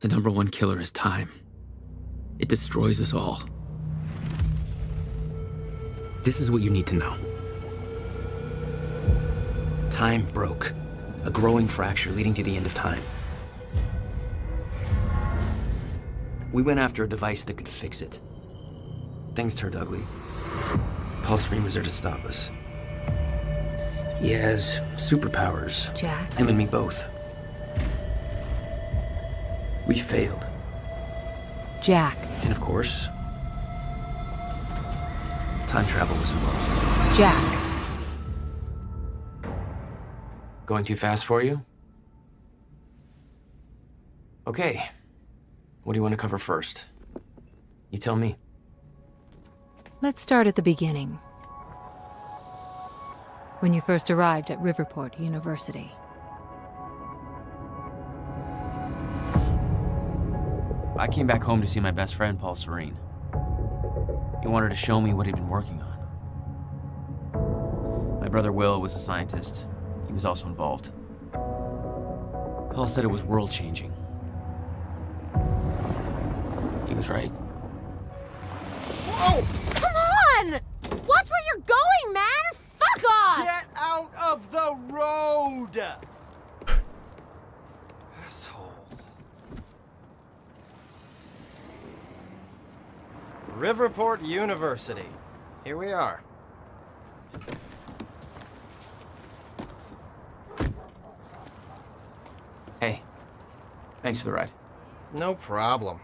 The number one killer is time. It destroys us all. This is what you need to know. Time broke. A growing fracture leading to the end of time. We went after a device that could fix it. Things turned ugly. Paul Serene was there to stop us. He has superpowers. Jack? Him and me both. We failed. Jack. And of course, time travel was involved. Jack. Going too fast for you? Okay. What do you want to cover first? You tell me. Let's start at the beginning. When you first arrived at Riverport University. I came back home to see my best friend, Paul Serene. He wanted to show me what he'd been working on. My brother Will was a scientist. He was also involved. Paul said it was world-changing. He was right. Whoa! Come on! Watch where you're going, man! Fuck off! Get out of the road! Asshole. Riverport University. Here we are. Hey, thanks for the ride. No problem.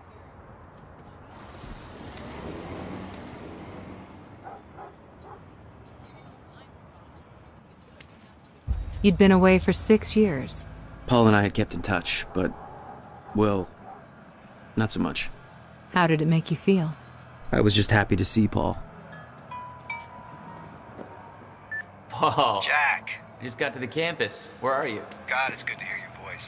You'd been away for 6 years. Paul and I had kept in touch, but, well, not so much. How did it make you feel? I was just happy to see Paul. Paul. Jack. Just got to the campus. Where are you? God, it's good to hear your voice.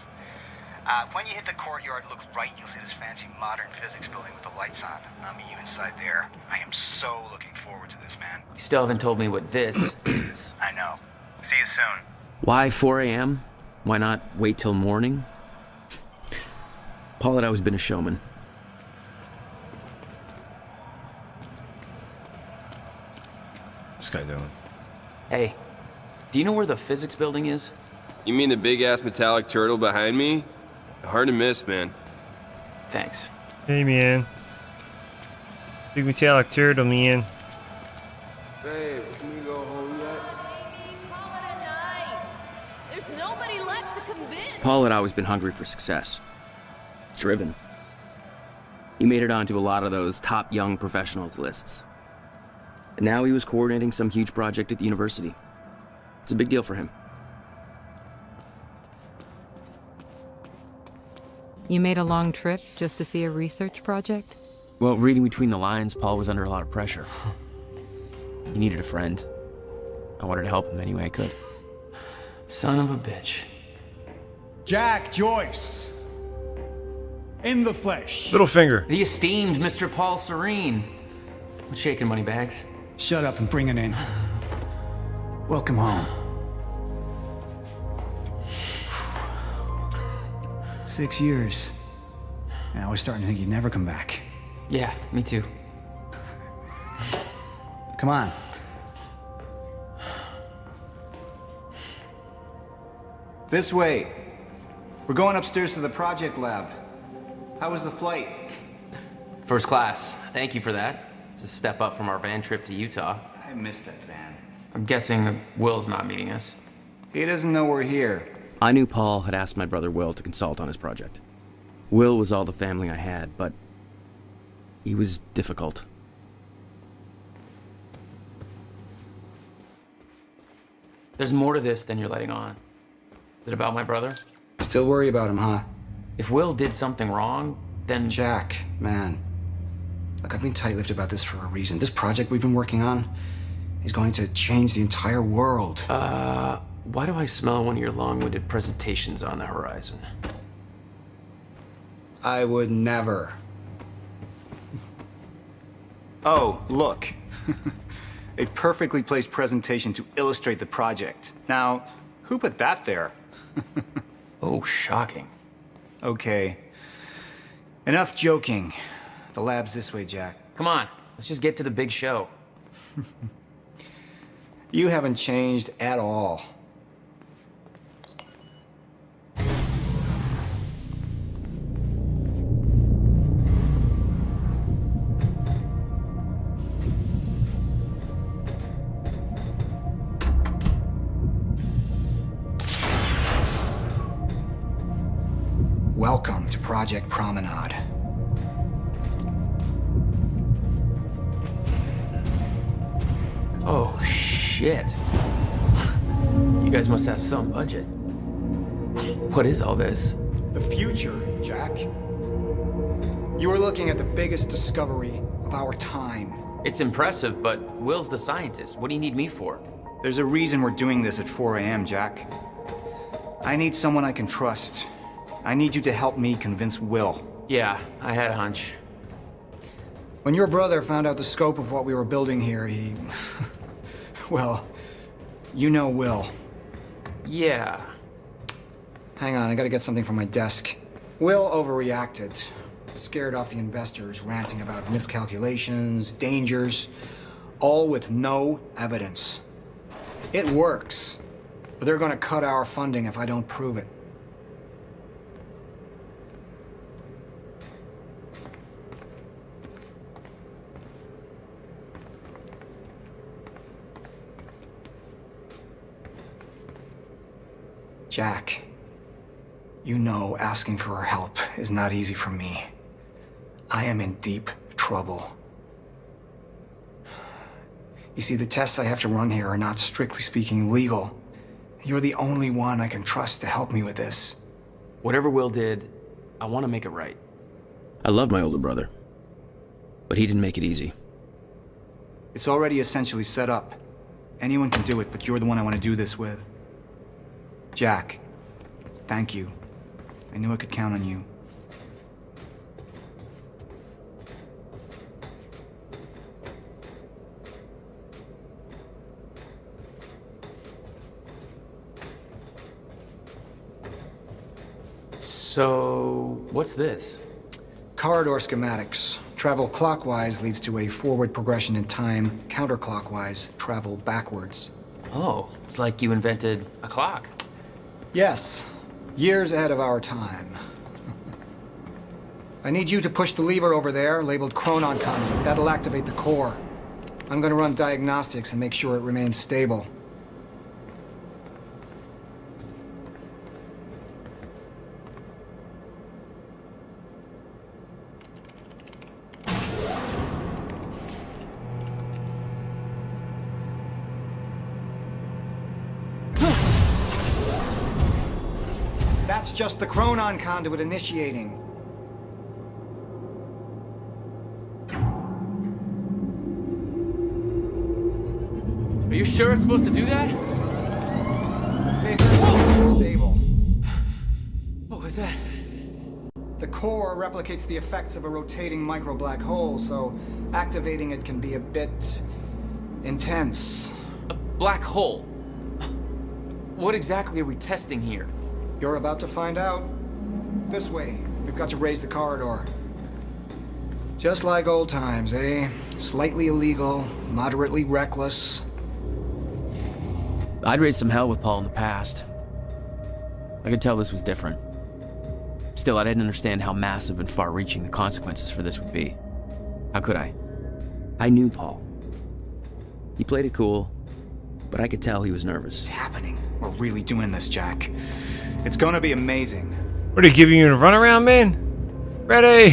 When you hit the courtyard, look right, you'll see this fancy modern physics building with the lights on. I'll meet you inside there. I am so looking forward to this, man. You still haven't told me what this is. I know. See you soon. Why 4 a.m.? Why not wait till morning? Paul had always been a showman. What's this guy doing? Hey, do you know where the physics building is? You mean the big-ass metallic turtle behind me? Hard to miss, man. Thanks. Hey, man. Big metallic turtle, man. Babe, can we go home yet? Baby, call it a night. There's nobody left to convince. Paul had always been hungry for success. Driven. He made it onto a lot of those top young professionals lists. And now he was coordinating some huge project at the university. It's a big deal for him. You made a long trip just to see a research project? Well, reading between the lines, Paul was under a lot of pressure. He needed a friend. I wanted to help him any way I could. Son of a bitch. Jack, Joyce. In the flesh. Little finger. The esteemed Mr. Paul Serene. What's shaking, moneybags? Shut up and bring it in. Welcome home. 6 years. And I was starting to think you'd never come back. Yeah, me too. Come on. This way. We're going upstairs to the project lab. How was the flight? First class. Thank you for that. It's a step up from our van trip to Utah. I missed that van. I'm guessing that Will's not meeting us. He doesn't know we're here. I knew Paul had asked my brother Will to consult on his project. Will was all the family I had, but he was difficult. There's more to this than you're letting on. Is it about my brother? Still worry about him, huh? If Will did something wrong, then... Jack, man. Look, I've been tight-lipped about this for a reason. This project we've been working on is going to change the entire world. Why do I smell one of your long-winded presentations on the horizon? I would never. Oh, look. A perfectly placed presentation to illustrate the project. Now, who put that there? Oh, shocking. Okay. Enough joking. The lab's this way, Jack. Come on, let's just get to the big show. You haven't changed at all. Welcome to Project Promenade. Oh, shit. You guys must have some budget. What is all this? The future, Jack. You are looking at the biggest discovery of our time. It's impressive, but Will's the scientist. What do you need me for? There's a reason we're doing this at 4 a.m., Jack. I need someone I can trust. I need you to help me convince Will. Yeah, I had a hunch. When your brother found out the scope of what we were building here, he... well, you know Will. Yeah. Hang on, I gotta get something from my desk. Will overreacted. Scared off the investors, ranting about miscalculations, dangers, all with no evidence. It works, but they're gonna cut our funding if I don't prove it. Jack, you know asking for her help is not easy for me. I am in deep trouble. You see, the tests I have to run here are not strictly speaking legal. You're the only one I can trust to help me with this. Whatever Will did, I want to make it right. I love my older brother, but he didn't make it easy. It's already essentially set up. Anyone can do it, but you're the one I want to do this with. Jack, thank you. I knew I could count on you. So, what's this? Corridor schematics. Travel clockwise leads to a forward progression in time. Counterclockwise, travel backwards. Oh, it's like you invented a clock. Yes, years ahead of our time. I need you to push the lever over there, labeled Chronon Conduit. That'll activate the core. I'm gonna run diagnostics and make sure it remains stable. That's just the Chronon Conduit initiating. Are you sure it's supposed to do that? Stable. What was that? The core replicates the effects of a rotating micro-black hole, so activating it can be a bit intense. A black hole? What exactly are we testing here? You're about to find out. This way. We've got to raise the corridor. Just like old times, eh? Slightly illegal, moderately reckless. I'd raised some hell with Paul in the past. I could tell this was different. Still, I didn't understand how massive and far-reaching the consequences for this would be. How could I? I knew Paul. He played it cool, but I could tell he was nervous. It's happening. We're really doing this, Jack. It's gonna be amazing. What are you giving you a runaround, man? Ready?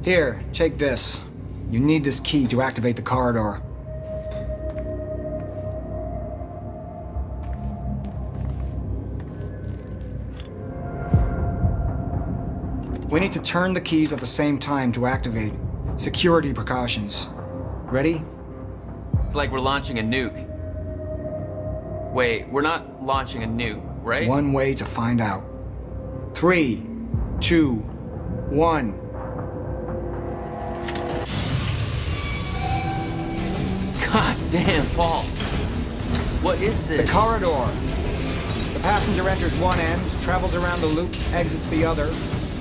Here, take this. You need this key to activate the corridor. We need to turn the keys at the same time to activate. Security precautions. Ready? It's like we're launching a nuke. Wait, we're not launching a nuke, right? One way to find out. 3, 2, 1. God damn, Paul. What is The this? corridor. The passenger enters one end, travels around the loop, exits the other,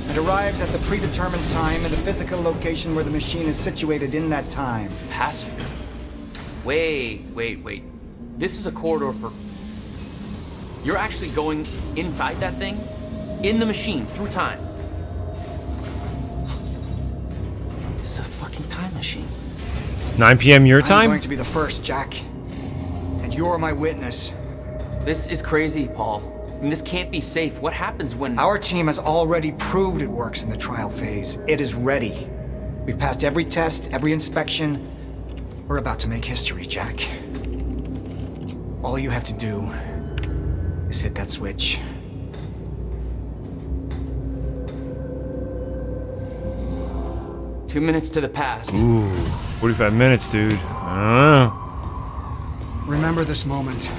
and arrives at the predetermined time in the physical location where the machine is situated in that time. Passenger? Wait. This is a corridor for... You're actually going inside that thing? In the machine, through time? This is a fucking time machine. 9 p.m. your I'm time? going to be the first, Jack. And you're my witness. This is crazy, Paul. And this can't be safe. What happens when... Our team has already proved it works in the trial phase. It is ready. We've passed every test, every inspection. We're about to make history, Jack. All you have to do is hit that switch. Two minutes to the past. Ooh, 45 minutes, dude. I don't know. Remember this moment.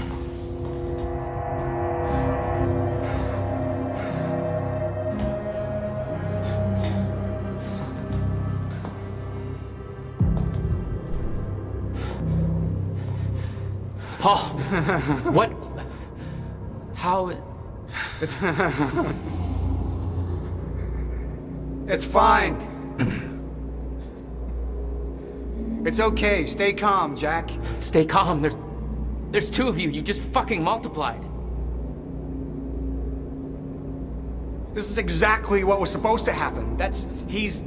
Paul! What? How... It's fine. It's okay. Stay calm, Jack. Stay calm. There's two of you. You just fucking multiplied. This is exactly what was supposed to happen. He's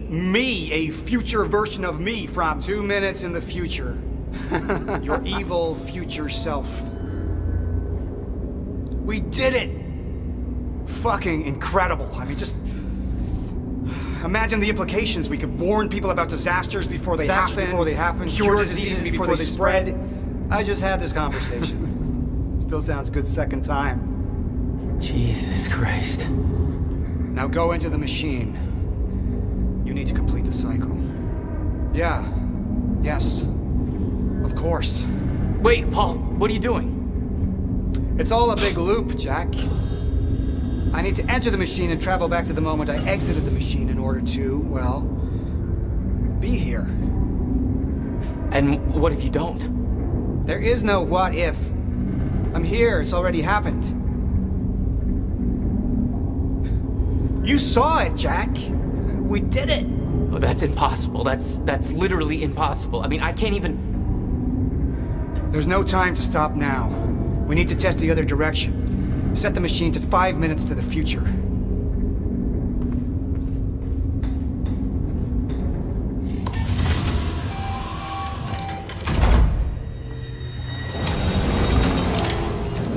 me, a future version of me from 2 minutes in the future. Your evil future self. We did it! Fucking incredible. I mean, just... imagine the implications. We could warn people about disasters before they happen. Cure diseases before they spread. I just had this conversation. Still sounds good second time. Jesus Christ. Now go into the machine. You need to complete the cycle. Yeah. Yes. Of course. Wait, Paul, what are you doing? It's all a big loop, Jack. I need to enter the machine and travel back to the moment I exited the machine in order to, well, be here. And what if you don't? There is no what if. I'm here, it's already happened. You saw it, Jack. We did it. Oh, that's impossible. That's literally impossible. I mean, I can't even... There's no time to stop now. We need to test the other direction. Set the machine to 5 minutes to the future.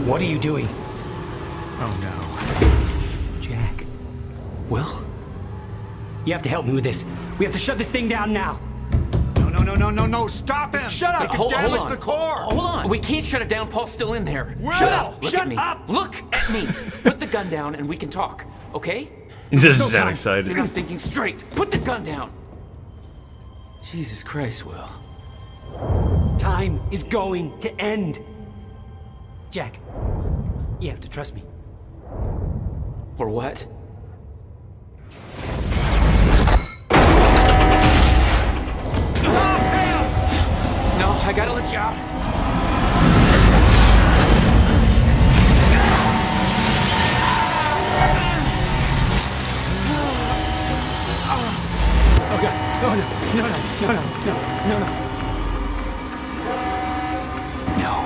What are you doing? Oh no. Jack. Will? You have to help me with this. We have to shut this thing down now. No, stop him! Shut up! Hold on. the core! Hold on. We can't shut it down. Paul's still in there. Will! Shut up! Look Shut at me. up! Look at me. Put the gun down and we can talk, okay? He doesn't No sound time. excited. You're not thinking straight. Put the gun down. Jesus Christ, Will. Time is going to end. Jack, you have to trust me. Or what? No, I gotta let you out. Oh God! No!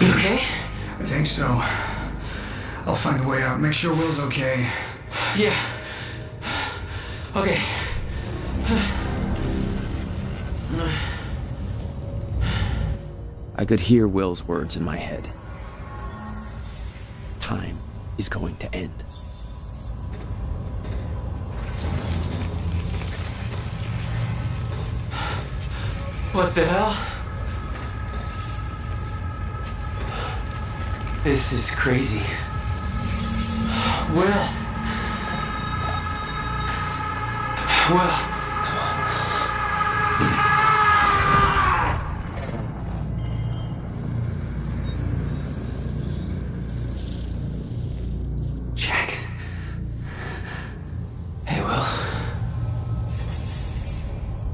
You okay? I think so. I'll find a way out. Make sure Will's okay. Yeah. Okay. I could hear Will's words in my head. Time is going to end. What the hell? This is crazy. Will. Jack. Hey, Will.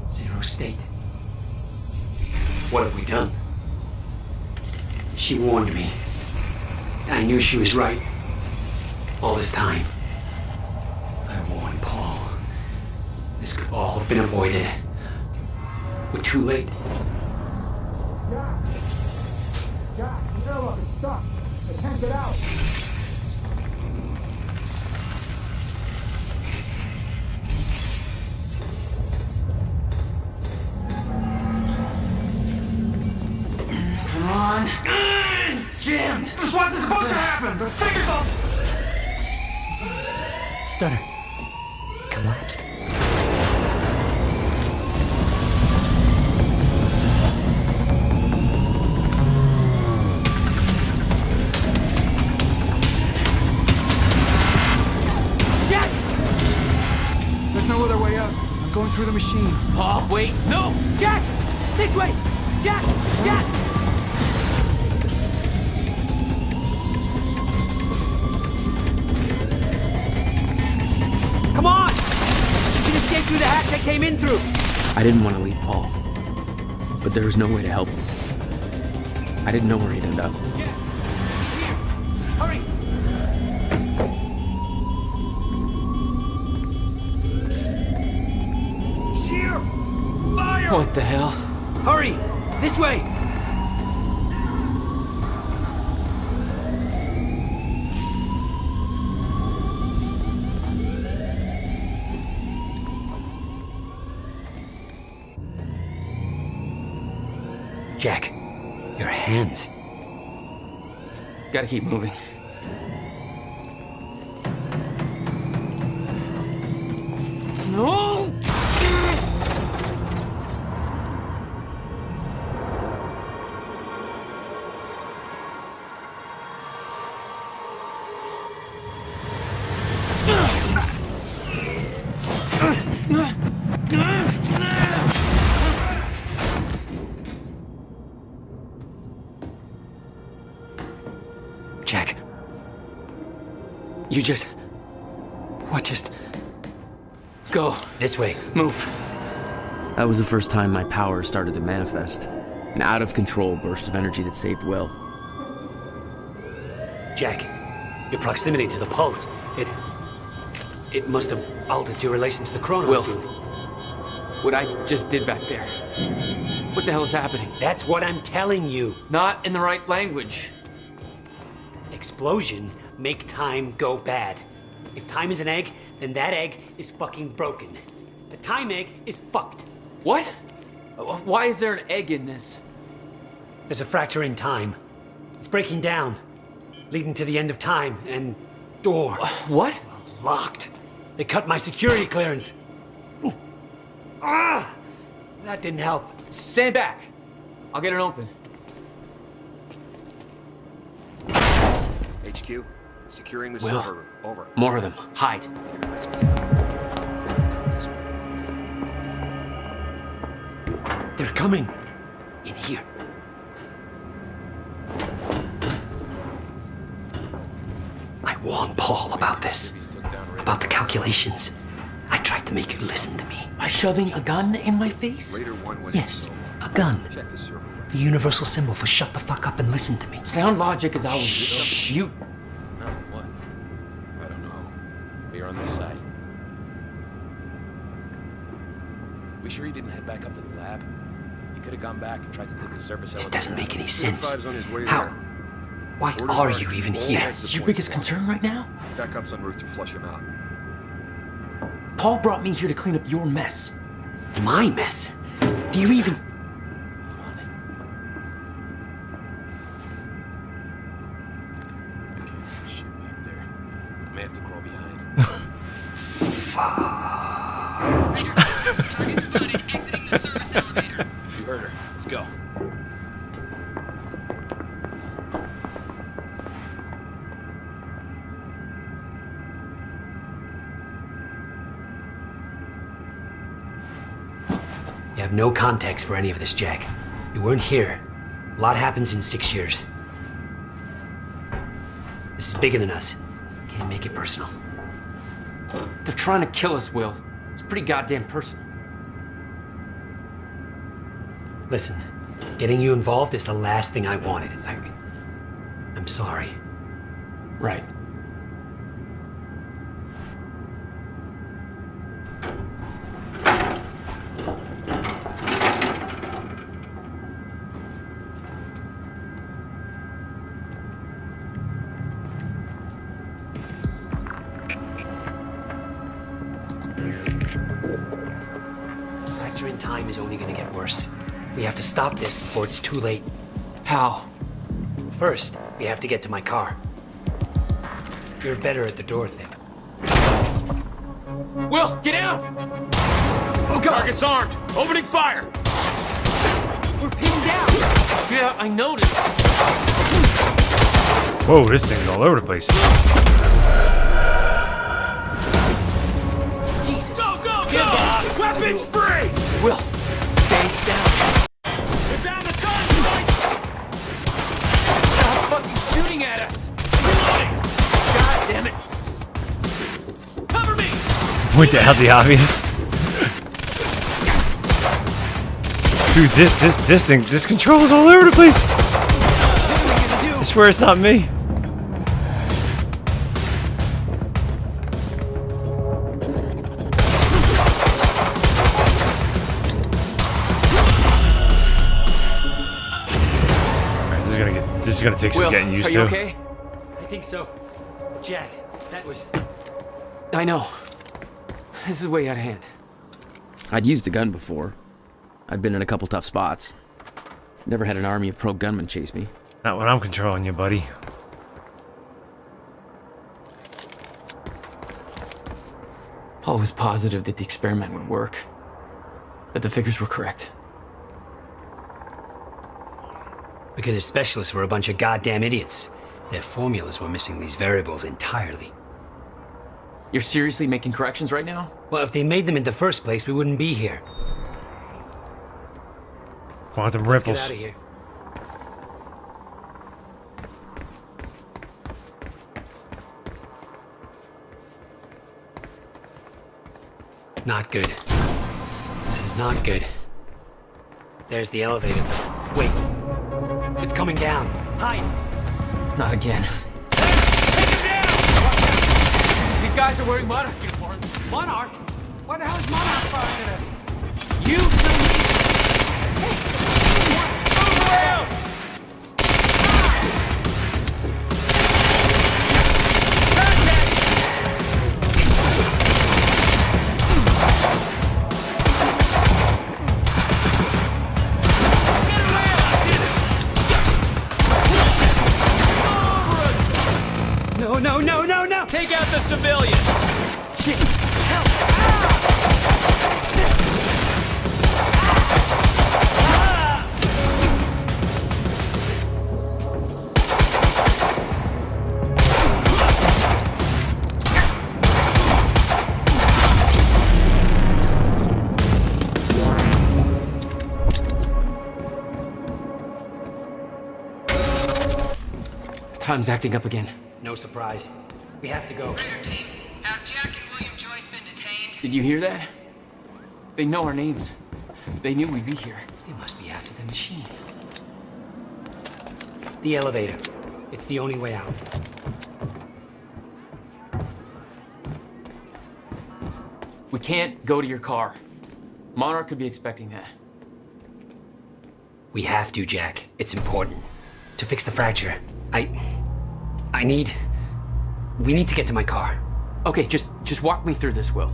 Zero state. What have we done? She warned me. I knew she was right. All this time. I warned Paul. This could all have been avoided. We're too late. Stop! I can't get out! Come on. It's jammed. This wasn't supposed to happen. The fingers up. Stutter. Collapsed. Jack! There's no other way out. I'm going through the machine. Paul, wait. No! Jack! This way! Jack! Jack! Come on! You can escape through the hatch I came in through. I didn't want to leave Paul, but there was no way to help him. I didn't know where he'd end up. Here! Hurry! He's here! Fire! What the hell? Hurry! This way! Jack, your hands. Gotta keep moving. No! Jack. You just... What just... Go. This way. Move. That was the first time my power started to manifest. An out-of-control burst of energy that saved Will. Jack, your proximity to the pulse, it must have altered your relation to the chrono Will. field. What I just did back there. What the hell is happening? That's what I'm telling you. Not in the right language. Explosion make time go bad. If time is an egg, then that egg is fucking broken. The time egg is fucked. What? Why is there an egg in this? There's a fracture in time. It's breaking down, leading to the end of time and door. What? Locked. They cut my security clearance. Ah! That didn't help. Stand back. I'll get it open. HQ, securing the Will. server room. Over. More of them. Hide. They're coming. In here. I warned Paul about this. About the calculations. I tried to make you listen to me. By shoving a gun in my face? Later one went Yes, a gun. Check the server room. The universal symbol for shut the fuck up and listen to me. Sound logic is always... Shh. You... No, what? I don't know. We're on this side. We sure he didn't head back up to the lab? He could have gone back and tried to take the surface This elevator. doesn't make any sense. 45's on his way How? there. Why Orders are are you even all here? exit Your points biggest blocked. concern right now? Backup's en route to flush him out. Paul brought me here to clean up your mess. My mess? Do you even... I can't see shit back there. May have to crawl behind. Target spotted exiting the service elevator. You heard her. Let's go. have no context for any of this, Jack. You weren't here. A lot happens in 6 years. This is bigger than us. Can't make it personal. They're trying to kill us, Will. It's pretty goddamn personal. Listen, getting you involved is the last thing I wanted. I'm sorry. Right. Fracture in time is only gonna get worse. We have to stop this before it's too late. How? First, we have to get to my car. You're better at the door thing. Will, get out! Oh, God! Target's armed! Opening fire! We're pinned down! Yeah, I noticed. Whoa, this thing's all over the place. Jesus. Go, go, go! Weapons free! Will, stay down. Get down the gun, Joyce! Stop fucking shooting at us! Reloading! God damn it! Cover me! Point out the obvious. Dude, this control's all over the place. I swear it's not me. Alright, this is gonna take some Will, getting used are you to. okay? I think so. Jack, that was... I know. This is way out of hand. I'd used a gun before. I'd been in a couple tough spots. Never had an army of pro gunmen chase me. Not when I'm controlling you, buddy. Paul was positive that the experiment would work. That the figures were correct. Because his specialists were a bunch of goddamn idiots. Their formulas were missing these variables entirely. You're seriously making corrections right now? Well, if they made them in the first place, we wouldn't be here. Quantum Let's ripples. get out of here. Not good. This is not good. There's the elevator. Wait. It's coming down. Hide! Not again. These guys are wearing Monarch uniforms. Monarch? Why the hell is Monarch firing at us? You No! Take out the civilian! shit! Time's acting up again. No surprise. We have to go. Raider team, have Jack and William Joyce been detained? Did you hear that? They know our names. They knew we'd be here. They must be after the machine. The elevator. It's the only way out. We can't go to your car. Monarch could be expecting that. We have to, Jack. It's important. To fix the fracture, we need to get to my car. Okay, just walk me through this, Will.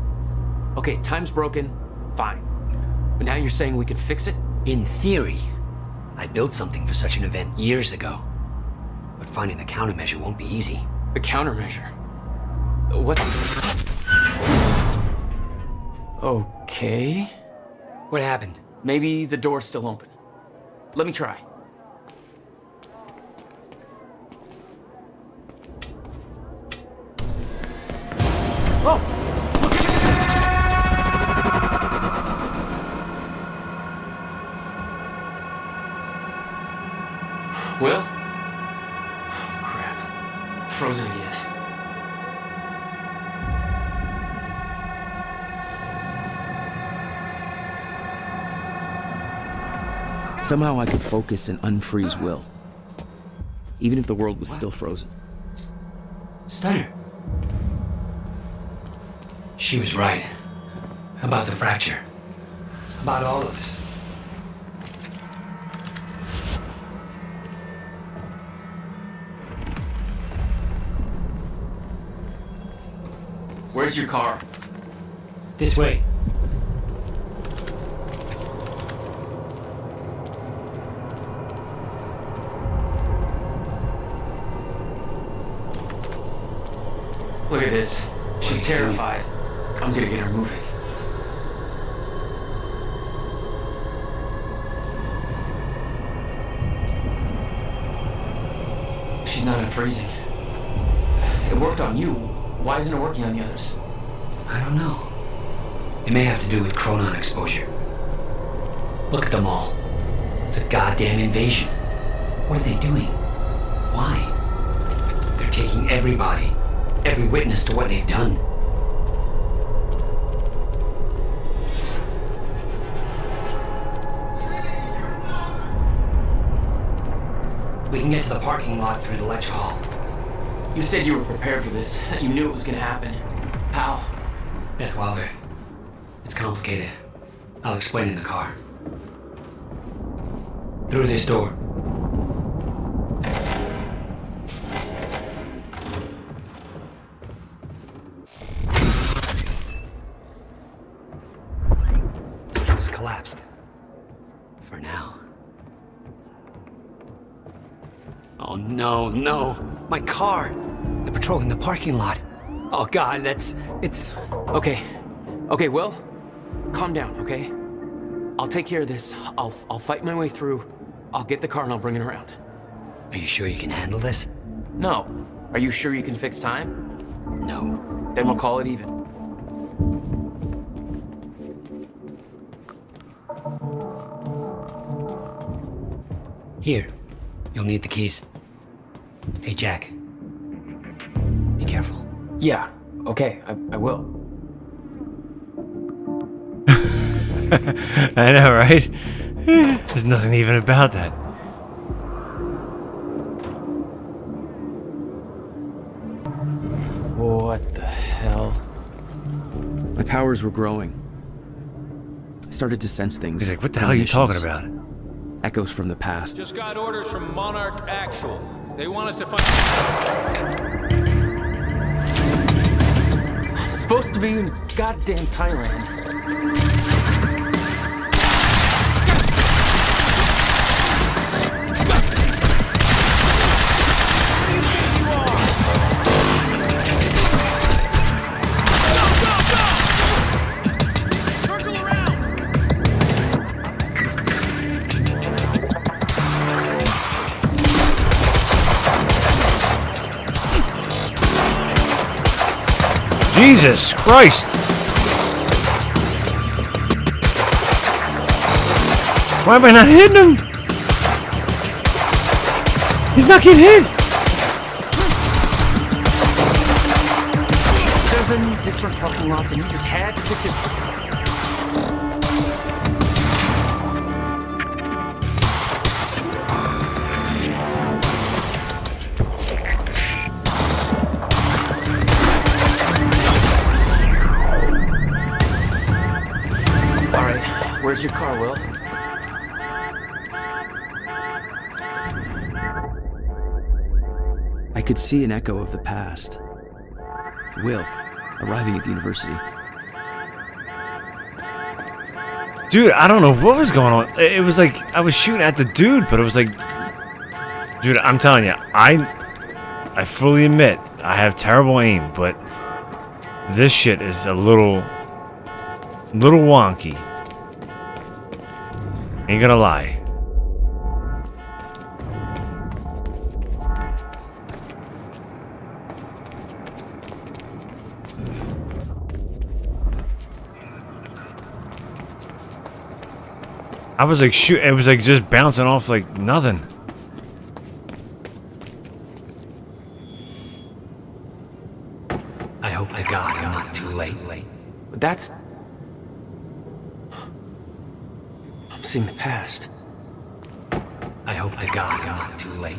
Okay, time's broken. Fine. But now you're saying we could fix it? In theory, I built something for such an event years ago. But finding the countermeasure won't be easy. The countermeasure? What? Okay. What happened? Maybe the door's still open. Let me try. Will? Oh, crap. Frozen again. Somehow I could focus and unfreeze Will, even if the world was still frozen. Stunner. She was right. About the fracture. About all of us. Where's your car? This way. Look at this. She's terrified. I'm gonna get her moving. She's not unfreezing. It worked on you. Why isn't it working on the others? I don't know. It may have to do with chronon exposure. Look at them all. It's a goddamn invasion. What are they doing? Why? They're taking everybody, every witness to what they've done. We can get to the parking lot through the lecture hall. You said you were prepared for this. You knew it was gonna happen. How? Beth Wilder. It's complicated. I'll explain in the car. Through this door. Stuff's collapsed. For now. Oh no, no! My car! They're patrolling the parking lot. Oh god, it's... Okay. Okay, Will. Calm down, okay? I'll take care of this. I'll fight my way through. I'll get the car and I'll bring it around. Are you sure you can handle this? No. Are you sure you can fix time? No. Then we'll call it even. Here. You'll need the keys. Hey, Jack. Be careful. Yeah. Okay, I will. I know, right? There's nothing even about that. What the hell? My powers were growing. I started to sense things. He's like, what the hell are you talking about? Echoes from the past. Just got orders from Monarch Actual. They want us to find... It's supposed to be in goddamn Thailand. Jesus Christ! Why am I not hitting him? He's not getting hit! 7 different parking lots and you just had to pick this. Where's your car, Will? I could see an echo of the past. Will, arriving at the university. Dude, I don't know what was going on. It was like, I was shooting at the dude, but it was like... Dude, I'm telling you, I fully admit, I have terrible aim, but... This shit is a little wonky. Ain't gonna lie. I was like, shoot, it was like just bouncing off like nothing. that's... I'm seeing the past. I hope to God I'm not too late.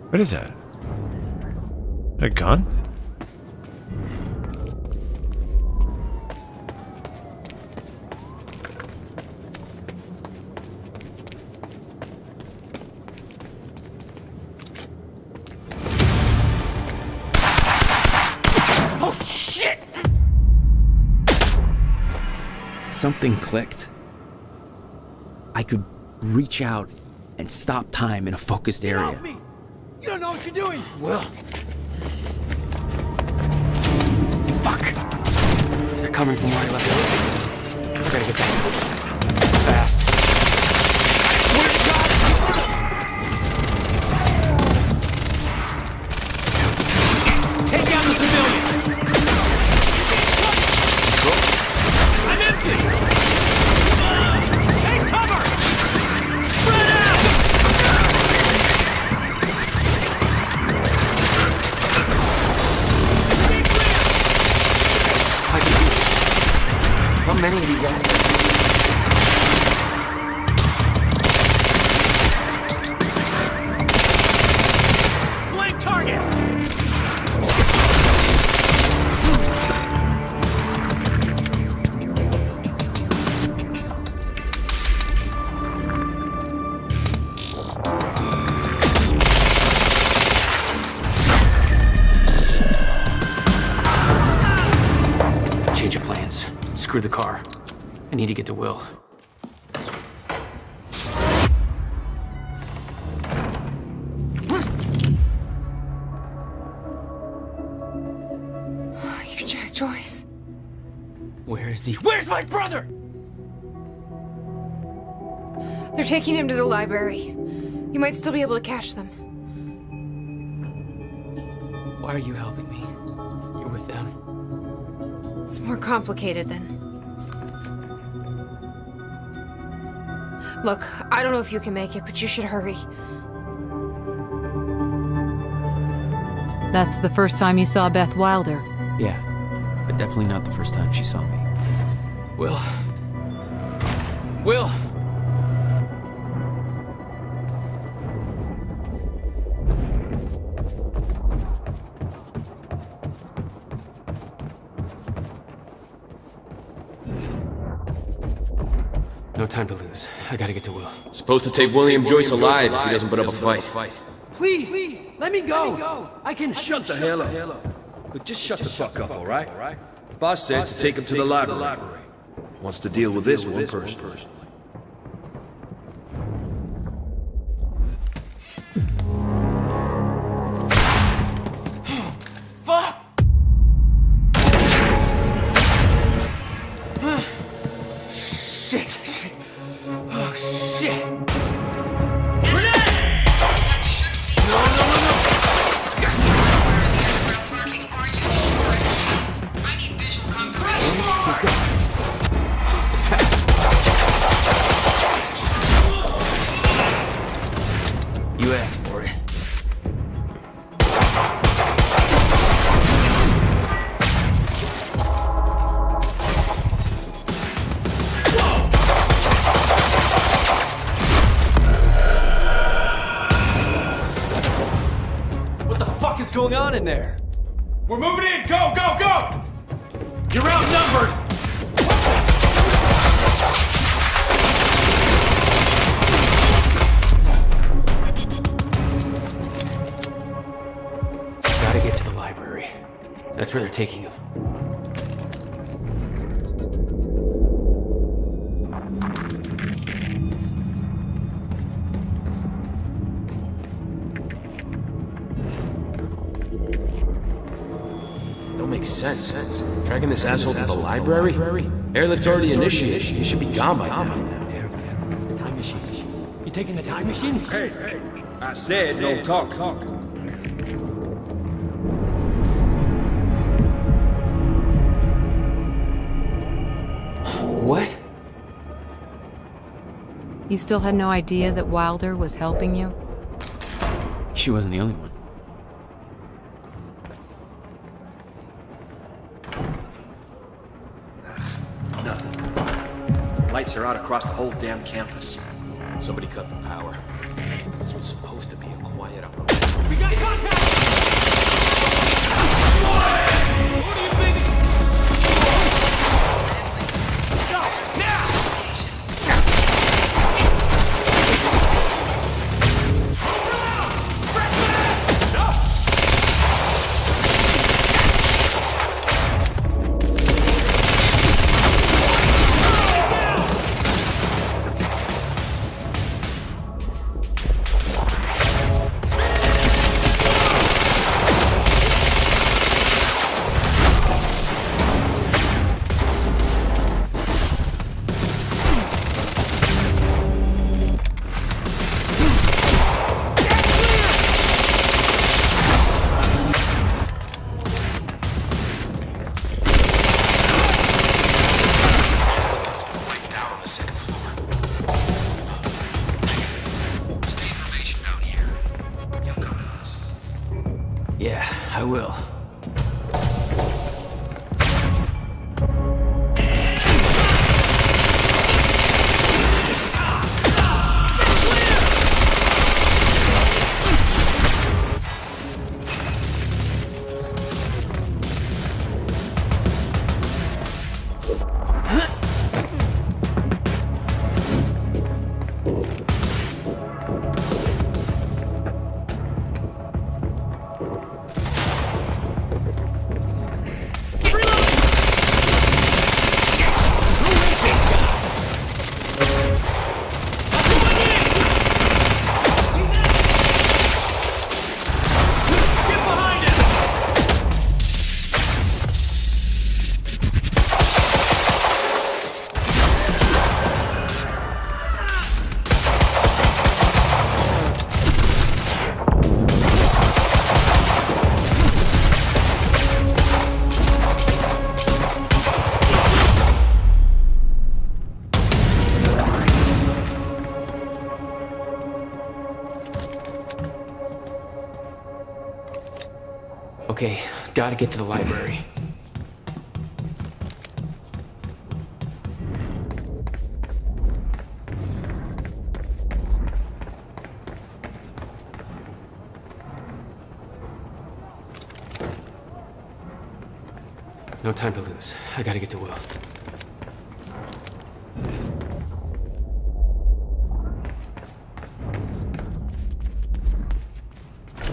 What is that? A gun? Oh, shit! Something clicked. I could reach out and stop time in a focused area. You don't know what you're doing! Will. Fuck. They're coming from where I left it. I gotta get back. Fast. Take down the civilian! I'm empty! Take cover! Spread out! How many of you guys? Blank target! Change of plans. Screw the car. I need to get to Will. You're Jack Joyce. Where is he? Where's my brother? They're taking him to the library. You might still be able to catch them. Why are you helping me? You're with them. It's more complicated than... Look, I don't know if you can make it, but you should hurry. That's the first time you saw Beth Wilder. Yeah, but definitely not the first time she saw me. Will. Will! No time to lose. I gotta get to Will. Supposed to take William Joyce alive if he doesn't put up a fight. Please, let me go. I can... Shut the hell up. Look, just shut the fuck up, all right? Boss said to take him to the library. Wants to deal with this one personally. Fuck! Shit! Oh, shit! I need visual confirmation. You asked for it. What the fuck is going on in there? We're moving in! Go! You're outnumbered! Gotta get to the library. That's where they're taking him. Don't make sense. Dragging this asshole to the library? Airlift's already initiated. He should be gone by now. The time machine. You taking the time machine? Hey, I said no talk. What? You still had no idea that Wilder was helping you? She wasn't the only one. Nothing. Lights are out across the whole damn campus. Somebody cut the power. This was supposed to be a quiet operation. We got contact! Who do you think? Go! Now! Yeah, I will. Okay, gotta get to the library. No time to lose. I gotta get to Will.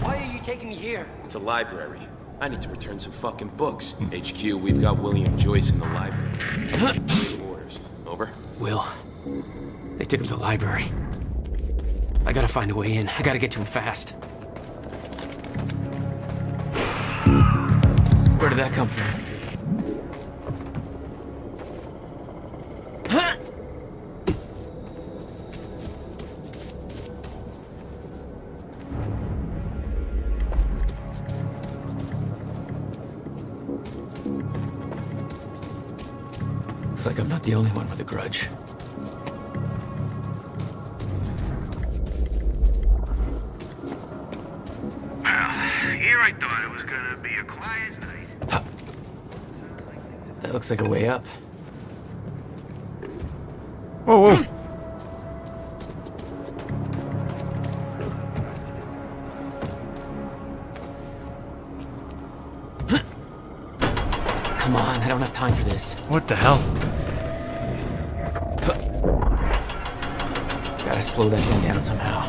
Why are you taking me here? It's a library. I need to return some fucking books. HQ, we've got William Joyce in the library. Orders. Over? Will. They took him to the library. I gotta find a way in. I gotta get to him fast. Where did that come from? Looks like I'm not the only one with a grudge. Here I thought it was gonna be a quiet night. That looks like a way up. Whoa, whoa. Come on, I don't have time for this. What the hell? Gotta slow that thing down somehow.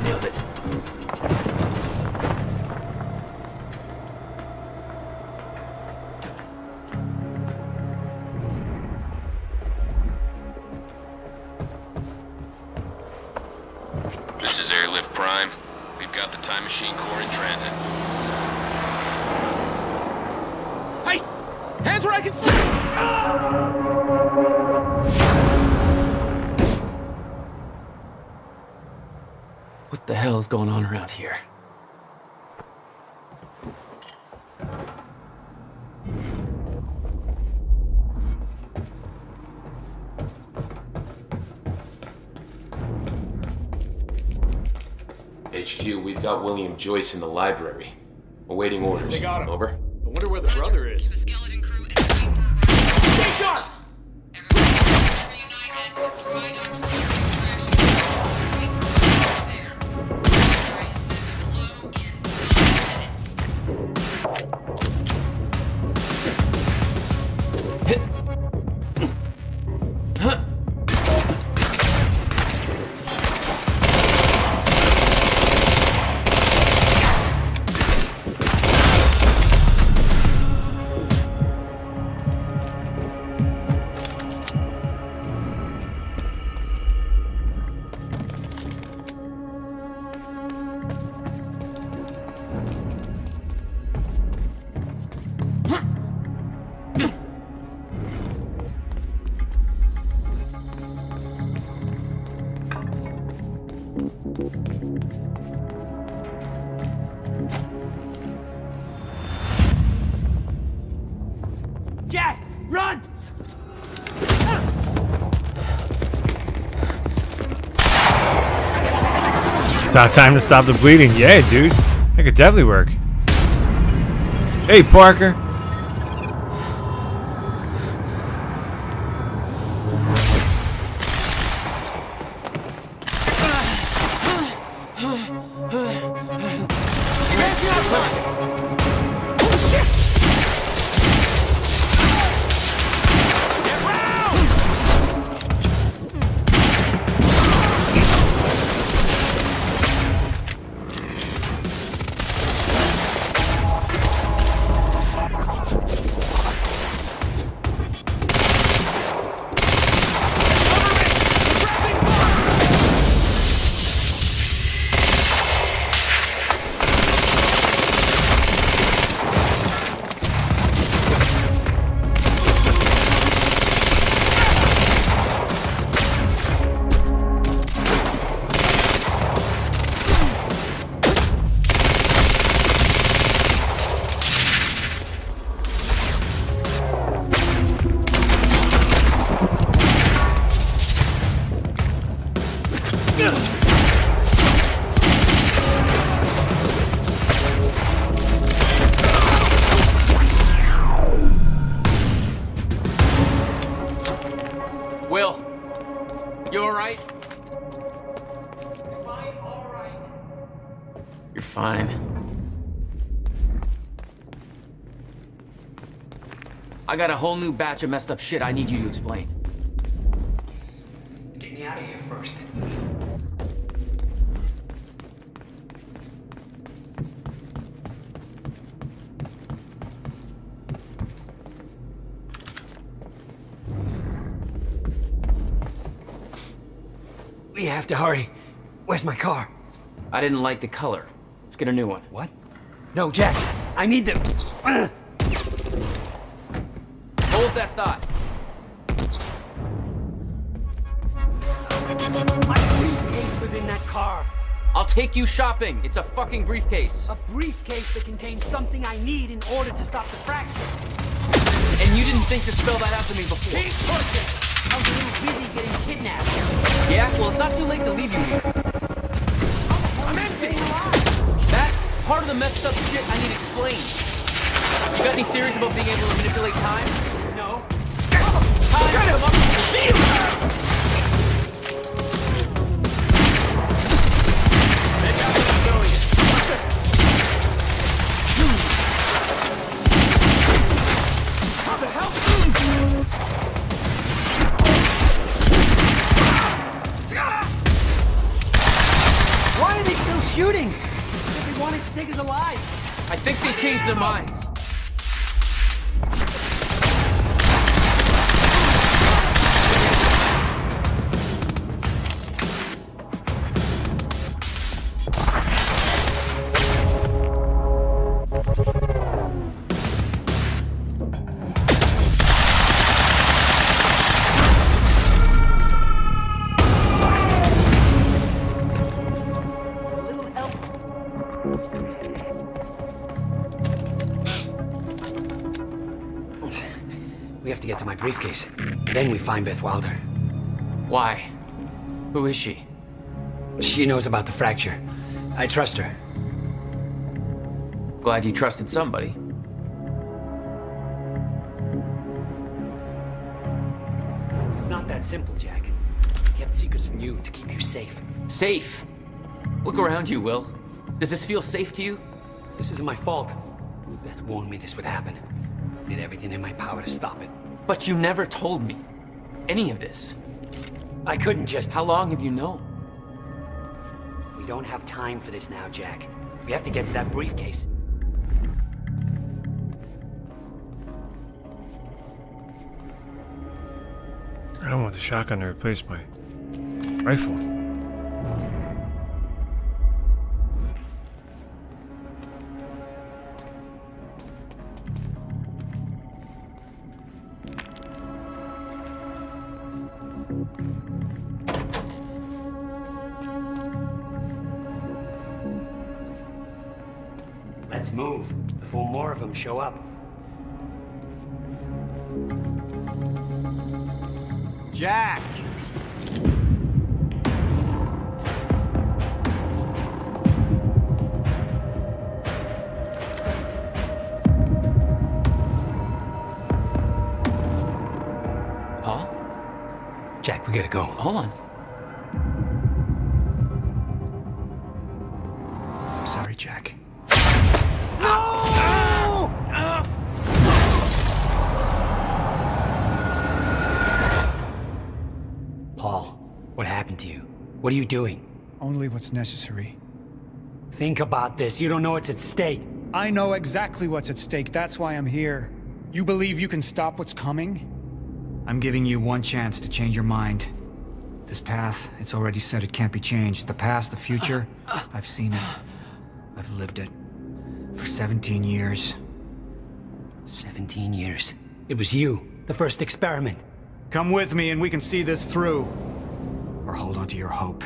Nailed it. This is Airlift Prime. We've got the Time Machine Corps in transit. Hey! Hands where I can see! What the hell is going on around here? HQ, we've got William Joyce in the library. Awaiting orders. They got him. Over. I wonder where the brother is. Stay sharp! Jack, run! It's not time to stop the bleeding. Yeah, dude. That could definitely work. Hey, Parker. Will, you alright? You're fine. I got a whole new batch of messed up shit I need you to explain. Get me out of here first. We have to hurry. Where's my car? I didn't like the color. Let's get a new one. What? No, Jack. I need them. Hold that thought. My briefcase was in that car. I'll take you shopping. It's a fucking briefcase. A briefcase that contains something I need in order to stop the fracture. And you didn't think to spell that out to me before. Keep pushing. I was a little busy getting kidnapped. Yeah, well, it's not too late to leave you here. I'm empty. That's part of the messed up shit I need explained. You got any theories about being able to manipulate time? No. Time, come up. How the hell? Why are they still shooting? They wanted to take us alive. I think they changed their minds. to get to my briefcase. Then we find Beth Wilder. Why? Who is she? She knows about the fracture. I trust her. Glad you trusted somebody. It's not that simple, Jack. I kept secrets from you to keep you safe. Safe? Look around you, Will. Does this feel safe to you? This isn't my fault. Beth warned me this would happen. I did everything in my power to stop it. But you never told me any of this. I couldn't just... How long have you known? We don't have time for this now, Jack. We have to get to that briefcase. I don't want the shotgun to replace my rifle. Let's move before more of them show up. Jack! Paul? Jack, we gotta go. Hold on. I'm sorry, Jack. Paul, what happened to you? What are you doing? Only what's necessary. Think about this. You don't know what's at stake. I know exactly what's at stake. That's why I'm here. You believe you can stop what's coming? I'm giving you one chance to change your mind. This path, it's already said it can't be changed. The past, the future, I've seen it. I've lived it. For 17 years. 17 years. It was you, the first experiment. Come with me and we can see this through. Or hold on to your hope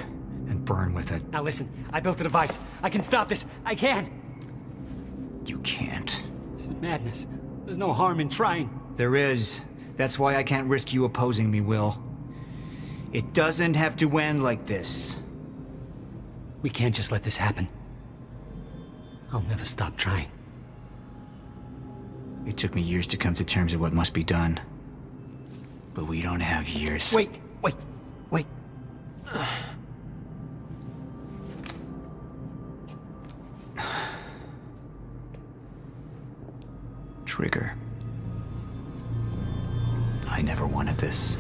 and burn with it. Now listen, I built a device. I can stop this. I can. You can't. This is madness. There's no harm in trying. There is. That's why I can't risk you opposing me, Will. It doesn't have to end like this. We can't just let this happen. I'll never stop trying. It took me years to come to terms with what must be done. But we don't have years. Wait. Trigger. I never wanted this.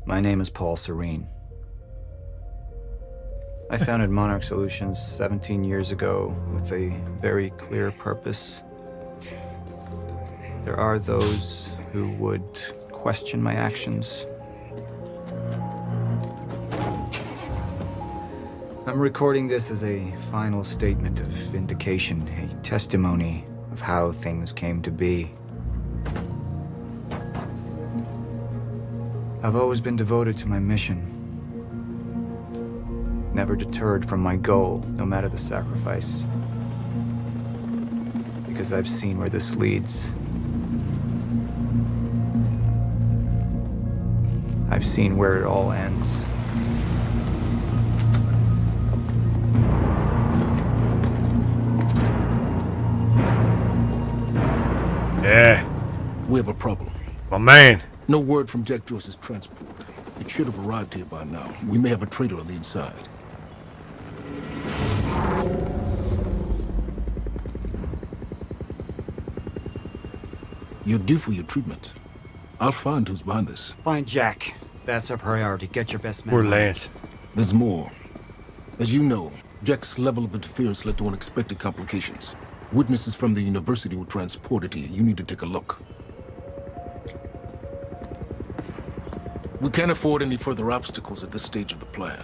My name is Paul Serene. I founded Monarch Solutions 17 years ago with a very clear purpose. There are those who would question my actions. I'm recording this as a final statement of vindication, a testimony of how things came to be. I've always been devoted to my mission. Never deterred from my goal, no matter the sacrifice. Because I've seen where this leads. I've seen where it all ends. Yeah. We have a problem. My man. No word from Jack Joyce's transport. It should have arrived here by now. We may have a traitor on the inside. You're due for your treatment. I'll find who's behind this. Find Jack. That's our priority. Get your best man. Or Lance. There's more. As you know, Jack's level of interference led to unexpected complications. Witnesses from the university were transported here. You need to take a look. We can't afford any further obstacles at this stage of the plan.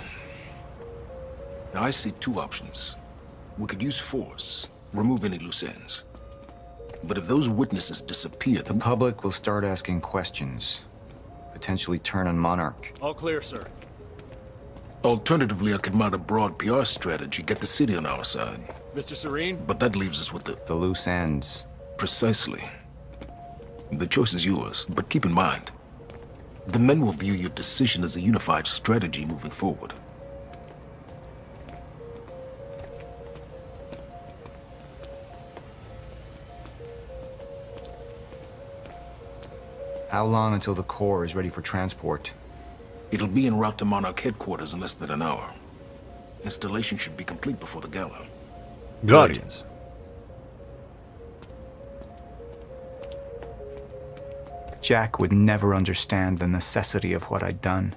Now, I see two options. We could use force, remove any loose ends. But if those witnesses disappear, the public will start asking questions. Potentially turn on Monarch. All clear, sir. Alternatively, I could mount a broad PR strategy, get the city on our side. Mr. Serene? But that leaves us with the loose ends. Precisely. The choice is yours, but keep in mind, the men will view your decision as a unified strategy moving forward. How long until the core is ready for transport? It'll be en route to Monarch headquarters in less than an hour. Installation should be complete before the gala. Guardians. Jack would never understand the necessity of what I'd done.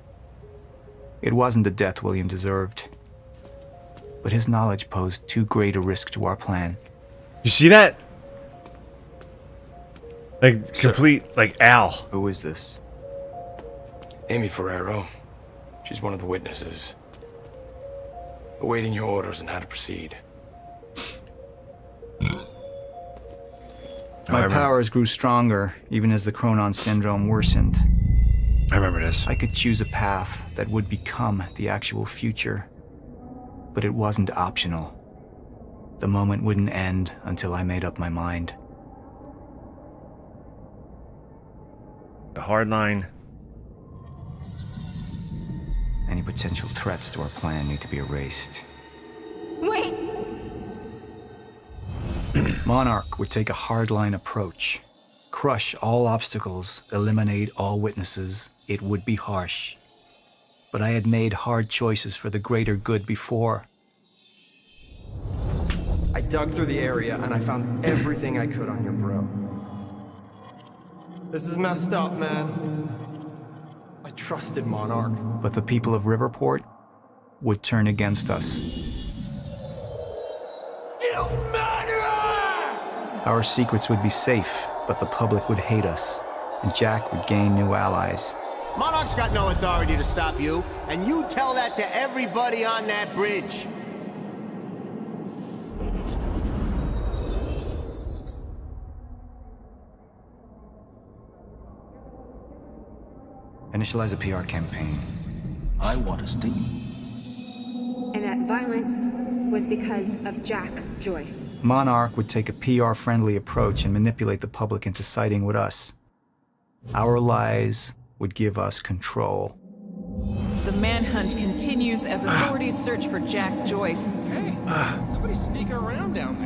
It wasn't the death William deserved, but his knowledge posed too great a risk to our plan. You see that? Like, complete, like, Al. Who is this? Amy Ferrero. She's one of the witnesses. Awaiting your orders on how to proceed. My powers grew stronger, even as the Chronon syndrome worsened. I remember this. I could choose a path that would become the actual future, but it wasn't optional. The moment wouldn't end until I made up my mind. The Hardline. Any potential threats to our plan need to be erased. Wait! Monarch would take a hardline approach. Crush all obstacles, eliminate all witnesses. It would be harsh. But I had made hard choices for the greater good before. I dug through the area and I found everything I could on your bro. This is messed up, man. I trusted Monarch. But the people of Riverport would turn against us. Our secrets would be safe, but the public would hate us, and Jack would gain new allies. Monarch's got no authority to stop you, and you tell that to everybody on that bridge. Initialize a PR campaign. I want a statement. And that violence was because of Jack Joyce. Monarch would take a PR-friendly approach and manipulate the public into siding with us. Our lies would give us control. The manhunt continues as authorities search for Jack Joyce. Hey, somebody's sneaking around down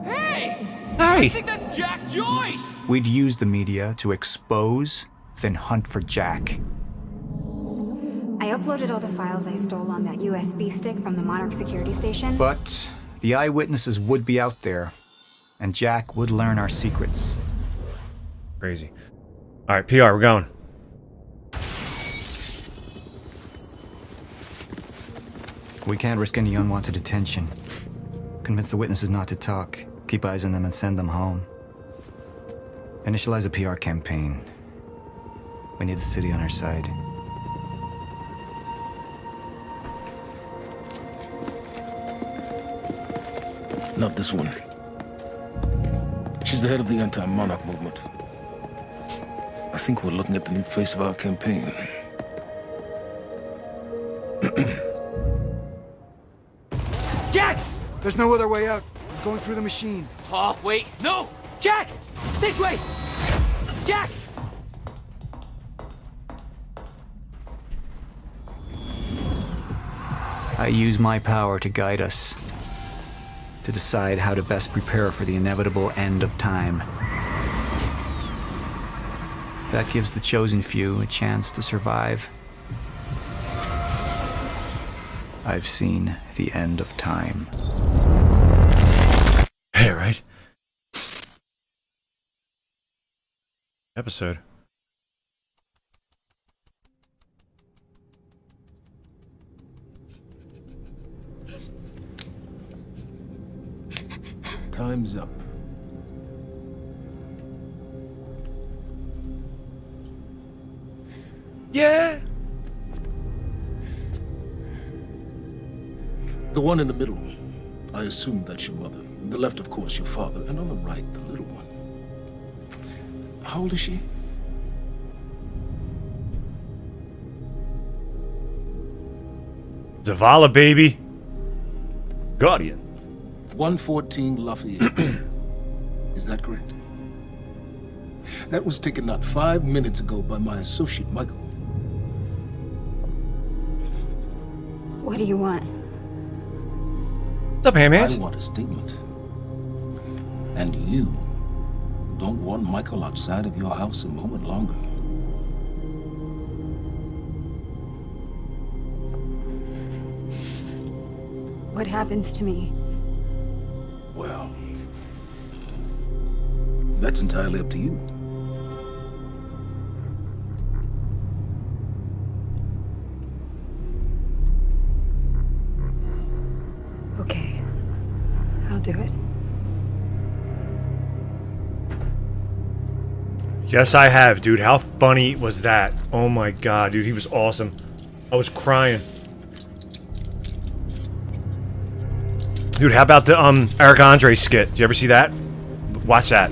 there. Hey! Hey! I think that's Jack Joyce! We'd use the media to expose, then hunt for Jack. I uploaded all the files I stole on that USB stick from the Monarch security station. But the eyewitnesses would be out there, and Jack would learn our secrets. Crazy. All right, PR, we're going. We can't risk any unwanted attention. Convince the witnesses not to talk. Keep eyes on them and send them home. Initialize a PR campaign. We need the city on our side. Not this one. She's the head of the anti-Monarch movement. I think we're looking at the new face of our campaign. Jack! There's no other way out. I'm going through the machine. Oh, wait. No! Jack! This way! Jack! I use my power to guide us. To decide how to best prepare for the inevitable end of time. That gives the chosen few a chance to survive. I've seen the end of time. Hey, right? Episode. Time's up. Yeah. The one in the middle, I assume that's your mother. The left, of course, your father. And on the right, the little one. How old is she? Zavala, baby. Guardian. 114 Lafayette. Is that correct? That was taken not 5 minutes ago by my associate, Michael. What do you want? What's up, Ham-Hands? I want a statement. And you don't want Michael outside of your house a moment longer. What happens to me? Well, that's entirely up to you. Okay. I'll do it. Yes, I have, dude. How funny was that? Oh my god, dude. He was awesome. I was crying. Dude, how about the Eric Andre skit? Did you ever see that? Watch that.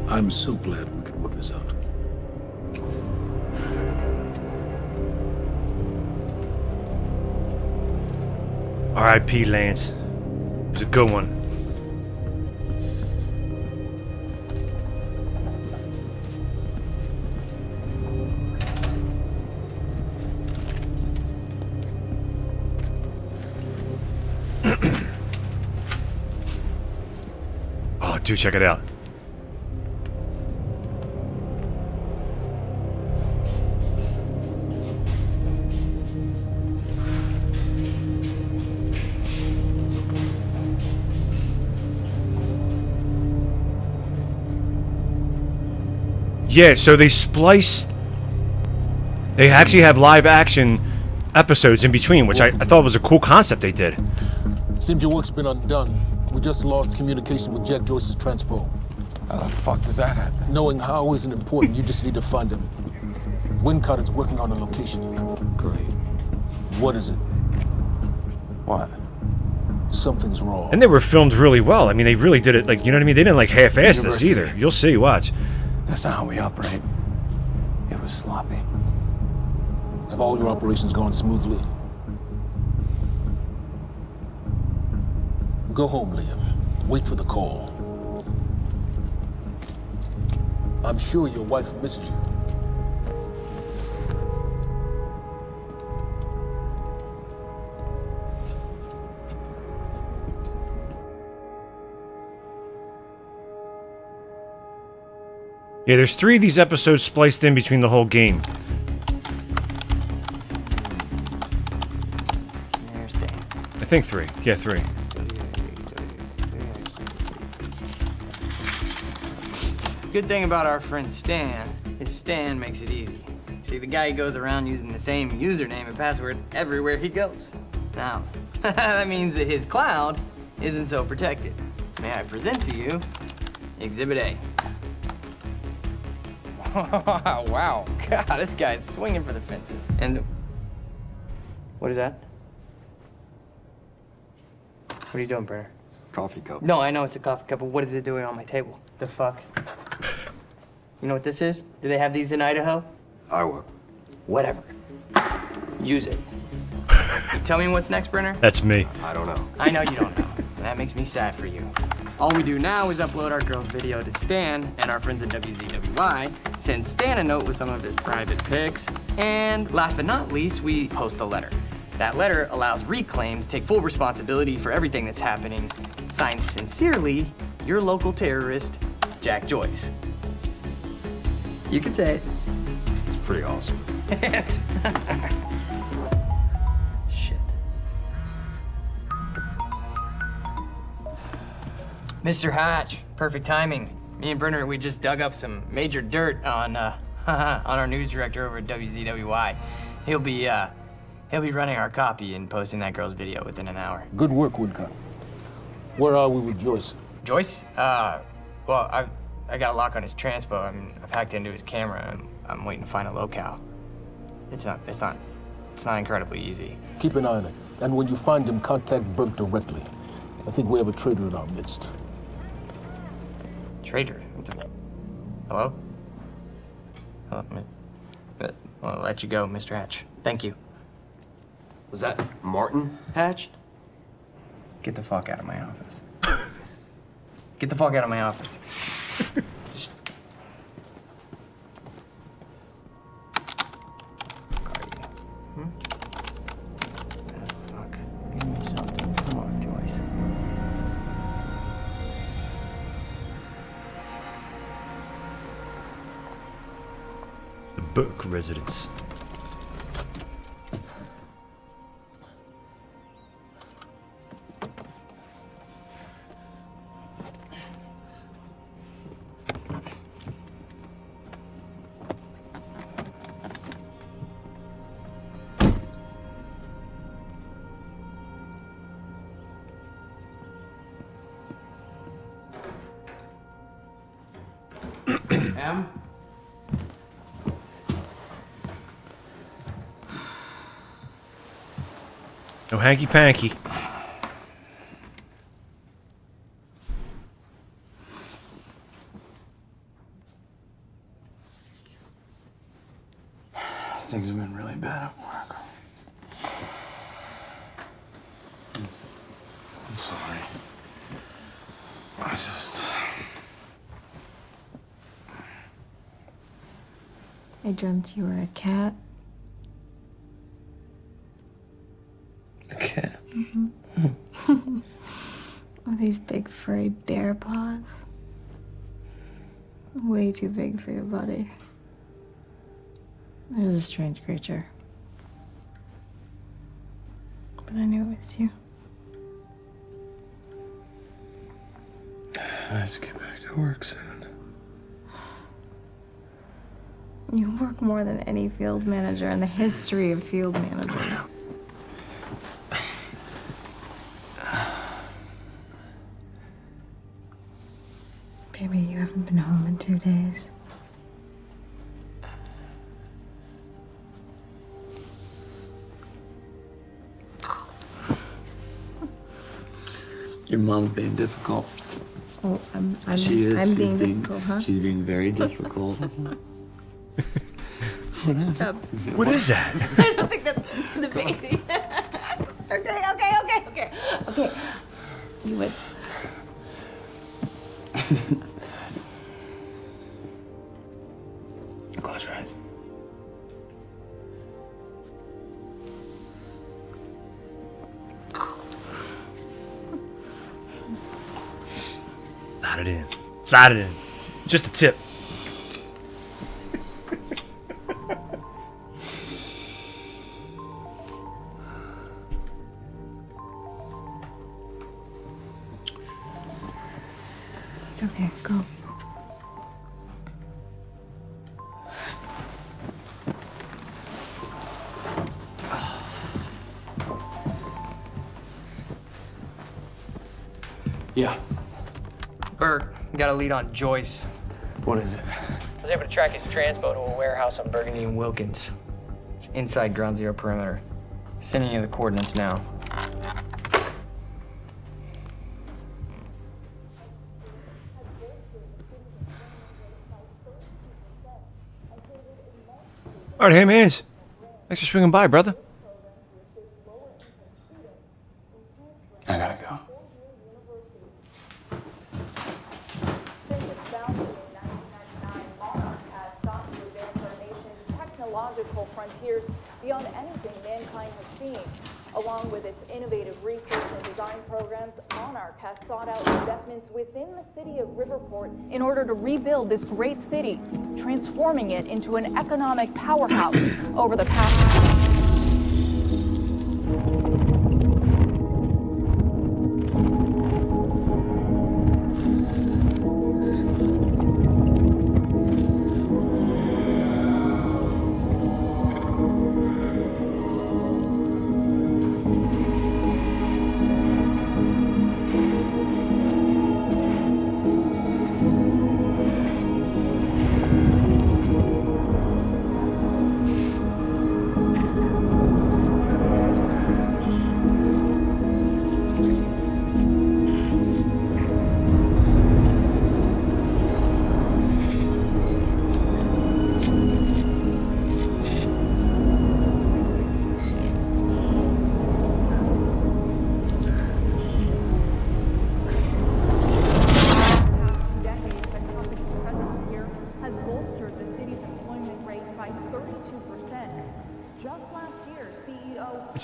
I'm so glad we could work this out. R.I.P. Lance. It was a good one. Oh, dude, check it out. Yeah, so they spliced... They actually have live action episodes in between, which I thought was a cool concept they did. Seems your work's been undone. We just lost communication with Jack Joyce's transpo. How the fuck does that happen? Knowing how isn't important, you just need to find him. Wincott is working on a location. Great. What is it? What? Something's wrong. And they were filmed really well. I mean, they really did it, like, you know what I mean? They didn't, like, half-ass this either. You'll see, watch. That's not how we operate. It was sloppy. Have all your operations gone smoothly? Go home, Liam. Wait for the call. I'm sure your wife misses you. Yeah, there's 3 of these episodes spliced in between the whole game. I think 3. Yeah, 3. Good thing about our friend Stan is Stan makes it easy. See, the guy goes around using the same username and password everywhere he goes. Now, that means that his cloud isn't so protected. May I present to you Exhibit A. Wow, God, this guy's swinging for the fences. And what is that? What are you doing, Brenner? Coffee cup. No, I know it's a coffee cup, but what is it doing on my table? The fuck? You know what this is? Do they have these in Idaho? Iowa. Whatever. Use it. Tell me what's next, Brenner? That's me. I don't know. I know you don't know. That makes me sad for you. All we do now is upload our girl's video to Stan and our friends at WZWY, send Stan a note with some of his private pics, and last but not least, we post a letter. That letter allows Reclaim to take full responsibility for everything that's happening. Signed sincerely, your local terrorist, Jack Joyce. You could say it. It's pretty awesome. Shit. Mr. Hatch, perfect timing. Me and Brenner, we just dug up some major dirt on our news director over at WZWY. He'll be He'll be running our copy and posting that girl's video within an hour. Good work, Woodcock. Where are we with Joyce? Joyce? Well, I got a lock on his transpo. I've hacked into his camera, and I'm waiting to find a locale. It's not incredibly easy. Keep an eye on it. And when you find him, contact Burke directly. I think we have a traitor in our midst. Traitor? Hello? Hello? I'll let you go, Mr. Hatch. Thank you. Was that Martin Hatch? Get the fuck out of my office. Get the fuck out of my office. Fuck. Give me something. Come on, Joyce. The Burke residence. Em? No hanky panky. Things have been really bad at work. I'm sorry. I dreamt you were a cat. A cat? Mm-hmm. With these big furry bear paws. Way too big for your body. It was a strange creature. But I knew it was you. I have to get back to work soon. You work more than any field manager in the history of field managers. Baby, you haven't been home in 2 days. Your mom's being difficult. Oh, I'm She's being difficult, huh? She's being very difficult. What is that? I don't think that's the baby. Okay. You would. Close your eyes. Slide it in. Slide it in. Just a tip. It's okay. Go. Yeah. Burke, got a lead on Joyce. What is it? I was able to track his transpo to a warehouse on Burgundy and Wilkins. It's inside Ground Zero perimeter. Sending you the coordinates now. All right, hey, mans. Thanks for swinging by, brother. I gotta go. Technological frontiers beyond anything mankind has seen. Along with its innovative research and design programs, Monarch has sought out investments within the city of Riverport in order to rebuild this great city, transforming it into an economic powerhouse over the past...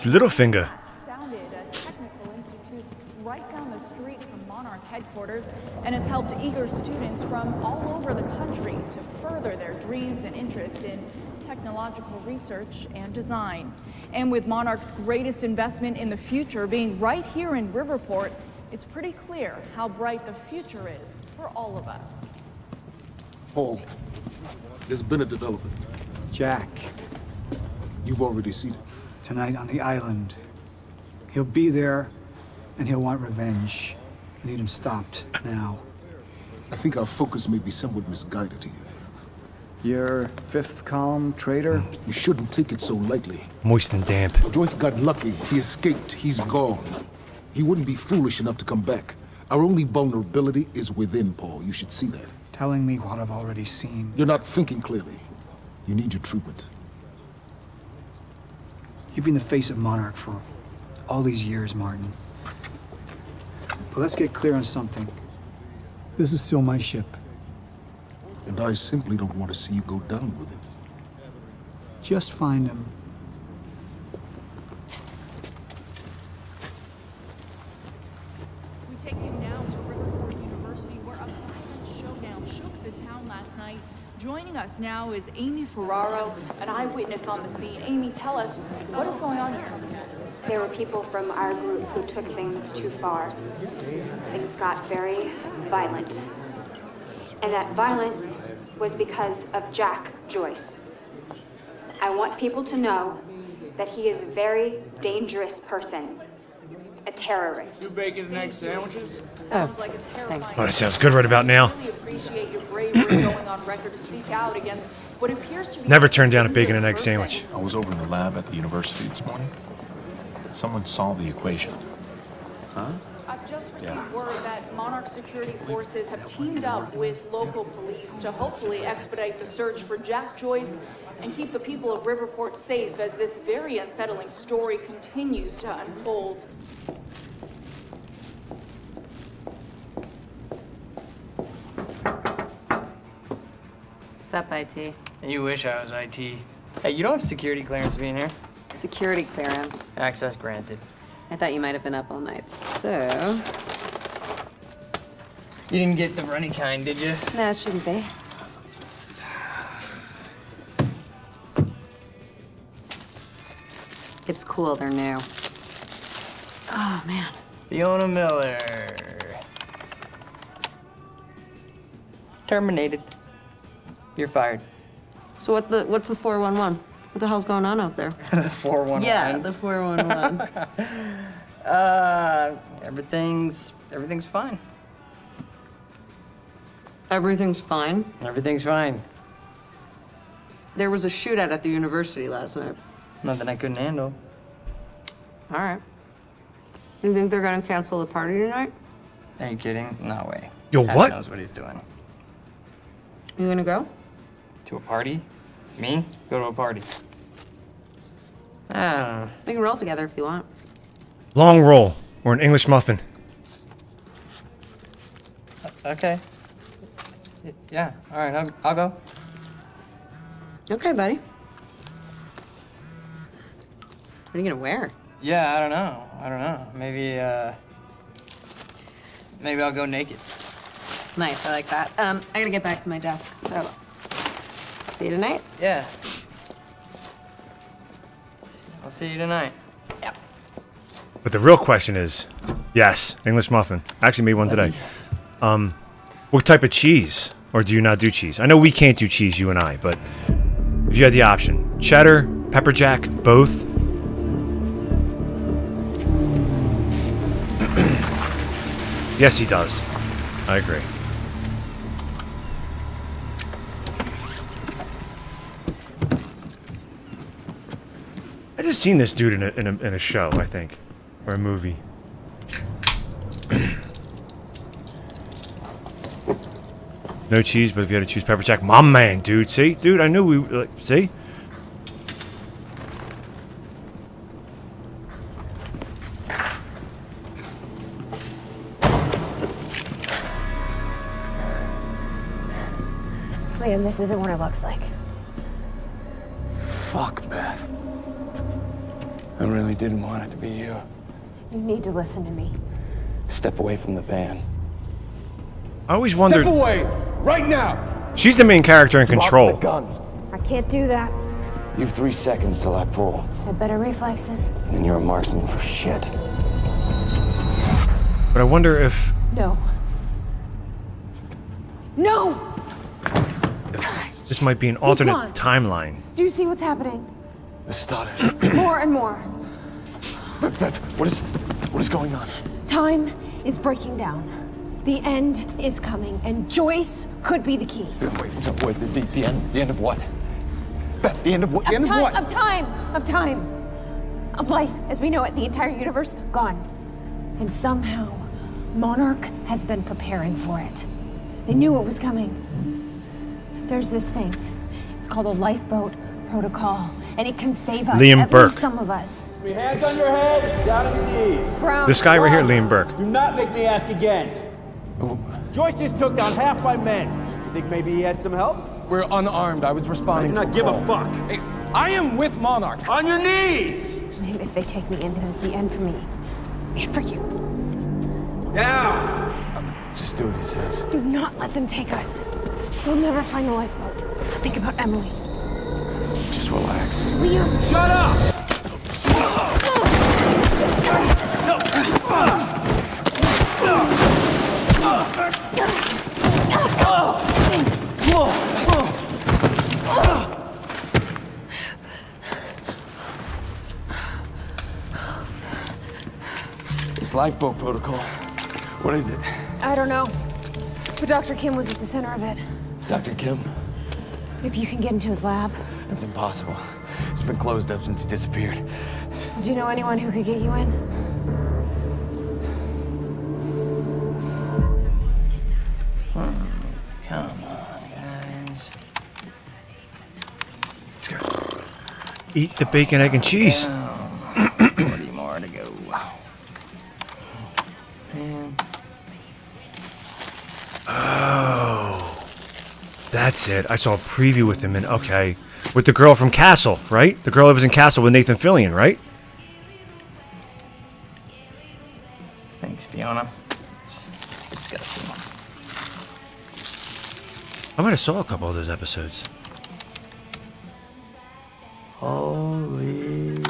It's Littlefinger. Founded a technical institute right down the street from Monarch headquarters and has helped eager students from all over the country to further their dreams and interest in technological research and design. And with Monarch's greatest investment in the future being right here in Riverport, it's pretty clear how bright the future is for all of us. Paul, there's been a development. Jack, You've already seen it. tonight on the island. He'll be there, and he'll want revenge. I need him stopped now. I think our focus may be somewhat misguided here. Your fifth column traitor? You shouldn't take it so lightly. Moist and damp. Joyce got lucky. He escaped. He's gone. He wouldn't be foolish enough to come back. Our only vulnerability is within, Paul. You should see that. Telling me what I've already seen. You're not thinking clearly. You need your treatment. You've been the face of Monarch for all these years, Martin. But let's get clear on something. This is still my ship. And I simply don't want to see you go down with it. Just find him. We take you now to Riverport University, where a violent showdown shook the town last night. Joining us now is Amy Ferraro, an eyewitness on the scene. Amy, tell us, what is going on here? There were people from our group who took things too far. Things got very violent. And that violence was because of Jack Joyce. I want people to know that he is a very dangerous person. A terrorist. 2 bacon and egg sandwiches? Sounds like a terrifying. Oh, that sounds good right about now. I really appreciate your bravery going on record to speak out against what appears to be Never turn down a bacon and egg sandwich. I was over in the lab at the university this morning. Someone solved the equation. Huh? I've just received word that Monarch security forces have teamed up with local police to hopefully expedite the search for Jack Joyce and keep the people of Riverport safe as this very unsettling story continues to unfold. What's up, IT? You wish I was IT. Hey, you don't have security clearance being here. Security clearance. Access granted. I thought you might have been up all night, so... You didn't get the runny kind, did you? No, it shouldn't be. It's cool, they're new. Oh, man. Fiona Miller. Terminated. You're fired. So what's the 411? What the hell's going on out there? The 411? Yeah, the 411. Everything's fine. Everything's fine? Everything's fine. There was a shootout at the university last night. Nothing I couldn't handle. All right. Do you think they're gonna cancel the party tonight? Are you kidding? No way. Yo, Pat what? knows what he's doing. You gonna go? To a party? Me? Go to a party. I don't know. We can roll together if you want. Long roll or an English muffin. Okay. Yeah, all right, I'll go. Okay, buddy. What are you gonna wear? Yeah, I don't know. Maybe I'll go naked. Nice, I like that. I gotta get back to my desk, so see you tonight? Yeah. I'll see you tonight. Yep. But the real question is, yes, English muffin. I actually made one today. What type of cheese? Or do you not do cheese? I know we can't do cheese, you and I, but if you had the option, cheddar, pepper jack, both. Yes, he does. I agree. I just seen this dude in a show, I think, or a movie. No cheese, but if you had to choose pepper jack, my man, dude. See, dude, I knew we see. Liam, this isn't what it looks like. Fuck, Beth. I really didn't want it to be you. You need to listen to me. Step away from the van. I always wondered. Step away, right now! She's the main character in Control. Drop the gun. I can't do that. You've 3 seconds till I pull. I have better reflexes. And you're a marksman for shit. But I wonder if No. No! this might be an alternate timeline. Do you see what's happening? The stutter. More and more. Beth, what is going on? Time is breaking down. The end is coming, and Joyce could be the key. Wait, the end of what? Beth, the end of what? The end of what? Of time! Of time! Of life as we know it, the entire universe gone. And somehow, Monarch has been preparing for it. They knew it was coming. There's this thing. It's called a lifeboat protocol, and it can save us. Liam at Burke. least some of us. Hands on your head, down on your knees. Brown. This guy right here, Liam Burke. Do not make me ask again. Joyce just took down half my men. You think maybe he had some help? We're unarmed. I was responding I do to not give call. a fuck. Hey, I am with Monarch. On your knees! If they take me in, then it's the end for me. And for you. Down! Just do what he says. Do not let them take us. We'll never find the lifeboat. Think about Emily. Just relax. Liam! Shut up! This lifeboat protocol. What is it? I don't know. But Dr. Kim was at the center of it. Dr. Kim? If you can get into his lab. That's impossible. It's been closed up since he disappeared. Do you know anyone who could get you in? Come on, guys. Let's go. Eat the bacon, egg, and cheese. 40 more to go. Man. Oh, that's it. I saw a preview with him in. Okay, with the girl from Castle, right? The girl that was in Castle with Nathan Fillion, right? Thanks, Fiona. It's disgusting. I might have saw a couple of those episodes. Holy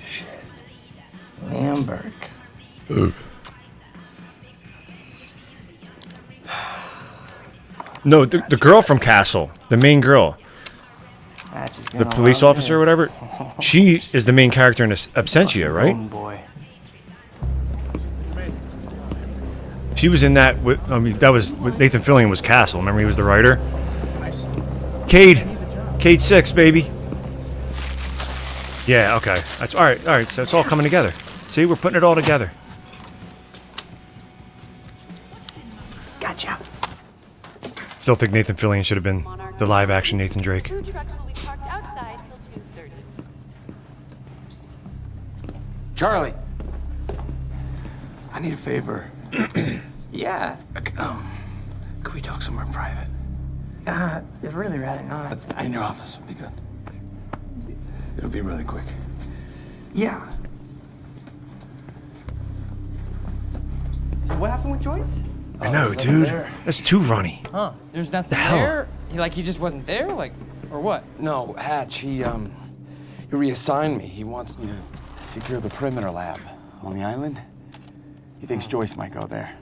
shit. Liam Burke. Oof. No, the girl from Castle, the main girl, the police officer or whatever, she is the main character in Absentia, right? Boy. She was in that. I mean, that was Nathan Fillion was Castle. Remember, he was the writer. Cade 6, baby. Yeah. Okay. That's all right. All right. So it's all coming together. See, we're putting it all together. Gotcha. Still think Nathan Fillion should have been the live-action Nathan Drake. Food trucks will be parked outside till 2:30. Charlie! I need a favor. Yeah. Could we talk somewhere private? I'd really rather not. In your office would be good. It'll be really quick. Yeah. So what happened with Joyce? I know, dude. That's too runny. Huh? There's nothing The hell? there? Like he just wasn't there? Like, or what? No, Hatch, he reassigned me. He wants me to secure the perimeter lab on the island. He thinks Joyce might go there.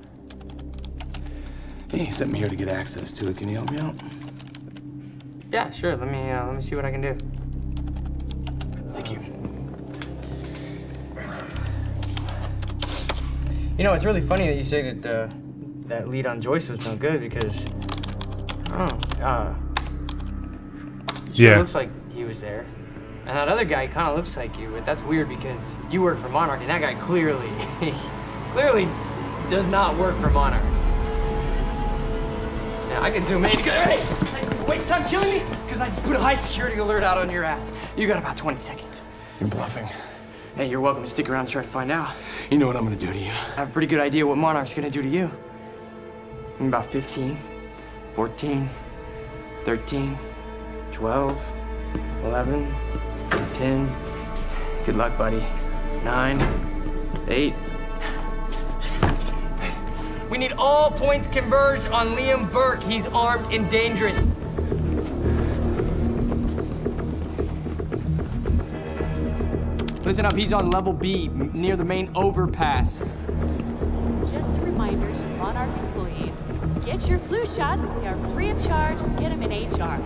He sent me here to get access to it. Can you help me out? Yeah, sure. Let me see what I can do. Thank you. You know, it's really funny that you say that that lead on Joyce was no good because Yeah. looks like he was there. And that other guy kind of looks like you, but that's weird because you work for Monarch, and that guy clearly does not work for Monarch. Now, I can zoom in and go, hey, wait, stop killing me, because I just put a high security alert out on your ass. You got about 20 seconds. You're bluffing. Hey, you're welcome to stick around and try to find out. You know what I'm gonna do to you. I have a pretty good idea what Monarch's gonna do to you. In about 15, 14, 13, 12, 11, 10. Good luck, buddy. 9, 8. We need all points converged on Liam Burke. He's armed and dangerous. Listen up, he's on level B, near the main overpass. Just a reminder to Monarch employees, get your flu shots. They are free of charge. Get them in HR.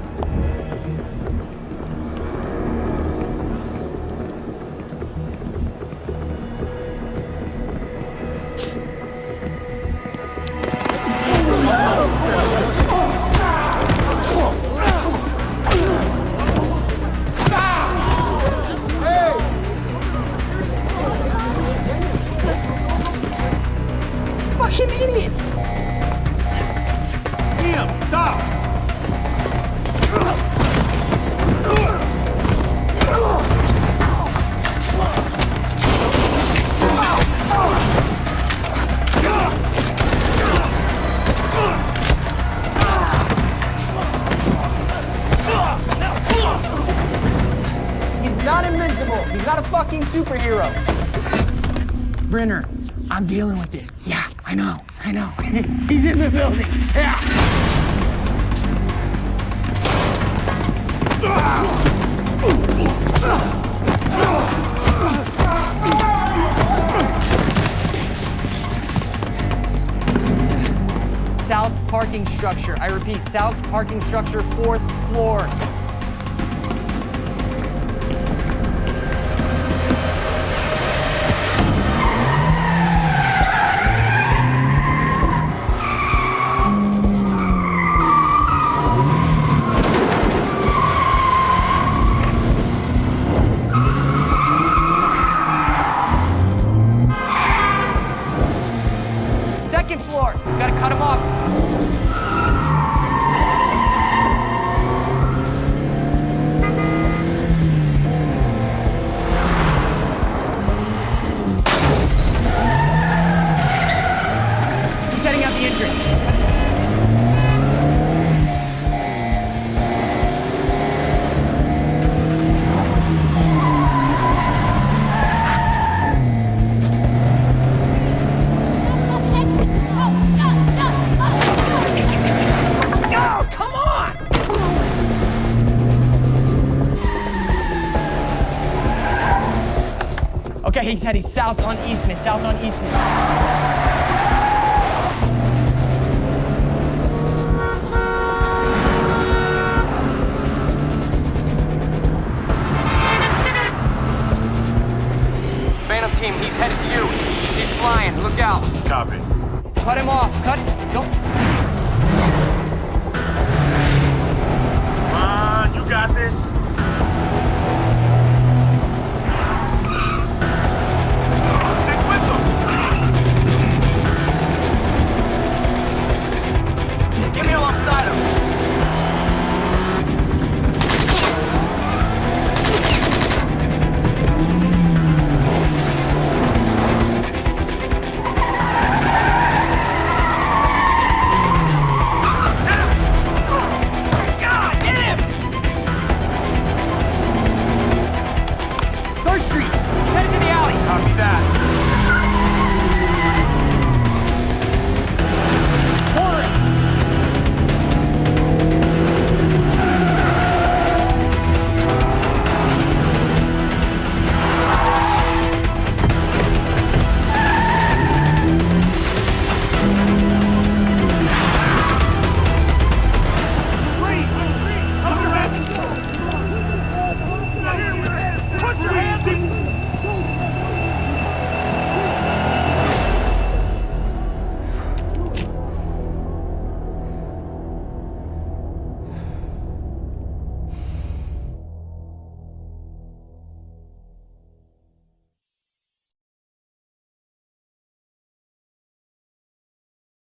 Fucking idiots! Liam, stop! He's not invincible. He's not a fucking superhero. Brenner, I'm dealing with it. Yeah, I know. He's in the building. Yeah. South parking structure. I repeat, south parking structure, 4th floor. Gotta cut him off. He's heading out the entrance. Okay, he said he's south on Eastman. Phantom team, he's headed to you. He's flying, look out. Copy. Cut him off, go. Come on, you got this. Get me alongside him. God, get him! 3rd Street, he's headed to the alley. Copy that.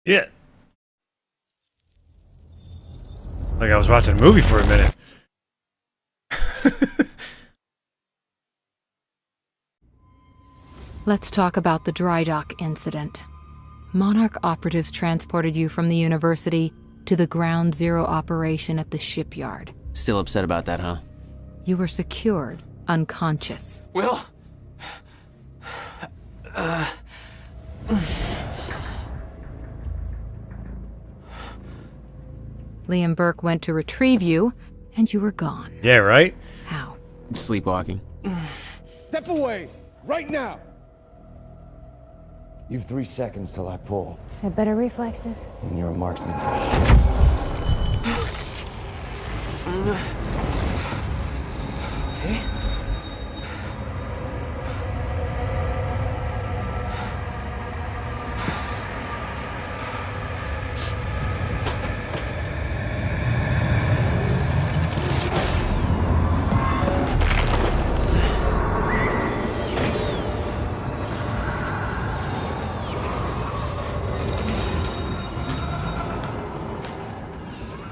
Yeah. Like I was watching a movie for a minute. Let's talk about the dry dock incident. Monarch operatives transported you from the university to the ground zero operation at the shipyard. Still upset about that, huh? You were secured unconscious. Will? Liam Burke went to retrieve you, and you were gone. Yeah, right? How? Sleepwalking. Step away! Right now! You've 3 seconds till I pull. Have better reflexes. And you're a marksman. Okay.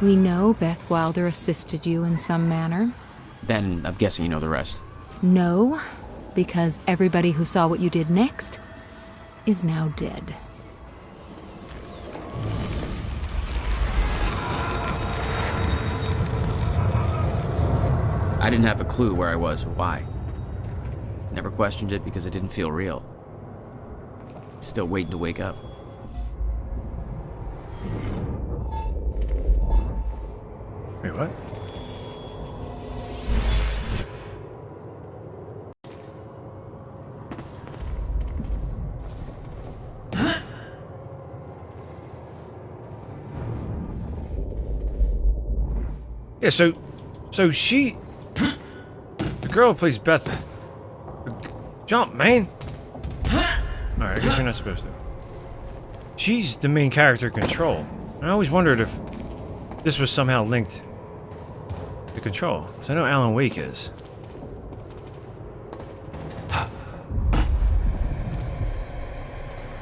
We know Beth Wilder assisted you in some manner. Then I'm guessing you know the rest. No, because everybody who saw what you did next is now dead. I didn't have a clue where I was or why. Never questioned it because it didn't feel real. Still waiting to wake up. Wait, what? Yeah, so she, the girl who plays Beth, jump, man. Alright, I guess you're not supposed to. She's the main character Control. I always wondered if this was somehow linked to Control, because I know Alan Wake is.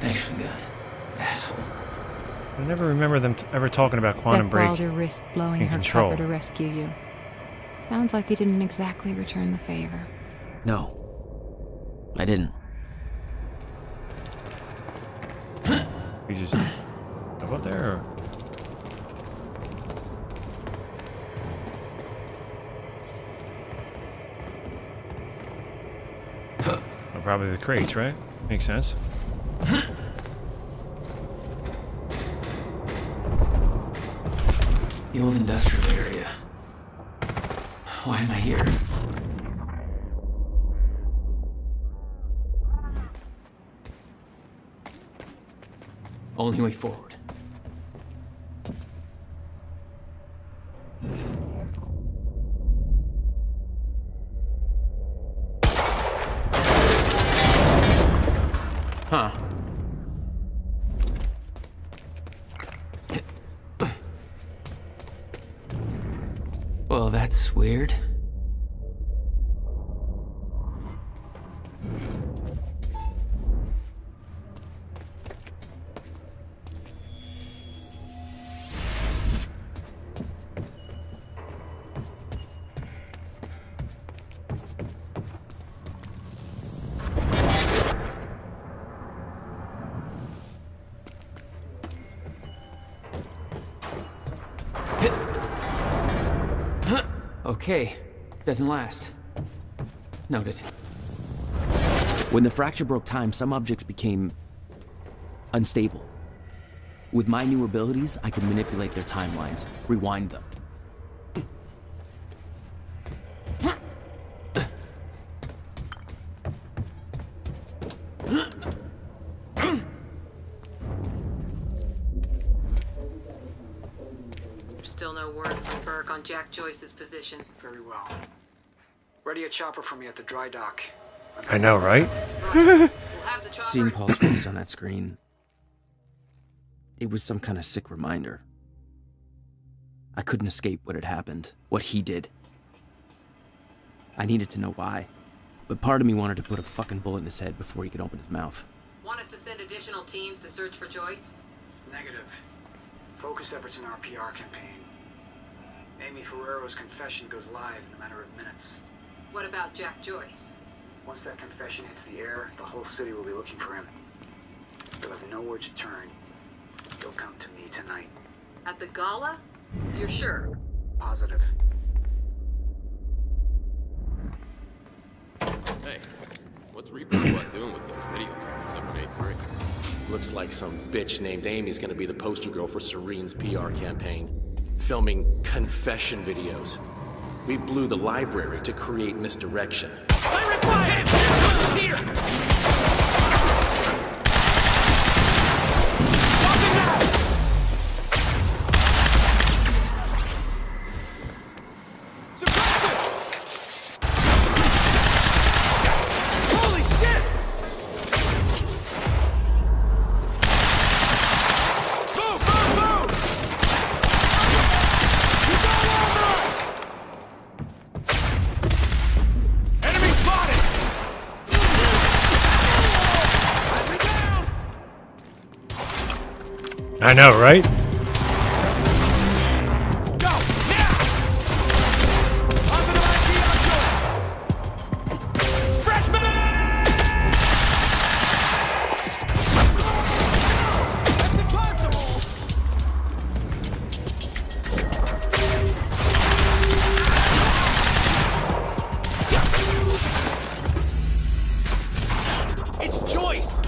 Thanks for the gun, asshole. I never remember them ever talking about Quantum Beth Break Wilder risked blowing in her Control. cover to rescue you. Sounds like you didn't exactly return the favor. No, I didn't. You just up there, or? Oh, probably the crates, right? Makes sense. The old industrial area. Why am I here? Only way forward. Huh. Well, that's weird. Okay, doesn't last. Noted. When the fracture broke time, some objects became unstable. With my new abilities, I could manipulate their timelines, rewind them. Still no word from Burke on Jack Joyce's position. Very well. Ready a chopper for me at the dry dock. I know, right? Seeing Paul's face on that screen, it was some kind of sick reminder. I couldn't escape what had happened, what he did. I needed to know why, but part of me wanted to put a fucking bullet in his head before he could open his mouth. Want us to send additional teams to search for Joyce? Negative. Focus efforts in our PR campaign. Amy Ferrero's confession goes live in a matter of minutes. What about Jack Joyce? Once that confession hits the air, the whole city will be looking for him. He'll have nowhere to turn. He'll come to me tonight. At the gala? You're sure? Positive. Hey, what's Reaper Squad doing with those video cameras up in A3? Looks like some bitch named Amy's gonna be the poster girl for Serene's PR campaign. Filming confession videos. We blew the library to create misdirection. Holy shit! Move, move, move! He's all over us! Enemy spotted! I know, right? It's Joyce!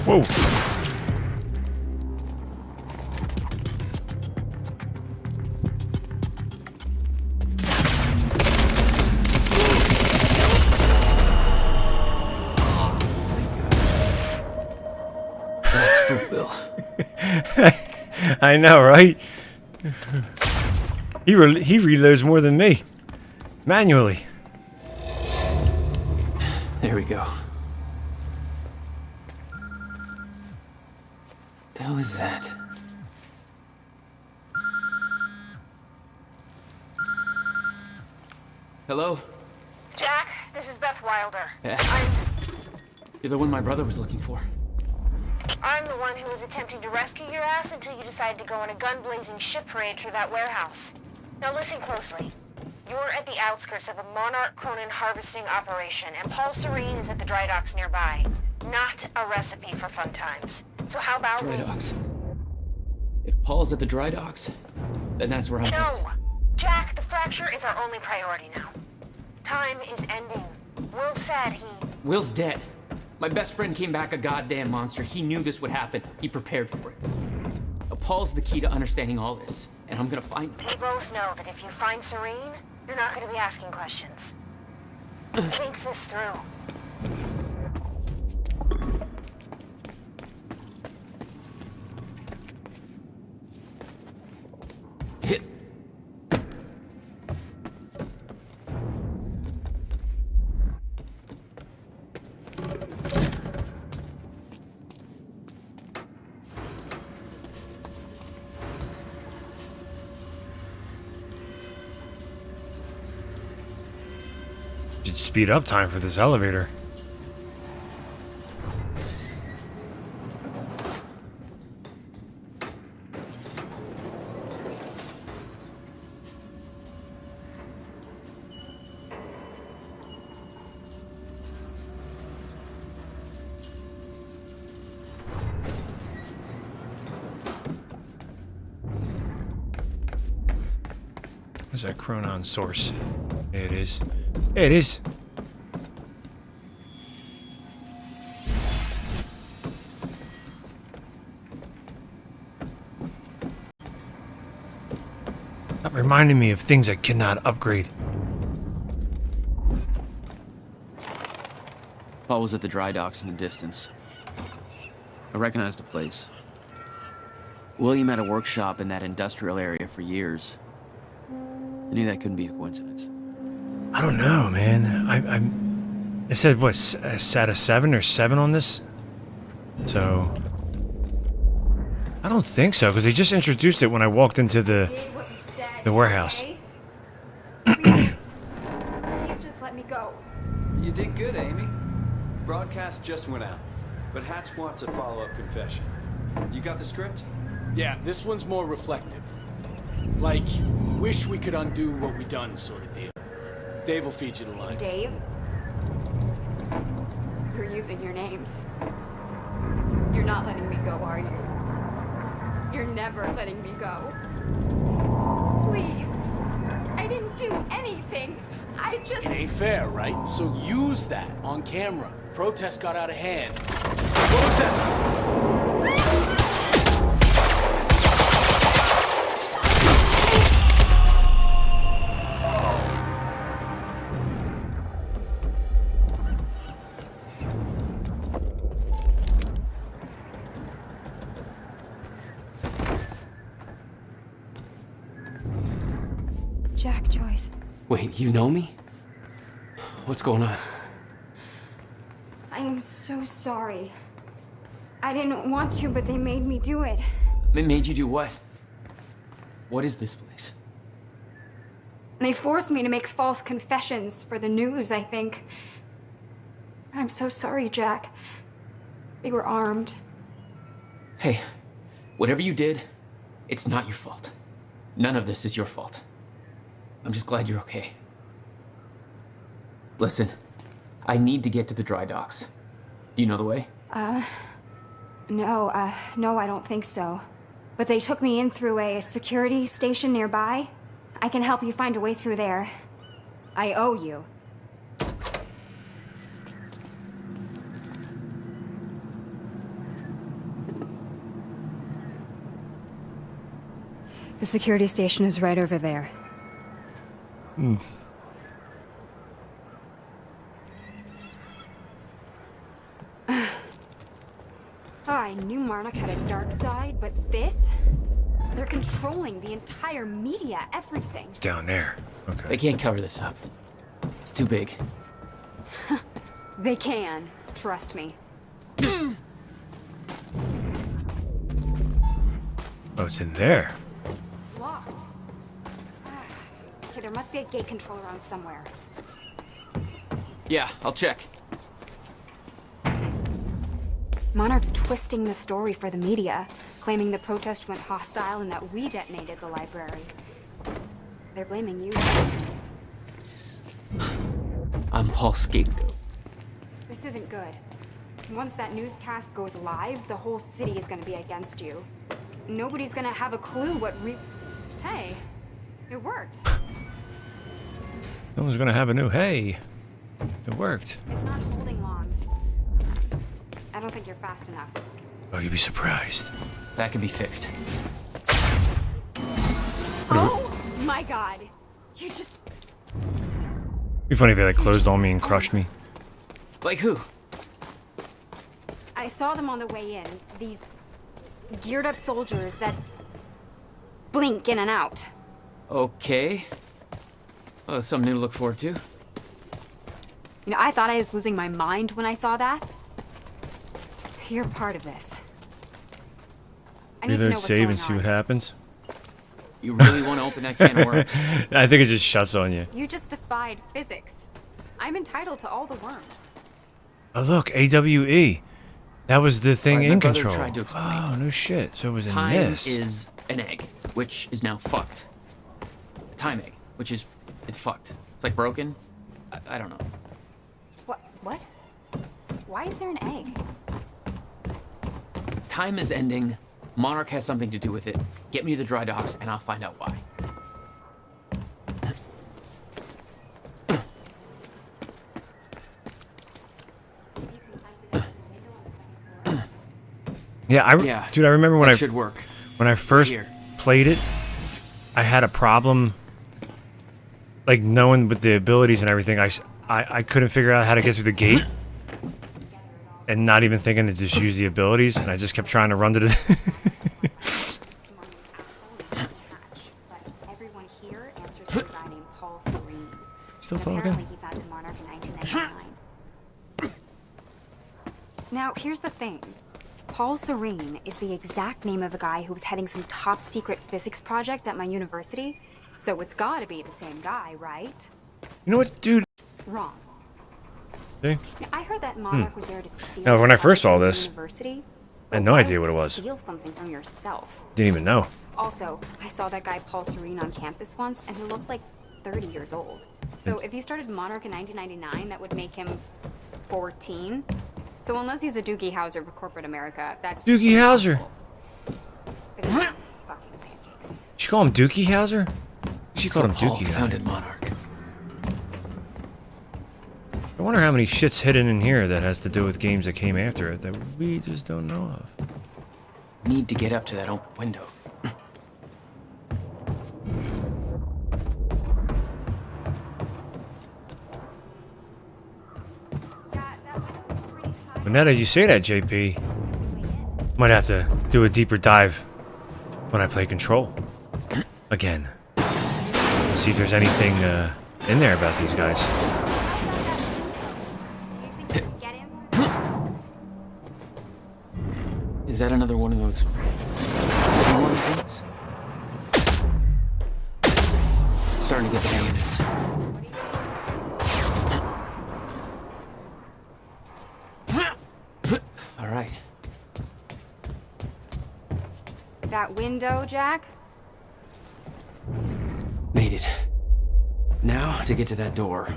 Whoa. That's for Will. I know, right? He reloads more than me. Manually. There we go. The hell is that? Hello? Jack, this is Beth Wilder. You're the one my brother was looking for. I'm the one who was attempting to rescue your ass until you decided to go on a gun-blazing ship parade through that warehouse. Now listen closely. You're at the outskirts of a Monarch Cronin harvesting operation, and Paul Serene is at the dry docks nearby. Not a recipe for fun times. So how about Dry docks. If Paul's at the dry docks, then that's where I'm No! Jack, the fracture is our only priority now. Time is ending. Will said he... Will's dead. My best friend came back a goddamn monster. He knew this would happen. He prepared for it. Now, Paul's the key to understanding all this, and I'm gonna find him. We both know that if you find Serene, you're not going to be asking questions. Think this through. Hit. Should speed up time for this elevator. Where's that Chronon source? There it is. There it is. Stop reminding me of things I cannot upgrade. Paul was at the dry docks in the distance. I recognized the place. William had a workshop in that industrial area for years. I knew that couldn't be a coincidence. I don't know, man. It said what, sat a 7 or 7 on this? So I don't think so, because they just introduced it when I walked into the warehouse. Please just let me go. You did good, Amy. Broadcast just went out. But Hatch wants a follow-up confession. You got the script? Yeah, this one's more reflective. Like, wish we could undo what we done sort of deal. Dave will feed you the lines. Dave? You're using your names. You're not letting me go, are you? You're never letting me go. Please. I didn't do anything. I just... It ain't fair, right? So use that on camera. Protest got out of hand. What was that? Jack, Joyce. Wait, you know me? What's going on? I am so sorry. I didn't want to, but they made me do it. They made you do what? What is this place? They forced me to make false confessions for the news, I think. I'm so sorry, Jack. They were armed. Hey, whatever you did, it's not your fault. None of this is your fault. I'm just glad you're okay. Listen, I need to get to the dry docks. Do you know the way? No, I don't think so. But they took me in through a security station nearby. I can help you find a way through there. I owe you. The security station is right over there. Hmm. I knew Monarch had a dark side, but this? They're controlling the entire media, everything. It's down there. Okay. They can't cover this up. It's too big. They can. Trust me. Oh, it's in there. It's locked. Okay, there must be a gate control around somewhere. Yeah, I'll check. Monarch's twisting the story for the media, claiming the protest went hostile and that we detonated the library. They're blaming you. I'm Paul's scapegoat. This isn't good. Once that newscast goes live, the whole city is gonna be against you. Nobody's gonna have a clue what Hey, it worked. No one's gonna have a new hey. It worked. It's not holding long. I don't think you're fast enough. Oh, you'd be surprised. That can be fixed. Oh my god. You just... It'd be funny if they like closed on me and crushed me. Like who? I saw them on the way in. These geared up soldiers that blink in and out. Okay. Well, that's something new to look forward to. You know, I thought I was losing my mind when I saw that. You're part of this. I need to know what's save going and see on. what happens. You really want to open that can of worms? I think it just shuts on you. You just defied physics. I'm entitled to all the worms. Oh look, AWE. That was the thing Right, my in brother control. tried to explain. Oh no shit. So it was in Time this. is an egg, which is now fucked. A time egg, which is it's fucked. It's like broken. I don't know. What? Why is there an egg? Time is ending. Monarch has something to do with it. Get me to the dry docks, and I'll find out why. Yeah, dude, I remember when that should work. When I first Here. played it, I had a problem, like knowing with the abilities and everything. I couldn't figure out how to get through the gate, and not even thinking to just use the abilities, and I just kept trying to run to the. Everyone here answers to a guy named Paul Serene. Still And talking? Apparently he founded Monarch in 1999. Now, here's the thing. Paul Serene is the exact name of a guy who was heading some top secret physics project at my university. So it's gotta be the same guy, right? You know what, dude? Wrong. See? I heard that Monarch was there to steal. Now, when I first saw this, University, I had no idea what it was. steal something from yourself. Didn't even know. Also, I saw that guy Paul Serene on campus once, and he looked like 30 years old. So if he started Monarch in 1999, that would make him 14. So unless he's a Doogie Howser for corporate America, that's Doogie Howser. fucking pancakes. She call him Doogie Howser? She called him Paul Doogie Howser. founded Monarch. I wonder how many shit's hidden in here that has to do with games that came after it that we just don't know of. Need to get up to that open window. But now that you say that, JP, might have to do a deeper dive when I play Control again. See if there's anything in there about these guys. Is that another one of those things? Starting to get the hang of this. All right. That window, Jack? Made it. Now to get to that door.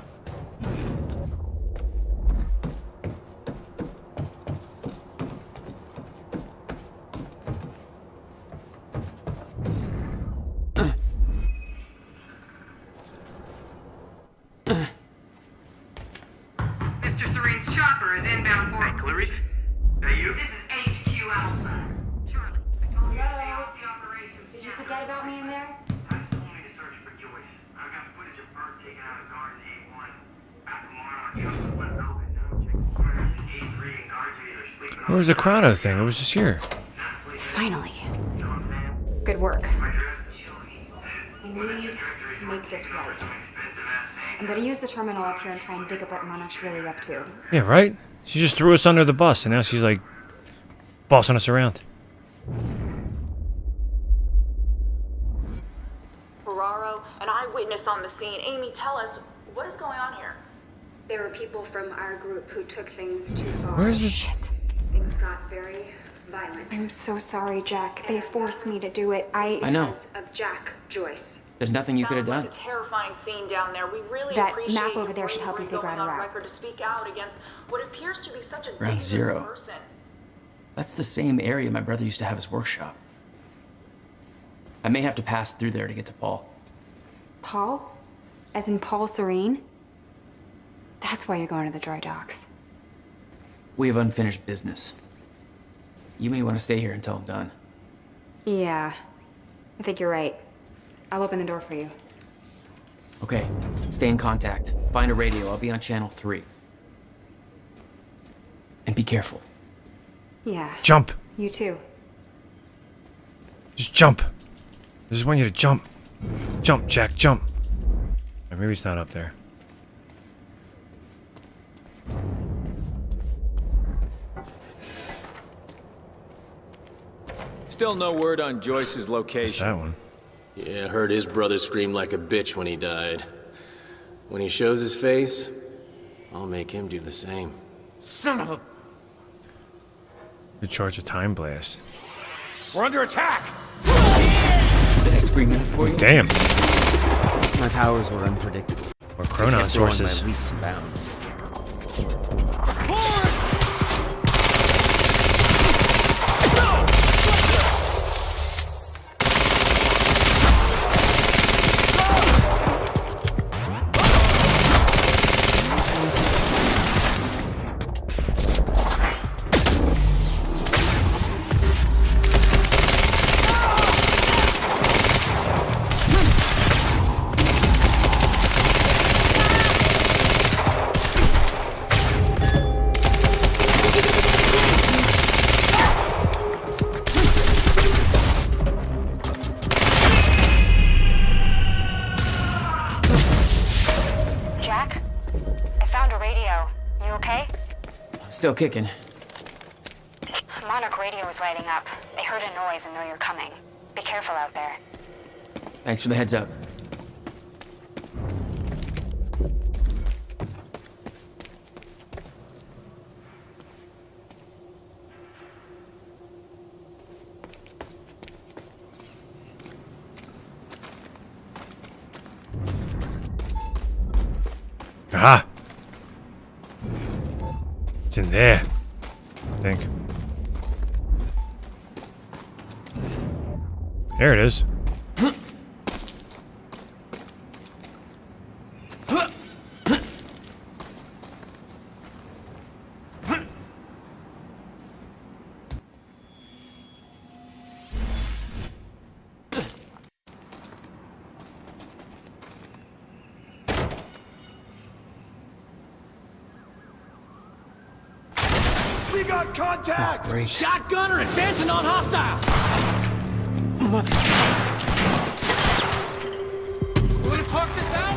Mr. Serene's chopper is inbound for... Hey, Clarice? Hey, you? This is HQ Alpha. Charlie, I told you to stay off the operation. Did you forget about me in there? I just told me to search for Joyce. I've got footage of Bert taken out of Garden A1. After Monarch just left open. Now check the corners in A3 and guards are either sleeping on... Where was the Chrono thing? It was just here. Finally. Good work. I need to make this right. I'm gonna use the terminal up here and try and dig up what Monarch's really up to. Yeah, right? She just threw us under the bus, and now she's like bossing us around. Ferraro, an eyewitness on the scene. Amy, tell us, what is going on here? There were people from our group who took things too far. Where's the... Shit. Things got very violent. I'm so sorry, Jack. They forced me to do it. I know. Because of Jack Joyce. There's nothing you could have Sounds done. like a terrifying scene down there. We really That appreciate map you over there should help you figure going out a on route. record to speak out against what appears to be such a Ground dangerous zero. person. That's the same area my brother used to have his workshop. I may have to pass through there to get to Paul. Paul? As in Paul Serene? That's why you're going to the dry docks. We have unfinished business. You may want to stay here until I'm done. Yeah. I think you're right. I'll open the door for you. Okay, stay in contact. Find a radio. I'll be on channel 3. And be careful. Yeah. Jump. You too. Just jump. I just want you to jump. Jump, Jack, jump. Or maybe it's not up there. Still no word on Joyce's location. That one. Yeah, heard his brother scream like a bitch when he died. When he shows his face, I'll make him do the same. Son of a... You charge a time blast. We're under attack! Did I scream in it for you? Damn. My powers were unpredictable. Or Chronon sources. By leaps and bounds. Still kicking. Monarch radio is lighting up. They heard a noise and know you're coming. Be careful out there. Thanks for the heads up. Ah! It's in there, I think. There it is. We got contact! Great. Shotgunner advancing on hostile! Mother. You wanna talk this out?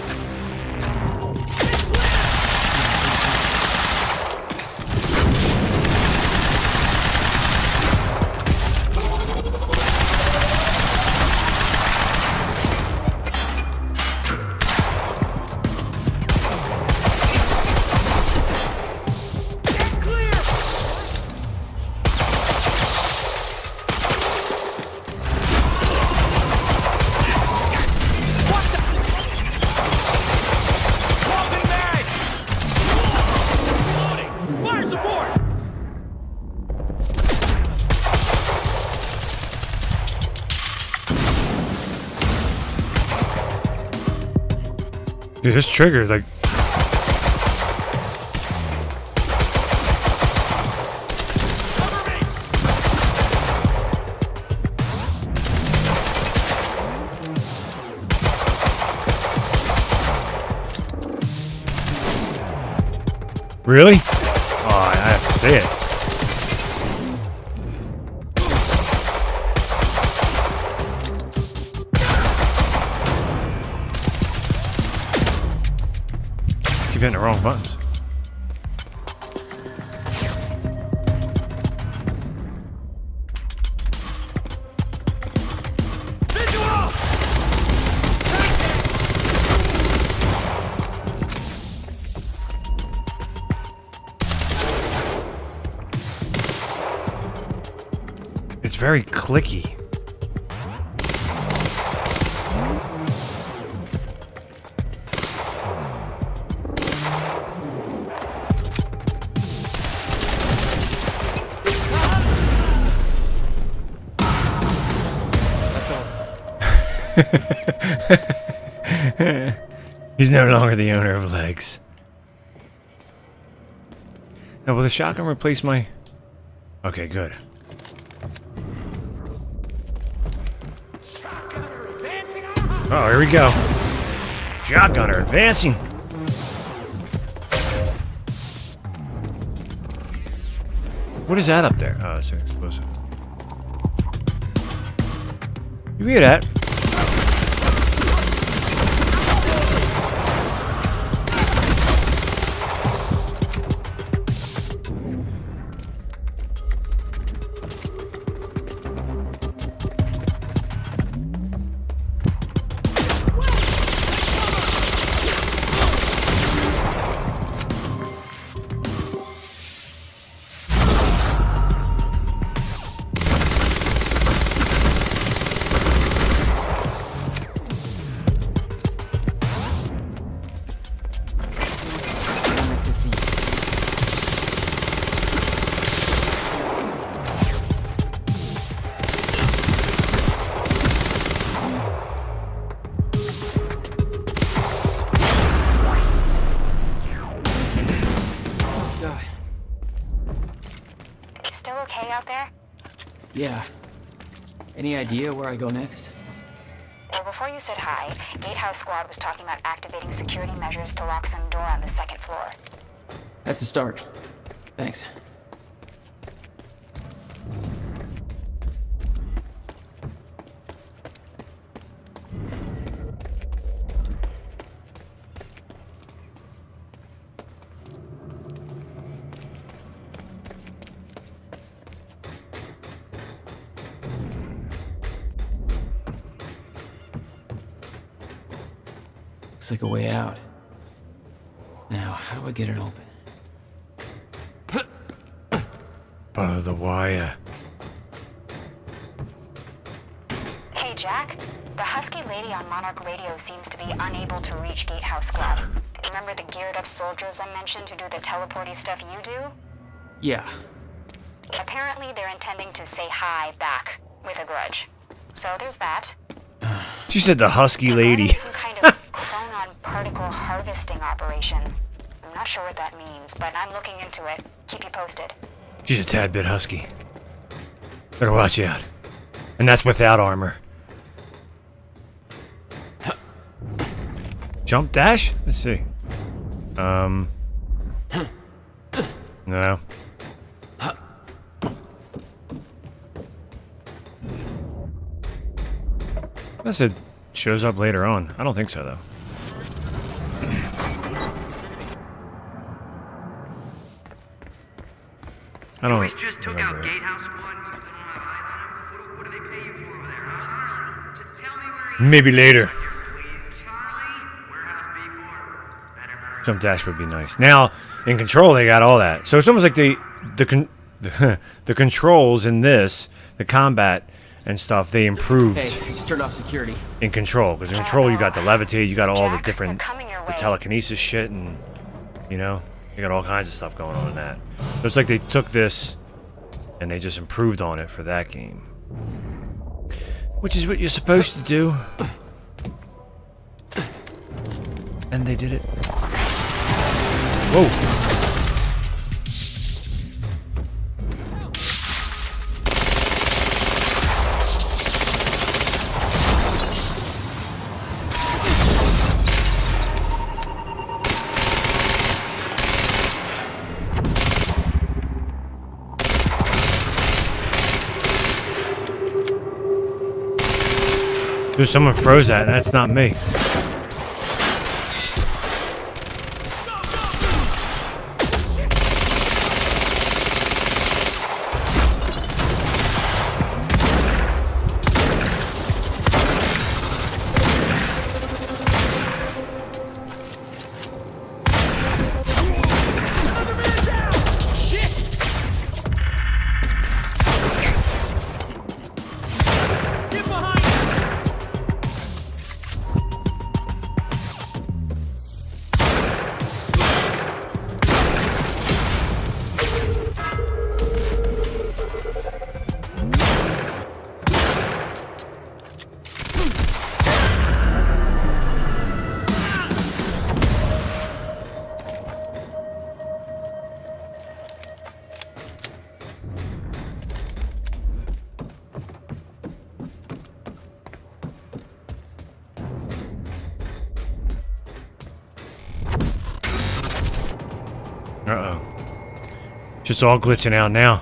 Dude, this trigger is like... Really? Oh, I have to say it. Keep hitting the wrong buttons. It's very clicky. He's no longer the owner of legs. Now, will the shotgun replace my... Okay, good. Oh, here we go. Shotgunner advancing. What is that up there? Oh, it's an explosive. You hear that? Yeah. Any idea where I go next? Well, before you said hi, Gatehouse Squad was talking about activating security measures to lock some door on the second floor. That's a start. Thanks. Looks like a way out. Now, how do I get it open? The wire. Hey, Jack. The husky lady on Monarch Radio seems to be unable to reach Gatehouse Squad. Remember the geared-up soldiers I mentioned who do the teleporty stuff you do? Yeah. Apparently they're intending to say hi back, with a grudge. So there's that. She said the husky lady. Some kind of chronon particle harvesting operation. I'm not sure what that means, but I'm looking into it. Keep you posted. She's a tad bit husky. Better watch out. And that's without armor. Jump dash? Let's see. No. Unless it shows up later on. I don't think so, though. I don't Joyce just took out Gatehouse Squad and you still don't have eyes on him? What do they pay you for over there, huh? Charlie, just tell me where he is. Maybe later. Charlie, warehouse B4. Better. Jump dash would be nice. Now, in Control, they got all that. So it's almost like the controls in this, the combat and stuff, they improved. Hey, just turned off security. In Control, because in Control you got the levitate, you got all the different, the telekinesis shit, and you know, you got all kinds of stuff going on in that. So it's like they took this and they just improved on it for that game, which is what you're supposed to do. And they did it. Whoa. Dude, someone froze that. That's not me. Uh-oh. Just all glitching out now.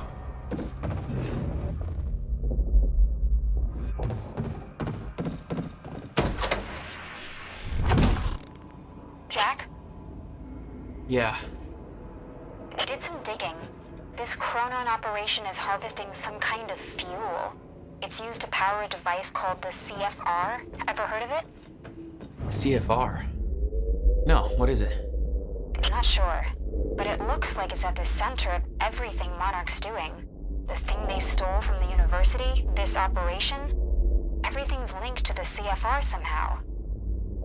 Jack? Yeah. I did some digging. This chronon operation is harvesting some kind of fuel. It's used to power a device called the CFR. Ever heard of it? CFR? No, what is it? I'm not sure, but it looks like it's at the center of everything Monarch's doing. The thing they stole from the university, this operation, everything's linked to the CFR somehow.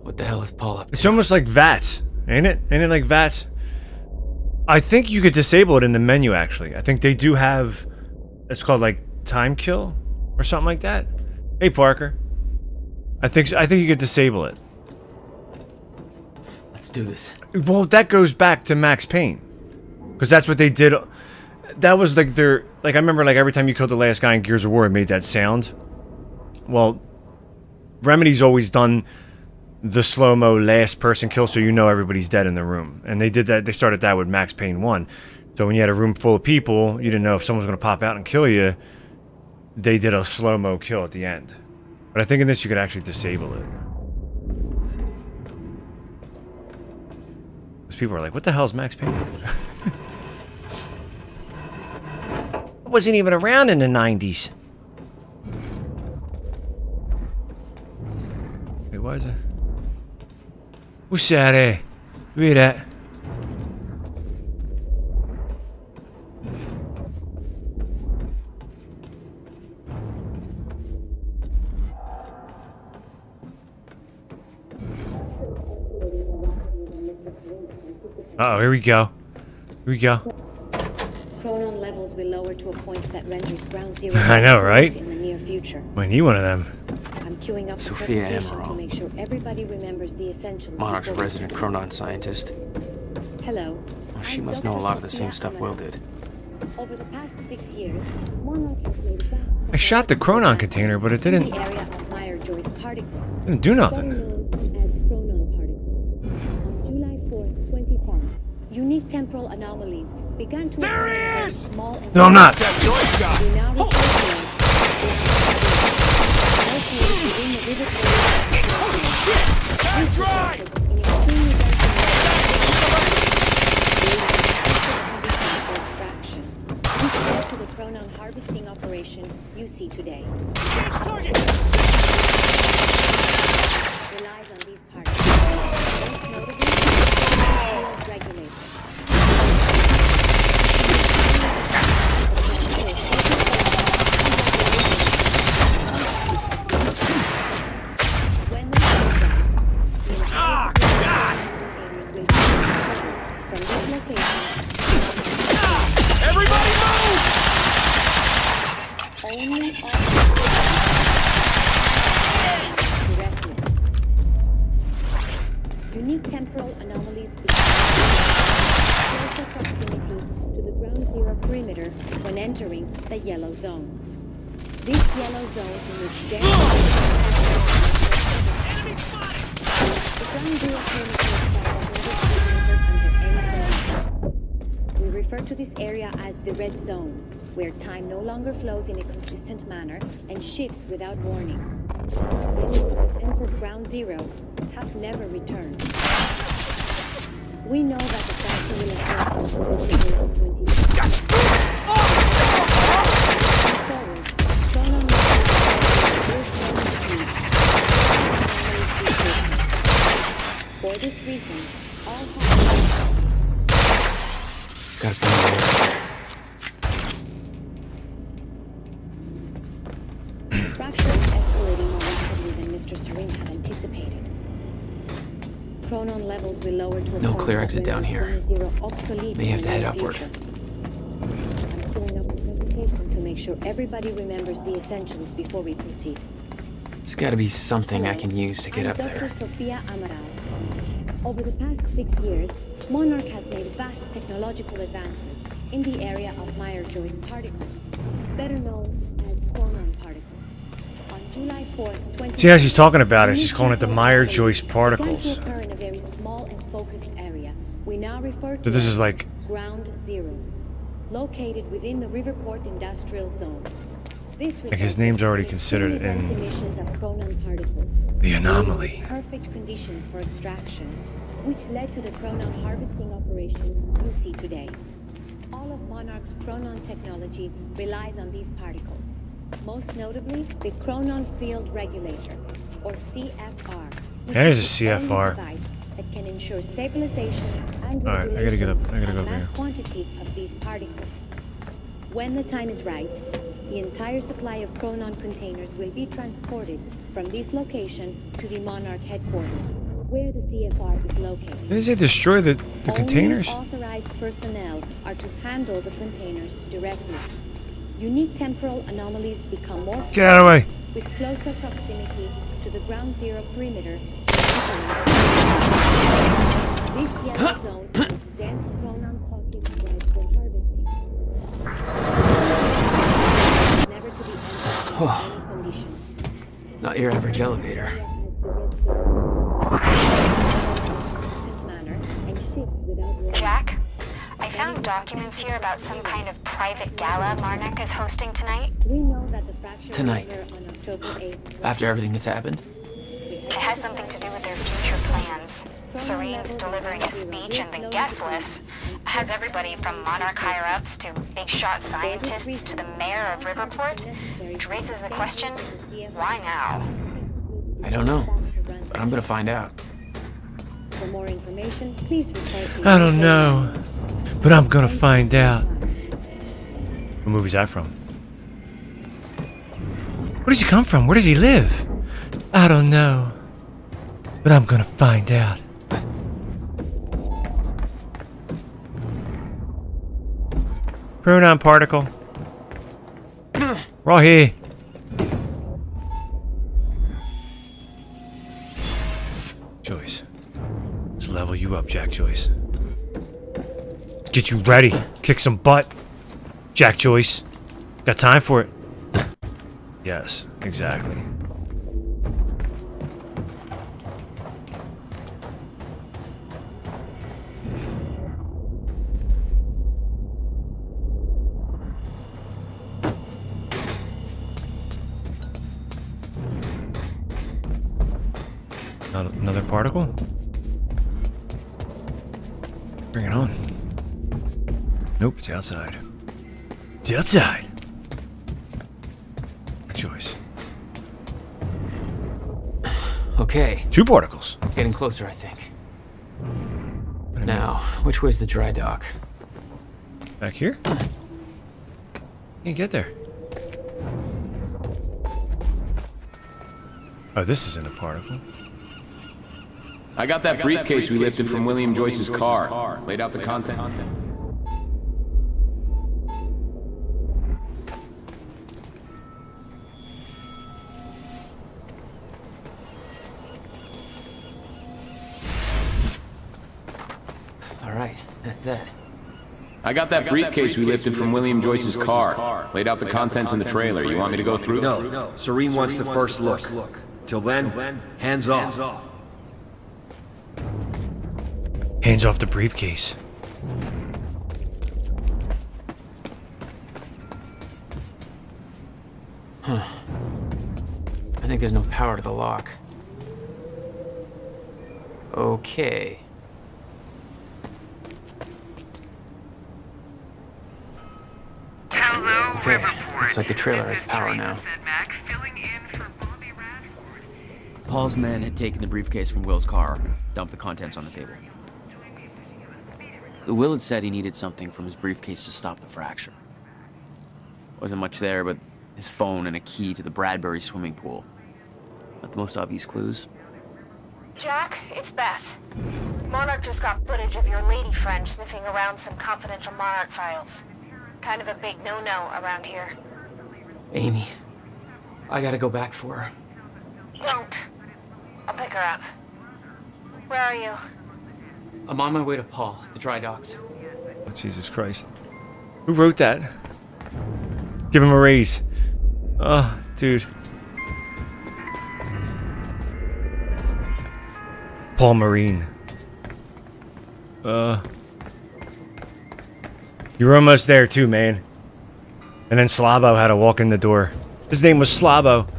What the hell is Paul up to? It's almost like VATS, ain't it? Ain't it like VATS? I think you could disable it in the menu, actually. I think they do have, it's called like time kill or something like that. Hey, Parker. I think you could disable it. Let's do this. Well, that goes back to Max Payne, because that's what they did. That was like their, like I remember, like every time you killed the last guy in Gears of War, it made that sound. Well, Remedy's always done the slow-mo last person kill, so you know everybody's dead in the room, and they did that. They started that with Max Payne 1. So when you had a room full of people, you didn't know if someone was going to pop out and kill you. They did a slow-mo kill at the end. But I think in this you could actually disable it. People are like, what the hell is Max Payne? I wasn't even around in the 90s. Wait, why is it? What's that, eh? Read that. Uh-oh, here we go. Here we go. Chronon levels will lower to a point that renders ground zero I know, right? in the near future. I need one of them. I'm queuing up the Sofia presentation to Amaral. make sure everybody remembers the essentials. Monarch's before we resident proceed. Chronon scientist. Hello. Oh, she I'm must Dr. know a lot of the Sofia same stuff Will Amaral. did. Over the past 6 years, Monarch has made vast I shot the Chronon container, but it didn't the area of Meyer-Joyce particles. do Better nothing. known as chronon particles. On July 4th, 2010, unique temporal anomalies began to occur in small and No, I'm not. We now refer to located within the river That's right! in extremely for extraction. Which led to the chronon harvesting operation you see today. Relies on these particles. Most notably, field regulators. When the time is right, the entire containers will be transported from this location. Everybody move! Only directly. Unique temporal anomalies become closer proximity to the ground zero perimeter when entering the yellow zone. This yellow zone in which dense the ground zero perimeter itself will never be entered under any conditions. We refer to this area as the red zone, where time no longer flows in a consistent manner and shifts without warning. Many who have entered ground zero have never returned. We know that the fracture will occur on October 2020. Forward, chronon for this reason, all Gotta find a way. fracture is escalating more rapidly than Mr. Serene had anticipated. Chronon levels will lower to a No point clear that exit down renders here. ground zero obsolete They in have the to head near upward. future. I'm queuing up the presentation to make sure everybody remembers the essentials before we proceed. There's gotta be something I can use to get I'm up Dr. there. Sofia Amaral. Over the past 6 years, Monarch has made vast technological advances in the area of Meyer-Joyce particles, better known as chronon particles. On July 4th, 2020, See how she's talking about it. She's calling it the Meyer-Joyce particles. began to occur in a very small and focused area. We now refer to So this as is like Ground Zero, located within the Riverport Industrial Zone. This Like his name's already considered dense in emissions of chronon particles, the anomaly. creating perfect conditions for extraction, which led to the chronon harvesting operation you see today. All of Monarch's chronon technology relies on these particles, most notably the chronon field regulator, or CFR. which There's is a the only CFR. device that can ensure stabilization and All right, I gotta get up. I gotta regulation go of over mass here. quantities of these particles. When the time is right, the entire supply of chronon containers will be transported from this location to the Monarch headquarters, where the CFR is located. Didn't they destroy the containers? Only authorized personnel are to handle the containers directly. Unique temporal anomalies become more Get out of the way. with closer proximity to the ground zero perimeter. This yellow zone is dense chronon pockets ripe for harvesting. Never to be entered under any conditions. Not your average elevator. Jack, I found documents here about some kind of private gala Monarch is hosting tonight. We know that the fracture will Tonight. occur on October 8th. After everything that's happened. It has something to do with their future plans. Serene's delivering a speech, and the guest list has everybody from Monarch higher-ups to big-shot scientists to the mayor of Riverport, which raises the question, why now? I don't know, but I'm gonna find out. For more information, please refer to I don't know, but I'm gonna find out. What movie's that from? Where does he come from? Where does he live? I don't know, but I'm gonna find out. Pronoun particle. We're all here. Joyce. Let's level you up, Jack Joyce. Get you ready. Kick some butt. Jack Joyce. Got time for it. Yes, exactly. Another particle? Bring it on. Nope, it's outside. It's outside! Choice. Okay. 2 particles. Getting closer, I think. Now, which way's the dry dock? Back here? Can't get there. Oh, this isn't a particle. I got that briefcase we lifted from William Joyce's car. Laid out the content. All right, that's it. I got that briefcase we lifted from William Joyce's car. Laid out the contents in the trailer. You want me to go through? No. Serene wants the first look. Till then, hands off. Hands off the briefcase. Huh. I think there's no power to the lock. Okay. Okay, looks like the trailer has power now. Paul's men had taken the briefcase from Will's car, dumped the contents on the table. Will had said he needed something from his briefcase to stop the fracture. Wasn't much there but his phone and a key to the Bradbury swimming pool. Not the most obvious clues. Jack, it's Beth. Monarch just got footage of your lady friend sniffing around some confidential Monarch files. Kind of a big no-no around here. Amy, I gotta go back for her. Don't. I'll pick her up. Where are you? I'm on my way to Paul, at the dry docks. Oh, Jesus Christ. Who wrote that? Give him a raise. Oh, dude. Paul Marine. You were almost there too, man. And then Slabo had to walk in the door. His name was Slabo.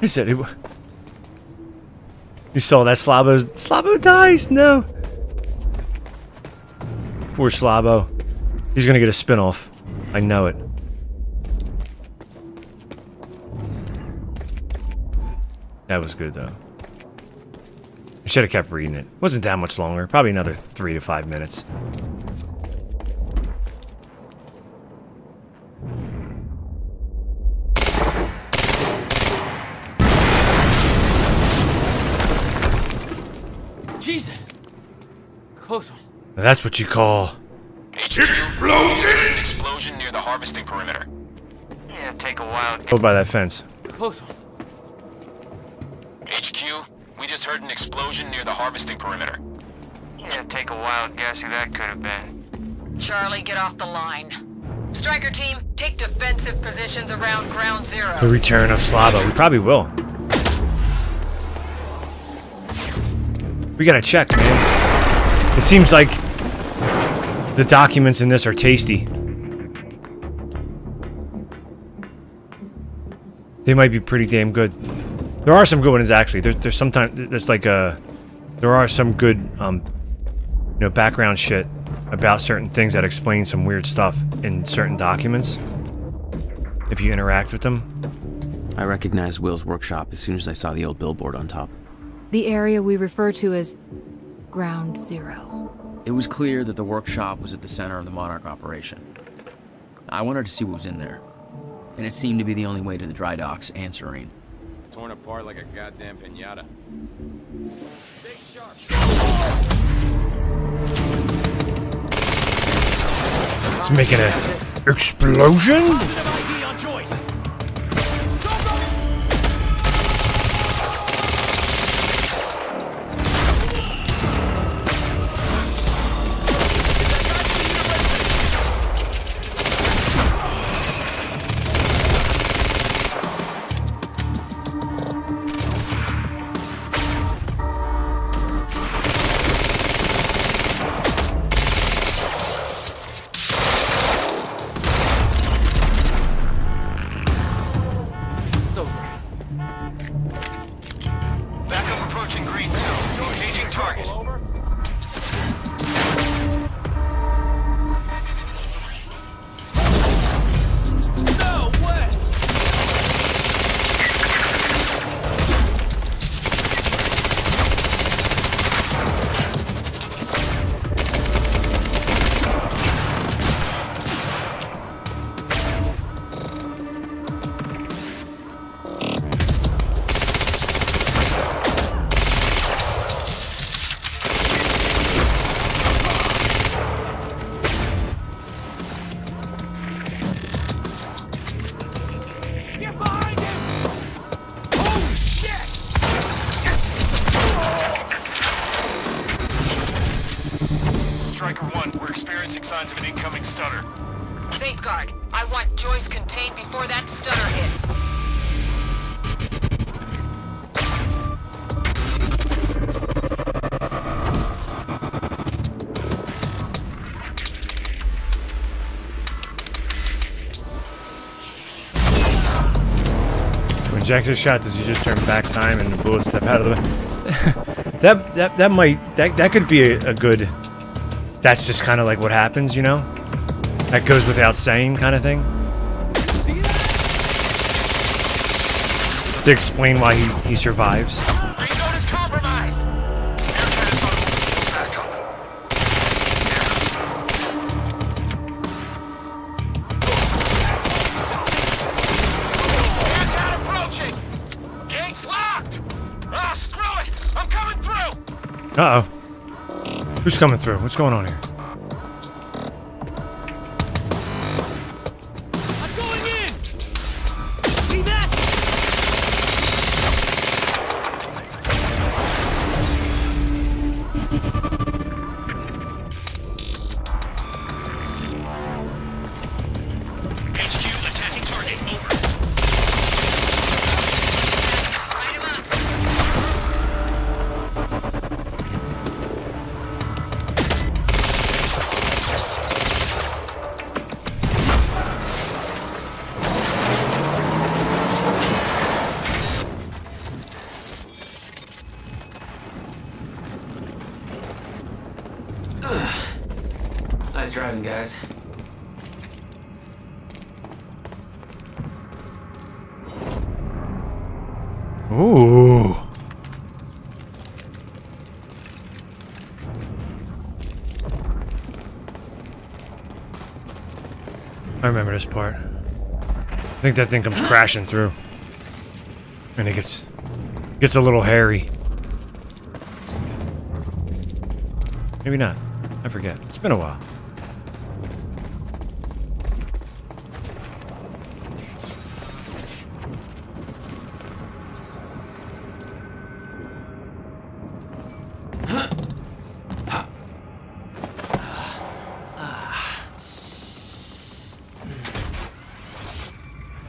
He said he... You saw that Slabo dies? No. Poor Slabo. He's gonna get a spin-off. I know it. That was good though. I should have kept reading it. Wasn't that much longer. Probably another 3 to 5 minutes. Jesus! Close one. Now that's what you call... Explosion! Explosion near the harvesting perimeter. Yeah, take a while. Hold by that fence. Close one. HQ, we just heard an explosion near the harvesting perimeter. Yeah, take a wild guess who that could have been. Charlie, get off the line. Striker team, take defensive positions around ground zero. The return of Slavo. We probably will. We gotta check, man. It seems like the documents in this are tasty. They might be pretty damn good. There are some good ones actually. There's sometimes there's like there are some good you know, background shit about certain things that explain some weird stuff in certain documents if you interact with them. I recognized Will's workshop as soon as I saw the old billboard on top. The area we refer to as Ground Zero. It was clear that the workshop was at the center of the Monarch operation. I wanted to see what was in there, and it seemed to be the only way to the dry docks and Serene. Torn apart like a goddamn piñata. It's making an explosion? ID on Joyce. Signs of an incoming stunner. Safeguard. I want Joyce contained before that stunner hits. When Jack is shot, does he just turn back time and the bullets step out of the way? that could be a good. That's just kind of like what happens, you know? That goes without saying kind of thing. To explain why he survives. Green zone is compromised. Aircat approaching. Gate's locked. Ah, screw it. I'm coming through. Uh-oh. Who's coming through? What's going on here? I'm going in! See that? HQ attacking target. Over. Light him up. Nice driving, guys. Ooh. I remember this part. I think that thing comes crashing through. And it gets a little hairy. Maybe not. I forget. It's been a while.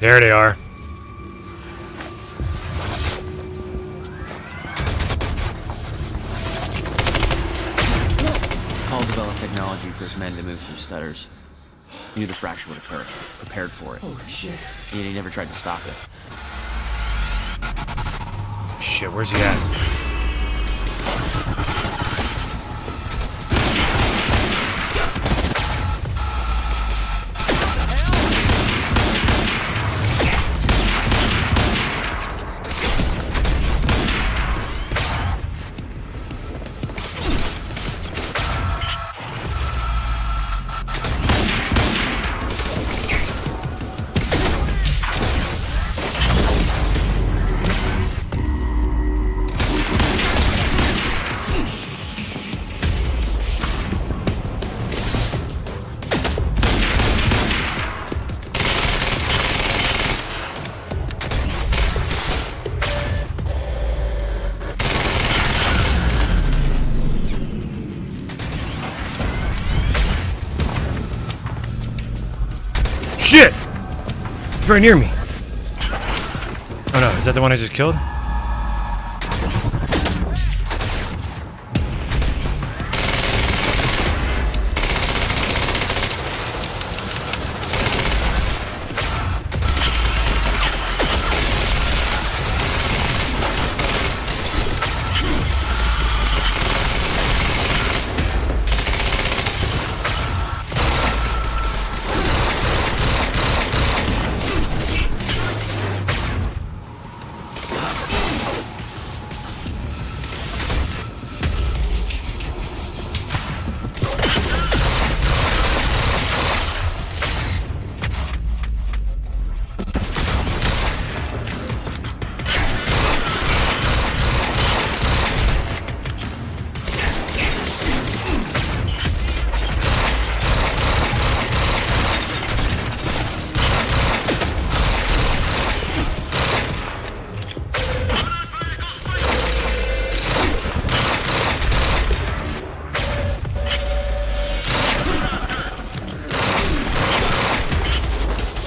There they are. Hall developed technology for his men to move through stutters. He knew the fracture would occur, prepared for it. Oh, shit. Yet he never tried to stop it. Shit, where's he at? shit! He's right near me. Oh no, is that the one I just killed?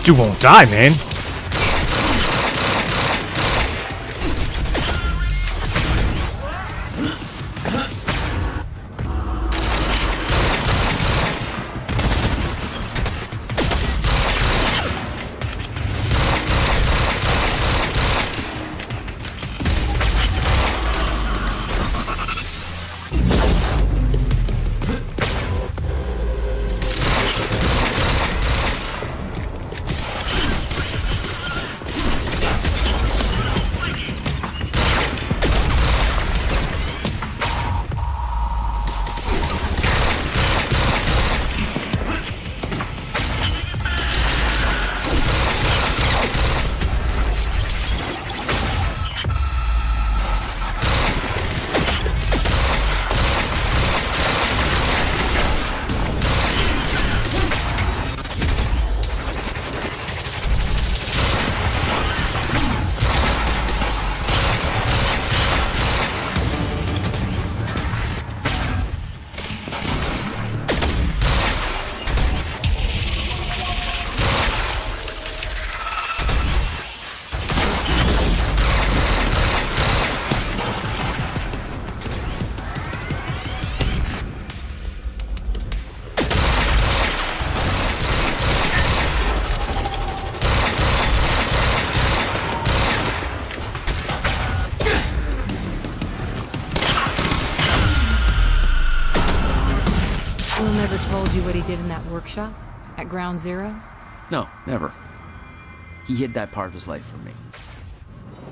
Dude won't die, man. What he did in that workshop at Ground Zero? No, never. He hid that part of his life from me.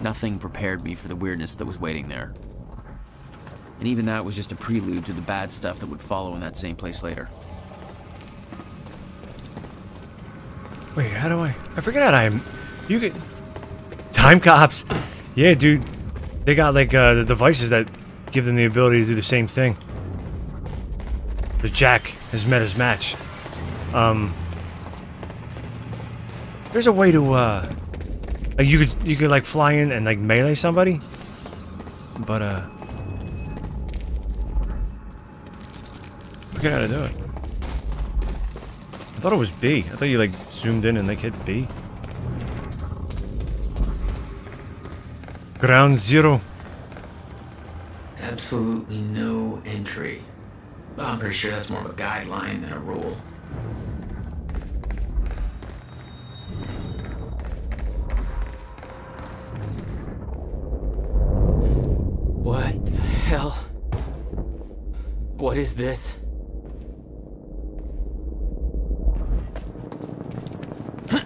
Nothing prepared me for the weirdness that was waiting there. And even that was just a prelude to the bad stuff that would follow in that same place later. Wait, how do I forget how you get... Time cops! Yeah, dude. They got, like, the devices that give them the ability to do the same thing. But Jack has met his match. There's a way to, like you could like fly in and like melee somebody, but I forget how to do it. I thought it was B. I thought you like zoomed in and like hit B. Ground Zero. Absolutely no entry. I'm pretty sure that's more of a guideline than a rule. What the hell? What is this? What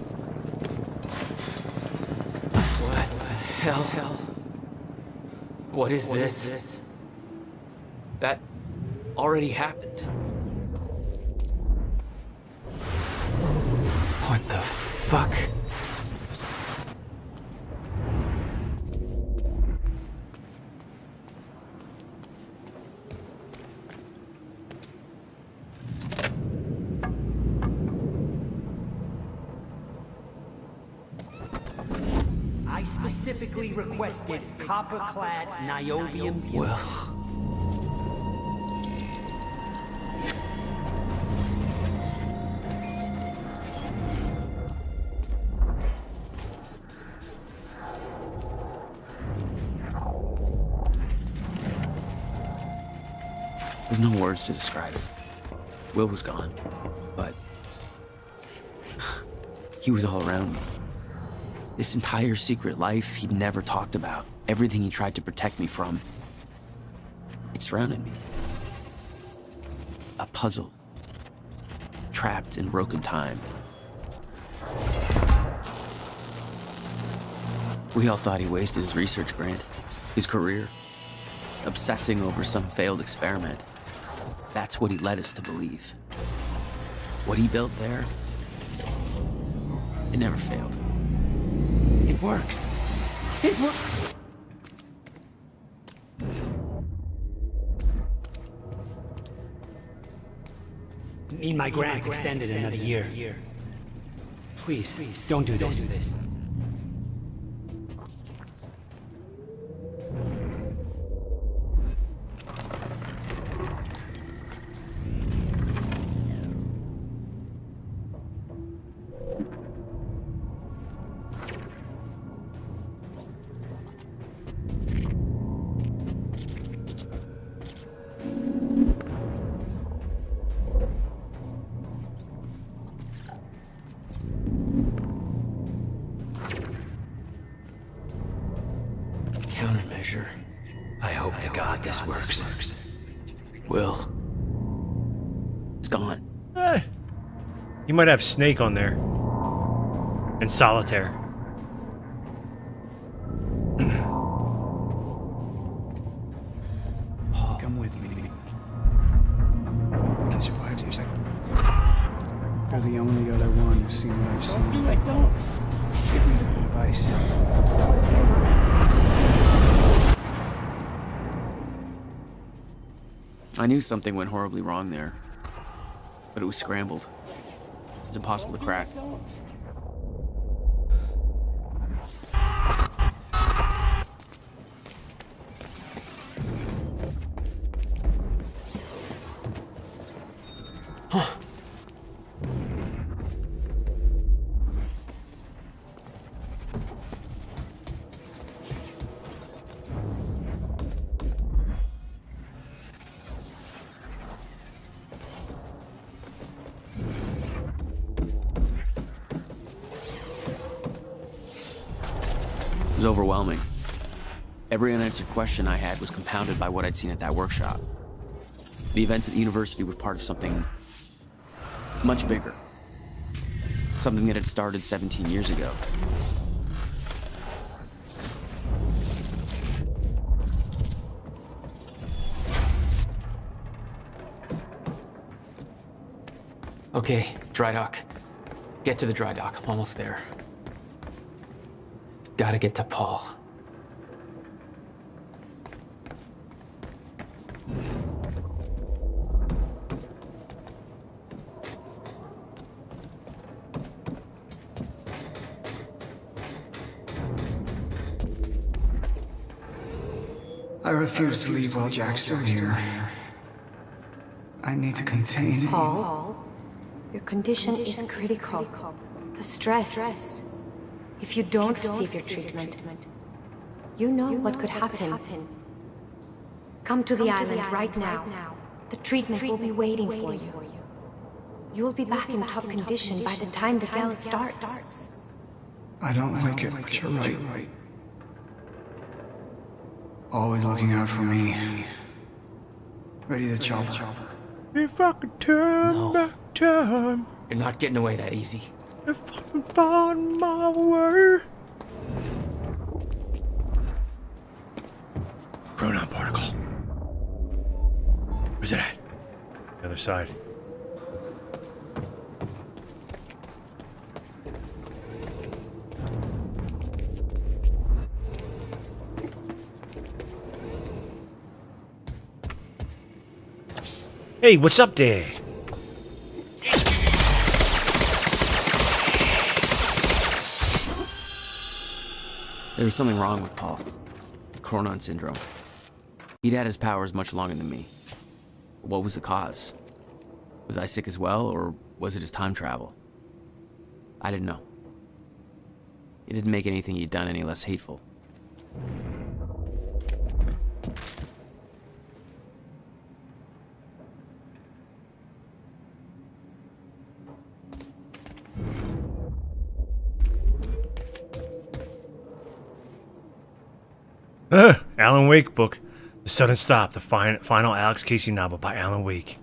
the hell? What is this? That already happened. What the fuck? I specifically requested copper-clad niobium. Well. There's no words to describe it. Will was gone, but he was all around me. This entire secret life he'd never talked about, everything he tried to protect me from, it surrounded me. A puzzle, trapped in broken time. We all thought he wasted his research grant, his career, obsessing over some failed experiment. That's what he led us to believe. What he built there, it never failed. It works. It works. Need my grant extended another year. Please, don't do this. Countermeasure. I hope to God this works. Will. It's gone. You might have Snake on there. And Solitaire. Come with me. I can survive this. You're the only other one who's seen what I've seen. Don't. Give me the device. I knew something went horribly wrong there, but it was scrambled. It was impossible to crack. Huh. It was overwhelming. Every unanswered question I had was compounded by what I'd seen at that workshop. The events at the university were part of something much bigger. Something that had started 17 years ago. Okay, dry dock. Get to the dry dock. I'm almost there. Gotta get to Paul. I refuse to leave while Jack's still here. I need to contain Paul, your condition is critical. The stress. If you don't receive your treatment, you know what could happen. Come to the island right now. The treatment will be waiting for you. You'll be back in top condition by the time the gala starts. I don't like it, but you're right. Always looking out for me. Ready to chop. If I could turn back time. You're not getting away that easy. If I can find my way. Pronoun particle. Where's it at? The other side. Hey, what's up there? There was something wrong with Paul. Chronon syndrome. He'd had his powers much longer than me. What was the cause? Was I sick as well, or was it his time travel? I didn't know. It didn't make anything he'd done any less hateful. Alan Wake book. The Sudden Stop, the final Alex Casey novel by Alan Wake.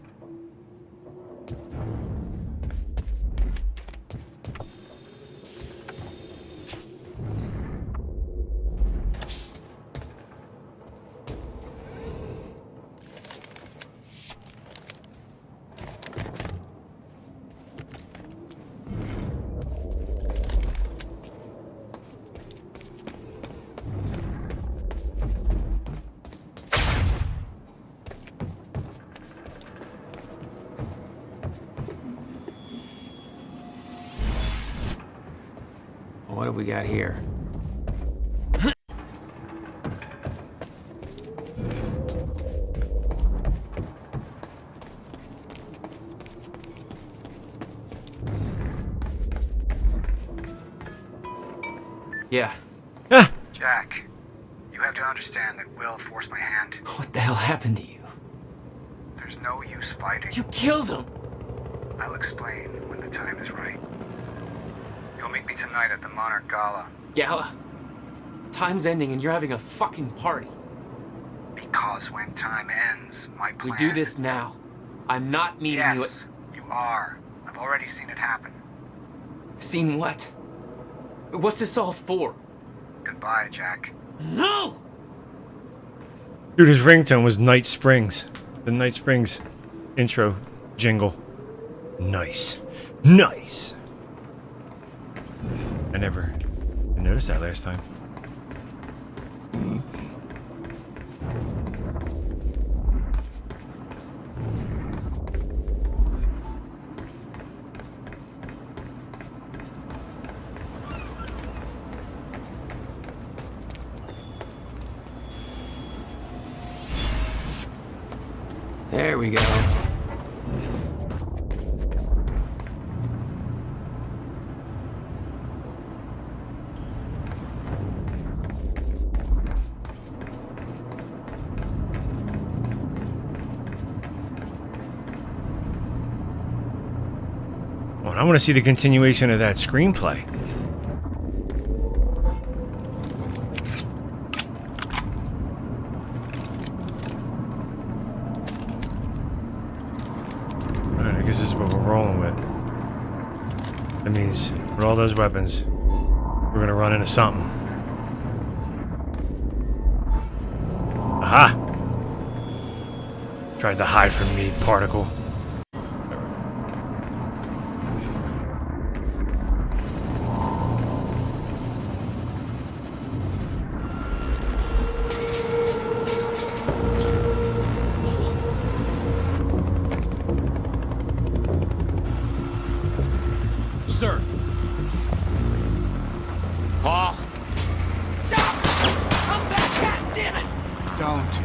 What have we got here? Yeah. Jack, you have to understand that Will forced my hand. What the hell happened to you? There's no use fighting. You killed him! I'll explain when the time is right. You'll meet me tonight at the Monarch Gala. Gala? Time's ending and you're having a fucking party. Because when time ends, my plan... We do this now. I'm not meeting you at... Yes, you are. I've already seen it happen. Seen what? What's this all for? Goodbye, Jack. No! Dude, his ringtone was Night Springs. The Night Springs intro jingle. Nice. Nice! I never noticed that last time. There we go. Well, I want to see the continuation of that screenplay. Alright, I guess this is what we're rolling with. That means with all those weapons, we're gonna run into something. Aha! Tried to hide from me, particle. Sir. Paul. Stop! Come back, God damn it! Don't.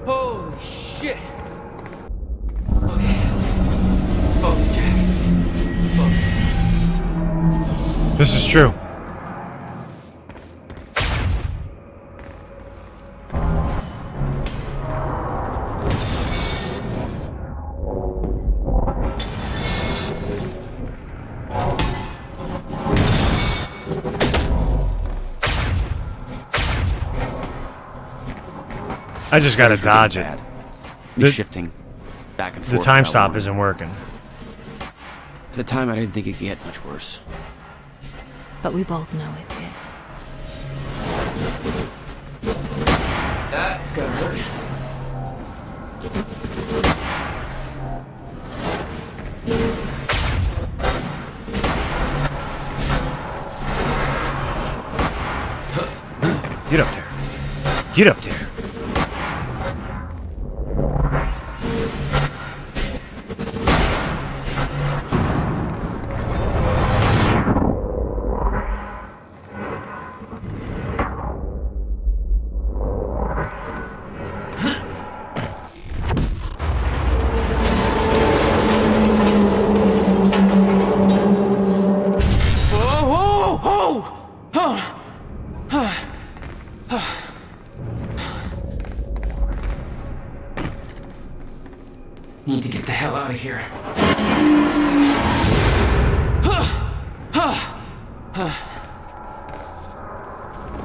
Holy shit! Okay. Focus, Jack. Focus. This is true. I just gotta dodge it. The shifting back and forth. The time stop isn't working. At the time, I didn't think it could get much worse. But we both know it did. That's gonna hurt. Get up there. Get up there. Need to get the hell out of here.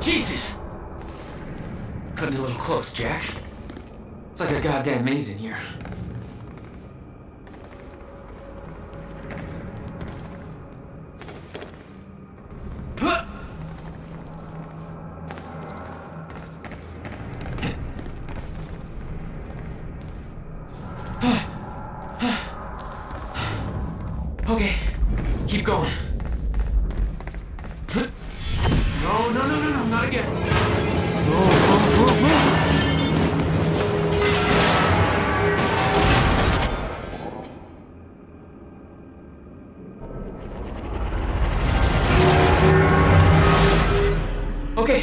Jesus! Cutting a little close, Jack. It's like a goddamn maze in here. Okay, keep going. No, not again.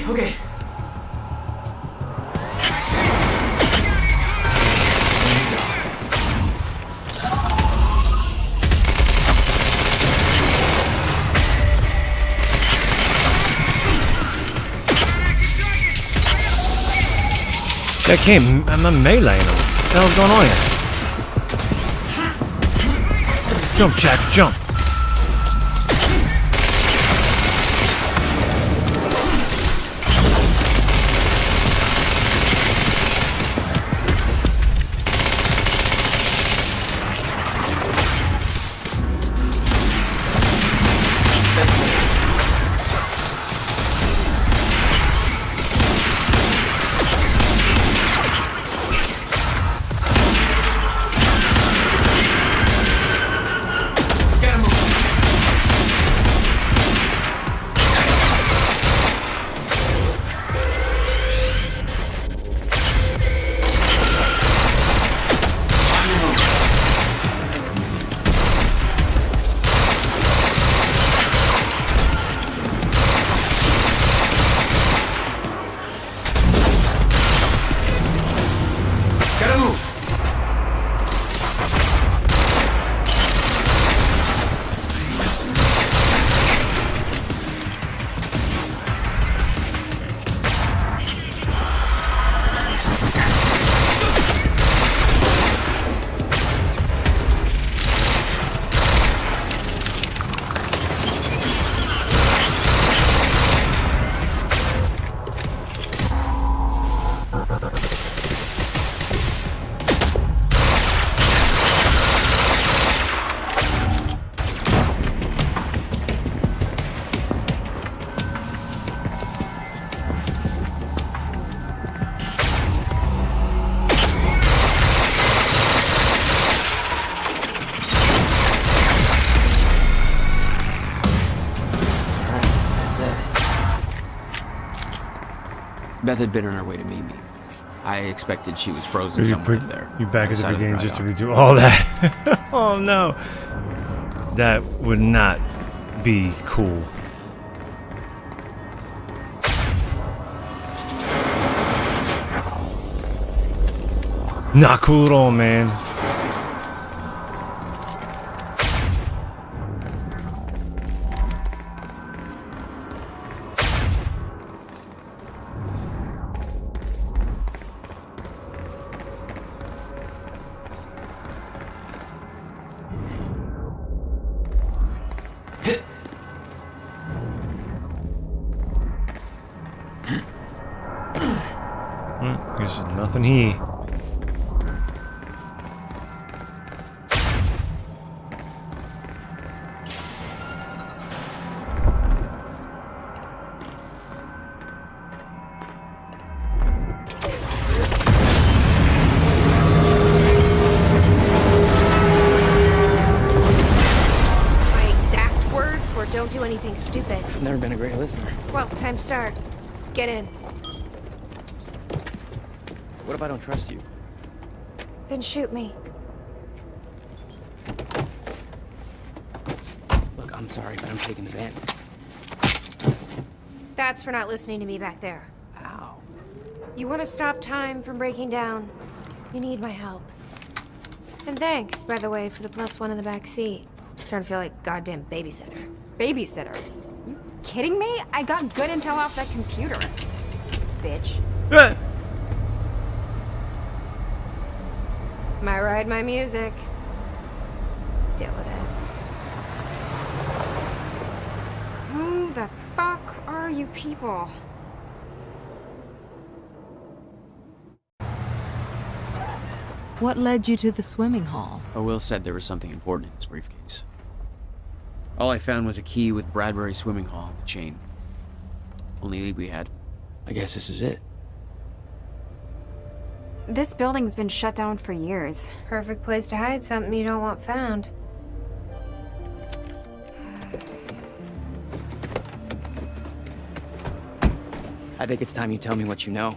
Okay. That came. I'm meleeing him. What the hell's going on here? Jump, Jack, jump. Beth had been on her way to meet me. I expected she was frozen somewhere there. You back at the beginning just to redo all that. Oh no. That would not be cool. Not cool at all, man. There's nothing here. Don't do anything stupid. I've never been a great listener. Well, time to start. Get in. What if I don't trust you? Then shoot me. Look, I'm sorry, but I'm taking the van. That's for not listening to me back there. Ow. You want to stop time from breaking down? You need my help. And thanks, by the way, for the +1 in the back seat. Starting to feel like goddamn babysitter. Babysitter? You kidding me? I got good intel off that computer. Bitch. Am I right? Enjoyed my music. Deal with it. Who the fuck are you people? What led you to the swimming hall? Oh, Will said there was something important in his briefcase. All I found was a key with Bradbury Swimming Hall on the chain. Only lead we had. I guess this is it. This building's been shut down for years. Perfect place to hide something you don't want found. I think it's time you tell me what you know.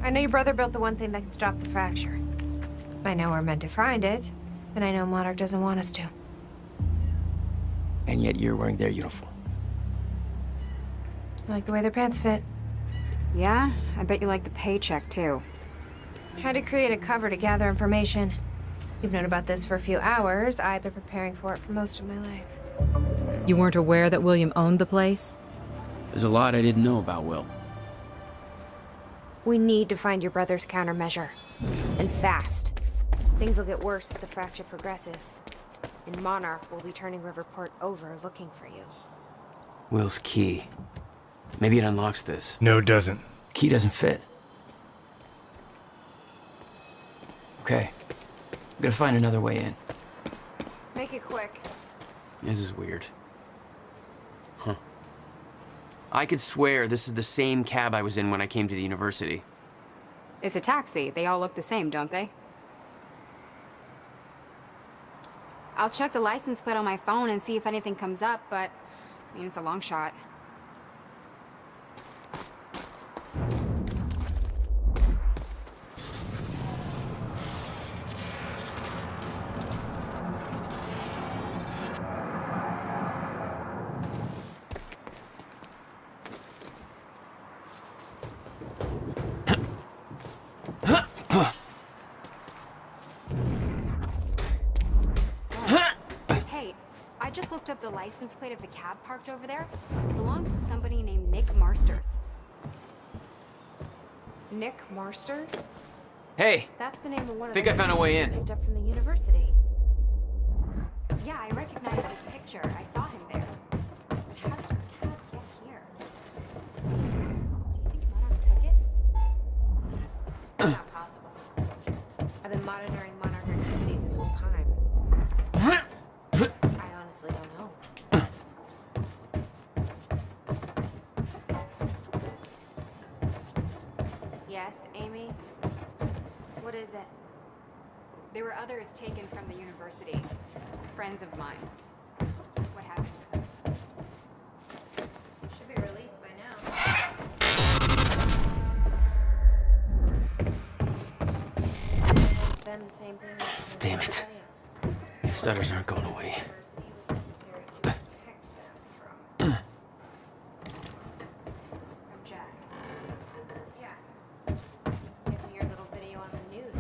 I know your brother built the one thing that can stop the fracture. I know we're meant to find it, but I know Monarch doesn't want us to. And yet you're wearing their uniform. I like the way their pants fit. Yeah? I bet you like the paycheck, too. Tried to create a cover to gather information. You've known about this for a few hours. I've been preparing for it for most of my life. You weren't aware that William owned the place? There's a lot I didn't know about Will. We need to find your brother's countermeasure. And fast. Things will get worse as the fracture progresses. And Monarch will be turning Riverport over looking for you. Will's key. Maybe it unlocks this. No, it doesn't. Key doesn't fit. Okay. I'm gonna find another way in. Make it quick. This is weird. Huh. I could swear this is the same cab I was in when I came to the university. It's a taxi. They all look the same, don't they? I'll check the license plate on my phone and see if anything comes up, but I mean, it's a long shot. Up the license plate of the cab parked over there. It belongs to somebody named Nick Marsters. Nick Marsters? Hey! That's the name of one of Think the I found a way in. picked up from the university. Yeah, I recognized his picture. I saw him there. But how did this cab get here? Do you think Monarch took it? It's not possible. I've been monitoring Monarch activities this whole time. I honestly don't know. Yes, Amy? What is it? There were others taken from the university. Friends of mine. What happened to them? Should be released by now. Them the same thing. Damn it. These stutters aren't going away. From Jack. Yeah. Guessing your little video on the news.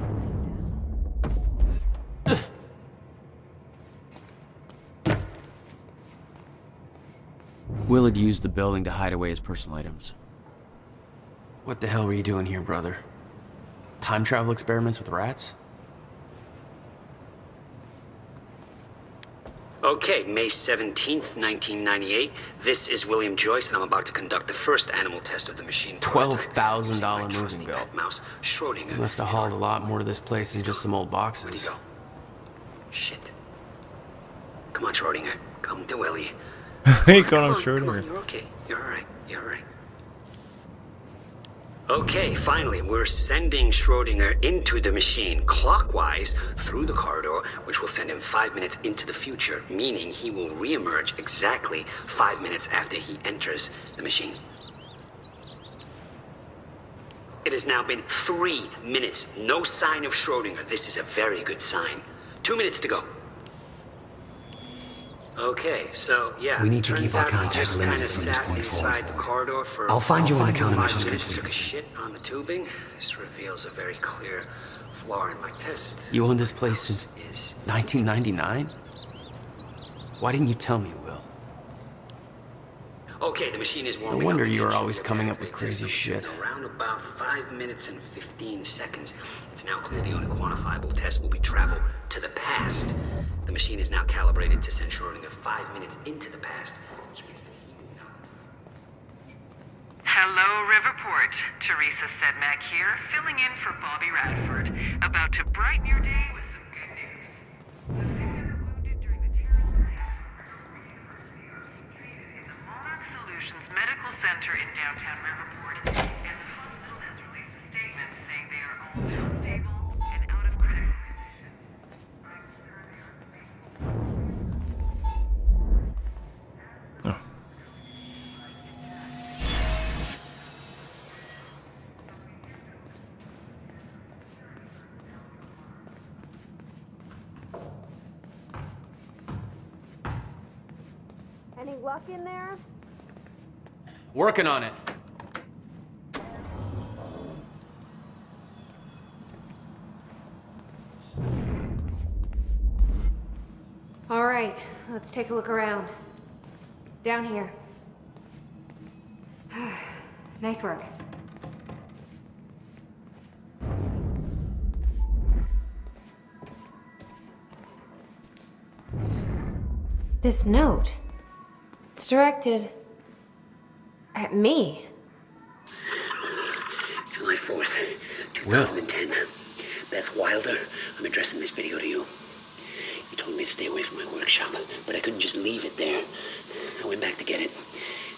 Will had used the building to hide away his personal items. What the hell were you doing here, brother? Time travel experiments with rats? Okay, May 17th, 1998. This is William Joyce, and I'm about to conduct the first animal test of the machine. $12,000 moving bill. Mouse, Schrodinger. You must have hauled a lot more to this place than just some old boxes. Where'd he go? Shit. Come on, Schrodinger. Come to Willie. He called him Come Schrodinger. on, you're okay. You're alright. You're alright. Okay, finally, we're sending Schrodinger into the machine clockwise through the corridor, which will send him 5 minutes into the future, meaning he will reemerge exactly 5 minutes after he enters the machine. It has now been 3 minutes. No sign of Schrodinger. This is a very good sign. 2 minutes to go. Okay, so yeah. We need to turns keep our out he contact just limited kinda from this sat point inside forward. the corridor for I'll find you when the 5 countermeasure's minutes, complete. took a shit on the tubing. This reveals a very clear flaw in my test. You owned this place since 1999? Why didn't you tell me, Will? Okay, the machine is No warming up. wonder again. you are She'll always get coming back up to with the crazy test shit. Around about 5 minutes and 15 seconds. It's now clear the only quantifiable test will be travel to the past. The machine is now calibrated to send Schrodinger 5 minutes into the past, which means that he will not... Hello, Riverport. Teresa Sedmak here, filling in for Bobby Radford. About to brighten your day with some good news. The victims wounded during the terrorist attack are being treated in the Monarch Solutions Medical Center in downtown Riverport, and the hospital has released a statement saying they are all now stable and out of critical condition. Any luck in there? Working on it. All right, let's take a look around. Down here. Nice work. This note. It's directed at me. July 4th, 2010. Beth Wilder, I'm addressing this video to you. You told me to stay away from my workshop, but I couldn't just leave it there. I went back to get it,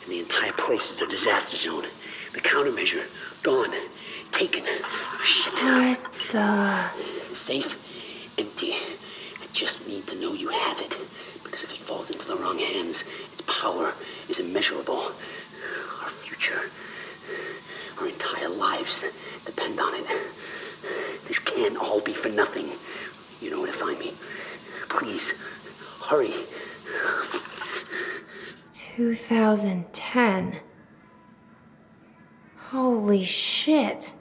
and the entire place is a disaster zone. The countermeasure, gone, taken. Shit. What the... Safe, empty. I just need to know you have it, because if it falls into the wrong hands, its power is immeasurable. Our future, our entire lives depend on it. This can't all be for nothing. You know where to find me. Please, hurry. 2010. Holy shit.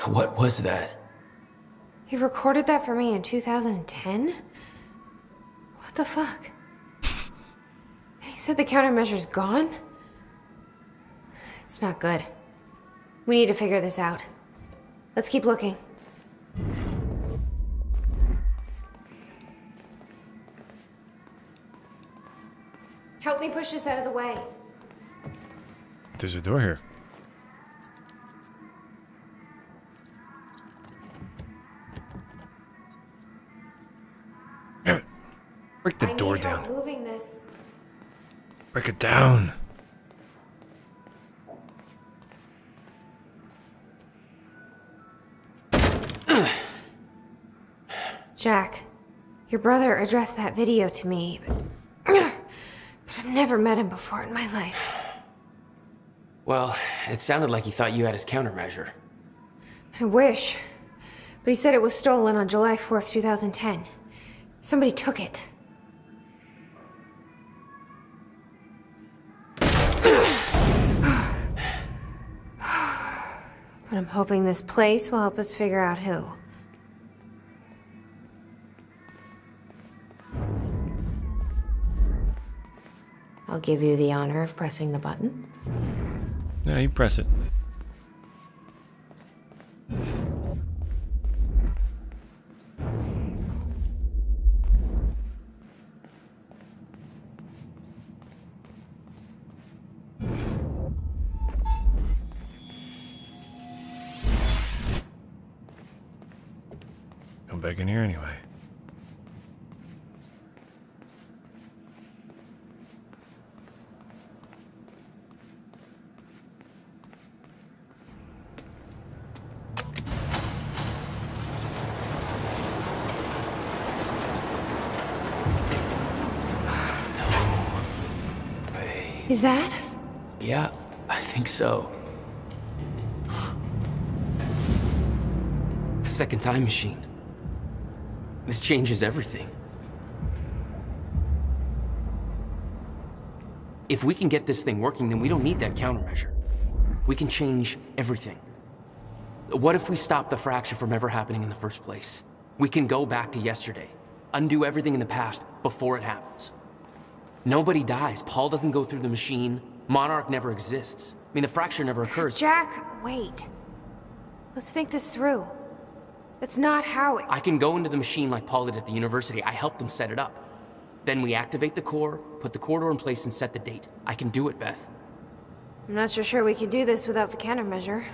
What was that? He recorded that for me in 2010? What the fuck? He said the countermeasure's gone? It's not good. We need to figure this out. Let's keep looking. Help me push this out of the way. There's a door here. Damn it. Break the door down. Moving this. Break it down. Jack, your brother addressed that video to me, but I've never met him before in my life. Well, it sounded like he thought you had his countermeasure. I wish. But he said it was stolen on July 4th, 2010. Somebody took it. But I'm hoping this place will help us figure out who. I'll give you the honor of pressing the button. Yeah, you press it. Come back in here anyway. Is that? Yeah, I think so. Second time machine. This changes everything. If we can get this thing working, then we don't need that countermeasure. We can change everything. What if we stop the fracture from ever happening in the first place? We can go back to yesterday, undo everything in the past before it happens. Nobody dies. Paul doesn't go through the machine. Monarch never exists. I mean, the fracture never occurs. Jack, wait. Let's think this through. That's not how it... I can go into the machine like Paul did at the university. I helped them set it up. Then we activate the core, put the corridor in place, and set the date. I can do it, Beth. I'm not so sure we can do this without the countermeasure.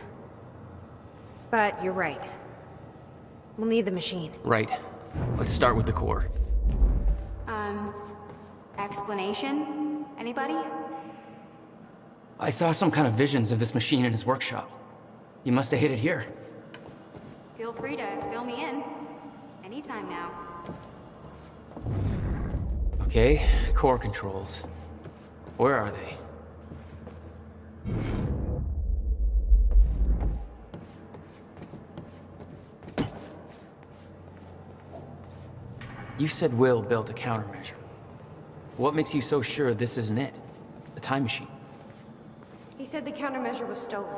But you're right. We'll need the machine. Right. Let's start with the core. Explanation? Anybody? I saw some kind of visions of this machine in his workshop. You must have hid it here. Feel free to fill me in. Anytime now. Okay, core controls. Where are they? You said Will built a countermeasure. What makes you so sure this isn't it? The time machine? He said the countermeasure was stolen.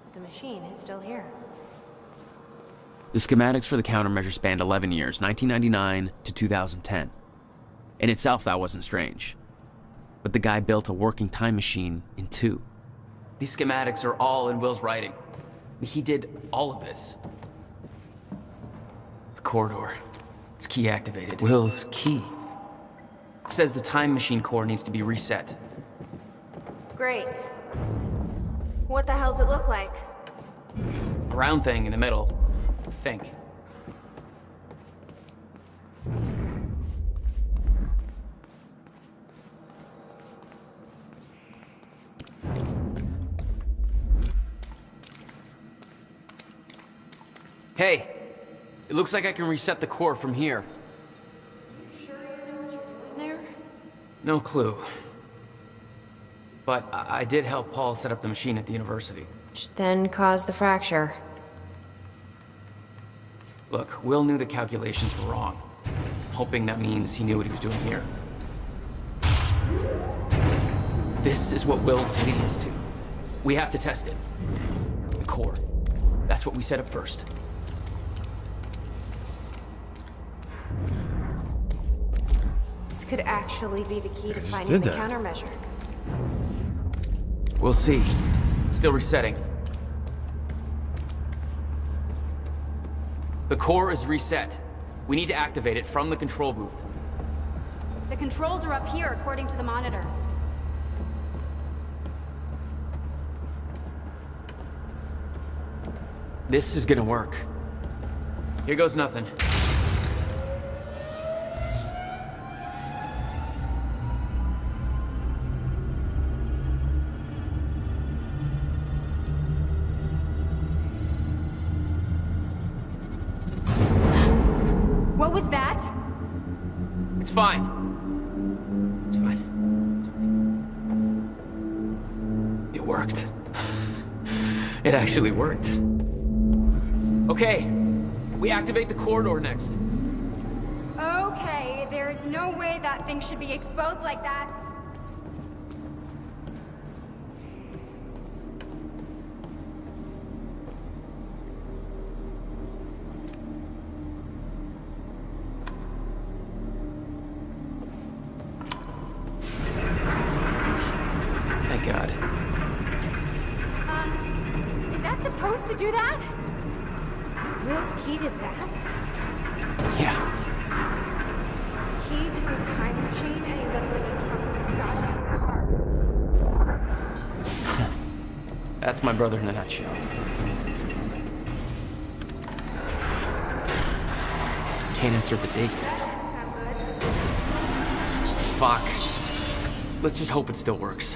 But the machine is still here. The schematics for the countermeasure spanned 11 years, 1999 to 2010. In itself, that wasn't strange. But the guy built a working time machine in 2. These schematics are all in Will's writing. He did all of this. The corridor. It's key activated. Will's key. It says the time machine core needs to be reset. Great. What the hell's it look like? A round thing in the middle. Think. Hey, it looks like I can reset the core from here. Sure you know what you're doing there? No clue. But I did help Paul set up the machine at the university. Which then caused the fracture. Look, Will knew the calculations were wrong. Hoping that means he knew what he was doing here. This is what Will was leading us to. We have to test it. The core. That's what we set up first. This could actually be the key to finding the countermeasure. We'll see. It's still resetting. The core is reset. We need to activate it from the control booth. The controls are up here, according to the monitor. This is gonna work. Here goes nothing. What was that? It's fine. It's fine. It worked. It actually worked. Okay, we activate the corridor next. Okay, there's no way that thing should be exposed like that. Thank God. Is that supposed to do that? Will's key did that? Yeah. Key to a time machine, and he left it in the trunk of his goddamn car. That's my brother in a nutshell. Can't insert the date. That didn't sound good. Fuck. Let's just hope it still works.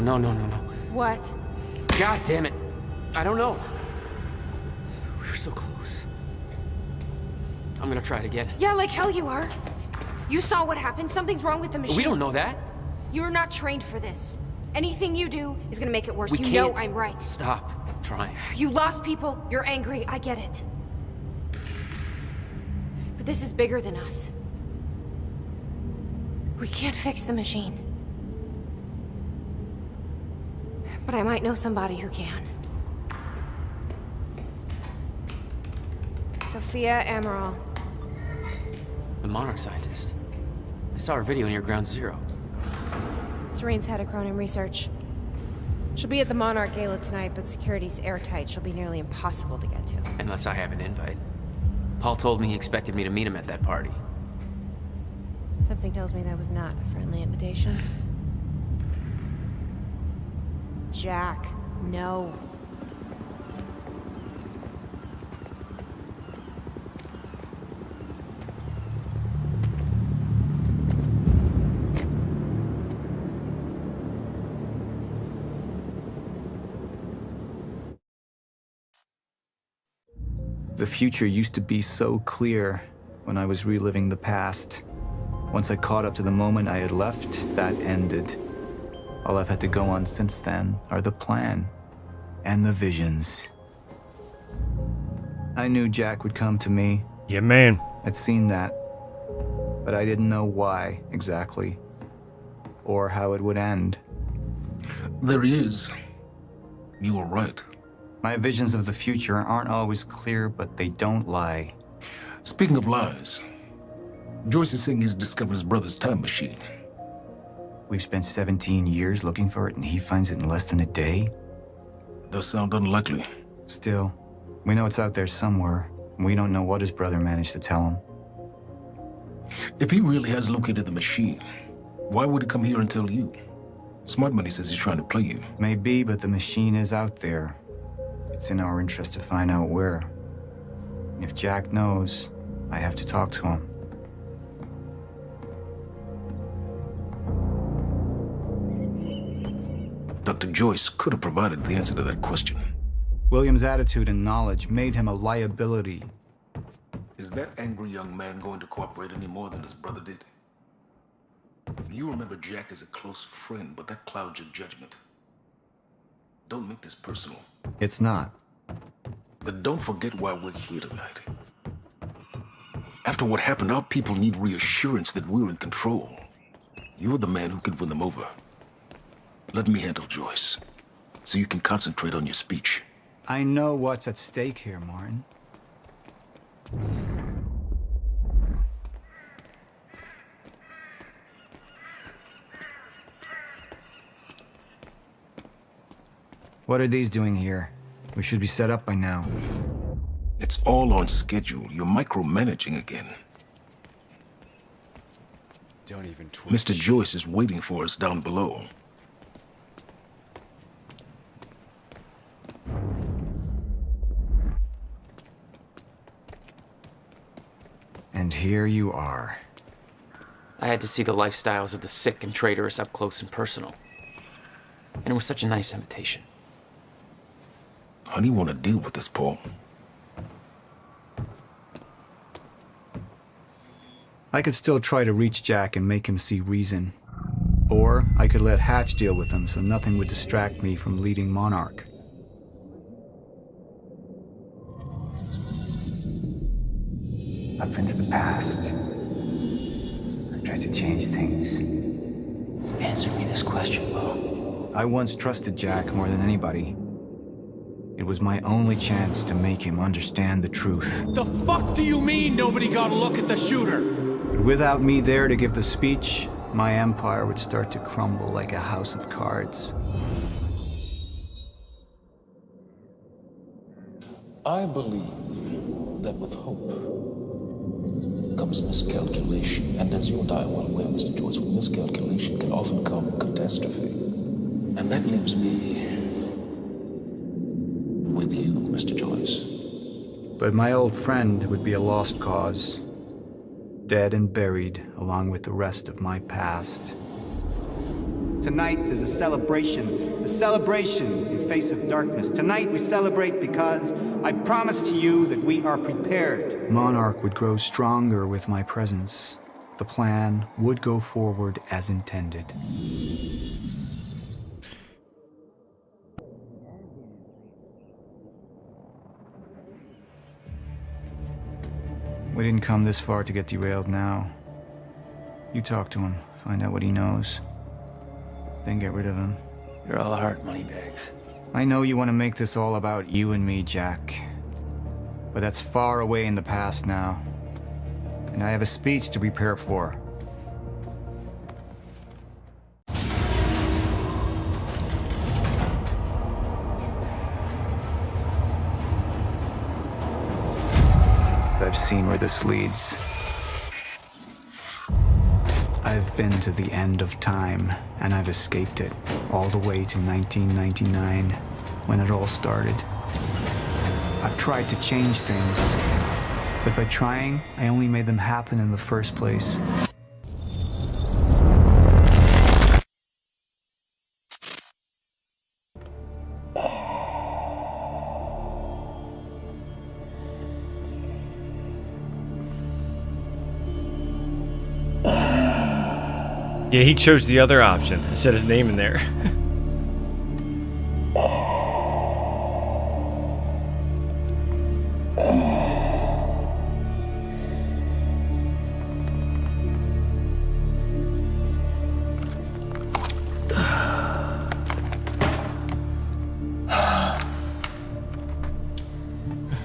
No. What? God damn it. I don't know. We were so close. I'm gonna try it again. Yeah, like hell you are. You saw what happened. Something's wrong with the machine. We don't know that. You're not trained for this. Anything you do is gonna make it worse. We You can't. know I'm right. Stop trying. You lost people. You're angry. I get it. But this is bigger than us. We can't fix the machine. But I might know somebody who can. Sofia, Amaral. The Monarch scientist. I saw her video near Ground Zero. Serene's head of Cronin Research. She'll be at the Monarch Gala tonight, but security's airtight. She'll be nearly impossible to get to. Unless I have an invite. Paul told me he expected me to meet him at that party. Something tells me that was not a friendly invitation. Jack, no. The future used to be so clear when I was reliving the past. Once I caught up to the moment I had left, that ended. All I've had to go on since then are the plan and the visions. I knew Jack would come to me. Yeah, man. I'd seen that, but I didn't know why exactly, or how it would end. There he is. You were right. My visions of the future aren't always clear, but they don't lie. Speaking of lies, Joyce is saying he's discovered his brother's time machine. We've spent 17 years looking for it, and he finds it in less than a day? Does sound unlikely. Still, we know it's out there somewhere, and we don't know what his brother managed to tell him. If he really has located the machine, why would he come here and tell you? Smart Money says he's trying to play you. Maybe, but the machine is out there. It's in our interest to find out where. And if Jack knows, I have to talk to him. Dr. Joyce could have provided the answer to that question. William's attitude and knowledge made him a liability. Is that angry young man going to cooperate any more than his brother did? You remember Jack as a close friend, but that clouds your judgment. Don't make this personal. It's not. But don't forget why we're here tonight. After what happened, our people need reassurance that we're in control. You're the man who can win them over. Let me handle Joyce, so you can concentrate on your speech. I know what's at stake here, Martin. What are these doing here? We should be set up by now. It's all on schedule. You're micromanaging again. Don't even twitch. Mr. Joyce is waiting for us down below. And here you are. I had to see the lifestyles of the sick and traitorous up close and personal. And it was such a nice invitation. How do you want to deal with this, Paul? I could still try to reach Jack and make him see reason. Or I could let Hatch deal with him so nothing would distract me from leading Monarch. Up into the past. I tried to change things. Answer me this question, Paul. I once trusted Jack more than anybody. It was my only chance to make him understand the truth. The fuck do you mean nobody got a look at the shooter? But without me there to give the speech, my empire would start to crumble like a house of cards. I believe that with hope comes miscalculation, and as you and I are well aware, Mr. Joyce, with miscalculation can often come catastrophe. And that leaves me with you, Mr. Joyce. But my old friend would be a lost cause. Dead and buried, along with the rest of my past. Tonight is a celebration in face of darkness. Tonight we celebrate because I promise to you that we are prepared. Monarch would grow stronger with my presence. The plan would go forward as intended. We didn't come this far to get derailed now. You talk to him, find out what he knows, then get rid of him. You're all heart, Moneybags. I know you want to make this all about you and me, Jack. But that's far away in the past now. And I have a speech to prepare for. I've seen where this leads. I've been to the end of time, and I've escaped it, all the way to 1999, when it all started. I've tried to change things, but by trying, I only made them happen in the first place. Yeah, he chose the other option and said his name in there.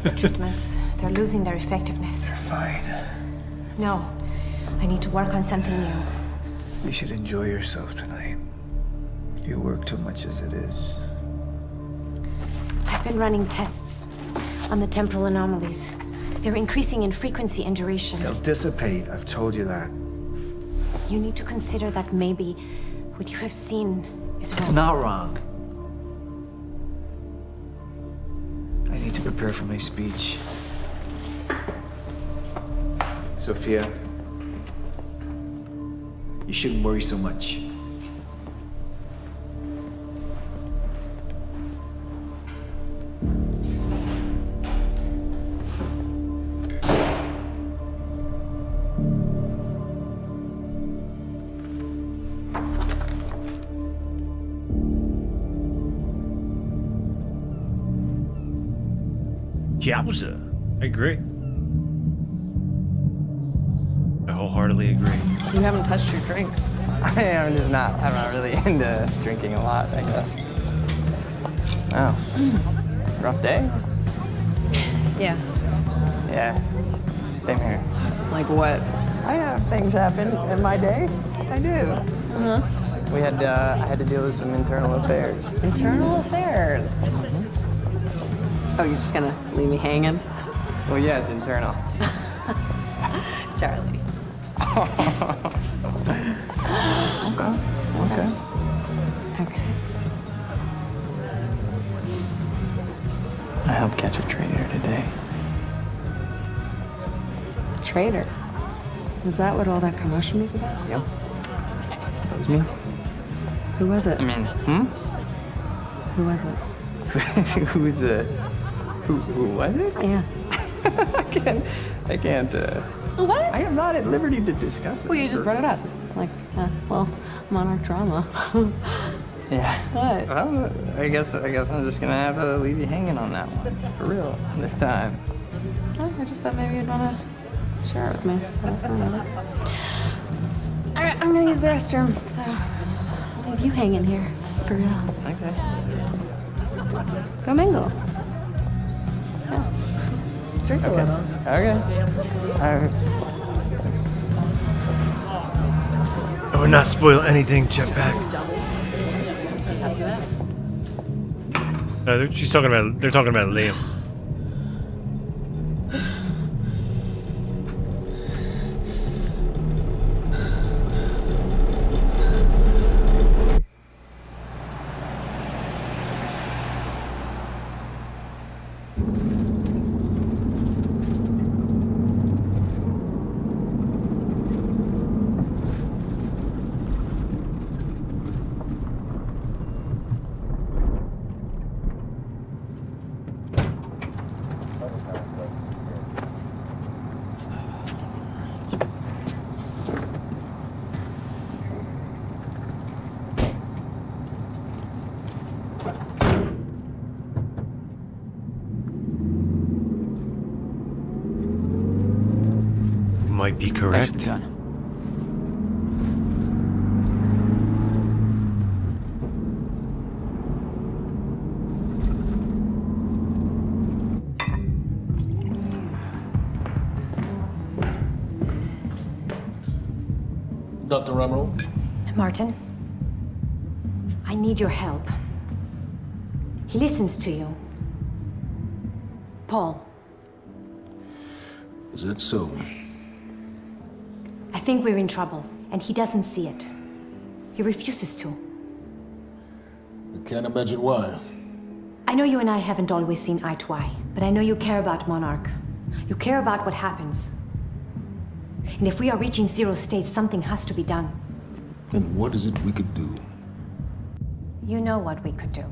The treatments, they're losing their effectiveness. Fine. No, I need to work on something new. You should enjoy yourself tonight. You work too much as it is. I've been running tests on the temporal anomalies. They're increasing in frequency and duration. They'll dissipate, I've told you that. You need to consider that maybe what you have seen is wrong. It's not wrong. I need to prepare for my speech. Sofia, you shouldn't worry so much. Yowza. I agree. I wholeheartedly agree. You haven't touched your drink. I'm not really into drinking a lot, I guess. Wow. Rough day? Yeah. Yeah. Same here. Like what? I have things happen in my day. I do. Uh-huh. I had to deal with some internal affairs. Internal affairs? Oh, you're just gonna leave me hanging? Well, yeah, it's internal. Charlie. Okay. Okay. I helped catch a traitor today. Traitor? Was that what all that commotion was about? Yep. That was me. Who was it? I mean, Who was it? Who was it? Yeah. I can't, What? I am not at liberty to discuss this. Well, you just brought it up. It's like, monarch drama. Yeah. What? Well, I guess I'm just gonna have to leave you hanging on that one. For real. This time. Oh, I just thought maybe you'd want to share it with me. All right, I'm gonna use the restroom, so I'll leave you hanging here. For real. Okay. Go mingle. Yeah. Drink a little. Okay. All right. I would not spoil anything, Jetpack. No, they're talking about Liam. Might be correct. Dr. Amaral? Martin, I need your help. He listens to you. Paul. Is that so? I think we're in trouble, and he doesn't see it. He refuses to. I can't imagine why. I know you and I haven't always seen eye to eye, but I know you care about Monarch. You care about what happens. And if we are reaching zero state, something has to be done. And what is it we could do? You know what we could do.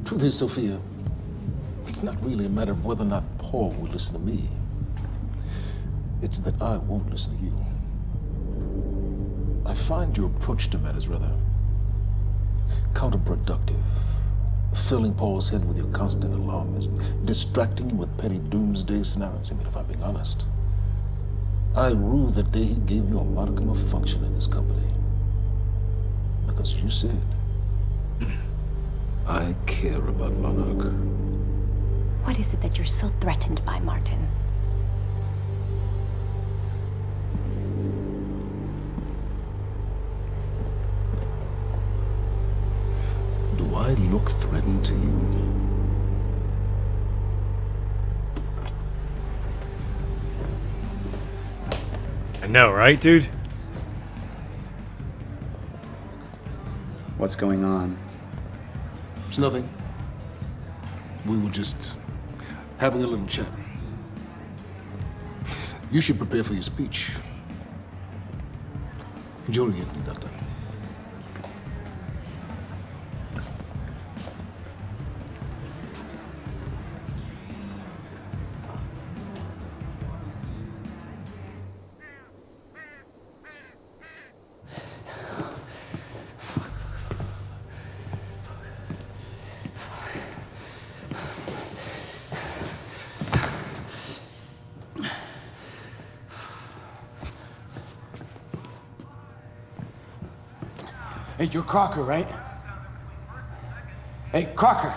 Truth is, Sofia, it's not really a matter of whether or not Paul will listen to me. It's that I won't listen to you. I find your approach to matters rather counterproductive. Filling Paul's head with your constant alarmism, distracting him with petty doomsday scenarios. I mean, if I'm being honest, I rue the day he gave you a modicum of function in this company. Because you said, I care about Monarch. What is it that you're so threatened by, Martin? Do I look threatened to you? I know, right, dude? What's going on? It's nothing. We were just having a little chat. You should prepare for your speech. Enjoy the evening, Doctor. Hey, you're Crocker, right? Hey, Crocker!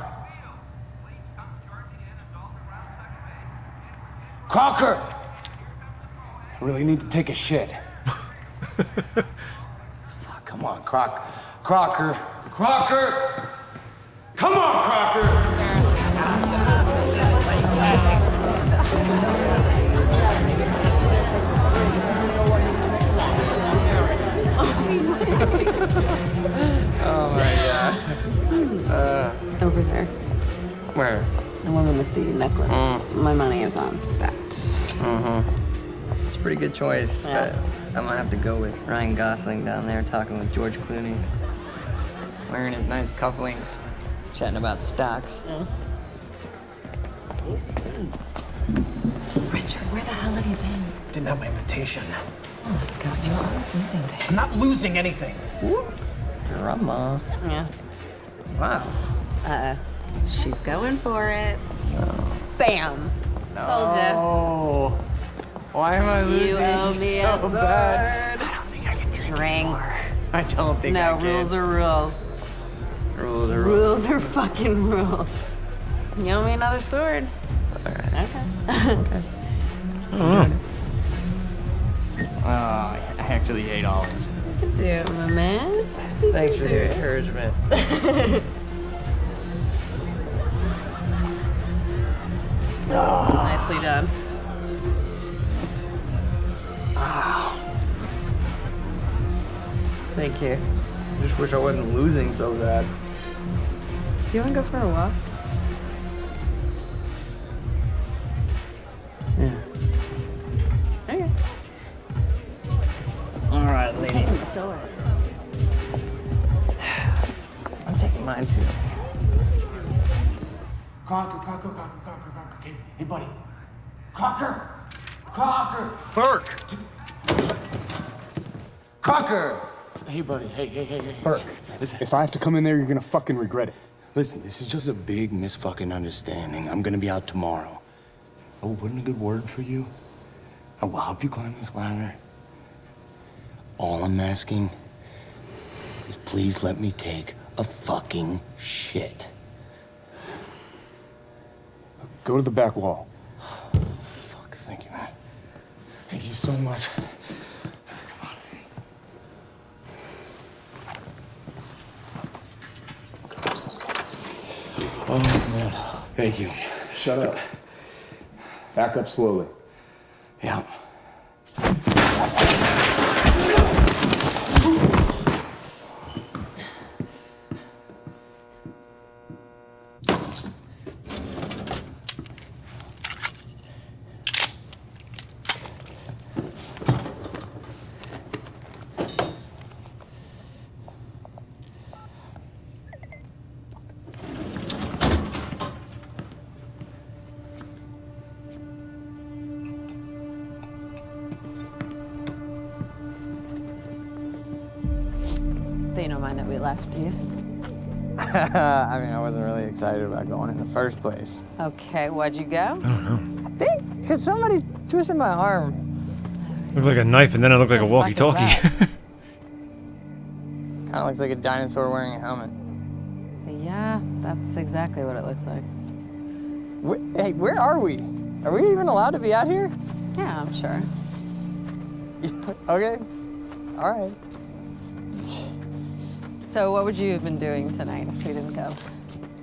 Crocker! I really need to take a shit. Fuck, come on, Crocker. Crocker! Crocker! Come on, Crocker! Oh my god. Over there. Where? The woman with the necklace. My money is on that. Mm-hmm. It's a pretty good choice, Yeah. but I'm gonna have to go with Ryan Gosling down there talking with George Clooney. Wearing his nice cufflinks, chatting about stocks. Richard, where the hell have you been? Didn't have my invitation. Oh my god, you're always losing things. I'm not losing anything. Drama. Yeah. Wow. She's going for it. No. Bam. Told ya. Oh. Why am I losing You owe me so a bad? sword. I don't think I can drink Drink. anymore. I don't think I No, can. rules are rules. Rules are rules. Rules are fucking rules. You owe me another sword. Alright. Okay. Okay. Oh. I actually hate olives. You can do it, my man. Thanks for the encouragement. Nicely done. Thank you. Just wish I wasn't losing so bad. Do you want to go for a walk? Yeah. Okay. All right, lady. Sword. I'm taking mine too. Crocker. Hey, buddy. Crocker! Burke! Crocker! Hey, buddy. Hey. Burke, Listen. if I have to come in there, you're gonna fucking regret it. Listen, this is just a big misfucking understanding. I'm gonna be out tomorrow. I will put in a good word for you. I will help you climb this ladder. All I'm asking is please let me take a fucking shit. Go to the back wall. Fuck, thank you, man. Hey, you so much. Oh, man. Thank you. Shut up. Back up slowly. Yeah. So you don't mind that we left, do you? I mean, I wasn't really excited about going in the first place. Okay, why'd you go? I don't know. I think because somebody twisted my arm. Looked like a knife, and then it looked like a walkie-talkie. Kind of looks like a dinosaur wearing a helmet. Yeah, that's exactly what it looks like. Hey, where are we? Are we even allowed to be out here? Yeah, I'm sure. Okay. All right. So what would you have been doing tonight if we didn't go?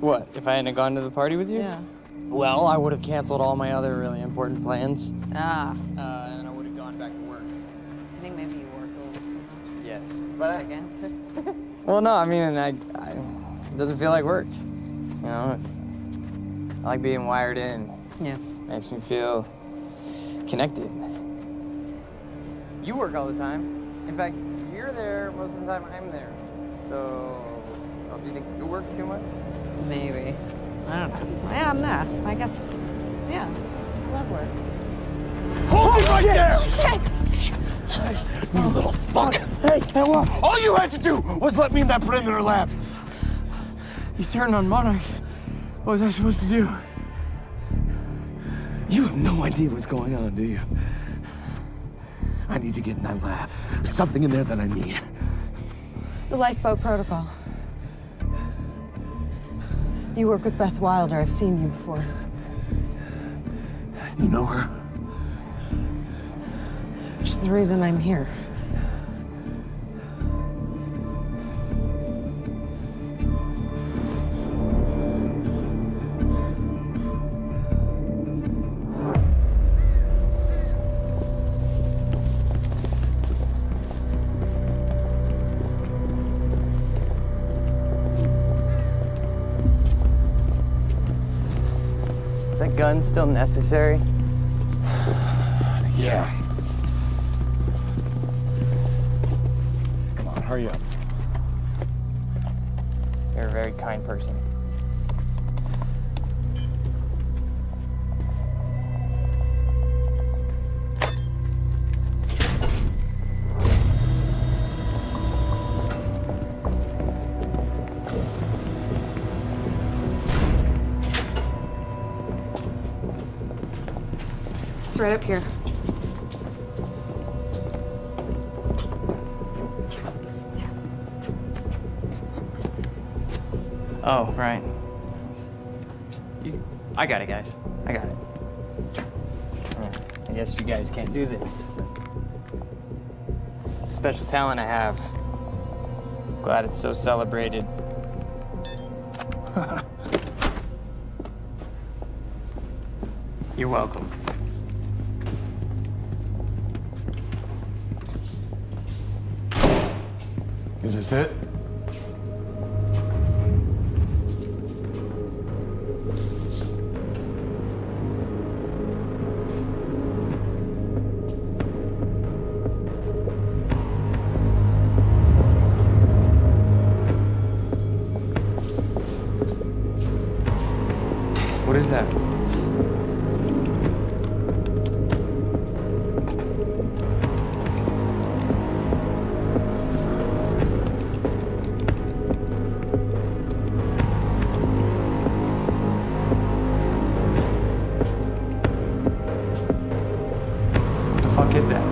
What, if I hadn't gone to the party with you? Yeah. Well, I would have canceled all my other really important plans. Ah. And I would have gone back to work. I think maybe you work a little too much. Yes. But against it. Well, no, I mean, it doesn't feel like work. You know, I like being wired in. Yeah. Makes me feel connected. You work all the time. In fact, you're there most of the time I'm there. So, do you think you work too much? Maybe. I don't know. Yeah, nah. I guess, yeah. I love work. Hold it right there! Shit! You little fuck! Hey, what? All you had to do was let me in that perimeter lab. You turned on Monarch. What was I supposed to do? You have no idea what's going on, do you? I need to get in that lab. There's something in there that I need. The lifeboat protocol. You work with Beth Wilder. I've seen you before. You know her? She's the reason I'm here. Is that gun still necessary? Yeah. Come on, hurry up. You're a very kind person. It's right up here. Oh, right. I got it, guys. I got it. I guess you guys can't do this. It's a special talent I have. Glad it's so celebrated. You're welcome. Is this it? What is that? What the fuck is that?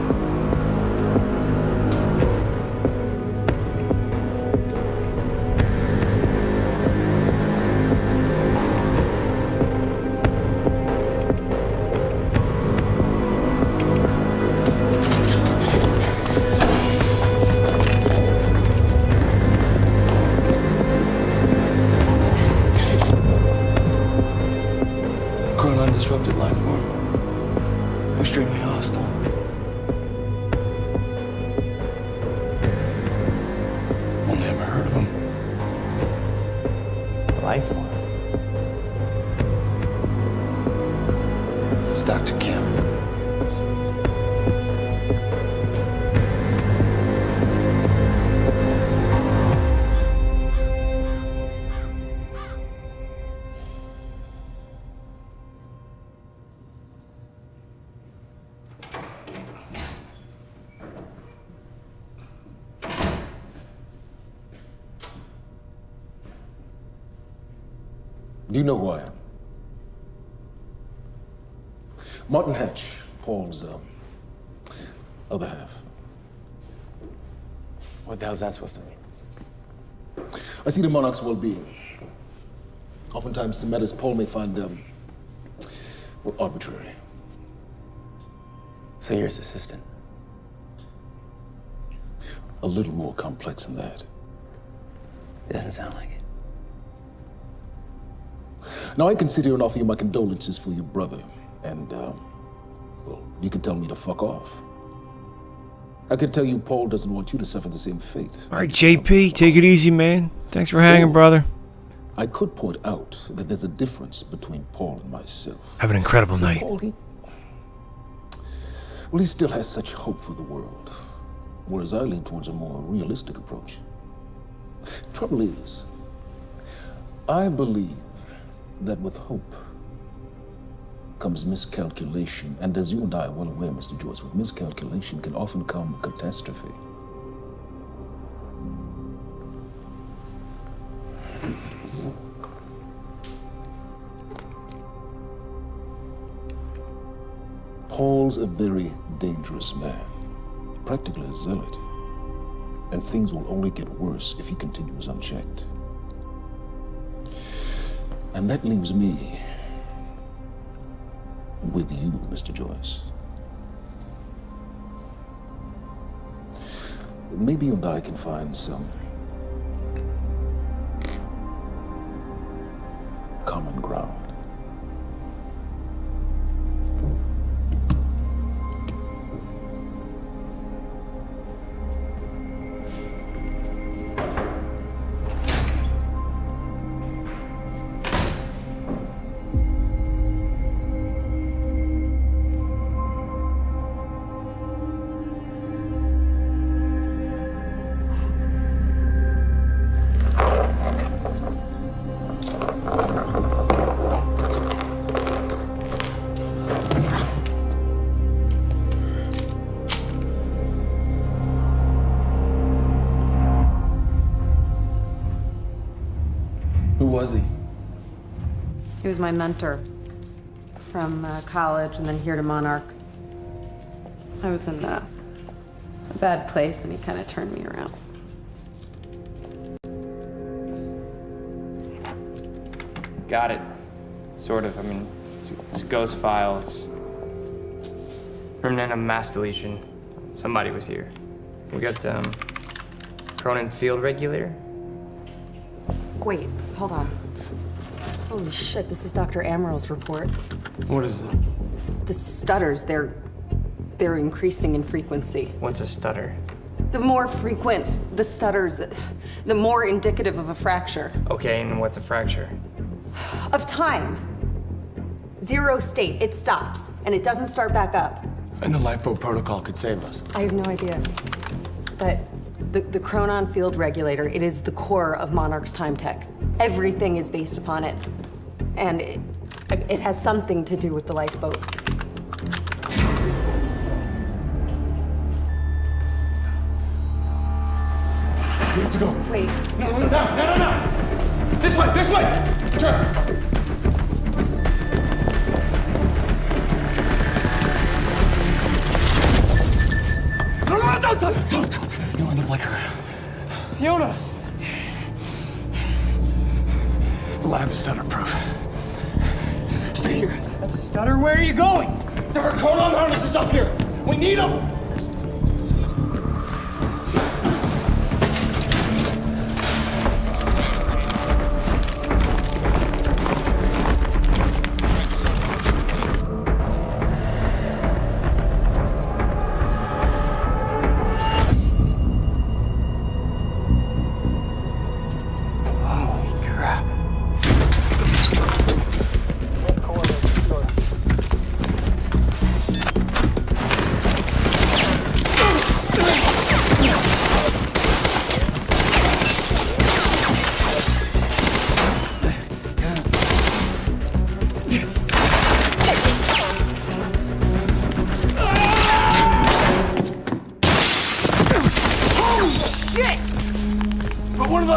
Extremely hostile. Only ever heard of him. Lifeline. It's Dr. Kim. Do you know who I am? Martin Hatch, Paul's other half. What the hell's that supposed to mean? I see the Monarch's well-being. Oftentimes, the matters Paul may find well, arbitrary. So you're his assistant? A little more complex than that. It doesn't sound like it. Now, I can sit here and offer you my condolences for your brother, and, well, you can tell me to fuck off. I could tell you Paul doesn't want you to suffer the same fate. All right, JP, take it easy, man. Thanks for hanging, brother. I could point out that there's a difference between Paul and myself. Have an incredible See, night. Paul, he still has such hope for the world, whereas I lean towards a more realistic approach. Trouble is, I believe that with hope comes miscalculation, and as you and I are well aware, Mr. Joyce, with miscalculation can often come catastrophe. Paul's a very dangerous man, practically a zealot, and things will only get worse if he continues unchecked. And that leaves me with you, Mr. Joyce. Maybe you and I can find some common ground. Who was he? He was my mentor from college and then here to Monarch. I was in a bad place and he kind of turned me around. Got it. Sort of. I mean, it's a ghost file. It's permanent mass deletion. Somebody was here. We got Cronin field regulator. Wait, hold on. Holy shit, this is Dr. Amaral's report. What is it? The stutters, they're increasing in frequency. What's a stutter? The more frequent the stutters, the more indicative of a fracture. Okay, and what's a fracture? Of time. Zero state, it stops, and it doesn't start back up. And the lipo protocol could save us. I have no idea. But the Chronon field regulator, it is the core of Monarch's time tech. Everything is based upon it. And it has something to do with the lifeboat. We have to go. Wait. No. This way. Turn. No, don't. You'll end up like her. Fiona! The lab is stutter-proof. Stay here. The stutter? Where are you going? There are Chronon harnesses up here. We need them.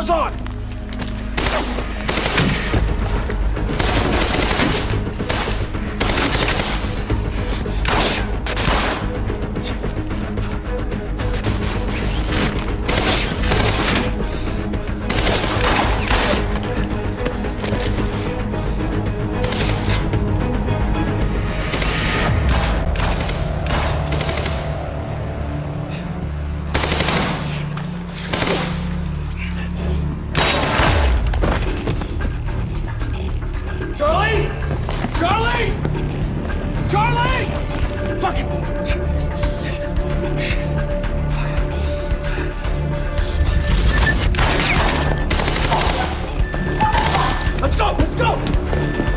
Cameras on! Charlie! Charlie! Charlie! Fuck it! Let's go! Let's go!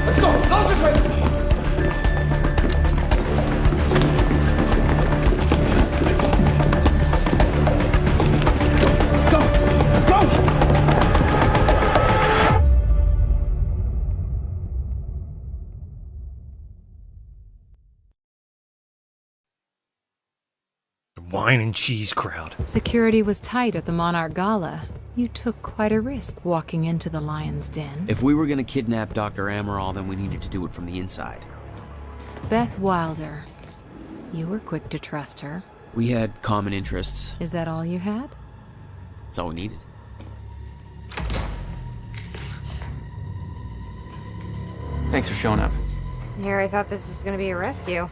Let's go! Go this way! Wine and cheese crowd. Security was tight at the Monarch Gala. You took quite a risk walking into the Lion's Den. If we were gonna kidnap Dr. Amaral, then we needed to do it from the inside. Beth Wilder. You were quick to trust her. We had common interests. Is that all you had? That's all we needed. Thanks for showing up. Here, I thought this was gonna be a rescue.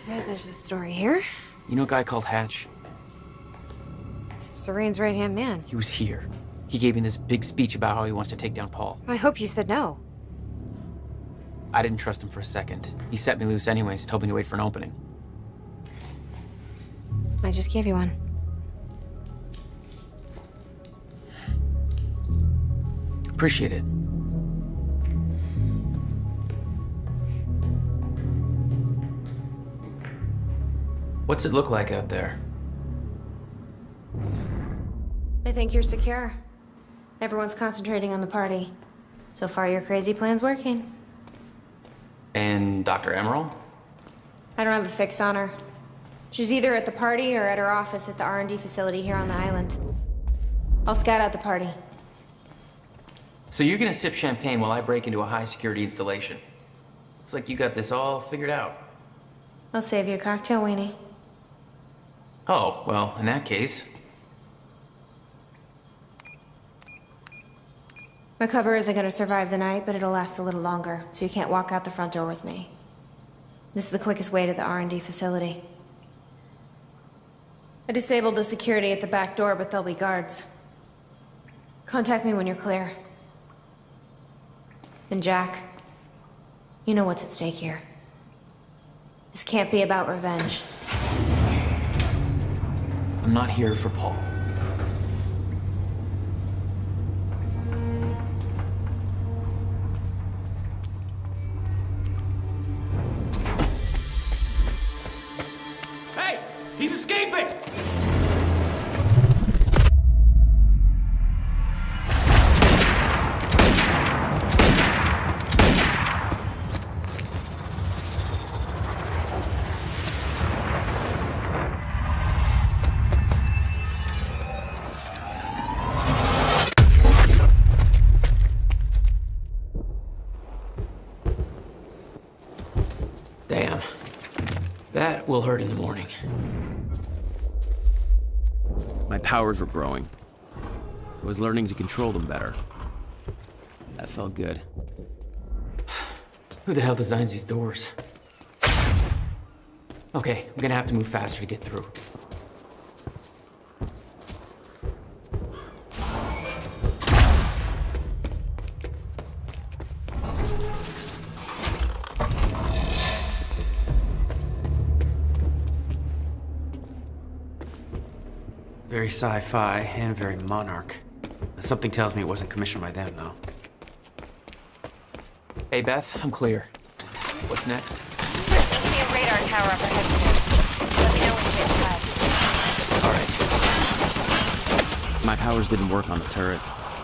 Right, there's a story here. You know a guy called Hatch? Serene's right-hand man. He was here. He gave me this big speech about how he wants to take down Paul. I hope you said no. I didn't trust him for a second. He set me loose anyways, told me to wait for an opening. I just gave you one. Appreciate it. What's it look like out there? I think you're secure. Everyone's concentrating on the party. So far, your crazy plan's working. And Dr. Amaral? I don't have a fix on her. She's either at the party or at her office at the R&D facility here on the island. I'll scout out the party. So you're gonna sip champagne while I break into a high-security installation. It's like you got this all figured out. I'll save you a cocktail, weenie. Oh, well, in that case... My cover isn't gonna survive the night, but it'll last a little longer, so you can't walk out the front door with me. This is the quickest way to the R&D facility. I disabled the security at the back door, but there'll be guards. Contact me when you're clear. And Jack, you know what's at stake here. This can't be about revenge. I'm not here for Paul. Hey! He's escaping! Damn. That will hurt in the morning. My powers were growing. I was learning to control them better. That felt good. Who the hell designs these doors? Okay, I'm gonna have to move faster to get through. Very sci-fi and very Monarch. Something tells me it wasn't commissioned by them, though. Hey, Beth, I'm clear. What's next? I see a radar tower up ahead. Let me know when you get inside. My powers didn't work on the turret.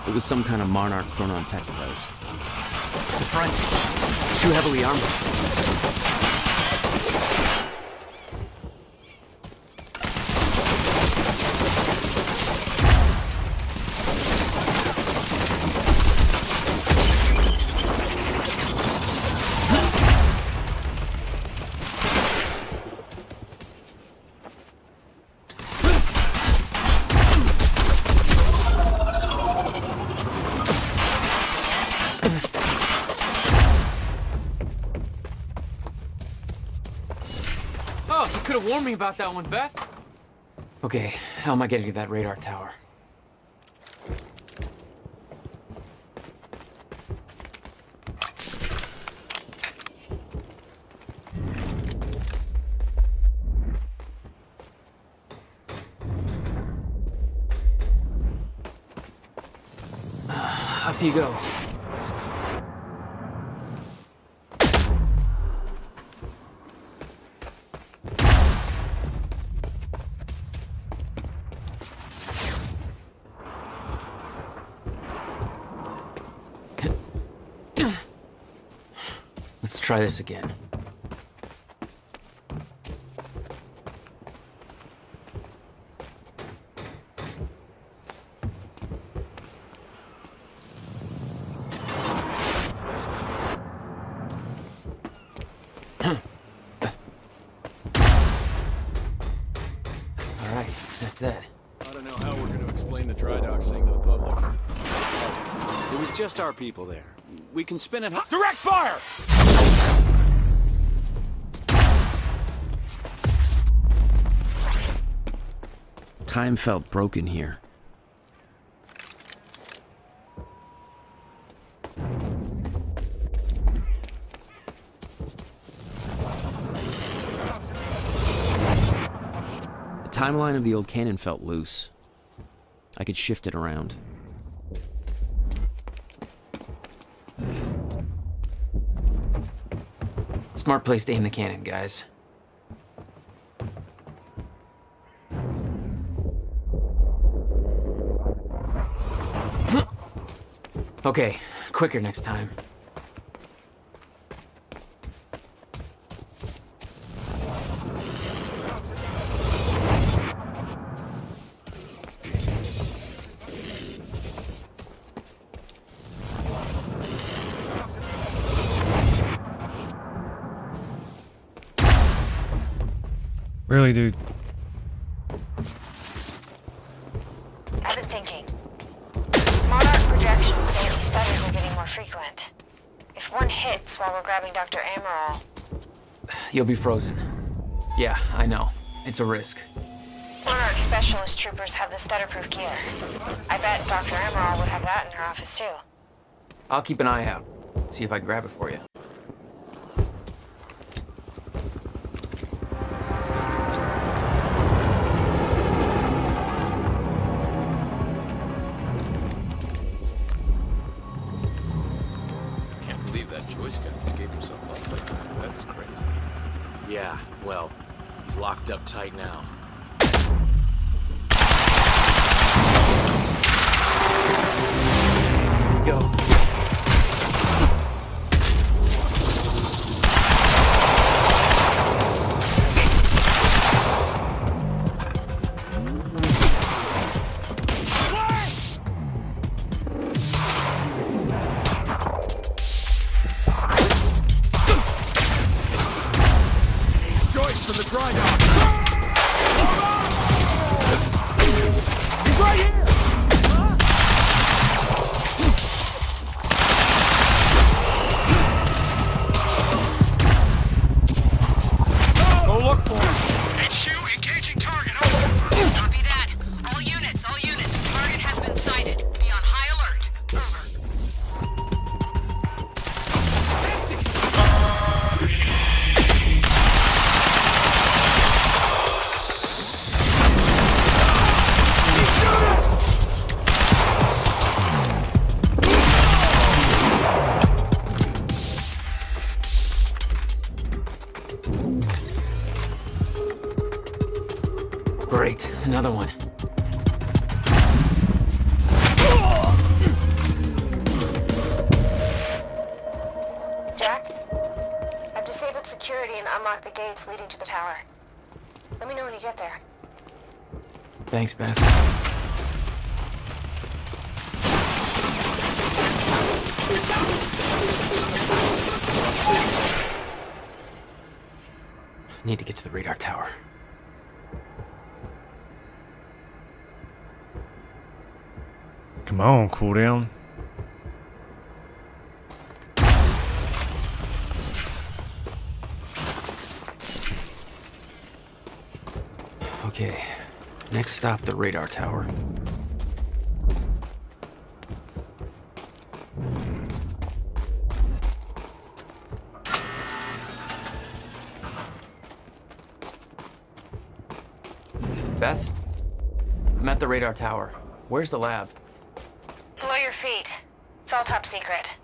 It was some kind of Monarch Chronon tech device. The front. It's too heavily armored. Oh, you could have warned me about that one, Beth. Okay, how am I getting to that radar tower? Up you go. Let's try this again. That's it. I don't know how we're going to explain the dry dock thing to the public. It was just our people there. We can spin it. Direct fire! Time felt broken here. The timeline of the old cannon felt loose. I could shift it around. Smart place to aim the cannon, guys. Okay, quicker next time. Really, dude? I've been thinking. Monarch projections say the stutters are getting more frequent. If one hits while we're grabbing Dr. Amaral... You'll be frozen. Yeah, I know. It's a risk. Monarch specialist troopers have the stutter-proof gear. I bet Dr. Amaral would have that in her office too. I'll keep an eye out. See if I can grab it for you. Can't believe that Joyce guy just gave himself up like that. That's crazy. Yeah, well, he's locked up tight now. Go. Joyce from the dry dock! He's right here! Go look for him! HQ, engaging target, over. Copy that. All units, target has been sighted. Be on high alert. Over. Great, another one. Jack? I've disabled security and unlocked the gates leading to the tower. Let me know when you get there. Thanks, Beth. Need to get to the radar tower. Come on, cool down. Okay, next stop, the radar tower. Beth? I'm at the radar tower. Where's the lab? Below your feet. It's all top secret.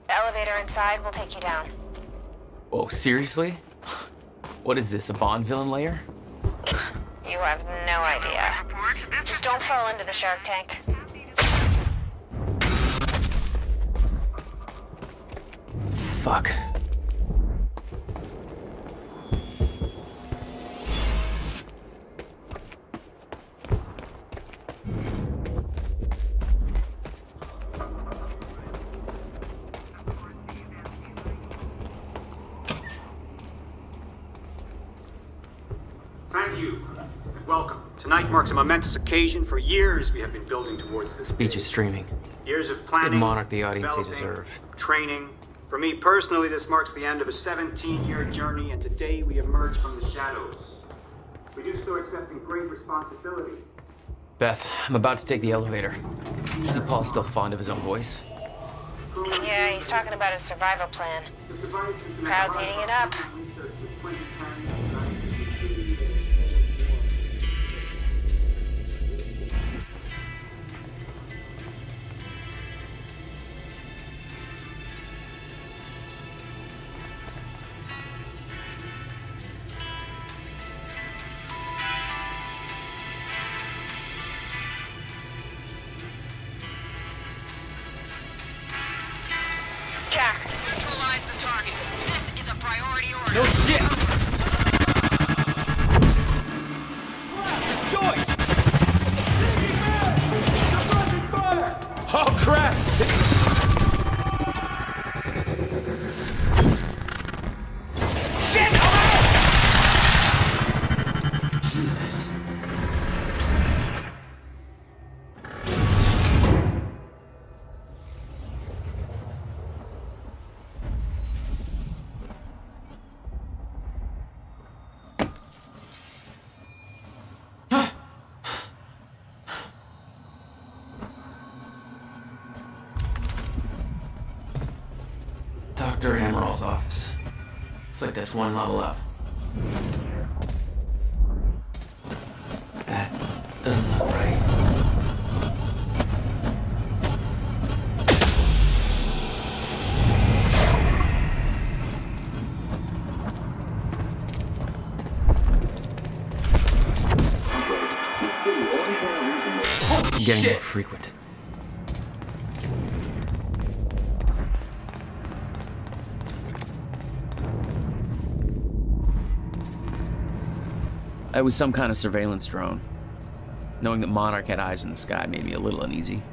The elevator inside will take you down. Oh, seriously? What is this, a Bond villain lair? You have no idea. Just don't fall into the shark tank. Fuck. Thank you, and welcome. Tonight marks a momentous occasion. For years, we have been building towards this Speech day. is streaming. Years of Let's planning, give Monarch the audience they developing, deserve. training. For me personally, this marks the end of a 17-year journey, and today we emerge from the shadows. We do so accepting great responsibility. Beth, I'm about to take the elevator. See Paul's still fond of his own voice? Yeah, he's talking about his survival plan. Crowd's eating it up. Jack, neutralize the target. This is a priority order. No shit! It's Joyce! Oh crap! Jesus. Dr. Amaral's office. Looks like that's one level up. That doesn't look right. Getting more frequent. It was some kind of surveillance drone. Knowing that Monarch had eyes in the sky made me a little uneasy.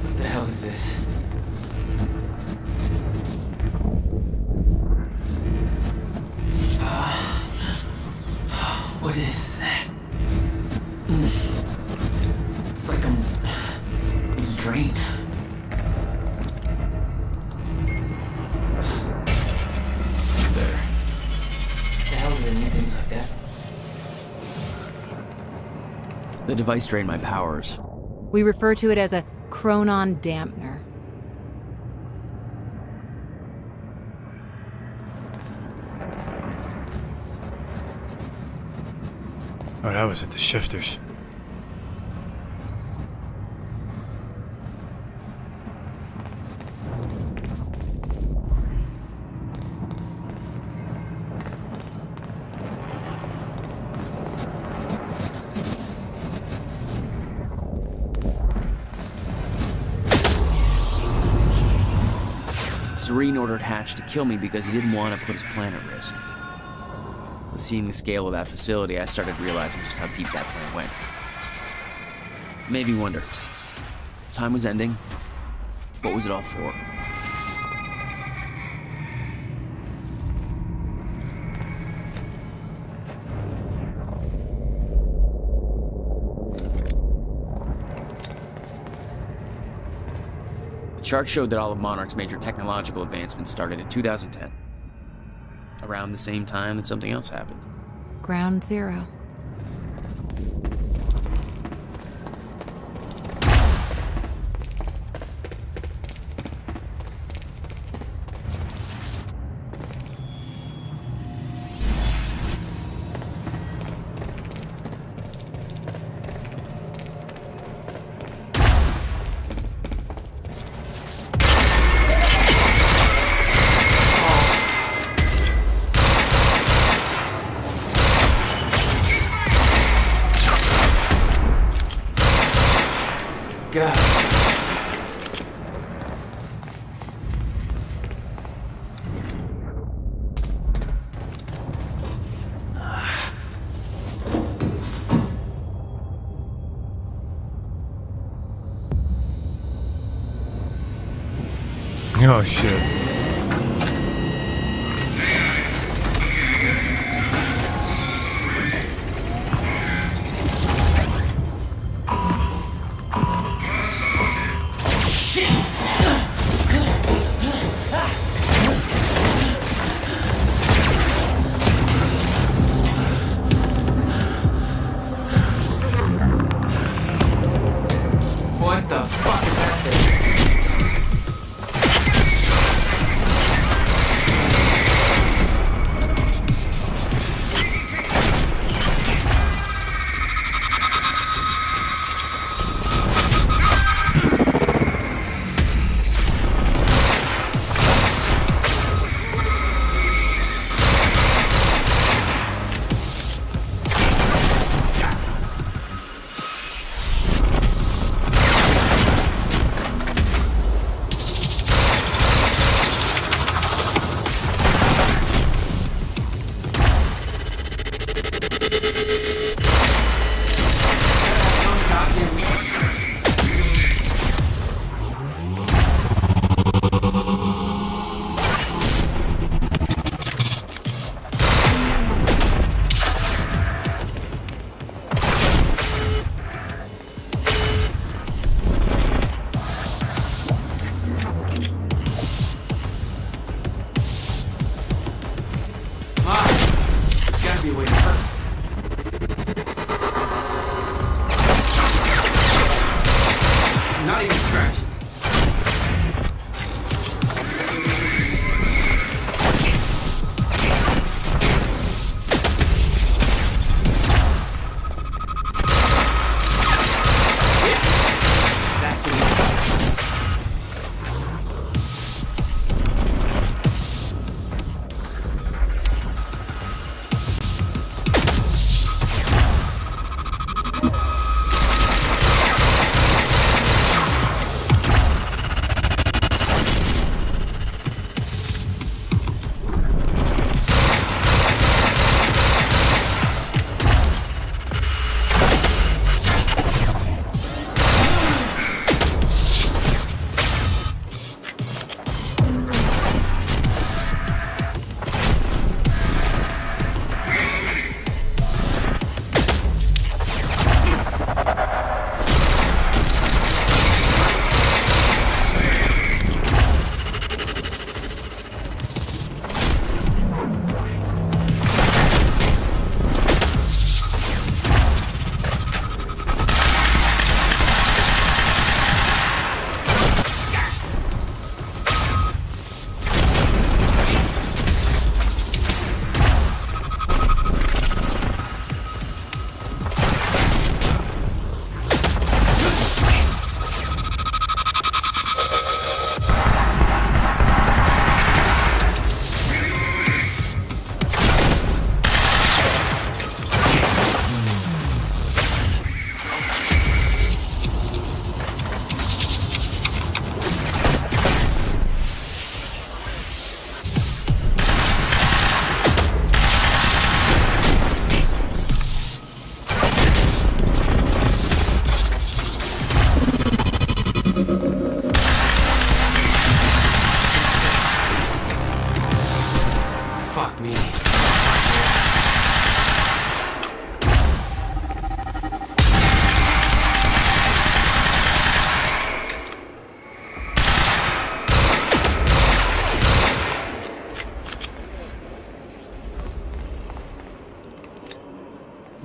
What the hell is this? What is that? It's like I'm being drained. There. The hell do they need things like that? The device drained my powers. We refer to it as a chronon dampener. Oh, that was at the shifters. Serene ordered Hatch to kill me because he didn't want to put his plan at risk. seeing the scale of that facility, I started realizing just how deep that plant went. It made me wonder. Time was ending. What was it all for? The chart showed that all of Monarch's major technological advancements started in 2010. Around the same time that something else happened. Ground Zero. God. Oh shit. What the fuck is that thing?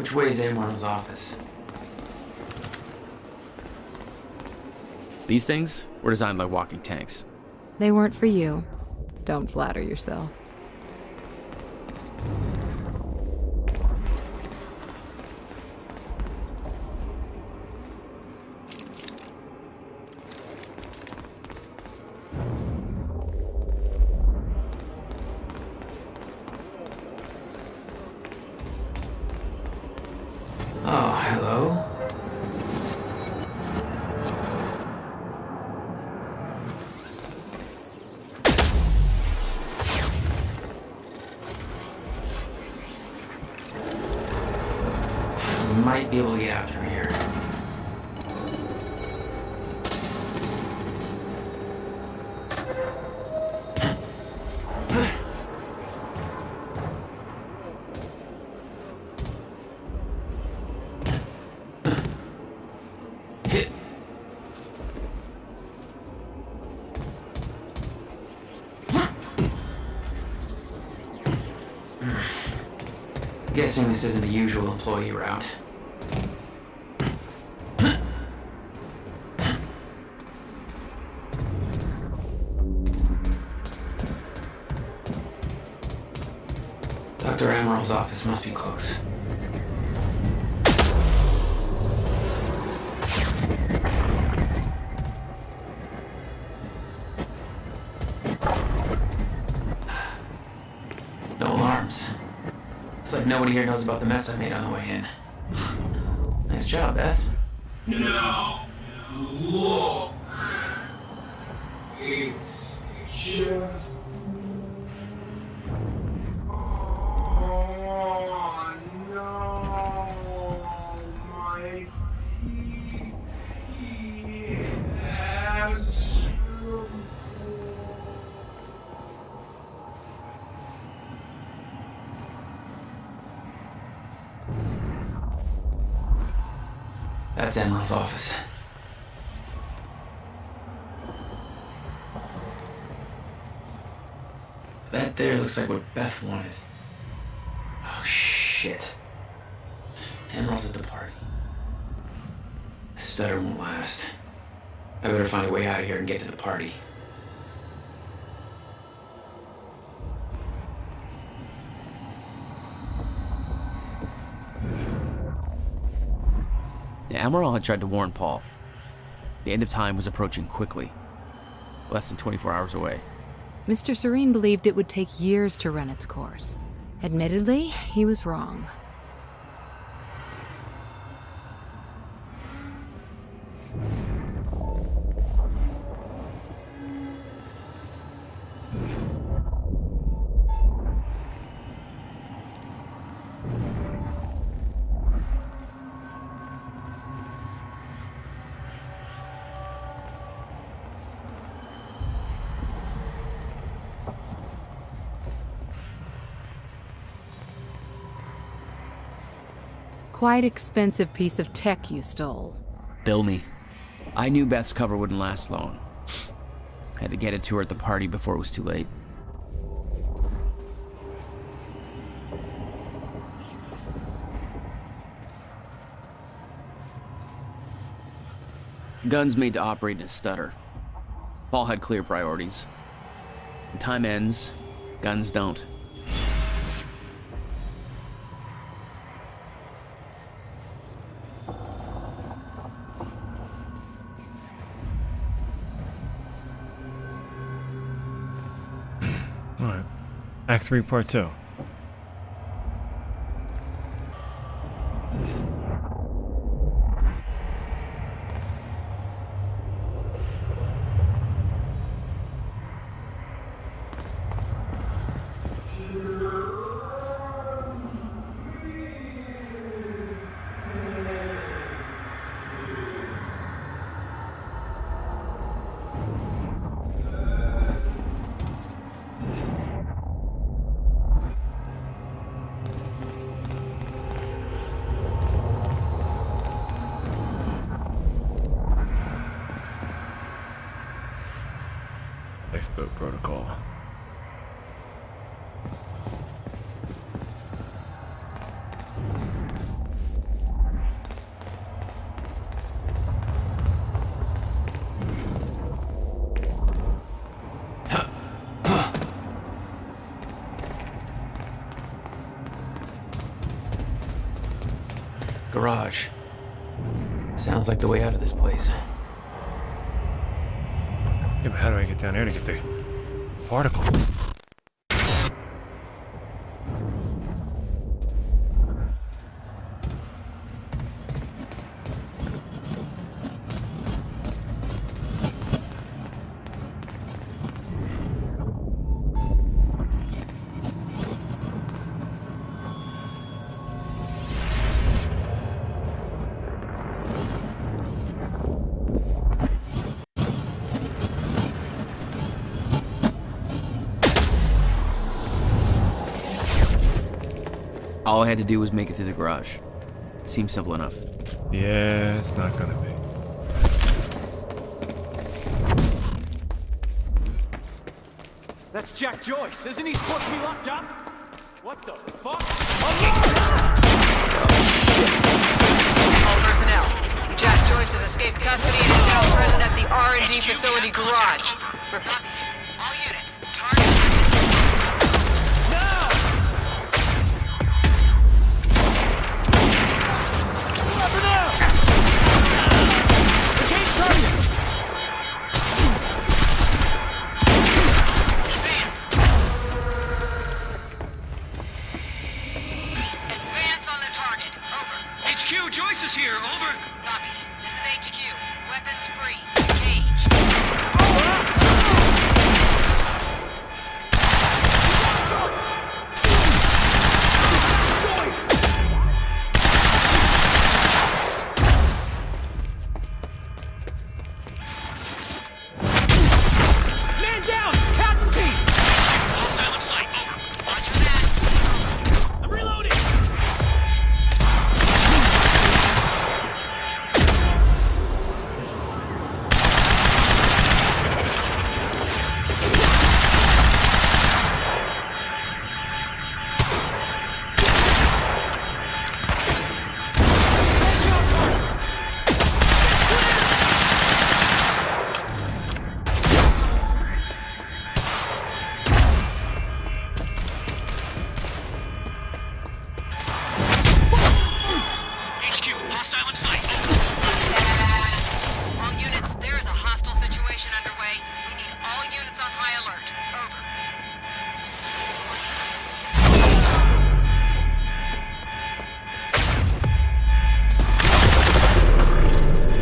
Which way is Amaral's office? These things were designed by walking tanks. They weren't for you. Don't flatter yourself. Oh, hello. Might be able to get out through here. Guessing this isn't the usual employee route. Dr. Amaral's office must be close. No alarms. Looks like nobody here knows about the mess I made on the way in. Nice job, Beth. Now, look. It's just... Oh, no. My PS. That's Amaral's office. That there looks like what Beth wanted. Oh, shit. Amaral's at the party. The stutter won't last. I better find a way out of here and get to the party. Amaral had tried to warn Paul. The end of time was approaching quickly. Less than 24 hours away. Mr. Serene believed it would take years to run its course. Admittedly, he was wrong. Quite expensive piece of tech you stole. Bill me. I knew Beth's cover wouldn't last long. Had to get it to her at the party before it was too late. Guns made to operate in a stutter. Paul had clear priorities. When time ends, guns don't. Alright. Act 3, Part 2. Lifeboat protocol. garage. Sounds like the way out of this place. Yeah, but how do I get down there to get the particle? All I had to do was make it through the garage. Seems simple enough. Yeah, it's not gonna be. That's Jack Joyce. Isn't he supposed to be locked up? What the fuck? All personnel. Jack Joyce has escaped custody and is now present at the R&D facility garage. Repeat. All units. Target. HQ, Joyce is here, over. Copy. This is HQ. Weapons free. Engage. Man down! Casualty! Hostile in sight, over. Roger that. I'm reloading!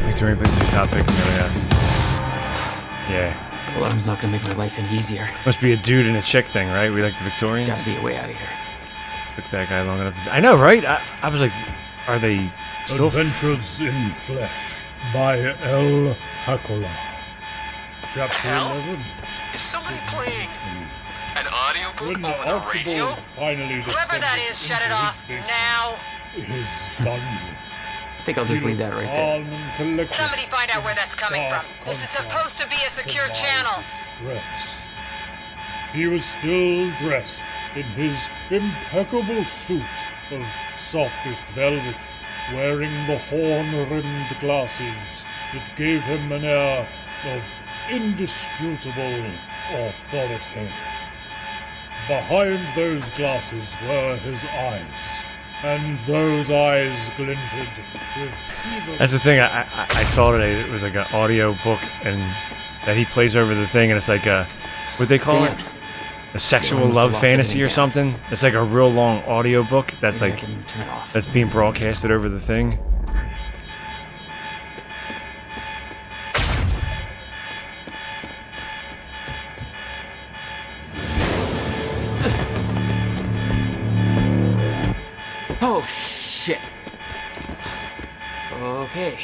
Victorian places your top pick and yes. Yeah. Alarm's not gonna make my life any easier. Must be a dude and a chick thing, right? We like the Victorians. Gotta be a way out of here. Took that guy long enough to say. I know, right? I was like, are they still? Adventures in Flesh by L. Hakola. Chapter 11. Is somebody playing an audiobook When the over the radio? Archibald finally Whoever that is, shut it off now. His dungeon. I think I'll just leave that right there. Somebody find out where that's coming from. This is supposed to be a secure channel. Dress. He was still dressed in his impeccable suit of softest velvet, wearing the horn-rimmed glasses that gave him an air of indisputable authority. Behind those glasses were his eyes, and those eyes glinted with fever. That's the thing. I saw today. It was like an audio book, and that he plays over the thing, and it's like a what they call it, a sexual love fantasy or something. It's like a real long audio book that's like that's being broadcasted over the thing. Oh, shit. Okay.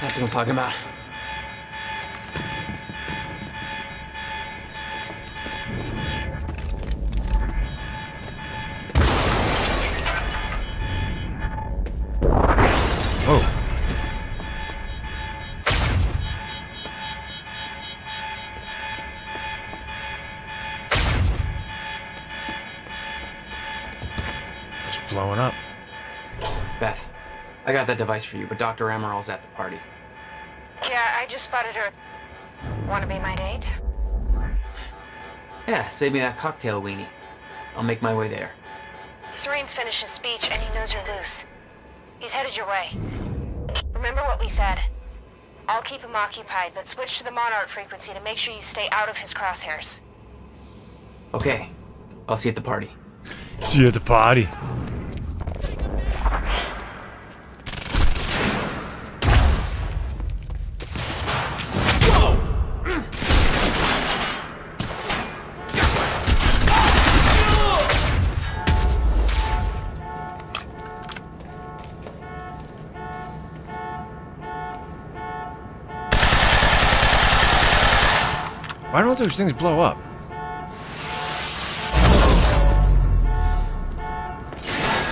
That's what I'm talking about. Oh. It's blowing up. Beth, I got that device for you, but Dr. Amaral's at the party. Yeah, I just spotted her. Want to be my date? Yeah, save me that cocktail weenie. I'll make my way there. Serene's finished his speech and he knows you're loose. He's headed your way. Remember what we said. I'll keep him occupied, but switch to the Monarch frequency to make sure you stay out of his crosshairs. Okay, I'll see you at the party. See you at the party. Why don't those things blow up?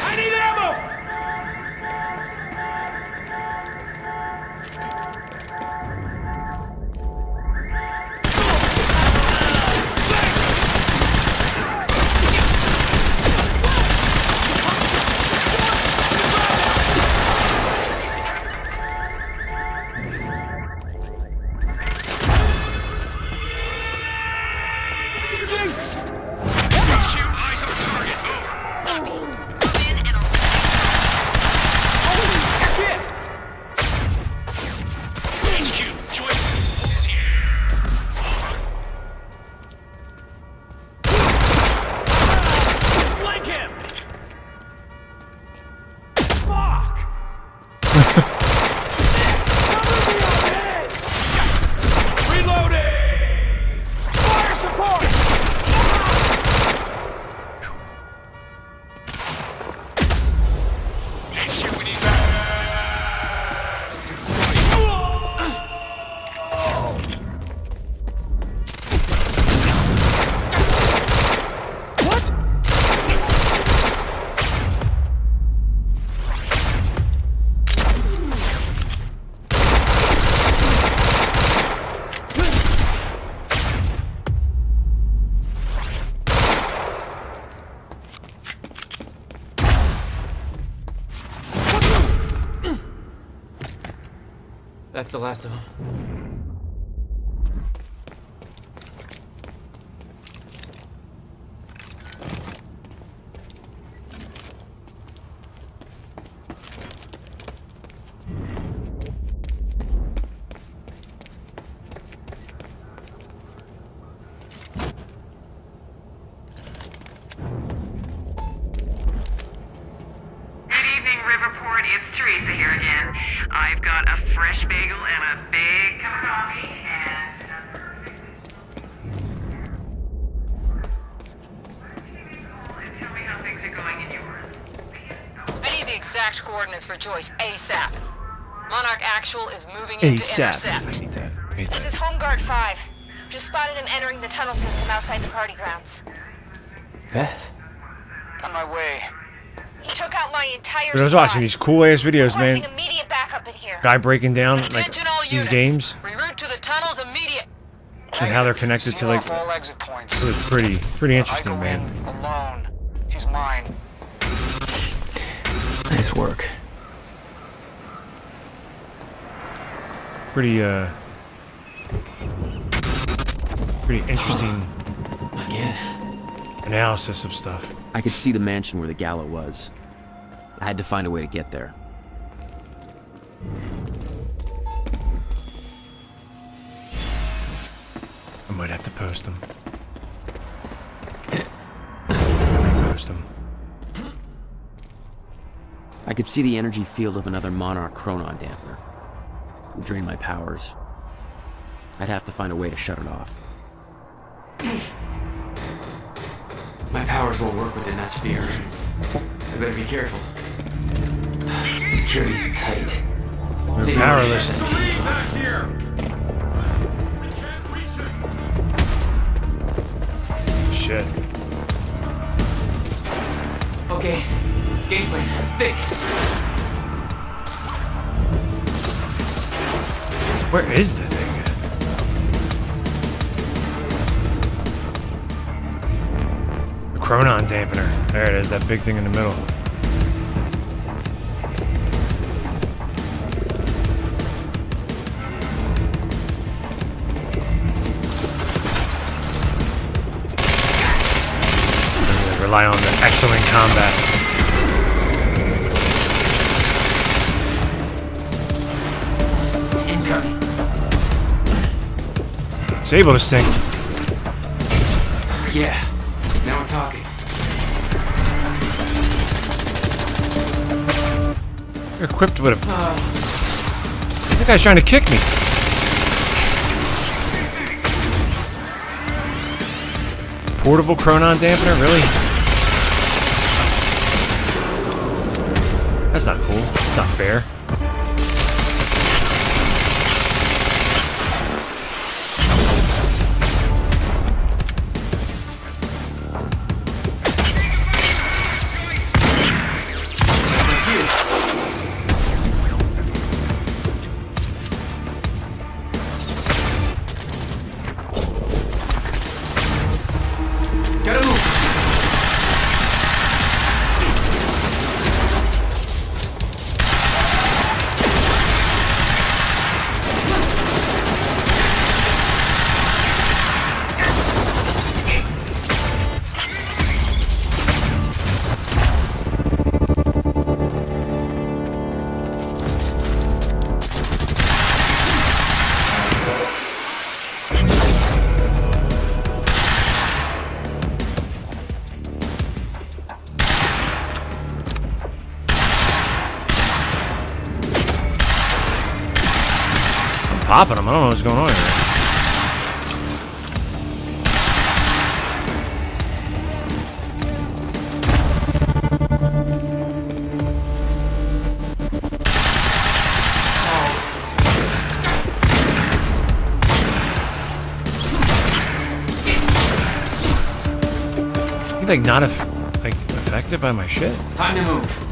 I need ammo! That's the last of them. It's Teresa here again. I've got a fresh bagel and a big cup of coffee and tell me how things are going in yours. I need the exact coordinates for Joyce ASAP. Monarch Actual is moving in to intercept. This is Home Guard 5. Just spotted him entering the tunnel system outside the party grounds. Beth? On my way. He took out my entire But I was watching these cool ass videos, man. Immediate backup in here. Guy breaking down like these games Reroute to the tunnels immediate. and how they're connected to like. All exit points. It was pretty interesting, man. Alone. He's mine. Nice work. Pretty interesting analysis of stuff. I could see the mansion where the gala was. I had to find a way to get there. I might have to post them. Post them. I could see the energy field of another Monarch Chronon dampener. It would drain my powers. I'd have to find a way to shut it off. My powers won't work within that sphere. I better be careful. Security's tight. We're powerless. Shit. Okay, game plan. Think. Where is the thing? The chronon dampener. There it is, that big thing in the middle. Rely on the excellent combat. Incoming. Disable this thing. Yeah. Now we're talking. You're equipped with a... That guy's trying to kick me. Portable chronon dampener? Really? That's not cool. It's not fair. Popping them. I don't know what's going on here. You like not affected by my shit? Time to move.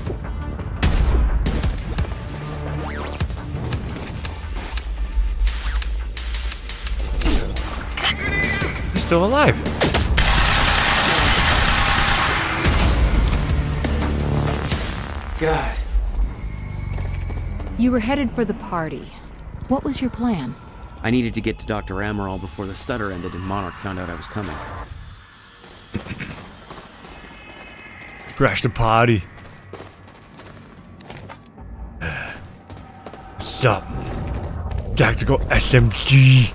Still alive. God. You were headed for the party. What was your plan? I needed to get to Dr. Amaral before the stutter ended and Monarch found out I was coming. Crash the party. What's up? Tactical SMG.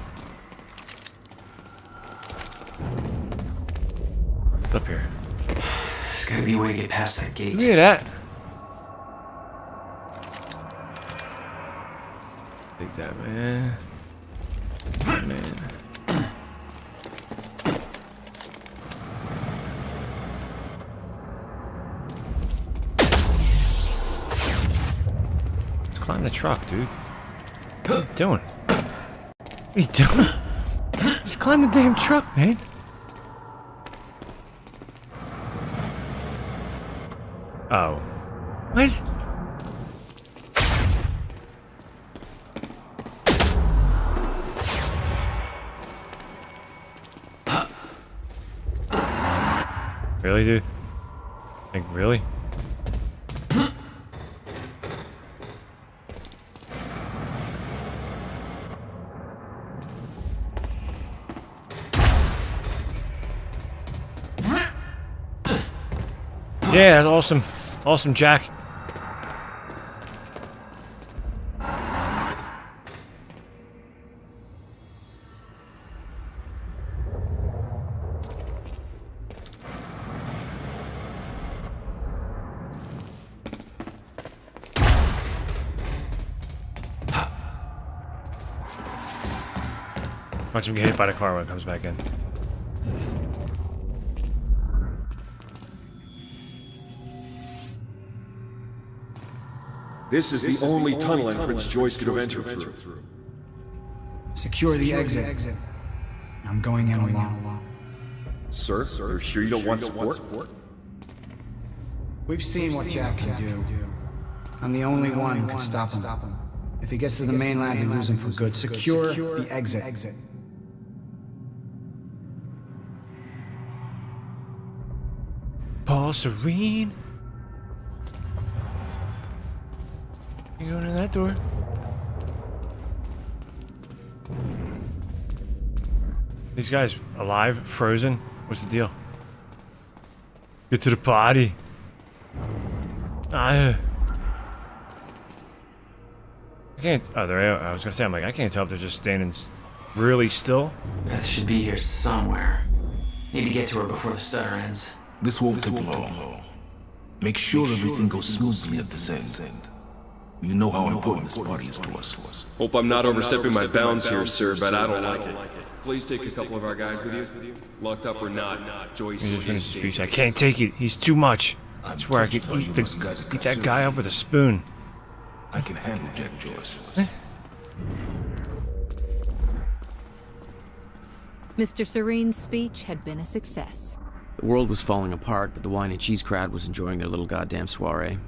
Up here. There's gotta be a way to get past that gate. Look at that. Take that, man. Let's climb the truck, dude. What are you doing? What are you doing? Just climb the damn truck, man. Oh. What? Really, dude? Like, really? Yeah, that's awesome. Awesome, Jack. Watch him get hit by the car when it comes back in. This is the only tunnel entrance Joyce could have entered through. Secure the exit. I'm going in alone. Sir, you're sure you don't want support? We've seen what Jack can do. I'm the only one who can stop him. If he gets to the mainland, we lose him for good. Secure the exit. Paul Serene. You going in that door? These guys alive? Frozen? What's the deal? Get to the party. I can't. Oh, I was gonna say, I'm like, I can't tell if they're just standing really still. Beth should be here somewhere. Need to get to her before the stutter ends. This won't take long. Make sure everything goes smoothly at this end. You know how important this party is to us. Hope I'm not overstepping my bounds here, sir, but I don't like it. Please take a couple of our guys with you. Locked up or not, Joyce. I can't take it. He's too much. I swear I could eat that guy up with a spoon. I can handle Jack Joyce. Mr. Serene's speech had been a success. The world was falling apart, but the wine and cheese crowd was enjoying their little goddamn soiree.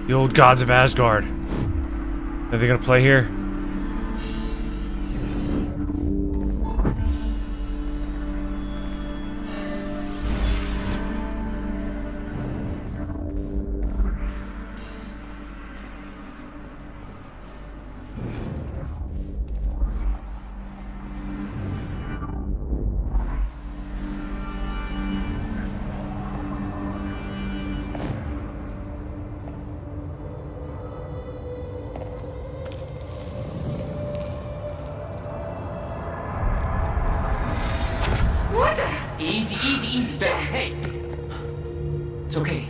The old gods of Asgard. Are they gonna play here? Easy, Becky. Hey! It's okay.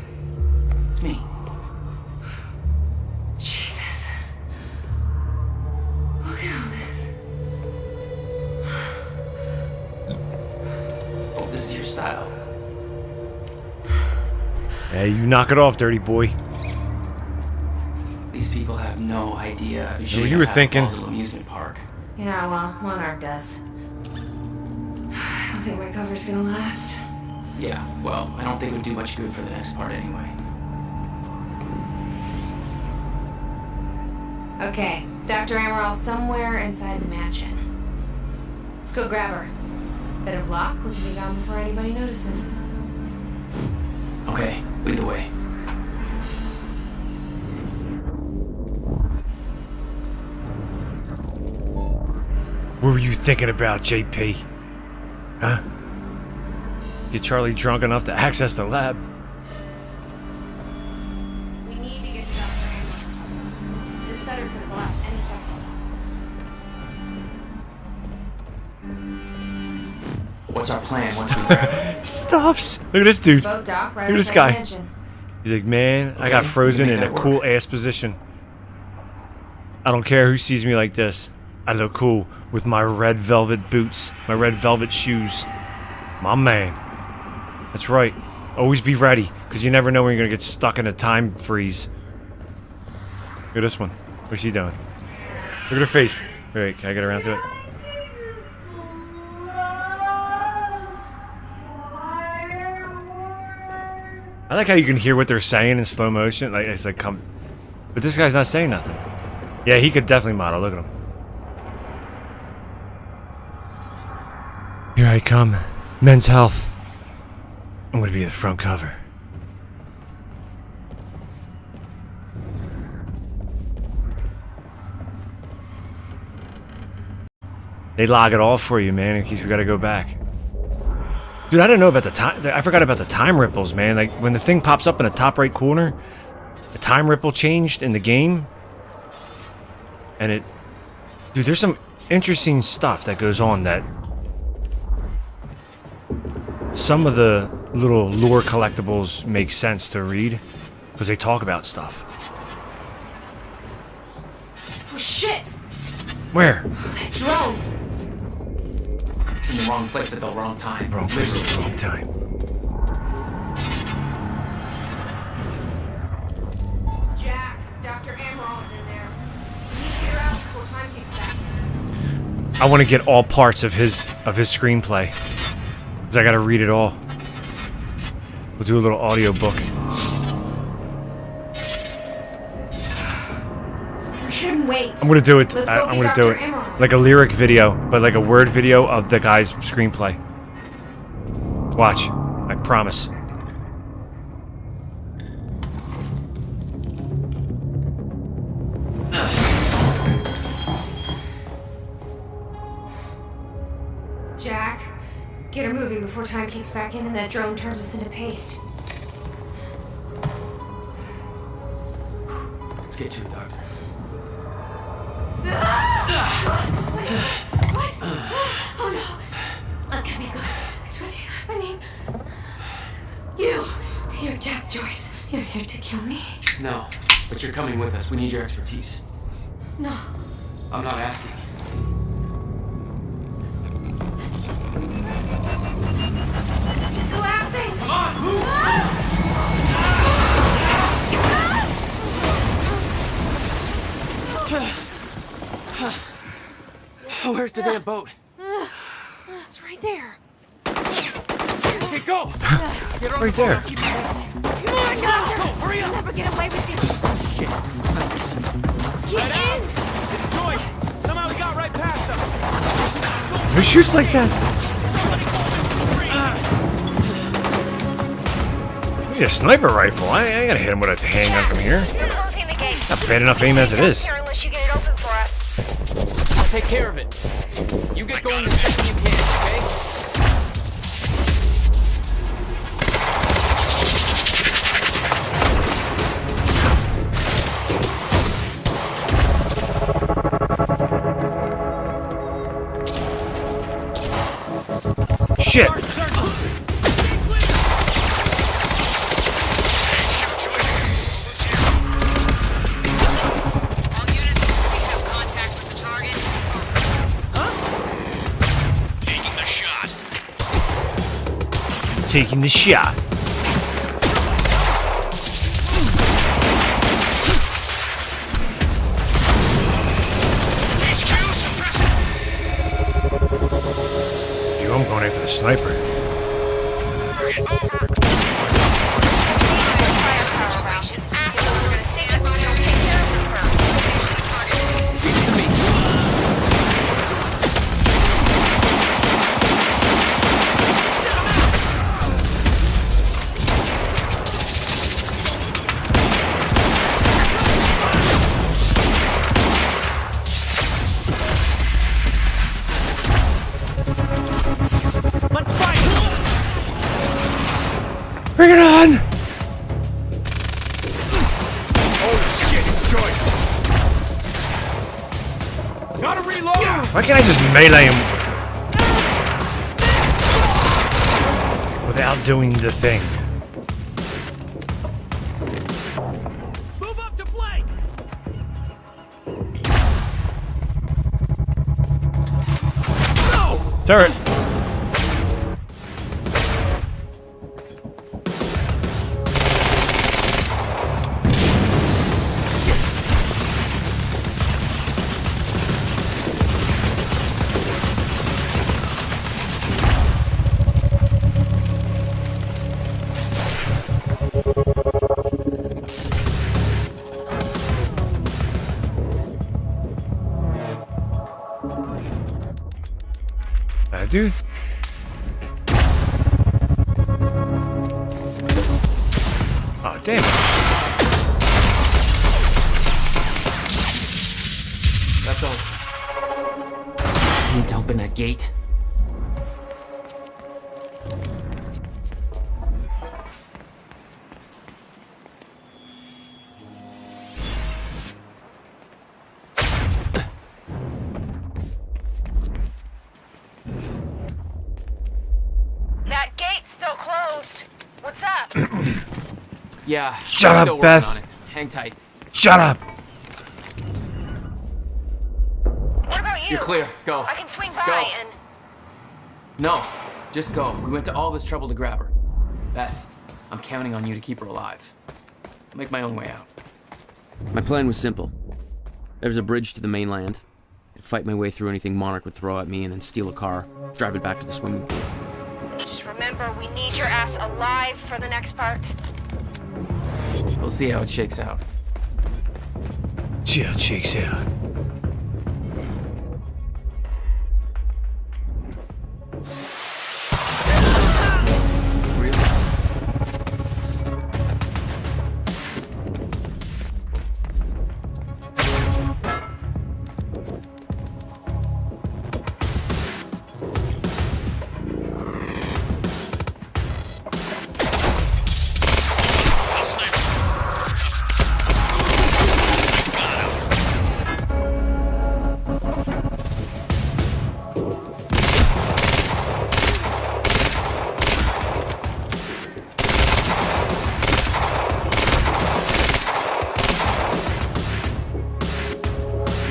It's me. Jesus. Look at all this. Hope this is your style. Hey, you knock it off, dirty boy. These people have no idea. What you were thinking? Little amusement park. Yeah, well, Monarch does. I don't think my cover's gonna last. Yeah, well, I don't think it would do much good for the next part anyway. Okay, Dr. Amaral somewhere inside the mansion. Let's go grab her. Bit of luck, we can be gone before anybody notices. Okay, lead the way. What were you thinking about, JP? Huh? Get Charlie drunk enough to access the lab? We need to get to Dr. Amaral's office. This stutter could collapse any second. What's our plan once we grab Stuffs! Look at this dude. Boat dock right Look at this outside the guy. mansion. He's like, man, I got Okay, frozen we in can a make that cool work. ass position. I don't care who sees me like this. I look cool with my red velvet boots, my red velvet shoes. My man. That's right. Always be ready, because you never know when you're going to get stuck in a time freeze. Look at this one. What's she doing? Look at her face. Wait, can I get around to it? I like how you can hear what they're saying in slow motion. Like it's like come, but this guy's not saying nothing. Yeah, he could definitely model. Look at him. Here I come, Men's Health. I'm gonna be the front cover. They log it all for you, man, in case we gotta go back. Dude, I didn't know about the time. I forgot about the time ripples, man. Like when the thing pops up in the top right corner, the time ripple changed in the game, and it. Dude, there's some interesting stuff that goes on that. Some of the little lore collectibles make sense to read because they talk about stuff. Oh shit! Where? Oh, that drone! It's in the wrong place at the wrong time. Wrong place at the wrong time. Jack, Dr. Amaral's in there. We need to get her out before time kicks back. I want to get all parts of his screenplay because I got to read it all. We'll do a little audio book. can wait. I'm gonna do it. Let's go I'm get gonna do Dr. it. Amaral. Like a lyric video, but like a word video of the guy's screenplay. Watch. I promise. Jack, get her moving before time kicks back in and that drone turns us into paste. Let's get to it, Doctor. What? Oh no. That's gonna be good. It's really happening. You're Jack Joyce. You're here to kill me? No, but you're coming with us. We need your expertise. No. I'm not asking. It's collapsing! Come on, move! Where's the damn boat? It's right there. Okay, go! Get her on Right the boat. there. I'll keep you busy. Come on, Doctor! Go, hurry up! I'll never get away with this. Shit. Get in! It's Joyce! Somehow he got right past us! Who shoots like that? I need a sniper rifle. I ain't gonna hit him with a handgun from here. We're closing the gate. Not bad enough aim as it is. Here unless you get it open for us. I'll take care of it. You get going the second you can, okay? Shit! Taking the shot. Yo, I'm going after the sniper. Bring it on! Oh shit, it's Joyce! Gotta reload! Why can't I just melee him without doing the thing? Move up to flank! No! Turret. Dude. Oh, damn it. That's all. You need to open that gate. That gate's still closed. What's up? Yeah. Shut I'm up, still working Beth. on it. Hang tight. Shut up. What about you? You're clear. Go. I can swing by Go. and... No, just go. We went to all this trouble to grab her. Beth, I'm counting on you to keep her alive. I'll make my own way out. My plan was simple. There was a bridge to the mainland. I'd fight my way through anything Monarch would throw at me and then steal a car, drive it back to the swimming pool. Just remember, we need your ass alive for the next part. We'll see how it shakes out. Yeah, cheeks out.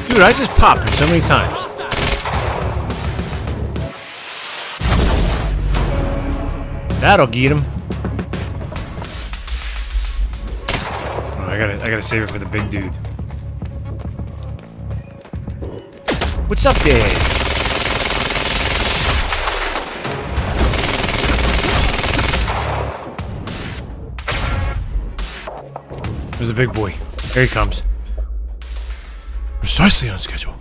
Dude, I just popped him so many times. That'll get him. Oh, I gotta save it for the big dude. What's up, Dave? There's a big boy. Here he comes. Precisely on schedule.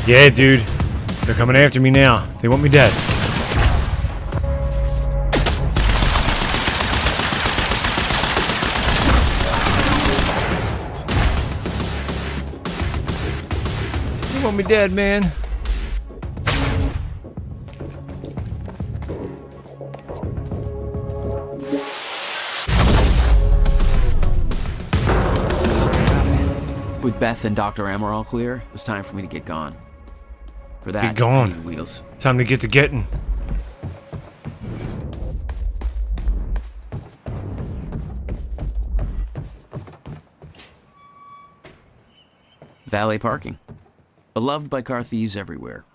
Yeah, dude. They're coming after me now. They want me dead. They want me dead, man. With Beth and Dr. Amaral clear, it was time for me to get gone. For that, Get gone. I need wheels. Time to get to getting. Valet parking. Beloved by car thieves everywhere.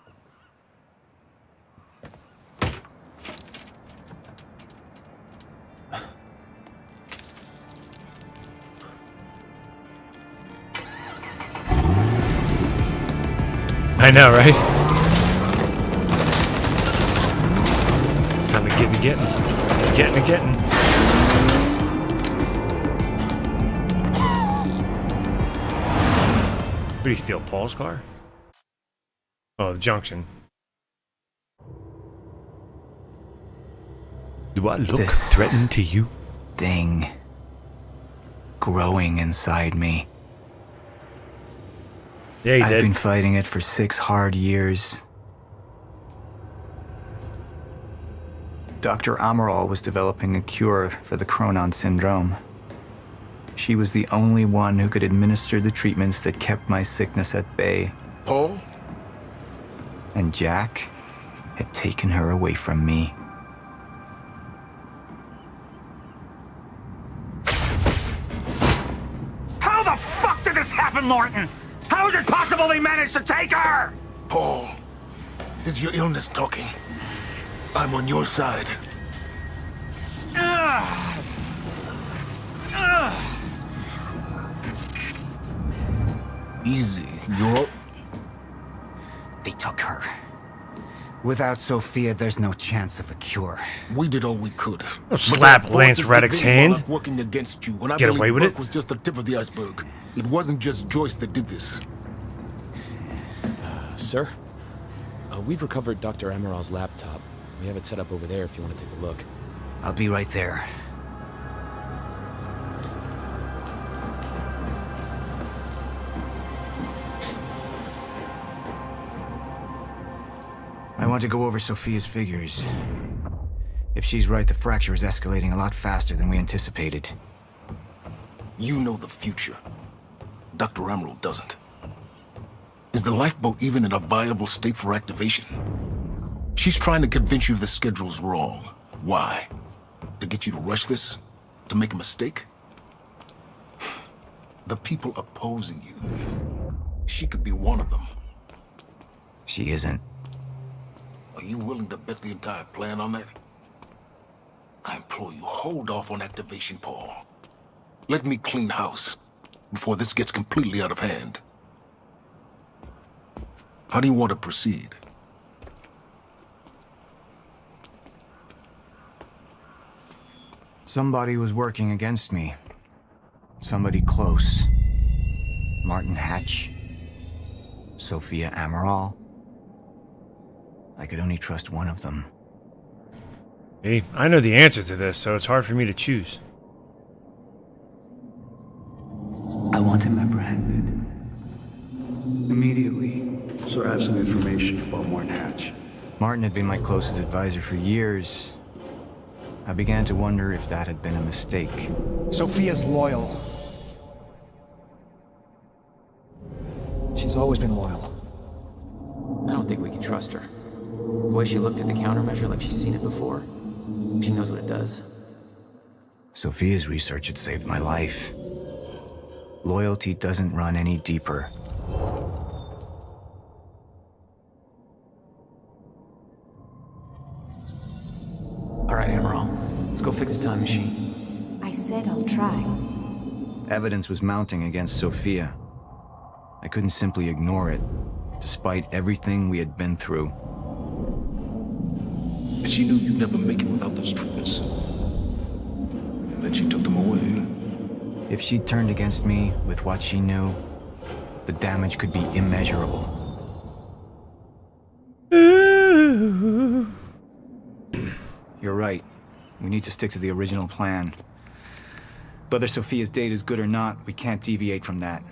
I know, right? Time to get to getting. Just getting to getting. What did he steal? Paul's car? Oh, the Junction. Do I look threatening to you? Thing growing inside me. Yeah, he I've did. been fighting it for 6 hard years. Dr. Amaral was developing a cure for the Cronon syndrome. She was the only one who could administer the treatments that kept my sickness at bay. Paul? And Jack had taken her away from me. How the fuck did this happen, Morton? How is it possible they managed to take her? Paul, this is your illness talking. I'm on your side. Easy, you're... They took her. Without Sofia, there's no chance of a cure. We did all we could. Don't slap Lance Reddick's hand. Working against you, and I Get believe away with Burke it? was just the tip of the iceberg. It wasn't just Joyce that did this. Sir? We've recovered Dr. Amaral's laptop. We have it set up over there if you want to take a look. I'll be right there. I want to go over Sofia's figures. If she's right, the fracture is escalating a lot faster than we anticipated. You know the future. Dr. Amaral doesn't. Is the lifeboat even in a viable state for activation? She's trying to convince you the schedule's wrong. Why? To get you to rush this? To make a mistake? The people opposing you. She could be one of them. She isn't. Are you willing to bet the entire plan on that? I implore you, hold off on activation, Paul. Let me clean house before this gets completely out of hand. How do you want to proceed? Somebody was working against me. Somebody close. Martin Hatch. Sofia Amaral. I could only trust one of them. Hey, I know the answer to this, so it's hard for me to choose. I want him apprehended. Immediately. Sir, I have some information about Martin Hatch. Martin had been my closest advisor for years. I began to wonder if that had been a mistake. Sofia's loyal. She's always been loyal. I don't think we can trust her. The way she looked at the countermeasure like she's seen it before. She knows what it does. Sofia's research had saved my life. Loyalty doesn't run any deeper. All right, Amaral. Let's go fix the time machine. I said I'll try. Evidence was mounting against Sofia. I couldn't simply ignore it, despite everything we had been through. And she knew you'd never make it without those treatments. And then she took them away. If she'd turned against me with what she knew, the damage could be immeasurable. You're right. We need to stick to the original plan. Whether Sofia's date is good or not, we can't deviate from that.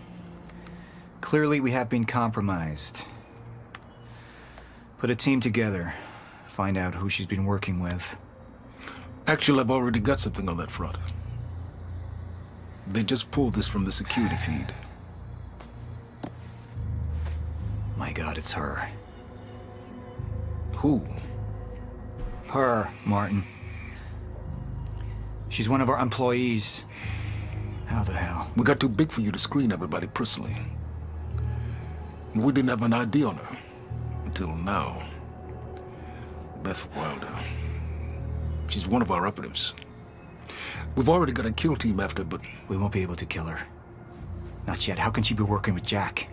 Clearly, we have been compromised. Put a team together. Find out who she's been working with. Actually, I've already got something on that front. They just pulled this from the security feed. My God, it's her. Who? Her, Martin. She's one of our employees. How the hell? We got too big for you to screen everybody personally. And we didn't have an ID on her. Until now. Beth Wilder. She's one of our operatives. We've already got a kill team after, but... We won't be able to kill her. Not yet. How can she be working with Jack?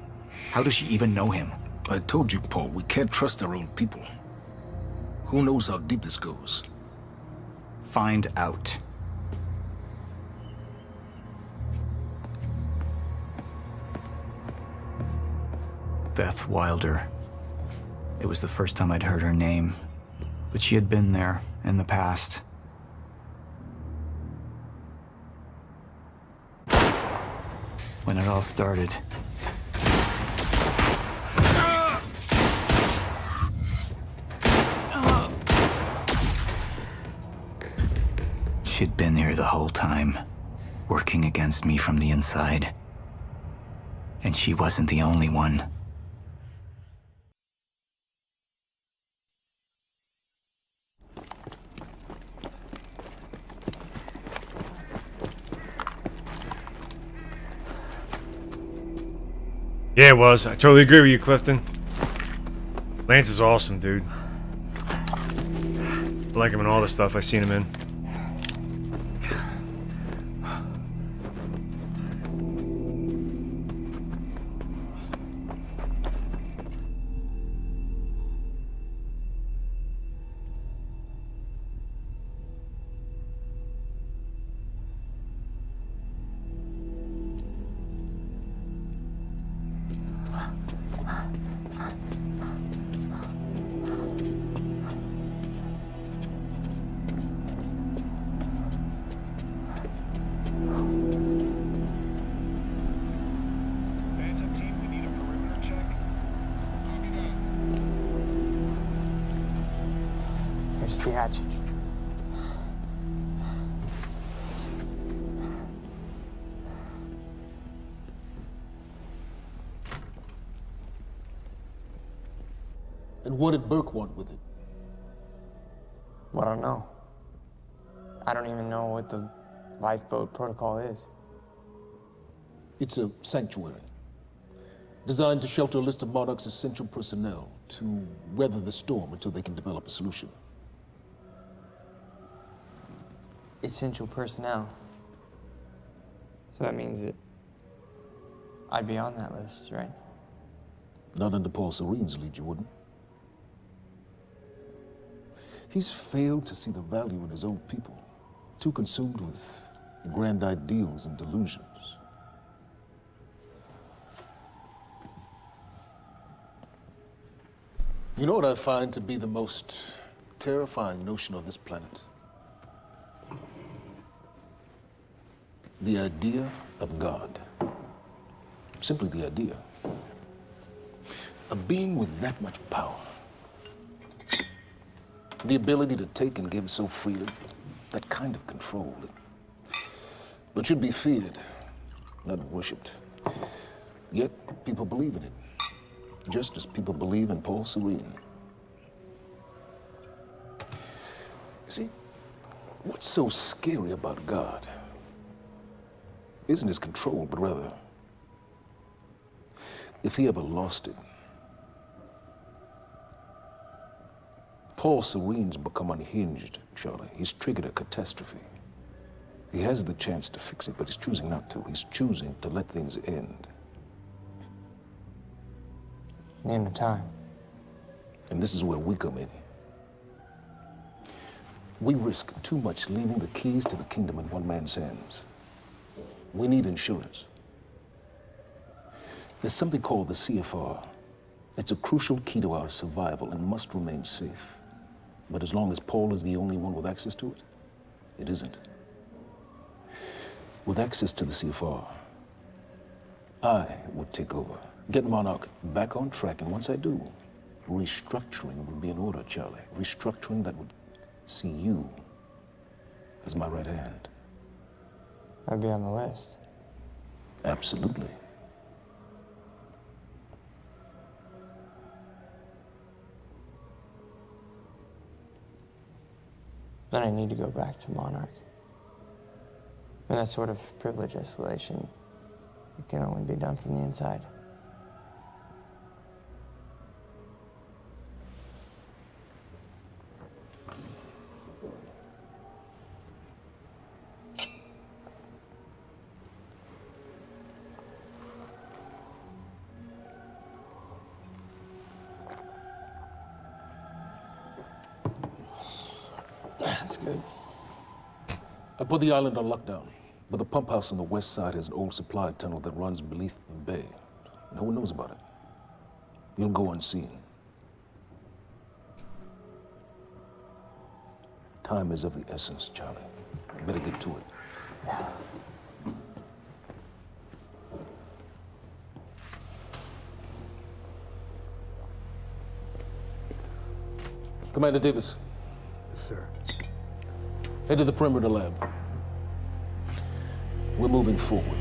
How does she even know him? I told you, Paul, we can't trust our own people. Who knows how deep this goes? Find out. Beth Wilder. It was the first time I'd heard her name, but she had been there in the past. When it all started. She'd been there the whole time, working against me from the inside. And she wasn't the only one. Yeah, it was. I totally agree with you, Clifton. Lance is awesome, dude. I like him in all the stuff I've seen him in. see Hatch. And what did Burke want with it? Well, I don't know. I don't even know what the lifeboat protocol is. It's a sanctuary, designed to shelter a list of Monarch's essential personnel to weather the storm until they can develop a solution. Essential personnel. So that means that I'd be on that list, right? Not under Paul Serene's lead, you wouldn't. He's failed to see the value in his own people, too consumed with grand ideals and delusions. You know what I find to be the most terrifying notion on this planet? The idea of God. Simply the idea. A being with that much power. The ability to take and give so freely. That kind of control. It should be feared, not worshipped. Yet, people believe in it. Just as people believe in Paul Serene. See, what's so scary about God isn't his control, but rather, if he ever lost it. Paul Serene's become unhinged, Charlie. He's triggered a catastrophe. He has the chance to fix it, but he's choosing not to. He's choosing to let things end. Name of time. And this is where we come in. We risk too much leaving the keys to the kingdom in one man's hands. We need insurance. There's something called the CFR. It's a crucial key to our survival and must remain safe. But as long as Paul is the only one with access to it, it isn't. With access to the CFR, I would take over, get Monarch back on track, and once I do, restructuring would be in order, Charlie. Restructuring that would see you as my right hand. I'd be on the list. Absolutely. Then I need to go back to Monarch. And that sort of privilege escalation, it can only be done from the inside. That's good. I put the island on lockdown, but the pump house on the west side has an old supply tunnel that runs beneath the bay. No one knows about it. You'll go unseen. Time is of the essence, Charlie. Better get to it. Yeah. Commander Davis. Yes, sir. Head to the perimeter lab. We're moving forward.